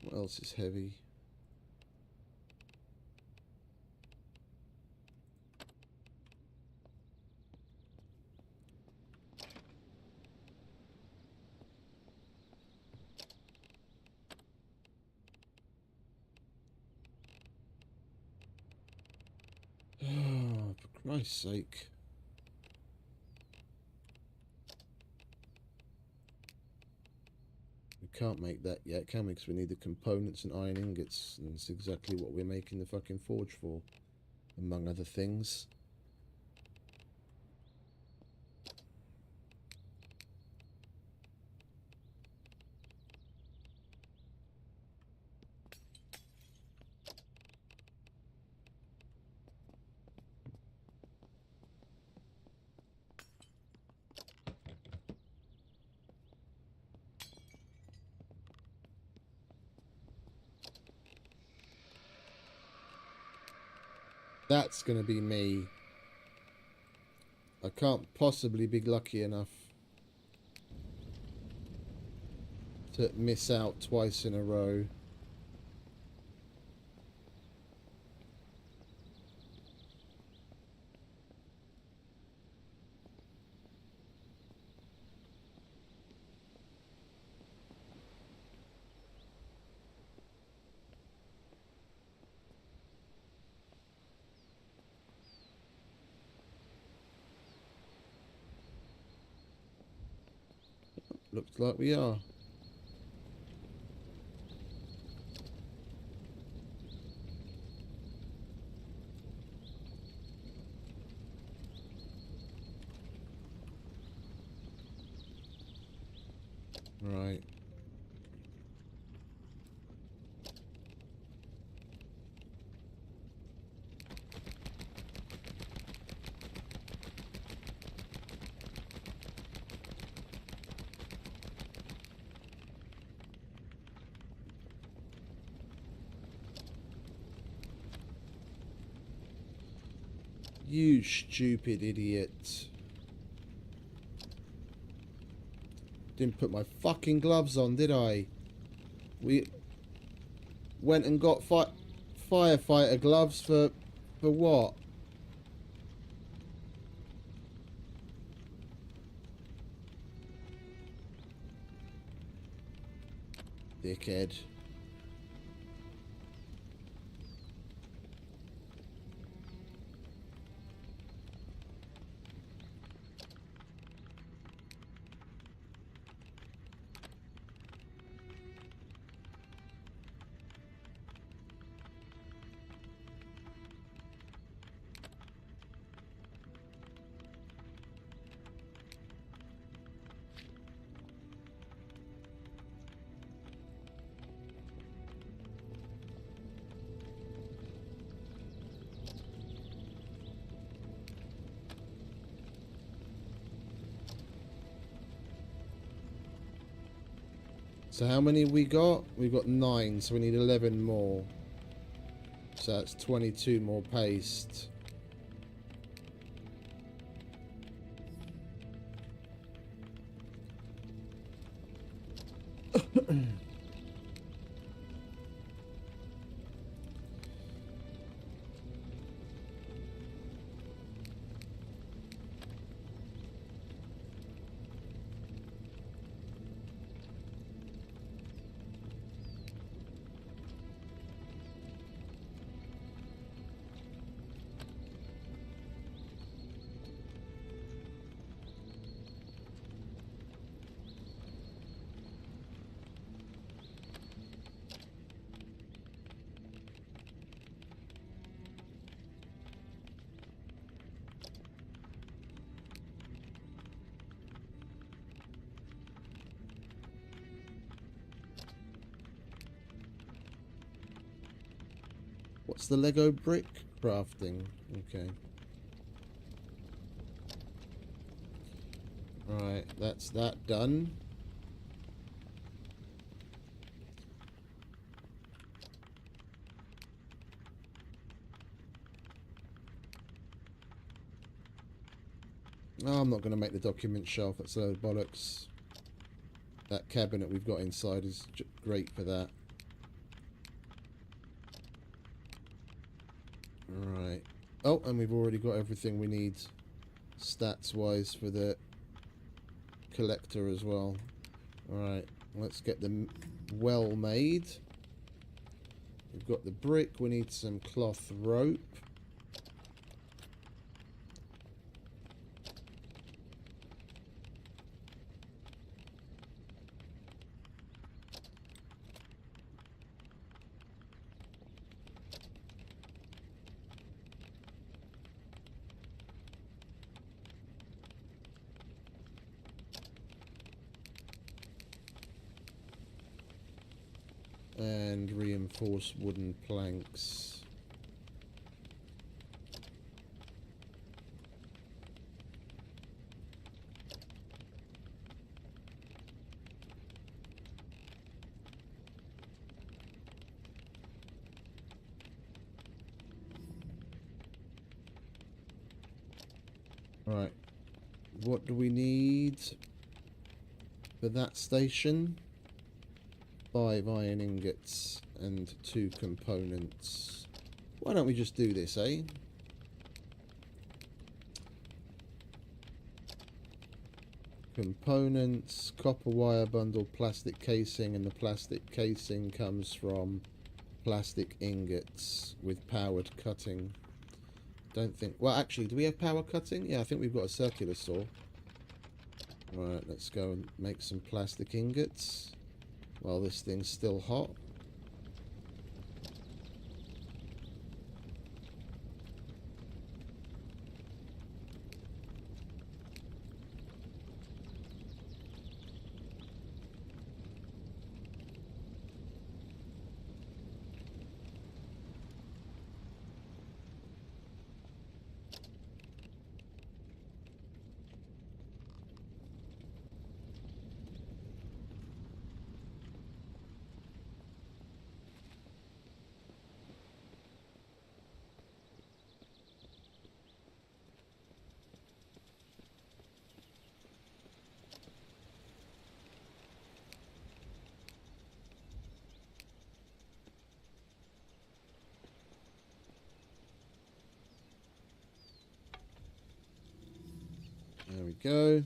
What else is heavy? Oh, for Christ's sake. We can't make that yet, can we? Because we need the components and iron ingots. And it's exactly what we're making the fucking forge for, among other things. That's going to be me. I can't possibly be lucky enough to miss out twice in a row. Looks like we are. Right. You stupid idiot. Didn't put my fucking gloves on, did I? We went and got firefighter gloves for what? Dickhead. So how many we got? We got 9, so we need 11 more. So that's 22 more paste. What's the Lego brick crafting? Okay. Alright, that's that done. Oh, I'm not going to make the document shelf. That's a load of bollocks. That cabinet we've got inside is great for that. Alright. Oh, and we've already got everything we need stats-wise for the collector as well. Alright, let's get them well made. We've got the brick. We need some cloth rope. And reinforced wooden planks. Right. What do we need for that station? 5 iron ingots and 2 components. Why don't we just do this, eh? Components, copper wire bundle, plastic casing, and the plastic casing comes from plastic ingots with powered cutting. Don't think... Well, actually, do we have power cutting? Yeah, I think we've got a circular saw. Right, let's go and make some plastic ingots while this thing's still hot. There we go.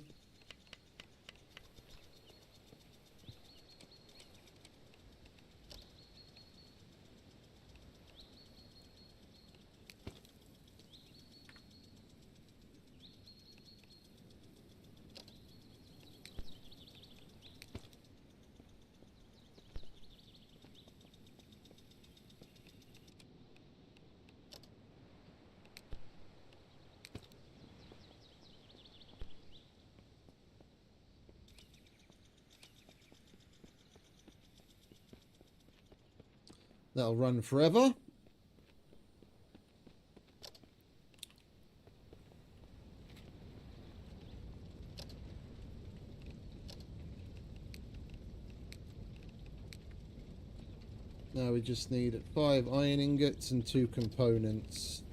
That'll run forever. Now we just need 5 iron ingots and 2 components.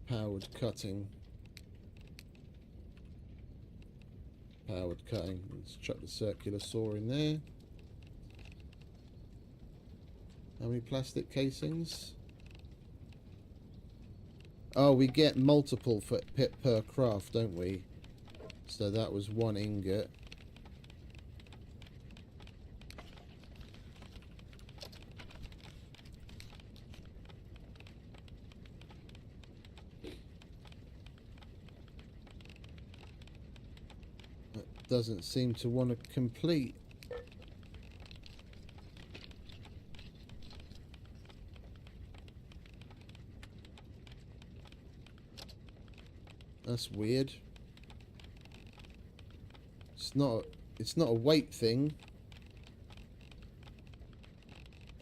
Powered cutting. Powered cutting. Let's chuck the circular saw in there. How many plastic casings? Oh, we get multiple for per craft, don't we? So that was 1 ingot. That doesn't seem to want to complete. That's weird. It's not a weight thing.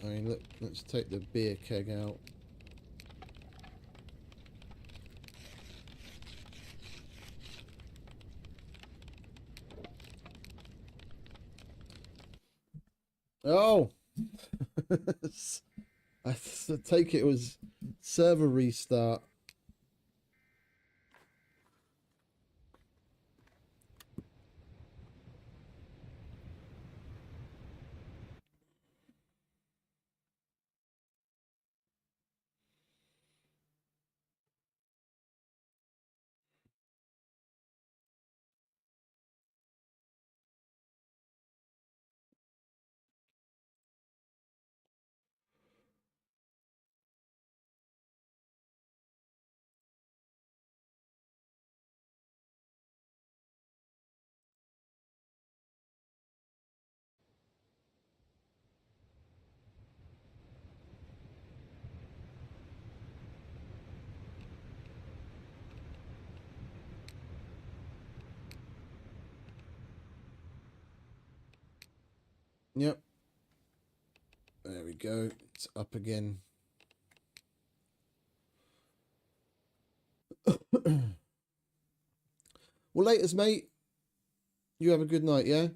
I mean, look, let's take the beer keg out. Oh! I take it was server restart. Yep. There we go. It's up again. Well, laters, mate. You have a good night, yeah?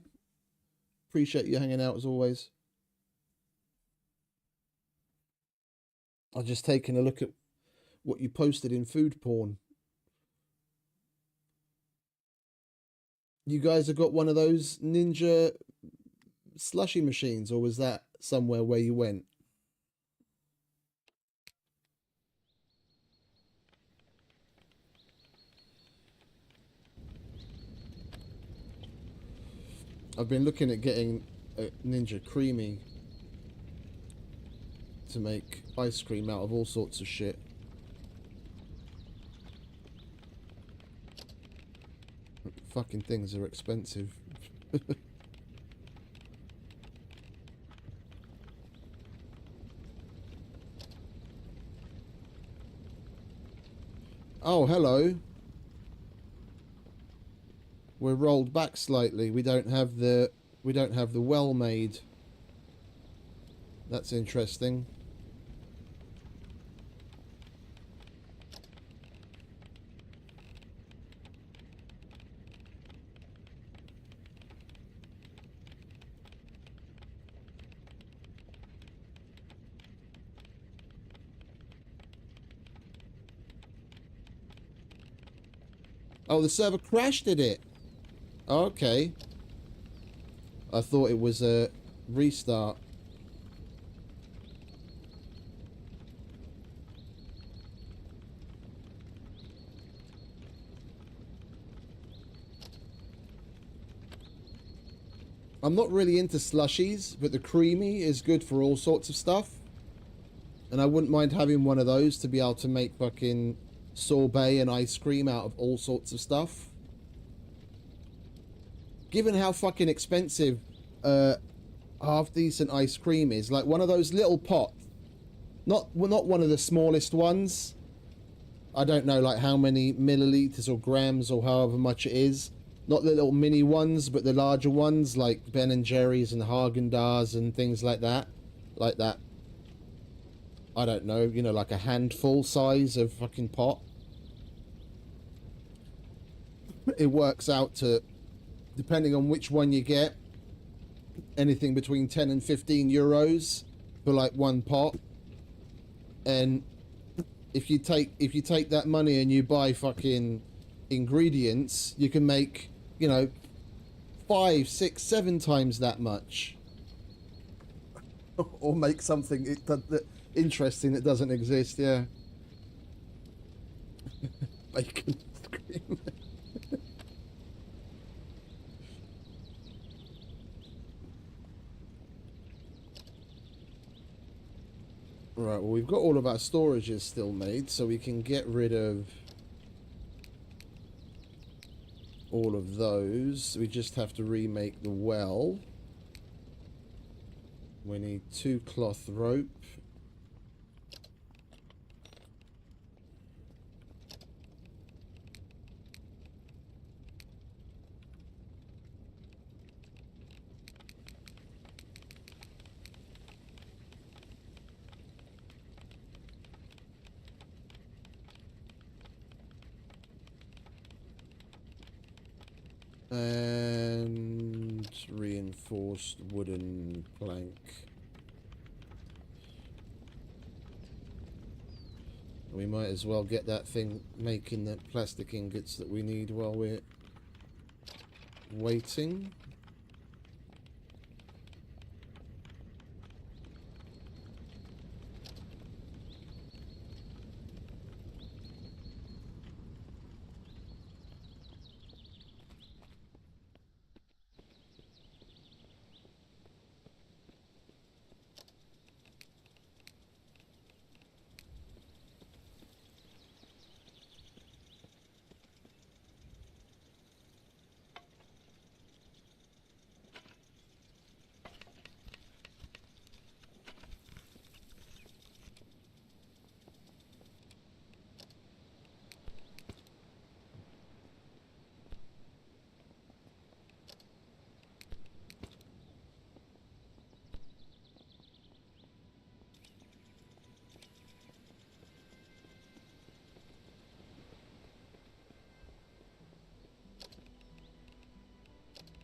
Appreciate you hanging out as always. I've just taken a look at what you posted in food porn. You guys have got one of those ninja slushy machines, or was that somewhere where you went? I've been looking at getting a Ninja Creamy to make ice cream out of all sorts of shit. Fucking things are expensive. Oh, hello. We're rolled back slightly. We don't have the well made. That's interesting. Oh, the server crashed, did it? Okay. I thought it was a restart. I'm not really into slushies, but the creamy is good for all sorts of stuff. And I wouldn't mind having one of those to be able to make fucking sorbet and ice cream out of all sorts of stuff. Given how fucking expensive half decent ice cream is, like one of those little pots, not one of the smallest ones. I don't know like how many milliliters or grams or however much it is. Not the little mini ones, but the larger ones like Ben and Jerry's and Haagen-Dazs and things like that. I don't know, you know, like a handful size of fucking pot. It works out to, depending on which one you get, anything between 10 and 15 euros for like one pot. And if you take that money and you buy fucking ingredients, you can make, you know, 5, 6, 7 times that much. Or make something interesting that doesn't exist. Yeah. Bacon cream. Right, well, we've got all of our storages still made, so we can get rid of all of those. We just have to remake the well. We need 2 cloth rope. And reinforced wooden plank. We might as well get that thing making the plastic ingots that we need while we're waiting.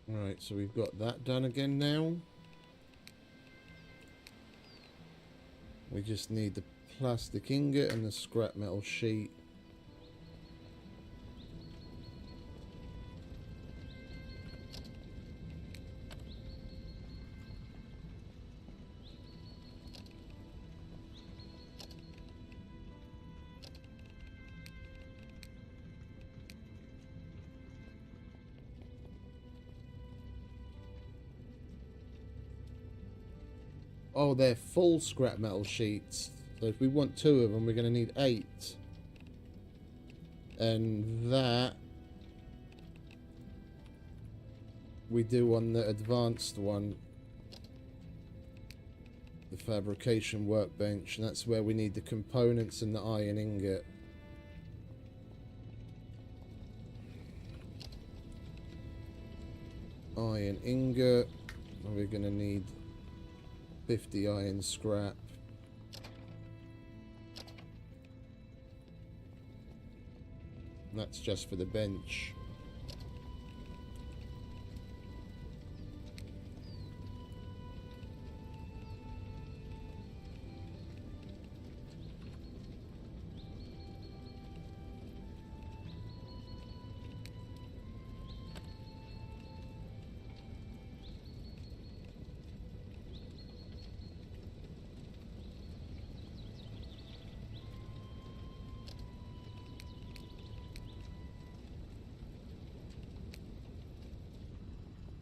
Right, so we've got that done again now. We just need the plastic ingot and the scrap metal sheet. Oh, they're full scrap metal sheets. So if we want 2 of them, we're going to need 8. And that we do on the advanced one. The fabrication workbench. And that's where we need the components and the iron ingot. Iron ingot. And we're going to need 50 iron scrap. And that's just for the bench.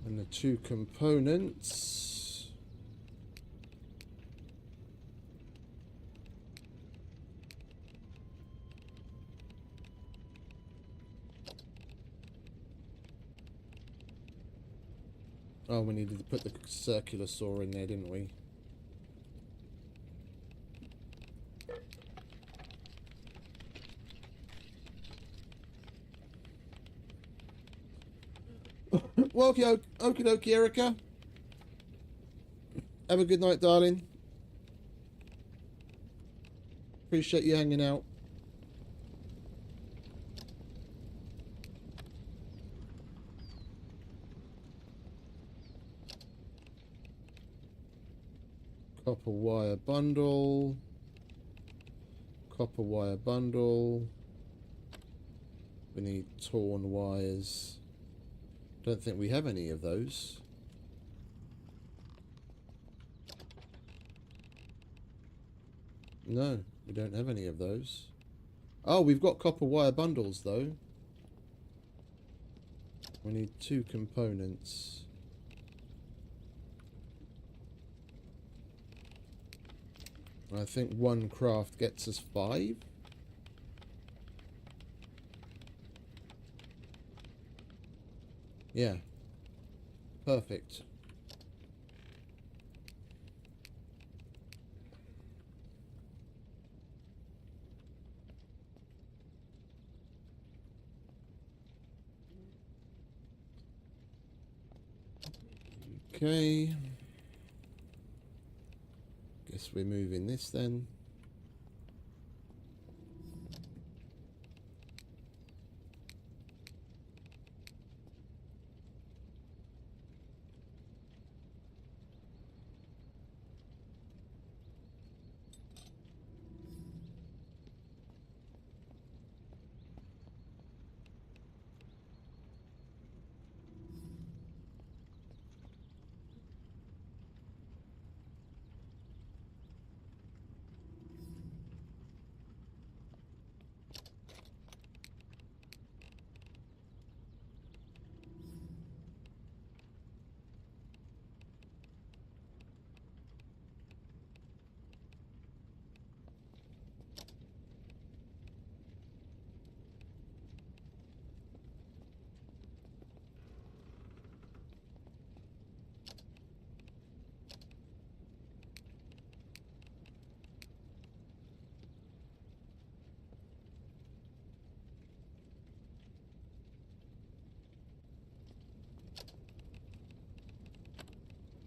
And the 2 components. Oh, we needed to put the circular saw in there, didn't we? Well, okie dokie, Erica. Have a good night, darling. Appreciate you hanging out. Copper wire bundle. Copper wire bundle. We need torn wires. Don't think we have any of those. No, we don't have any of those. Oh, we've got copper wire bundles though. We need 2 components. I think 1 craft gets us 5. Yeah. Perfect. Okay. Guess we're moving this then.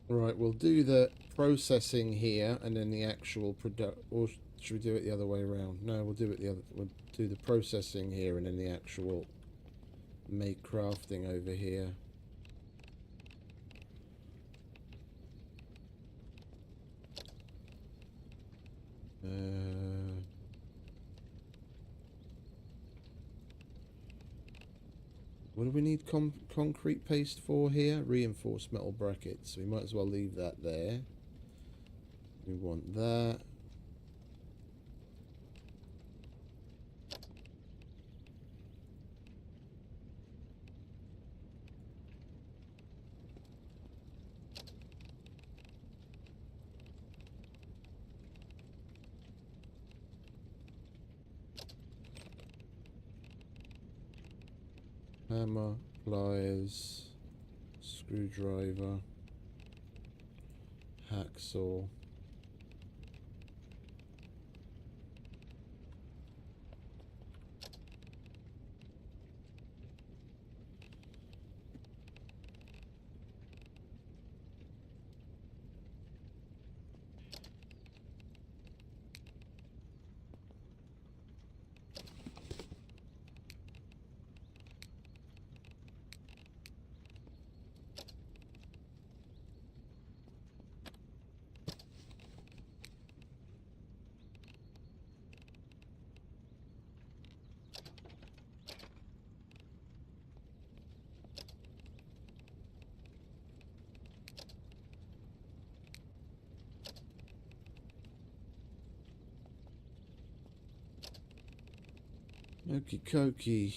Right, we'll do the processing here and then the actual product. Or should we do it the other way around? No, we'll do it the other. We'll do the processing here and then the actual make crafting over here. What do we need concrete paste for here? Reinforced metal brackets. We might as well leave that there. We want that. Hammer, pliers, screwdriver, hacksaw. Okie dokie.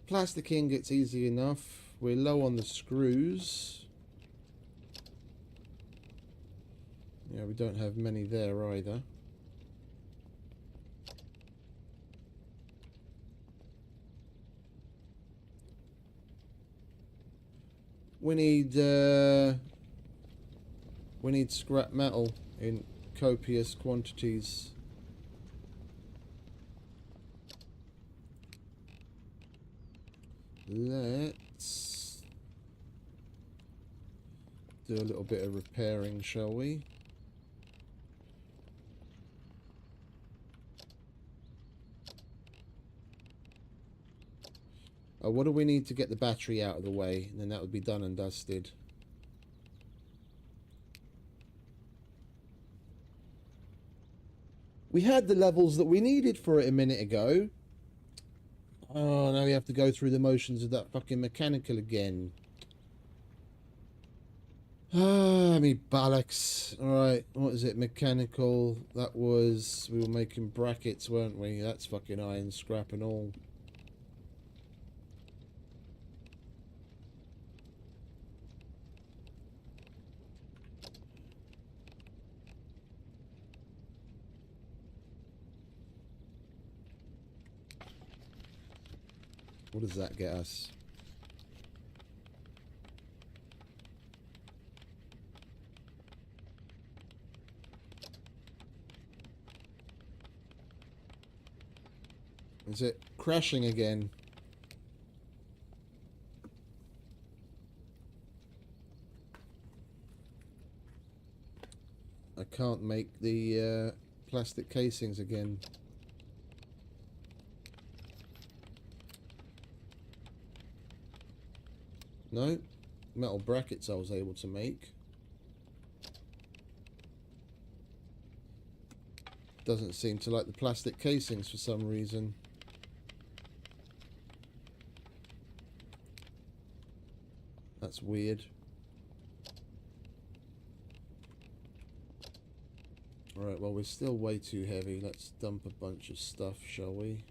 Plastic ingot's easy enough. We're low on the screws. Yeah, we don't have many there either. We need scrap metal in copious quantities. Let's do a little bit of repairing, shall we? Oh, what do we need to get the battery out of the way? And then that would be done and dusted. We had the levels that we needed for it a minute ago. Oh, now we have to go through the motions of that fucking mechanical again. Ah, me bollocks. Alright, what is it? Mechanical. That was... We were making brackets, weren't we? That's fucking iron scrap and all. What does that get us? Is it crashing again? I can't make the plastic casings again. No, metal brackets I was able to make. Doesn't seem to like the plastic casings for some reason. That's weird. Alright, well, we're still way too heavy. Let's dump a bunch of stuff, shall we?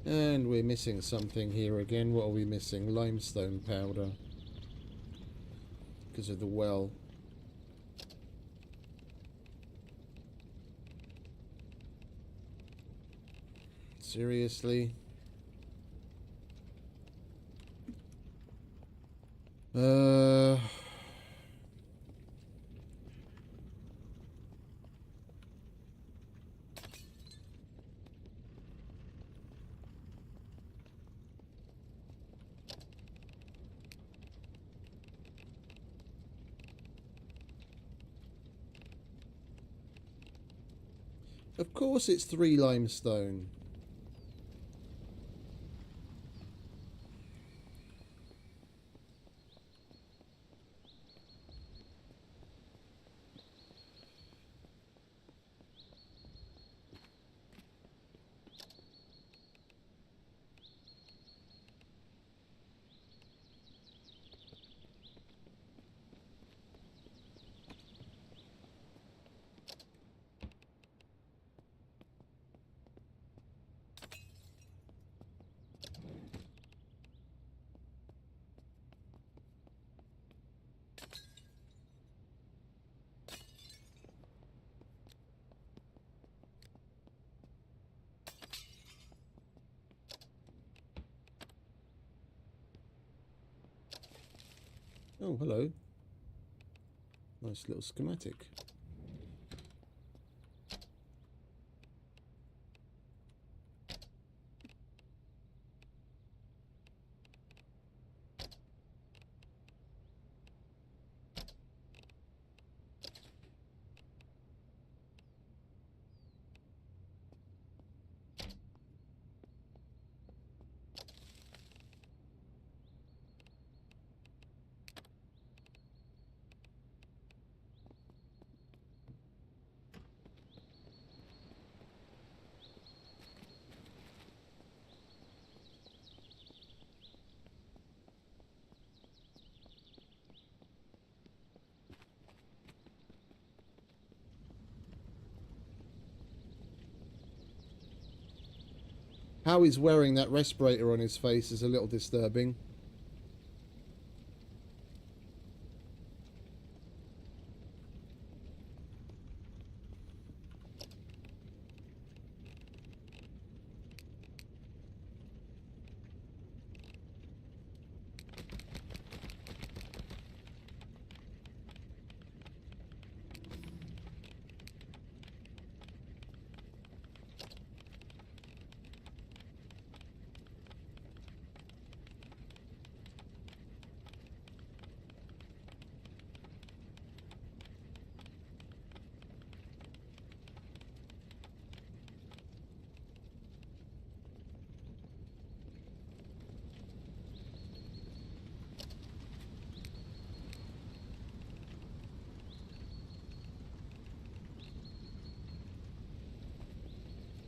And we're missing something here again. What are we missing? Limestone powder. Because of the well. Seriously? Of course it's 3 limestone. Oh, hello. Nice little schematic. How he's wearing that respirator on his face is a little disturbing.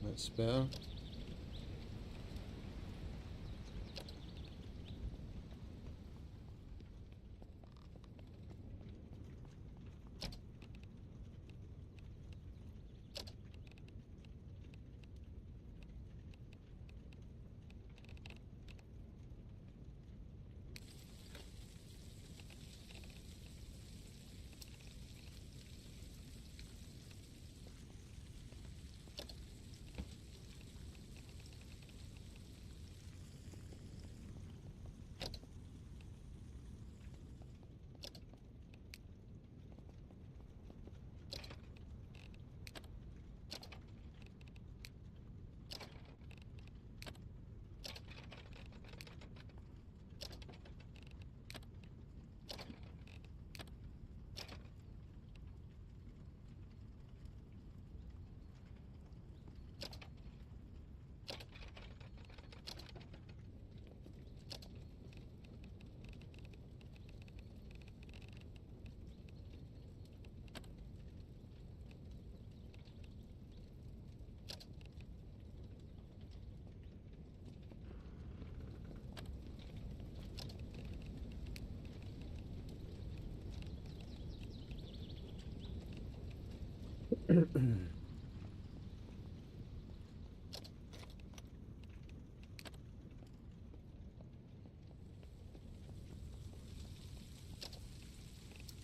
That's better.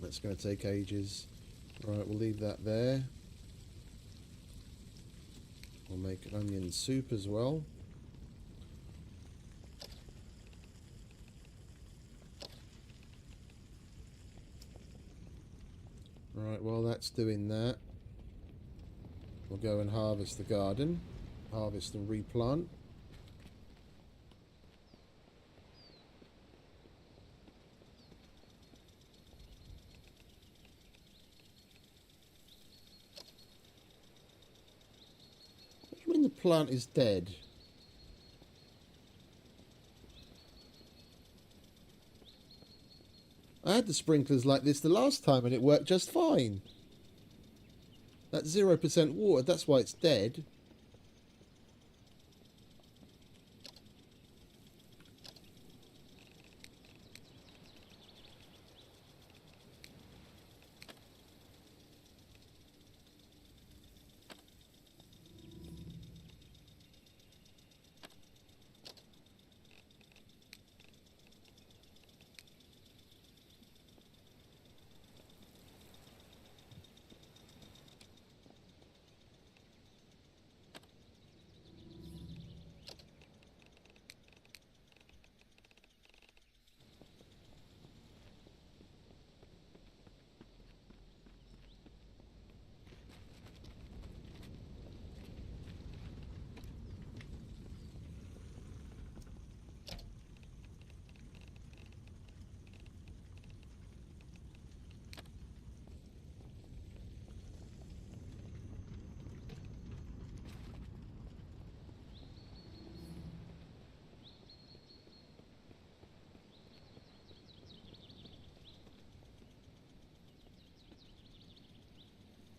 That's going to take ages. Right, we'll leave that there. We'll make onion soup as well. Right, while that's doing that, we'll go and harvest the garden. Harvest and replant. What do you mean the plant is dead? I had the sprinklers like this the last time and it worked just fine. That's 0% water, that's why it's dead.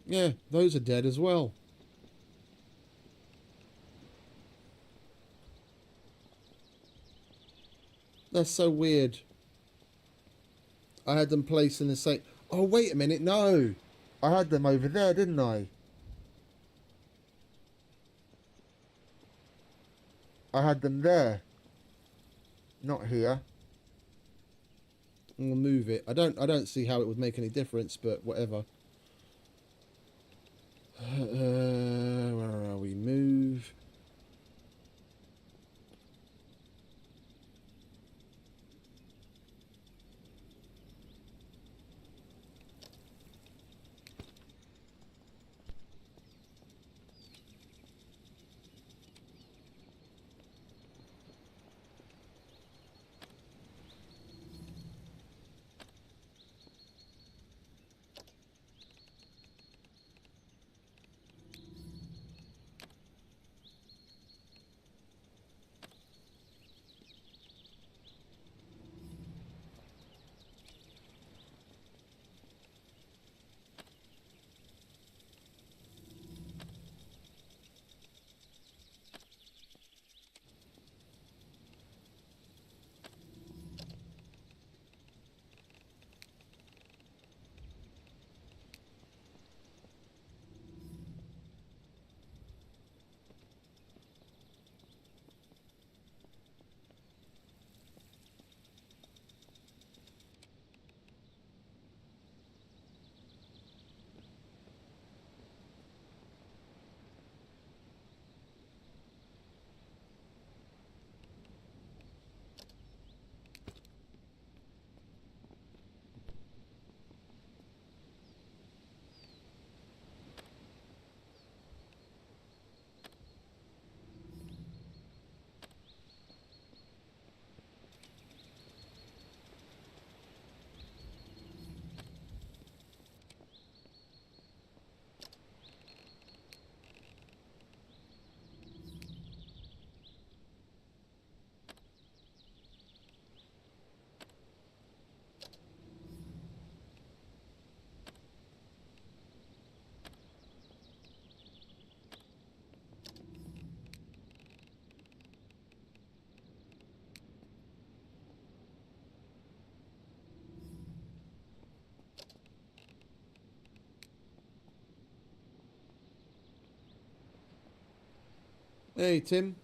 Yeah, those are dead as well. That's so weird. I had them placed in the same... Oh, wait a minute, no. I had them over there, didn't I? I had them there, not here. We'll move it. I don't see how it would make any difference, but whatever. Where are we? Move. Hey, Tim.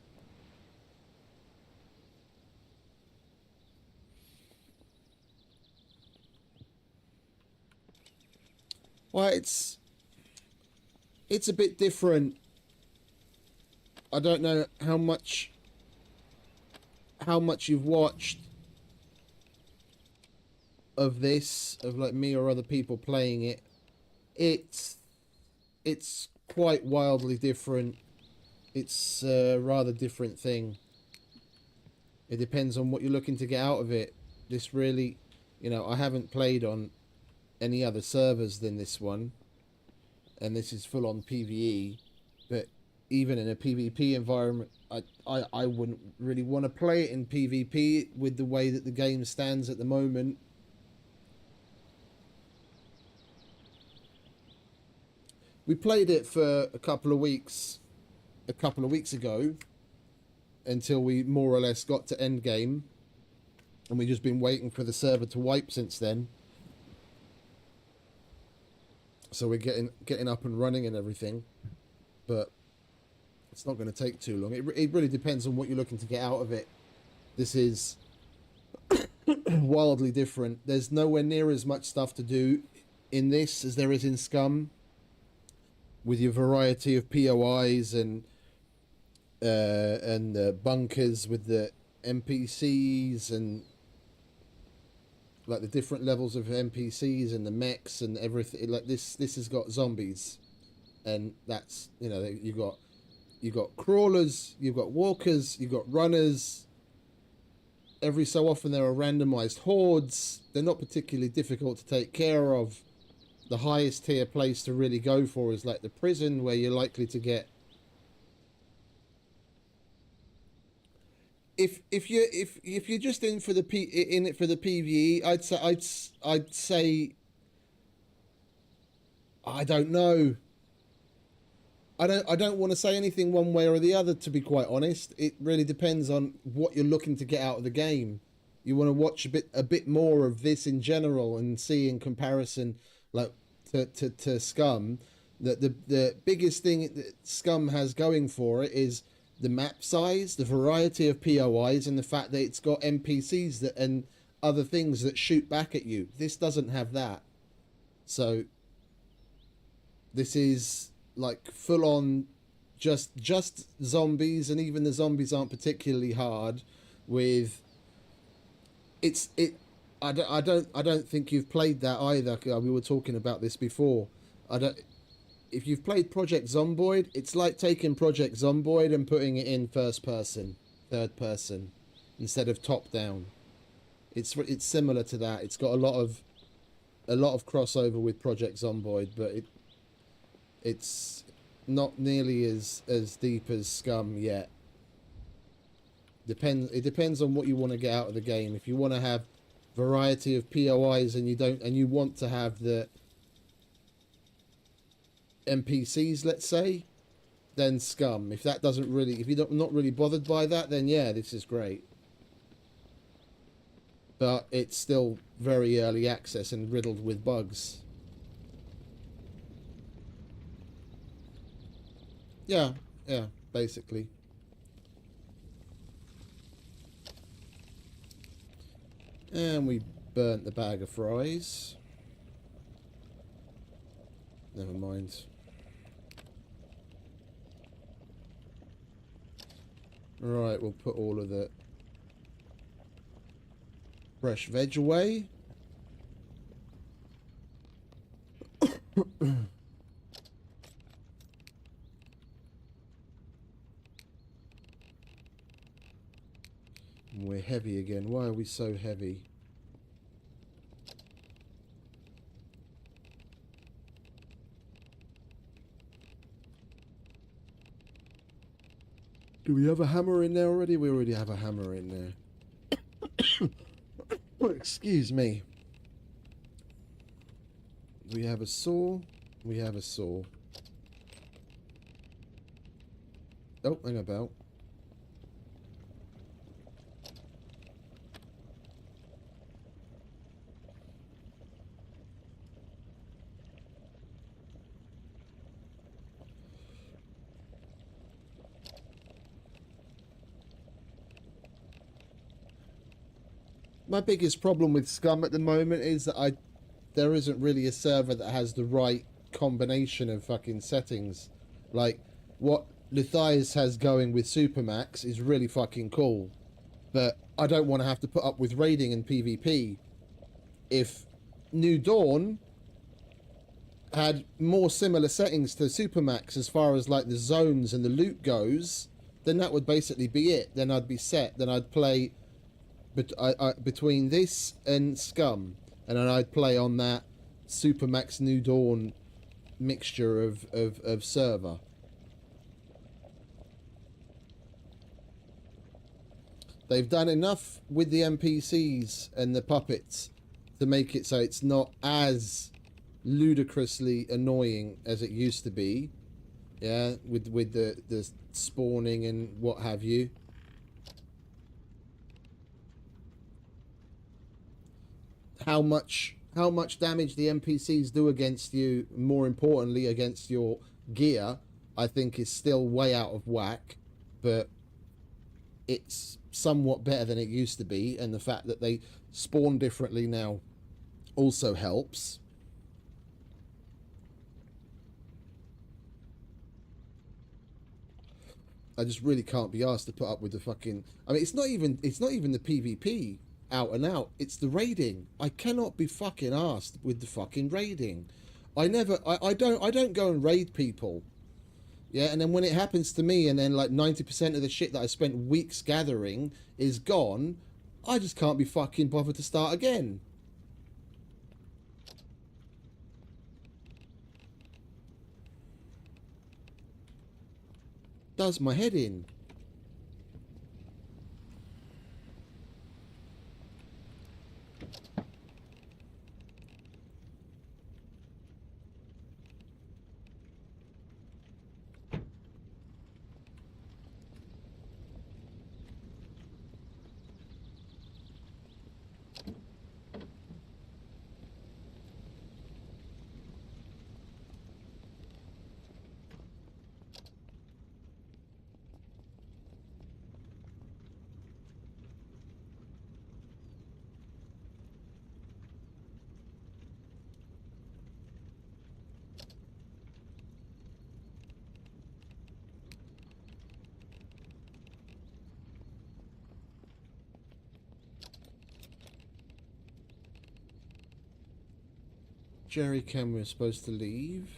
Well, it's a bit different. I don't know how much you've watched of this, of like me or other people playing it. It's quite wildly different. It's a rather different thing. It depends on what you're looking to get out of it. This really, I haven't played on any other servers than this one, and this is full on PvE. But even in a PvP environment, I wouldn't really want to play it in PvP with the way that the game stands at the moment. We played it for a couple of weeks ago, until we more or less got to endgame, and we've just been waiting for the server to wipe since then. So we're getting up and running and everything, but it's not going to take too long. It really depends on what you're looking to get out of it. This is wildly different. There's nowhere near as much stuff to do in this as there is in Scum, with your variety of POIs and bunkers with the NPCs, and like the different levels of NPCs and the mechs and everything. Like this has got zombies, and that's, you got crawlers, you've got walkers, you've got runners. Every so often there are randomized hordes. They're not particularly difficult to take care of. The highest tier place to really go for is like the prison, where you're likely to get, if you're just in for the PvE, I'd say I don't know. I don't want to say anything one way or the other, to be quite honest. It really depends on what you're looking to get out of the game. You want to watch a bit more of this in general and see in comparison, like to Scum, that the biggest thing that Scum has going for it is the map size, the variety of POIs, and the fact that it's got NPCs that and other things that shoot back at you. This doesn't have that. So this is like full on just zombies, and even the zombies aren't particularly hard with I don't think you've played that either. We were talking about this before. If you've played Project Zomboid, it's like taking Project Zomboid and putting it in first person, third person, instead of top down. It's similar to that. It's got a lot of crossover with Project Zomboid, but it's not nearly as deep as Scum yet. It depends on what you want to get out of the game. If you want to have variety of POIs and you want to have the NPCs, let's say, then Scum. If that doesn't really, if you're not really bothered by that, then yeah, this is great. But it's still very early access and riddled with bugs. Yeah, basically. And we burnt the bag of fries. Never mind. Right, we'll put all of the fresh veg away. We're heavy again. Why are we so heavy? Do we have a hammer in there already? We already have a hammer in there. Excuse me. We have a saw. We have a saw. Oh, hang about. My biggest problem with Scum at the moment is that there isn't really a server that has the right combination of fucking settings. Like, what Luthias has going with Supermax is really fucking cool. But I don't want to have to put up with raiding and PvP. If New Dawn had more similar settings to Supermax as far as like the zones and the loot goes, then that would basically be it. Then I'd be set. Then I'd play between this and Scum, and then I'd play on that Supermax New Dawn mixture of server. They've done enough with the NPCs and the puppets to make it so it's not as ludicrously annoying as it used to be. Yeah, with the spawning and what have you. How much damage the NPCs do against you, more importantly against your gear, I think is still way out of whack, but it's somewhat better than it used to be, and the fact that they spawn differently now also helps. I just really can't be asked to put up with the fucking... I mean, it's not even the PvP out and out. It's the raiding. I cannot be fucking asked with the fucking raiding. I don't go and raid people. Yeah, and then when it happens to me, and then like 90% of the shit that I spent weeks gathering is gone, I just can't be fucking bothered to start again. Does my head in. jerry can we're supposed to leave.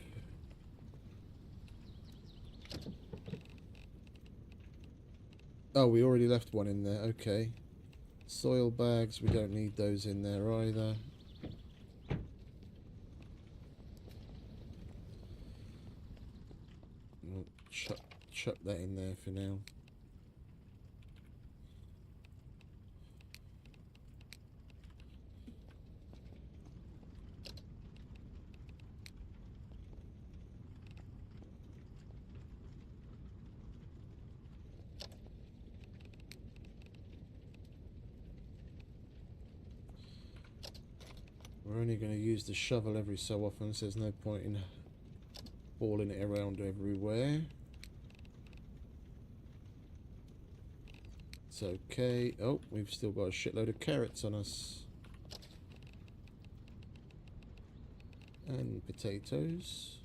Oh, we already left one in there. Okay. Soil bags, we don't need those in there either. We'll chuck that in there for now. We're only going to use the shovel every so often, so there's no point in hauling it around everywhere. It's okay. Oh, we've still got a shitload of carrots on us. And potatoes.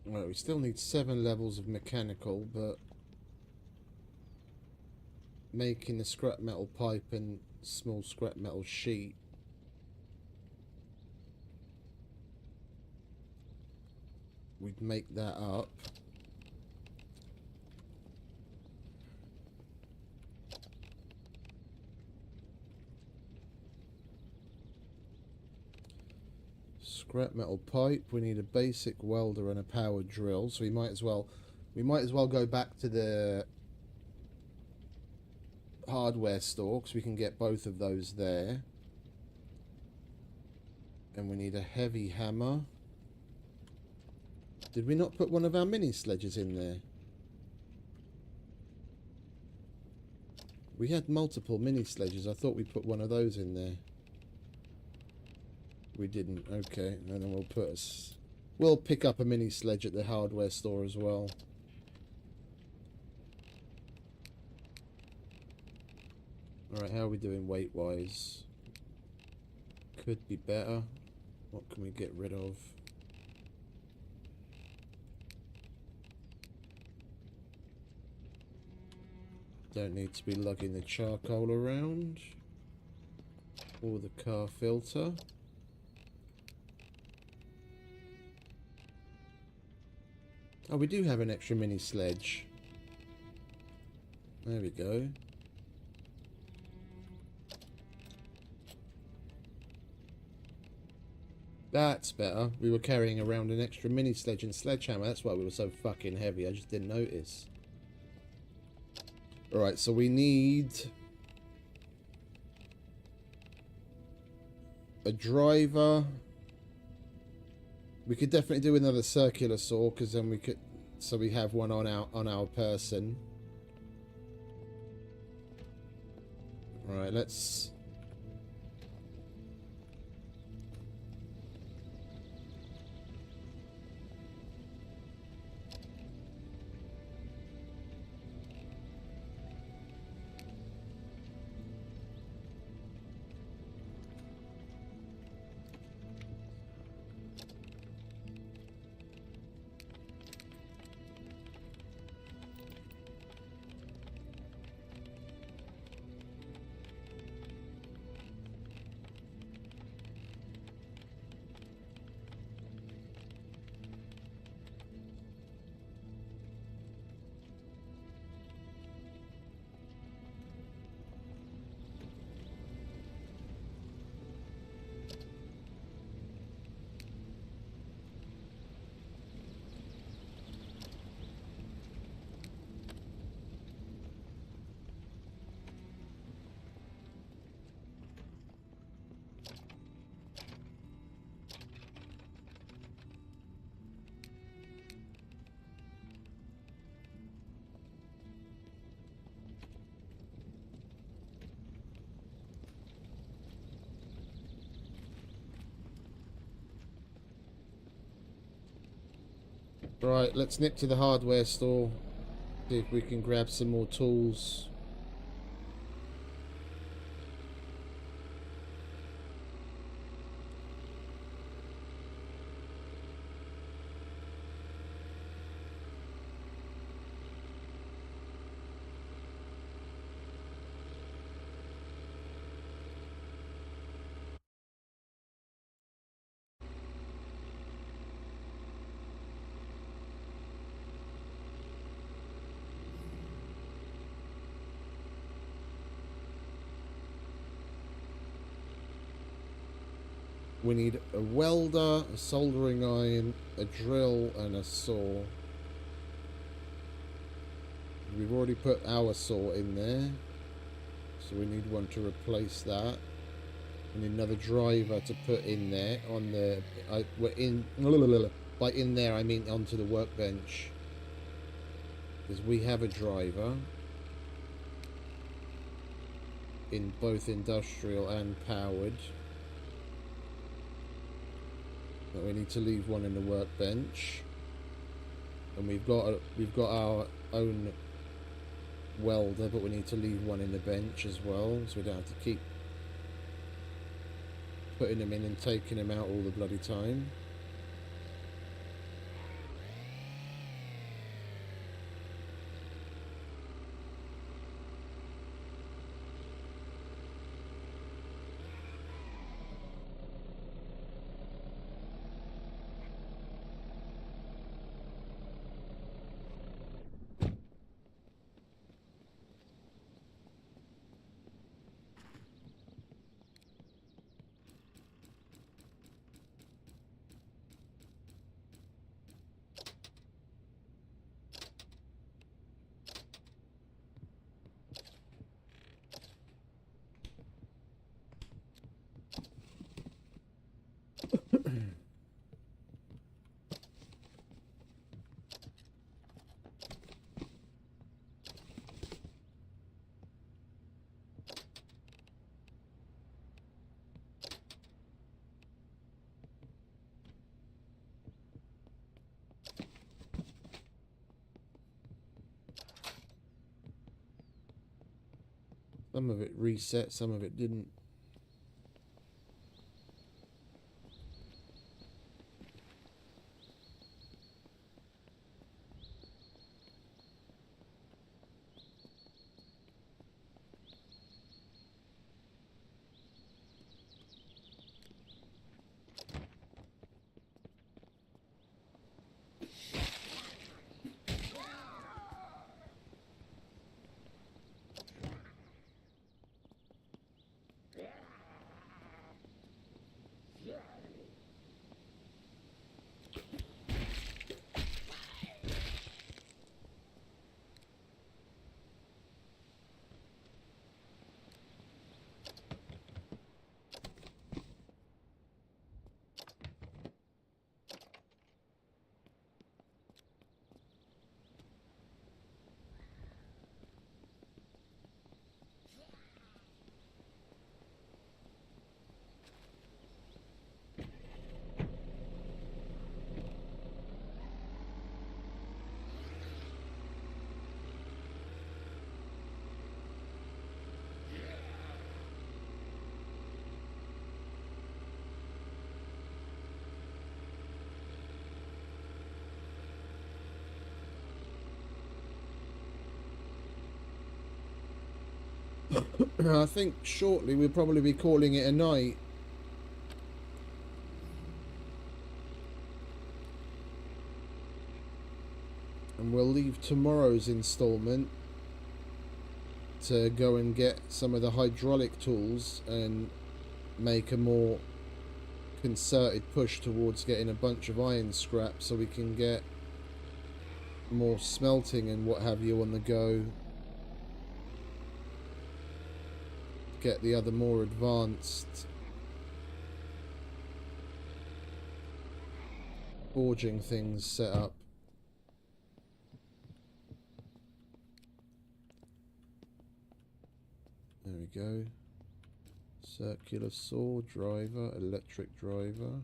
Well, we still need 7 levels of mechanical, but making a scrap metal pipe and small scrap metal sheet we'd make that up. Scrap metal pipe, we need a basic welder and a power drill, so we might as well go back to the hardware store because we can get both of those there. And we need a heavy hammer. Did we not put one of our mini sledges in there? We had multiple mini sledges. I thought we put one of those in there. We didn't. Okay, and then we'll pick up a mini sledge at the hardware store as well. Alright, how are we doing weight wise? Could be better. What can we get rid of? Don't need to be lugging the charcoal around. Or the car filter. Oh, we do have an extra mini sledge. There we go. That's better. We were carrying around an extra mini sledge and sledgehammer. That's why we were so fucking heavy. I just didn't notice. Alright, so we need a driver. We could definitely do another circular saw, because then we could, so we have one on our person. Alright, let's... Right, let's nip to the hardware store. See if we can grab some more tools. We need a welder, a soldering iron, a drill, and a saw. We've already put our saw in there, so we need one to replace that. We need another driver to put in there on the. We're in. By in there, I mean onto the workbench, because we have a driver in both industrial and powered. But we need to leave one in the workbench, and we've got our own welder, but we need to leave one in the bench as well, so we don't have to keep putting them in and taking them out all the bloody time. Some of it reset, some of it didn't. I think shortly we'll probably be calling it a night. And we'll leave tomorrow's installment to go and get some of the hydraulic tools and make a more concerted push towards getting a bunch of iron scrap so we can get more smelting and what have you on the go. Get the other more advanced forging things set up. There we go. Circular saw driver, electric driver.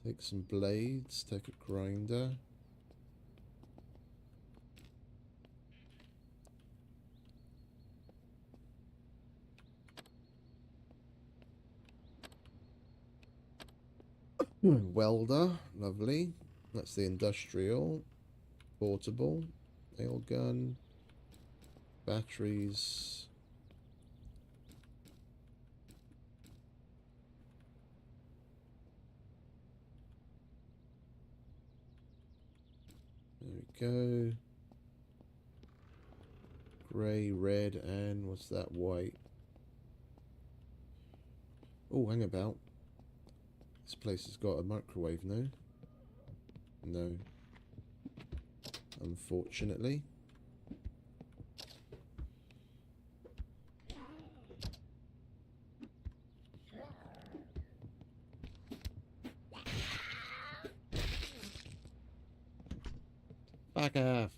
Take some blades, take a grinder. Welder, lovely. That's the industrial. Portable. Nail gun. Batteries. There we go. Grey, red, and what's that? White. Oh, hang about. This place has got a microwave, no? No. Unfortunately. Back off.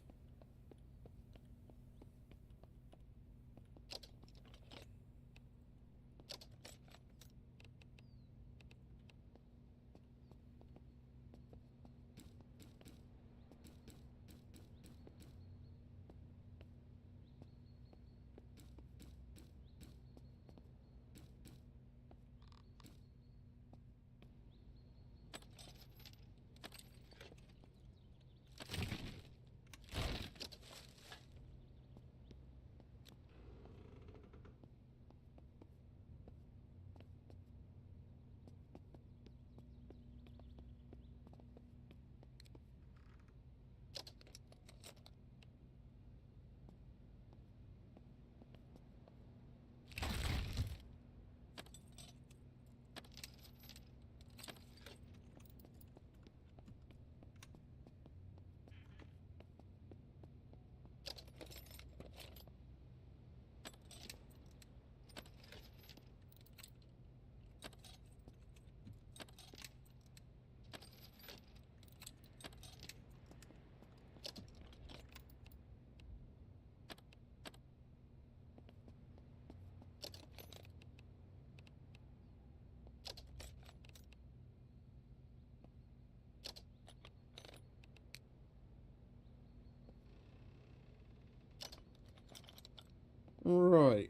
Right.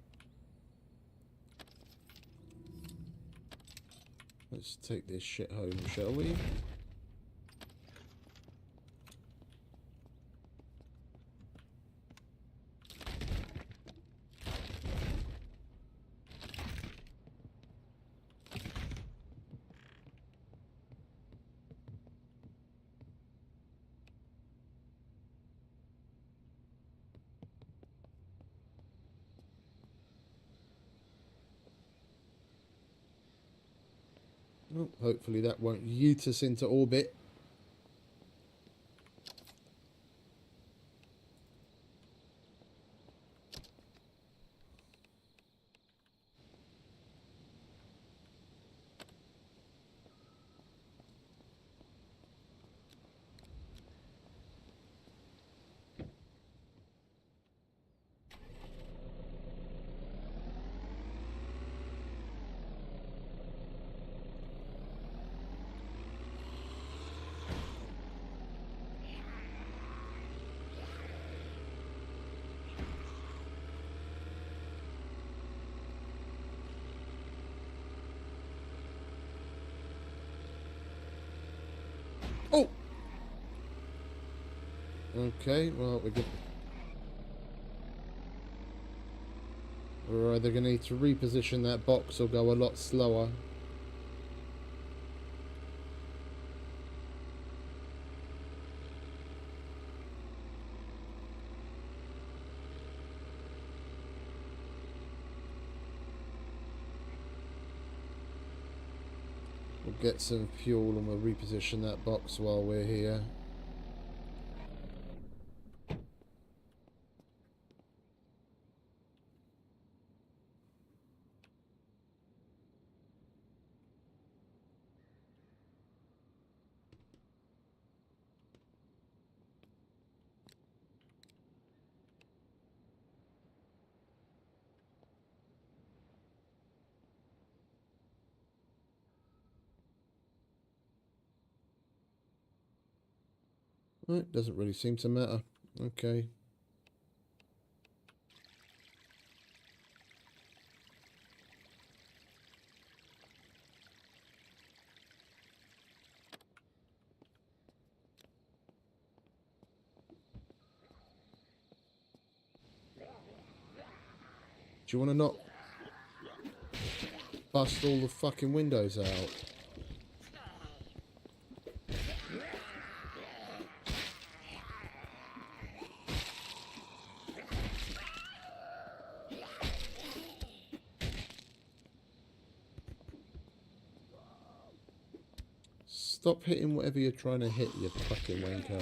Let's take this shit home, shall we? Oh, hopefully that won't yeet us into orbit. Oh! Okay, well, we're either going to need to reposition that box or go a lot slower. We'll get some fuel and we'll reposition that box while we're here. Well, it doesn't really seem to matter. Okay. Do you want to not bust all the fucking windows out? Stop hitting whatever you're trying to hit, you fucking wanker.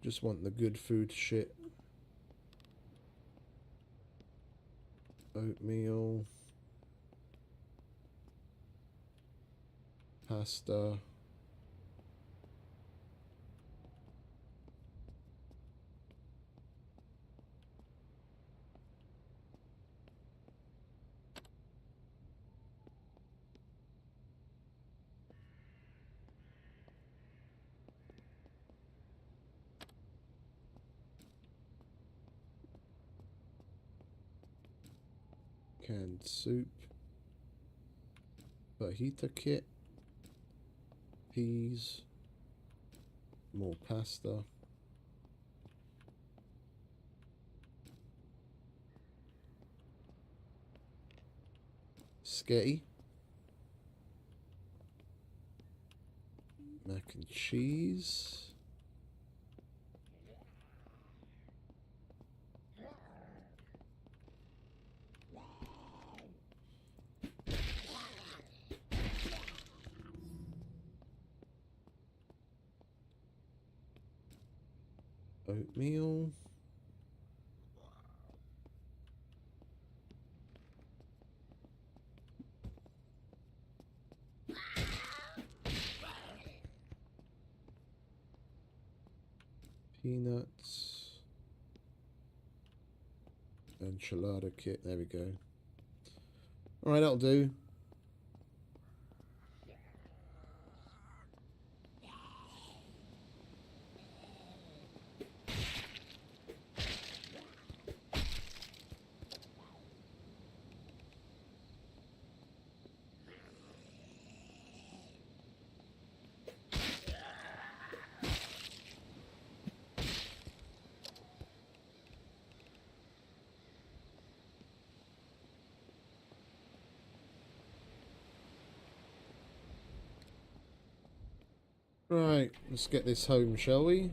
Just want the good food shit. Oatmeal. Pasta. Canned soup. Fajita kit. Peas. More pasta. Sketty. Mac and cheese. Oatmeal. Peanuts. Enchilada kit. There we go. Alright, that'll do. Right, let's get this home, shall we?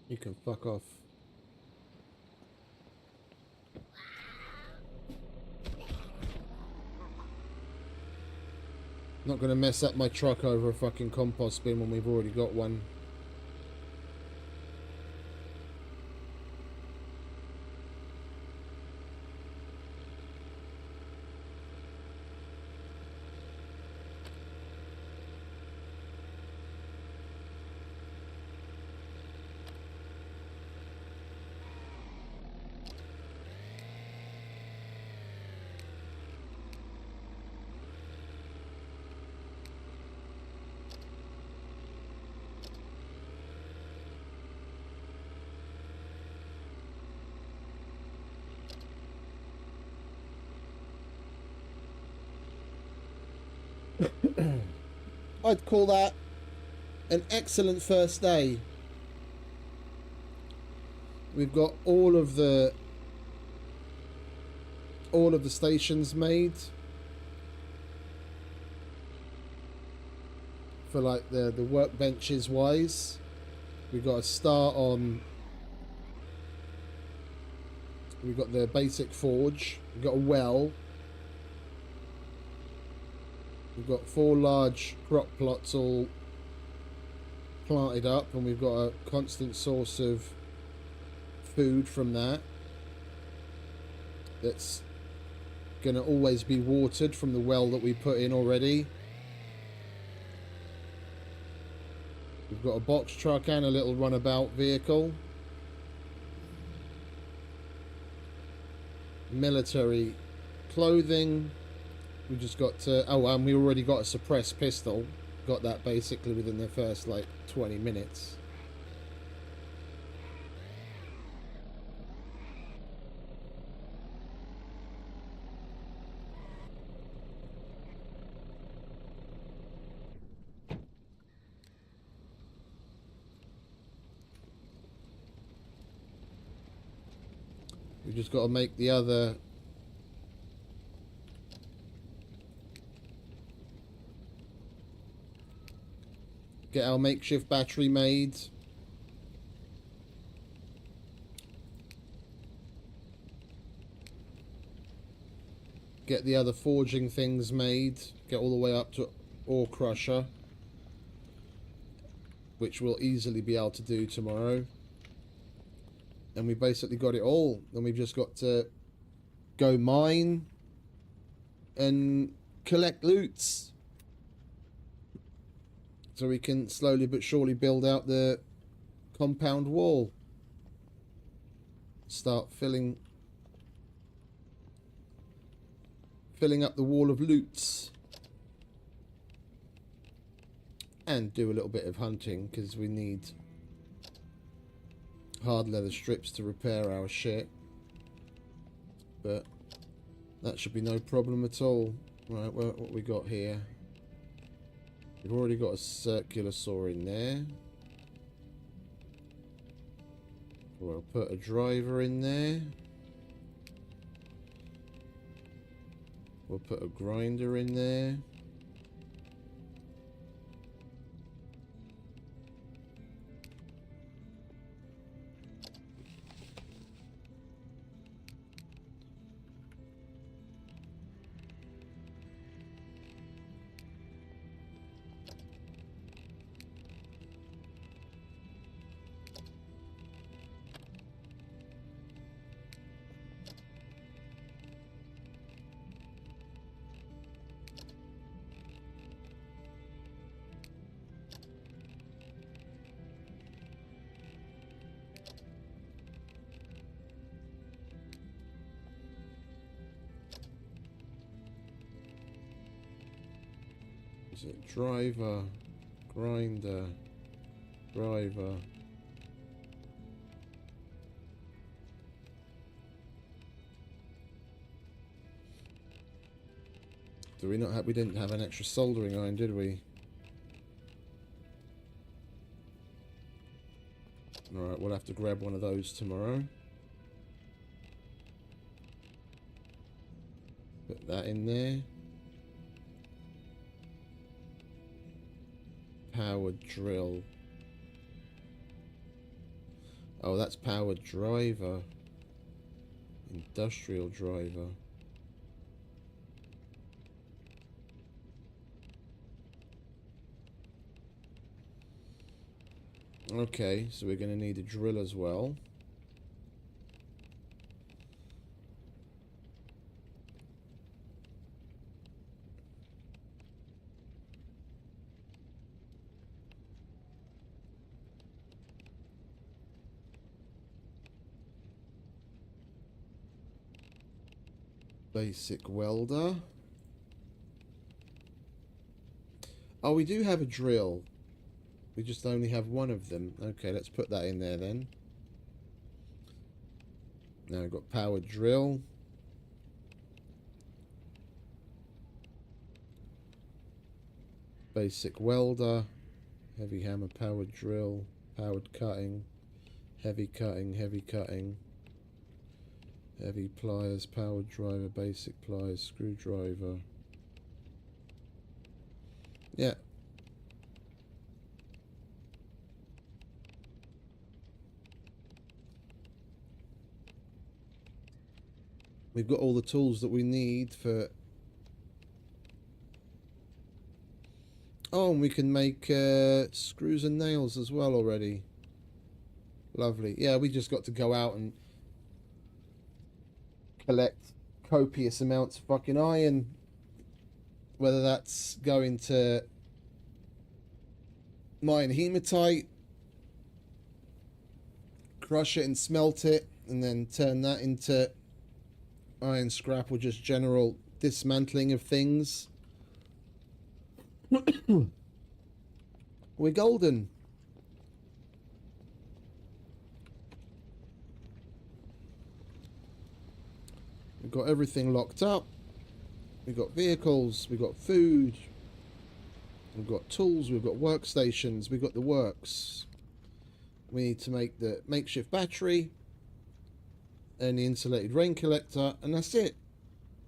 You can fuck off. Not gonna mess up my truck over a fucking compost bin when we've already got one. I'd call that an excellent first day. We've got all of the stations made for like the workbenches wise. We've got a start on We've got the basic forge. We've got a well. We've got 4 large crop plots all planted up, and we've got a constant source of food from that. That's going to always be watered from the well that we put in already. We've got a box truck and a little runabout vehicle. Military clothing. We just got to, oh, and we already got a suppressed pistol. Got that basically within the first like 20 minutes. We just got to make the other get our makeshift battery made. Get the other forging things made. Get all the way up to ore crusher, which we'll easily be able to do tomorrow. And we basically got it all. Then we've just got to go mine and collect loots, so we can slowly but surely build out the compound wall. Start filling up the wall of loots. And do a little bit of hunting, because we need hard leather strips to repair our shit. But that should be no problem at all. Right, what we got here? We've already got a circular saw in there. We'll put a driver in there. We'll put a grinder in there. Is it driver, grinder, driver? Do we not have? We didn't have an extra soldering iron, did we? All right, we'll have to grab one of those tomorrow. Put that in there. Powered drill. Oh, that's powered driver. Industrial driver. Okay, so we're going to need a drill as well. Basic welder. Oh, we do have a drill. We just only have one of them. Okay, let's put that in there then. Now we've got powered drill. Basic welder. Heavy hammer, powered drill. Powered cutting. Heavy cutting, heavy cutting. Heavy pliers, powered driver, basic pliers, screwdriver. Yeah. We've got all the tools that we need for... Oh, and we can make screws and nails as well already. Lovely. Yeah, we just got to go out and collect copious amounts of fucking iron. Whether that's going to mine hematite, crush it and smelt it, and then turn that into iron scrap, or just general dismantling of things. We're golden. We've got everything locked up. We've got vehicles, we've got food, we've got tools, we've got workstations, we've got the works. We need to make the makeshift battery and the insulated rain collector, and that's it.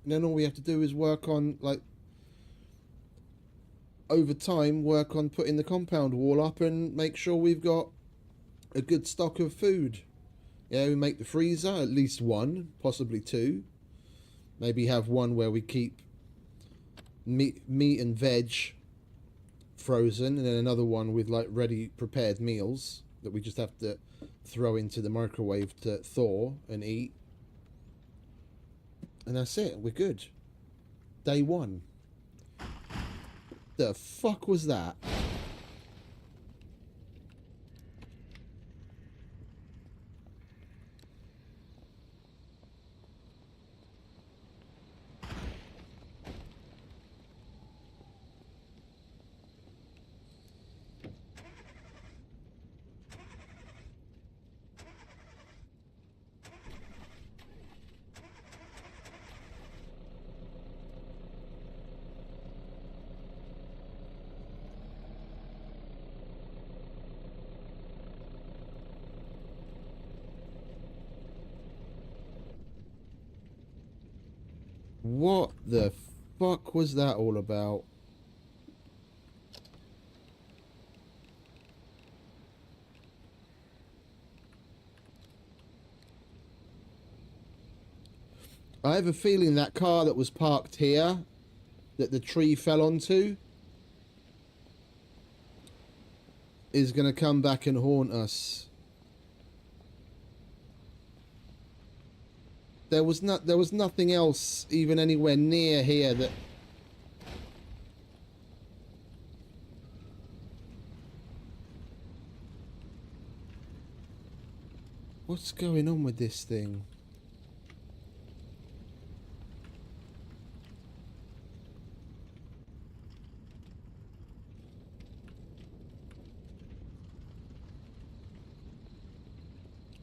And then all we have to do is work on, like, over time, work on putting the compound wall up and make sure we've got a good stock of food. Yeah, we make the freezer, at least one, possibly two. Maybe have one where we keep meat and veg frozen, and then another one with like ready prepared meals that we just have to throw into the microwave to thaw and eat. And that's it, we're good. Day one. The fuck was that? What the fuck was that all about? I have a feeling that car that was parked here, that the tree fell onto, is going to come back and haunt us. There was nothing else even anywhere near here that... What's going on with this thing?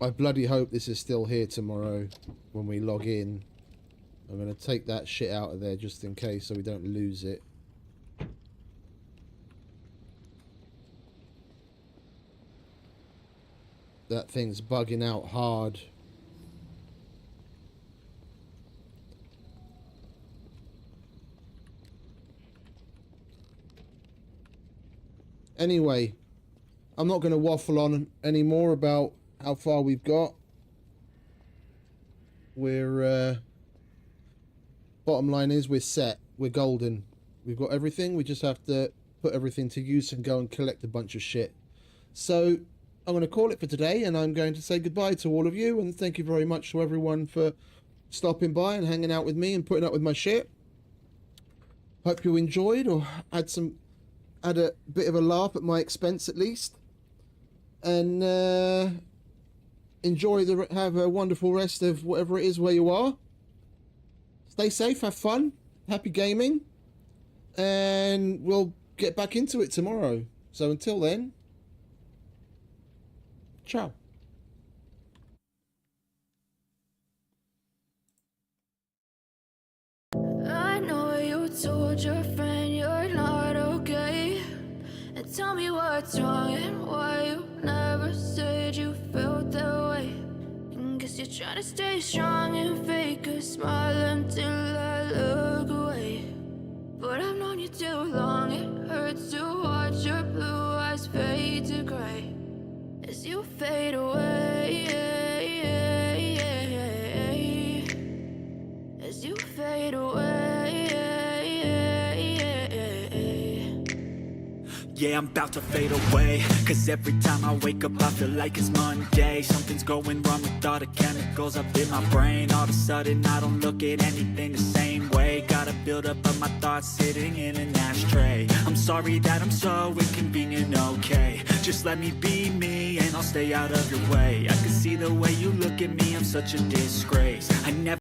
I bloody hope this is still here tomorrow when we log in. I'm going to take that shit out of there just in case so we don't lose it. That thing's bugging out hard. Anyway, I'm not going to waffle on anymore about how far we've got. We're bottom line is we're set. We're golden. We've got everything. We just have to put everything to use and go and collect a bunch of shit. So I'm going to call it for today, and I'm going to say goodbye to all of you, and thank you very much to everyone for stopping by and hanging out with me and putting up with my shit. Hope you enjoyed, or had a bit of a laugh at my expense at least. And have a wonderful rest of whatever it is where you are. Stay safe, have fun, happy gaming, and we'll get back into it tomorrow. So until then, ciao. I know you told your friend you're not okay, and tell me what's wrong and why you never said you felt that way. And guess you're trying to stay strong and fake a smile until I look away. But I've known you too long, it hurts to watch your blue eyes fade to gray as you fade away. yeah, I'm about to fade away. Cause every time I wake up I feel like it's Monday. Something's going wrong with all the chemicals up in my brain. All of a sudden I don't look at anything the same way. Gotta build up of my thoughts sitting in an ashtray. I'm sorry that I'm so inconvenient, okay. Just let me be me and I'll stay out of your way. I can see the way you look at me, I'm such a disgrace. I never